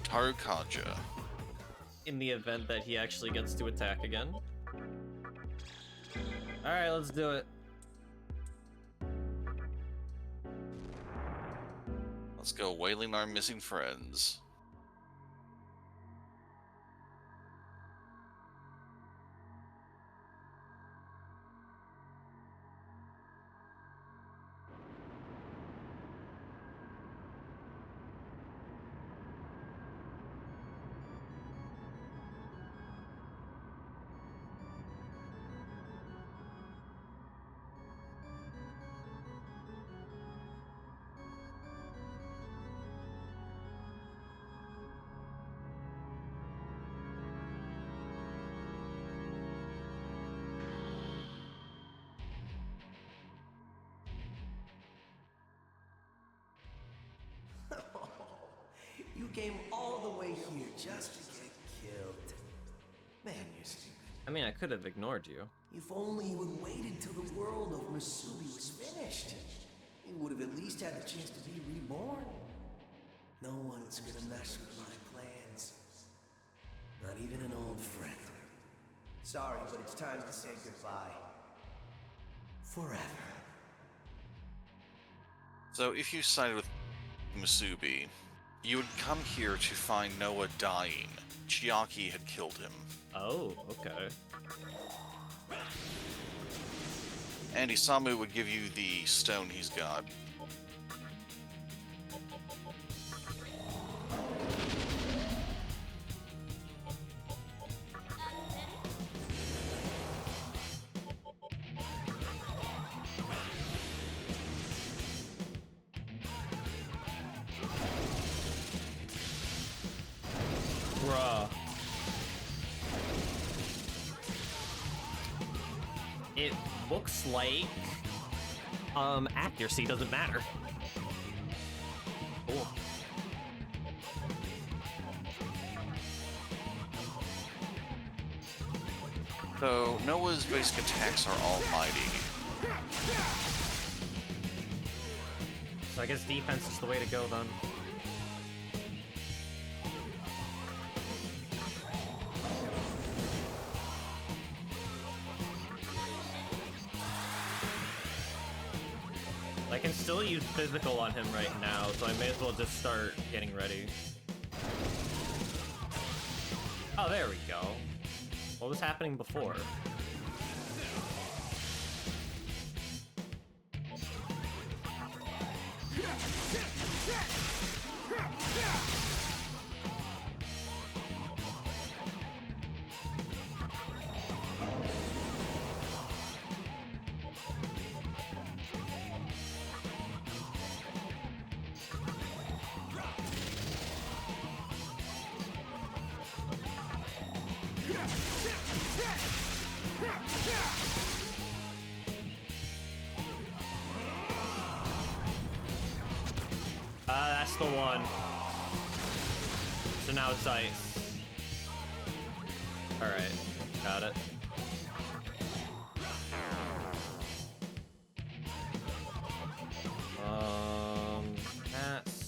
Tarukaja. In the event that he actually gets to attack again. Alright, let's do it. Let's go wailing our missing friends. You came all the way here just to get killed. Man, you're stupid. I mean, I could have ignored you. If only you had waited till the world of Masubi was finished. You would have at least had the chance to be reborn. No one's gonna mess with my plans. Not even an old friend. Sorry, but it's time to say goodbye. Forever. So if you sided with Masubi, you would come here to find Noah dying. Chiaki had killed him. Oh, okay. And Isamu would give you the stone he's got. Bruh. It looks like accuracy doesn't matter. Cool. So Noah's basic attacks are almighty. So I guess defense is the way to go then. I can still use physical on him right now, so I may as well just start getting ready. Oh, there we go. What was happening before? That's the one. So now it's ice. Alright, got it. That's...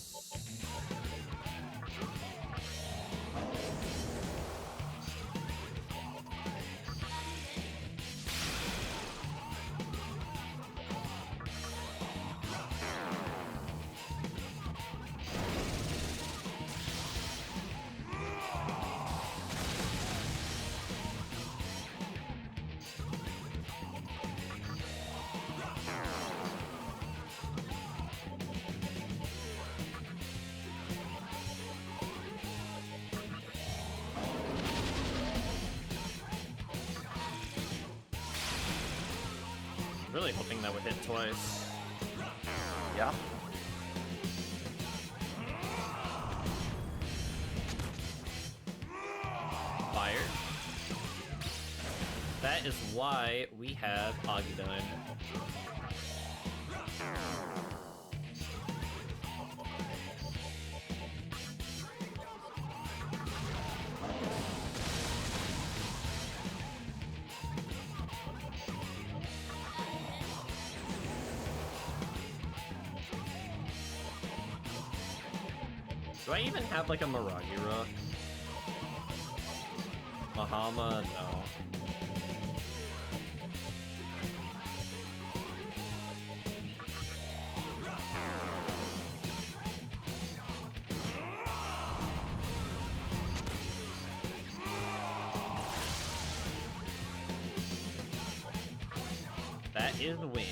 Really hoping that would hit twice. Yeah. Fire. That is why we have Agudine. Do I even have like a Maragira? Mahama? No. That is a win.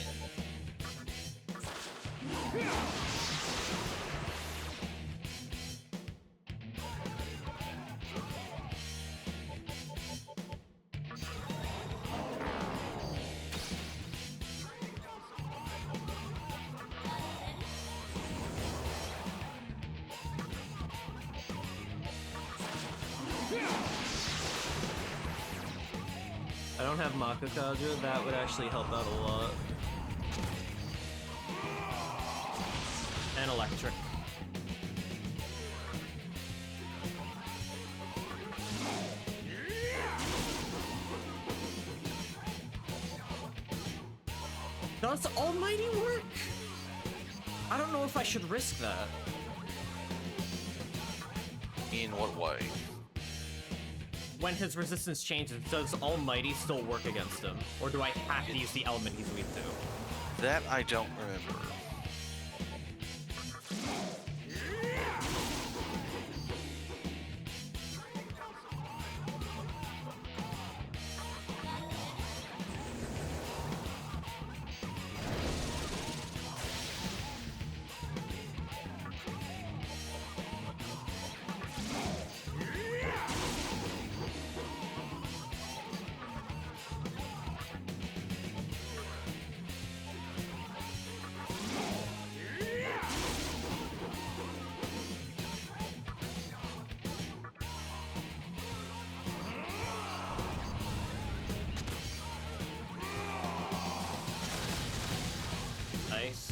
I don't have Makakaja, that would actually help out a lot. And electric. Does Almighty work? I don't know if I should risk that. In what way? When his resistance changes, does Almighty still work against him? Or do I have to use the element he's weak to? That I don't remember. Nice.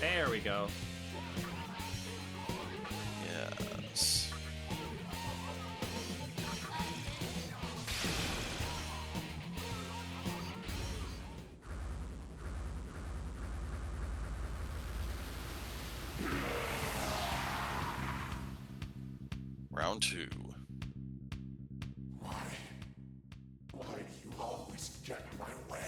There we go. Yes. Round 2. Why do you always get in my way?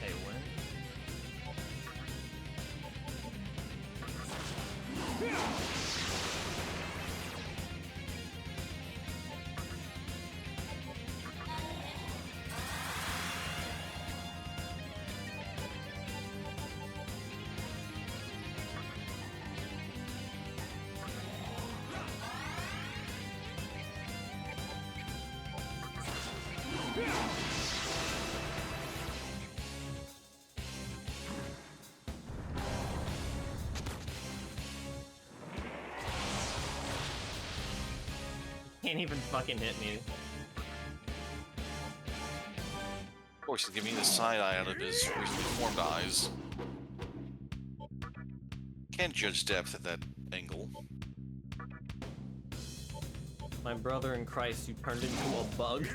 They win. Can't even fucking hit me. Of course, he's giving me the side eye out of his recently formed eyes. Can't judge depth at that angle. My brother in Christ, you turned into a bug.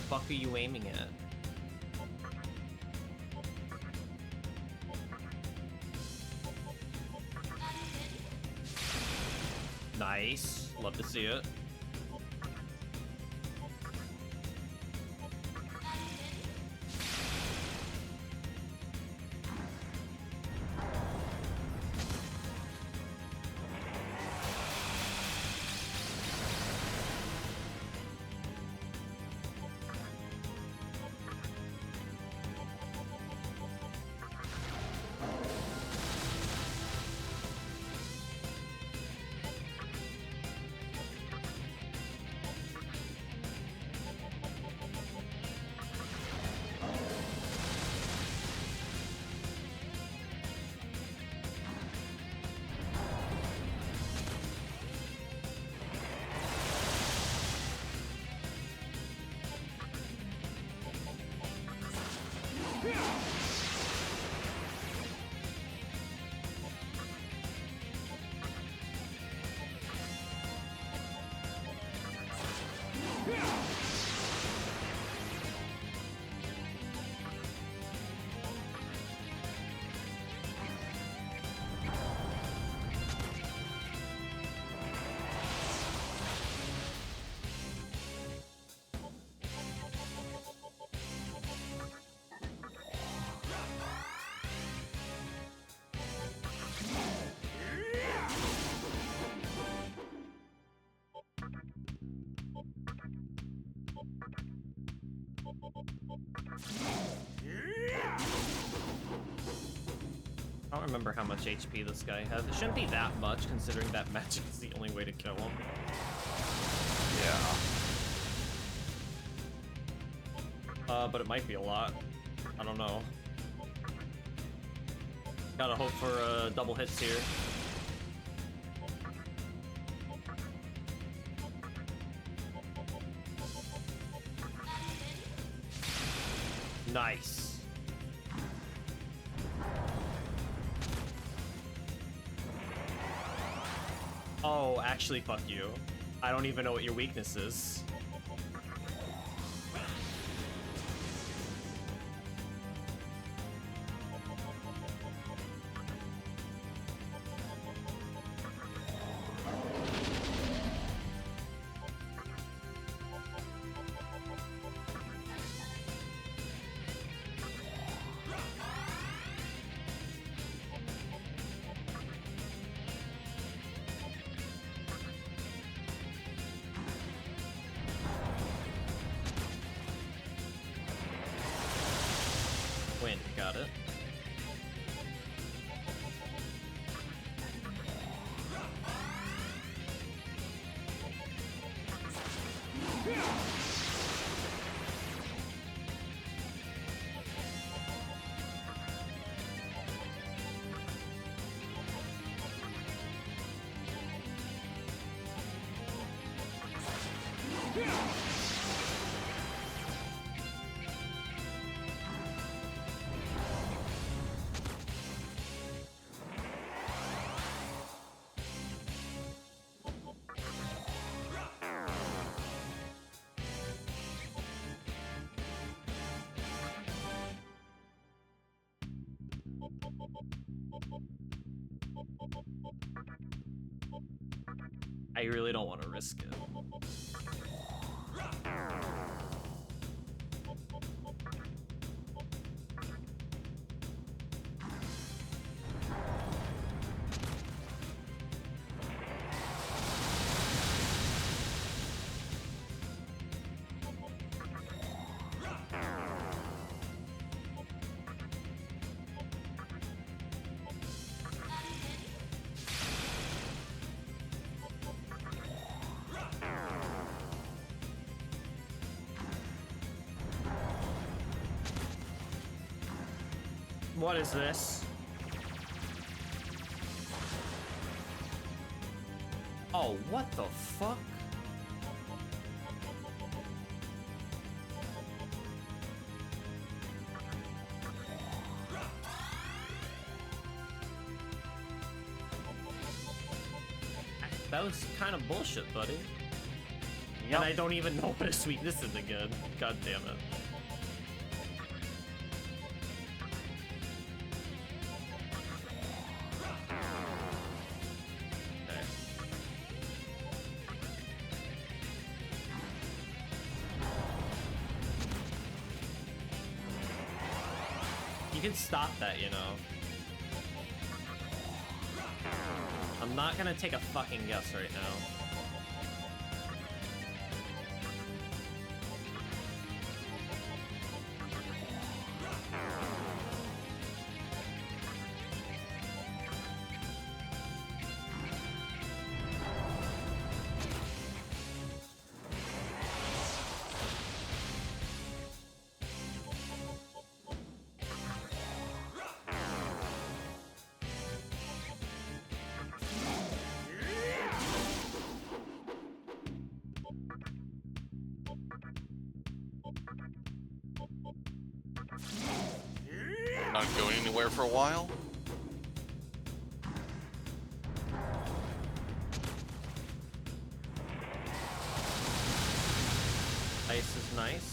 Fuck are you aiming at? Nice. Love to see it. I don't remember how much HP this guy has. It shouldn't be that much, considering that magic is the only way to kill him. Yeah. But it might be a lot. I don't know. Gotta hope for double hits here. Nice. Oh, actually, fuck you. I don't even know what your weakness is. Win, got it. I really don't want to risk it. What is this? Oh, what the fuck? That was kind of bullshit, buddy. Yep. And I don't even know what his weakness is again. God damn it. You can stop that, you know. I'm not gonna take a fucking guess right now. Not going anywhere for a while? Ice is nice.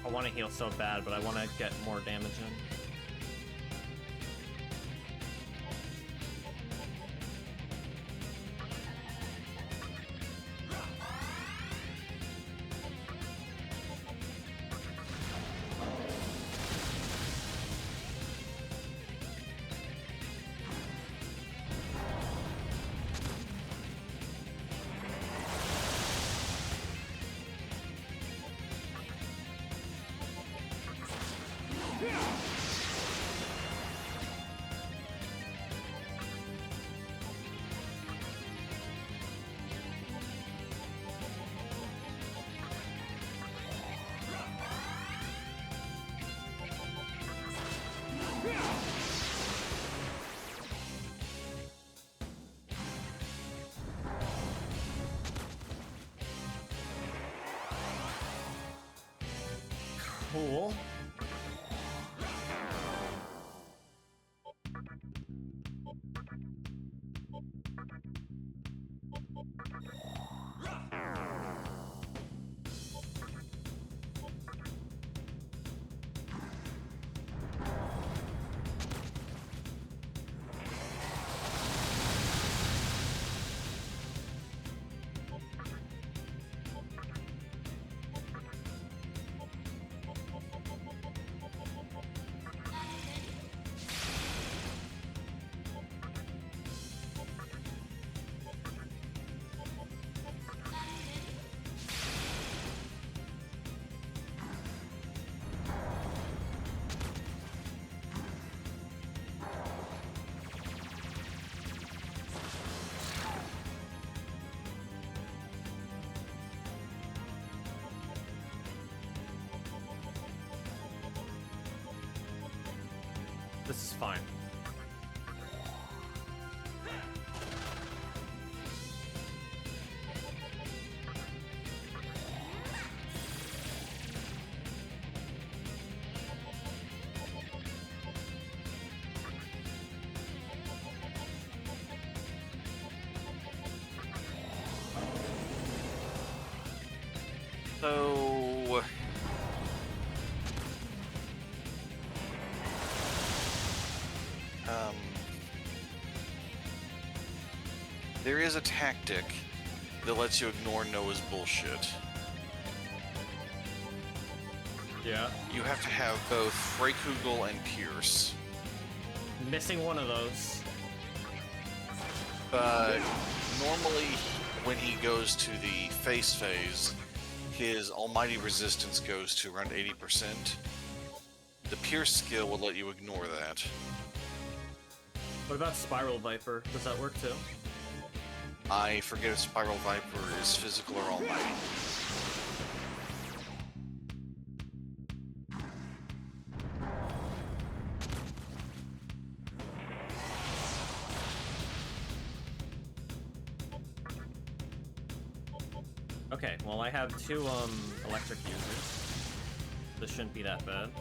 I want to heal so bad, but I want to get more damage in. Cool. This is fine. So... there is a tactic that lets you ignore Noah's bullshit. Yeah. You have to have both Freykugel and Pierce. Missing one of those. But normally when he goes to the face phase, his almighty resistance goes to around 80%. The Pierce skill will let you ignore that. What about Spiral Viper? Does that work too? I forget if Spiral Viper is physical or almighty. Okay, well I have two electric users. This shouldn't be that bad.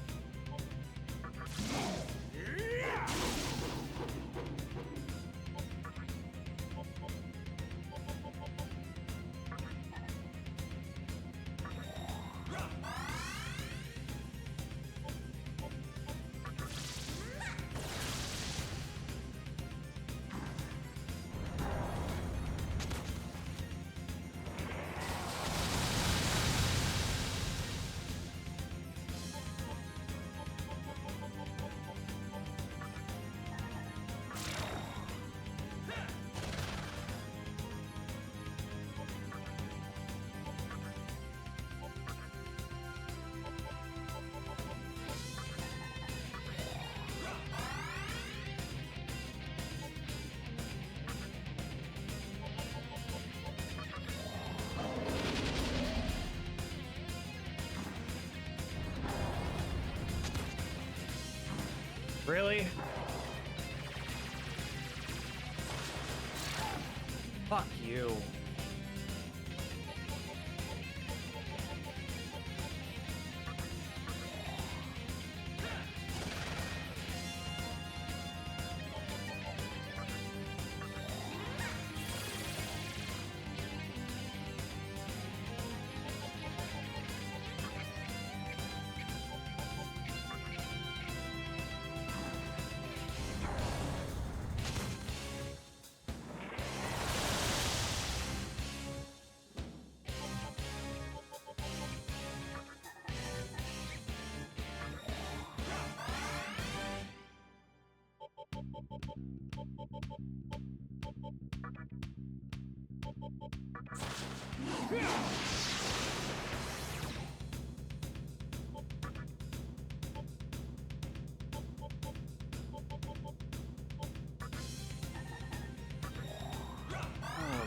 Really? Fuck you.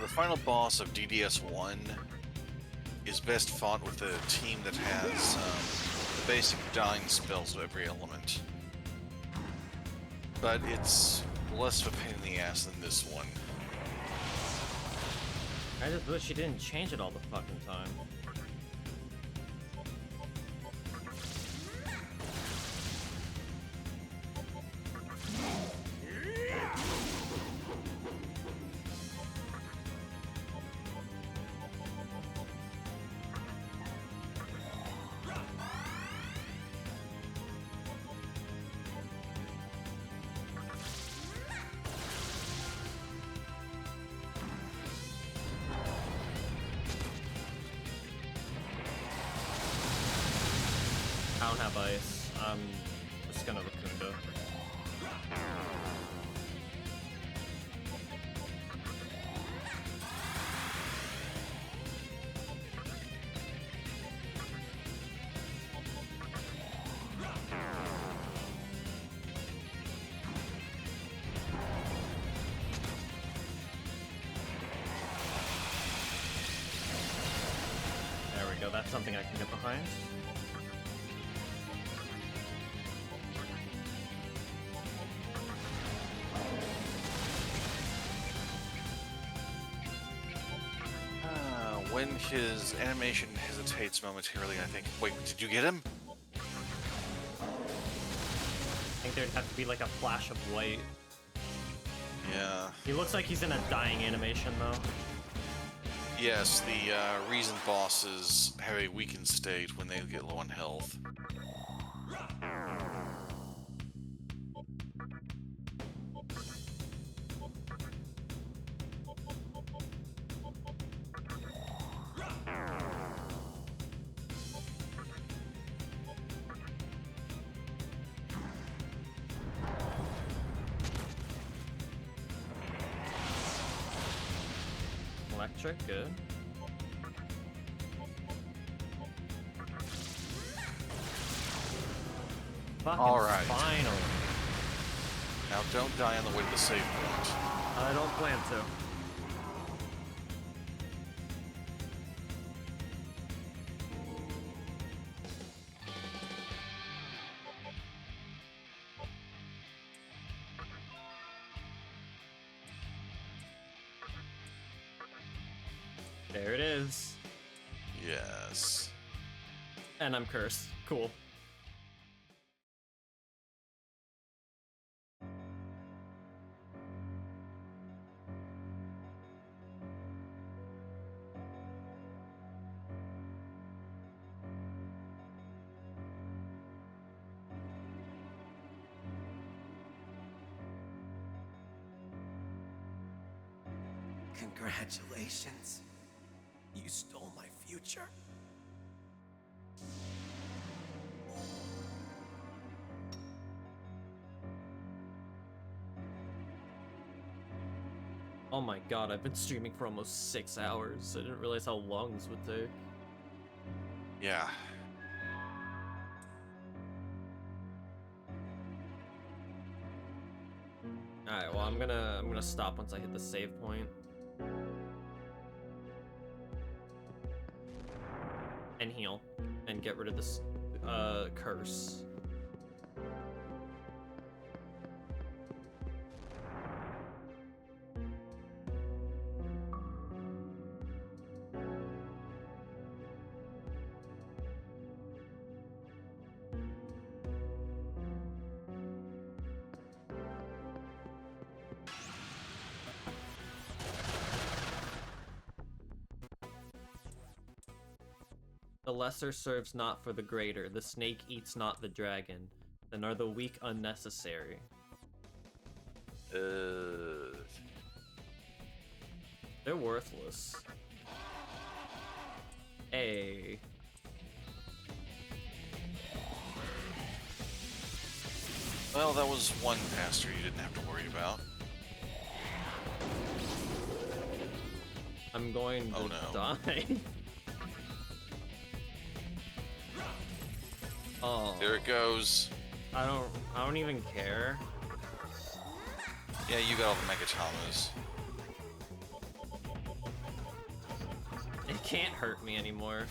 The final boss of DDS1 is best fought with a team that has the basic dying spells of every element. But it's less of a pain in the ass than this one. I just wish you didn't change it all the fucking time. I don't have ice. I'm just gonna Raccoon. There we go, that's something I can get behind. When his animation hesitates momentarily, I think... Wait, did you get him? I think there'd have to be like a flash of white. Yeah. He looks like he's in a dying animation though. Yes, the reason bosses have a weakened state when they get low on health. Electric, good. Fucking Alright. finally. Now don't die on the way to the save point. I don't plan to. There it is. Yes. And I'm cursed. Cool. Congratulations. You stole my future. Oh my god, I've been streaming for almost 6 hours. I didn't realize how long this would take. Yeah. Alright, well I'm gonna stop once I hit the save point. And heal. And get rid of this curse. The lesser serves not for the greater. The snake eats not the dragon. Then are the weak unnecessary. They're worthless. Hey. Well, that was one pastor you didn't have to worry about. I'm going to die. Oh. There it goes. I don't even care. Yeah, you got all the Megatamas. It can't hurt me anymore.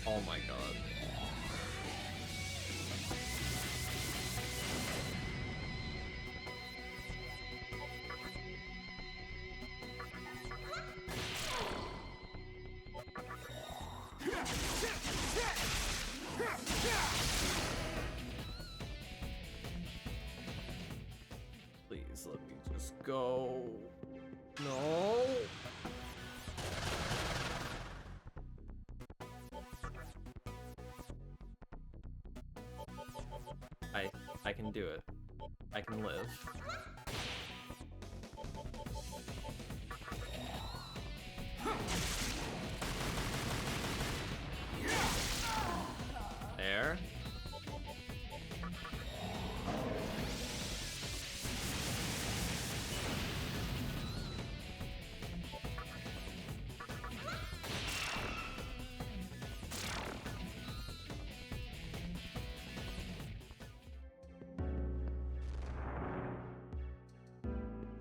Oh my god. Please let me just go. No. I can do it. I can live. There.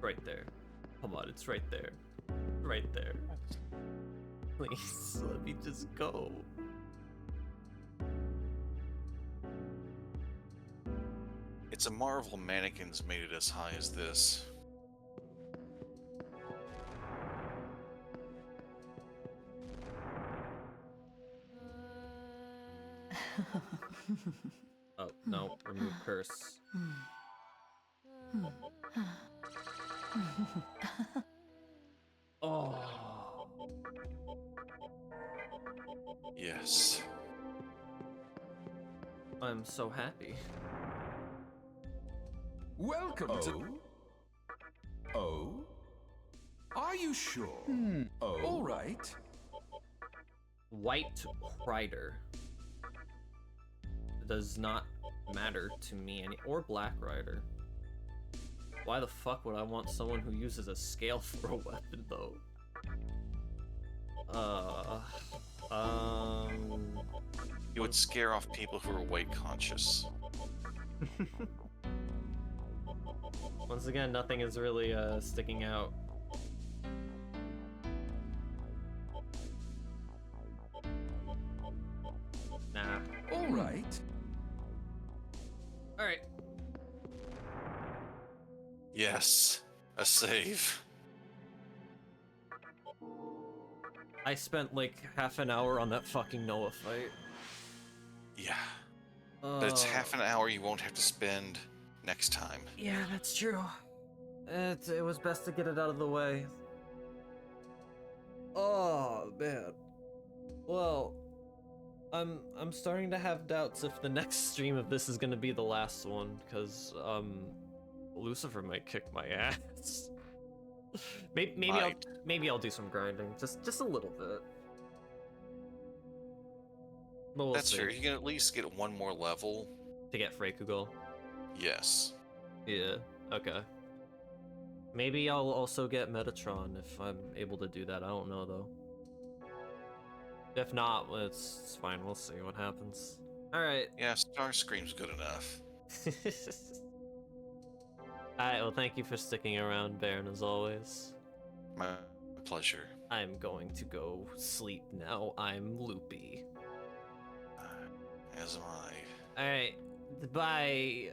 Right there. Come on, it's right there. Right there. Please, let me just go. It's a marvel mannequins made it as high as this. Oh, no. Remove curse. Oh. Yes. I'm so happy. Welcome to... Oh? Are you sure? Oh. All right. White Rider. Does not matter to me or Black Rider. Why the fuck would I want someone who uses a scale for a weapon, though? It would scare off people who are weight conscious. Once again, nothing is really sticking out. Nah. All right. All right. Yes, a save. I spent like half an hour on that fucking Noah fight. Yeah. But it's half an hour you won't have to spend next time. Yeah, that's true. It was best to get it out of the way. Oh man. Well, I'm starting to have doubts if the next stream of this is gonna be the last one, because Lucifer might kick my ass. Maybe I'll do some grinding, just a little bit. But we'll That's see. fair. You can at least get one more level. To get Freikugal? Yes. Yeah, okay. Maybe I'll also get Metatron if I'm able to do that. I don't know, though. If not, it's fine. We'll see what happens. Alright. Yeah, Starscream's good enough. Alright, well, thank you for sticking around, Baron, as always. My pleasure. I'm going to go sleep now. I'm loopy. As am I. Alright, bye.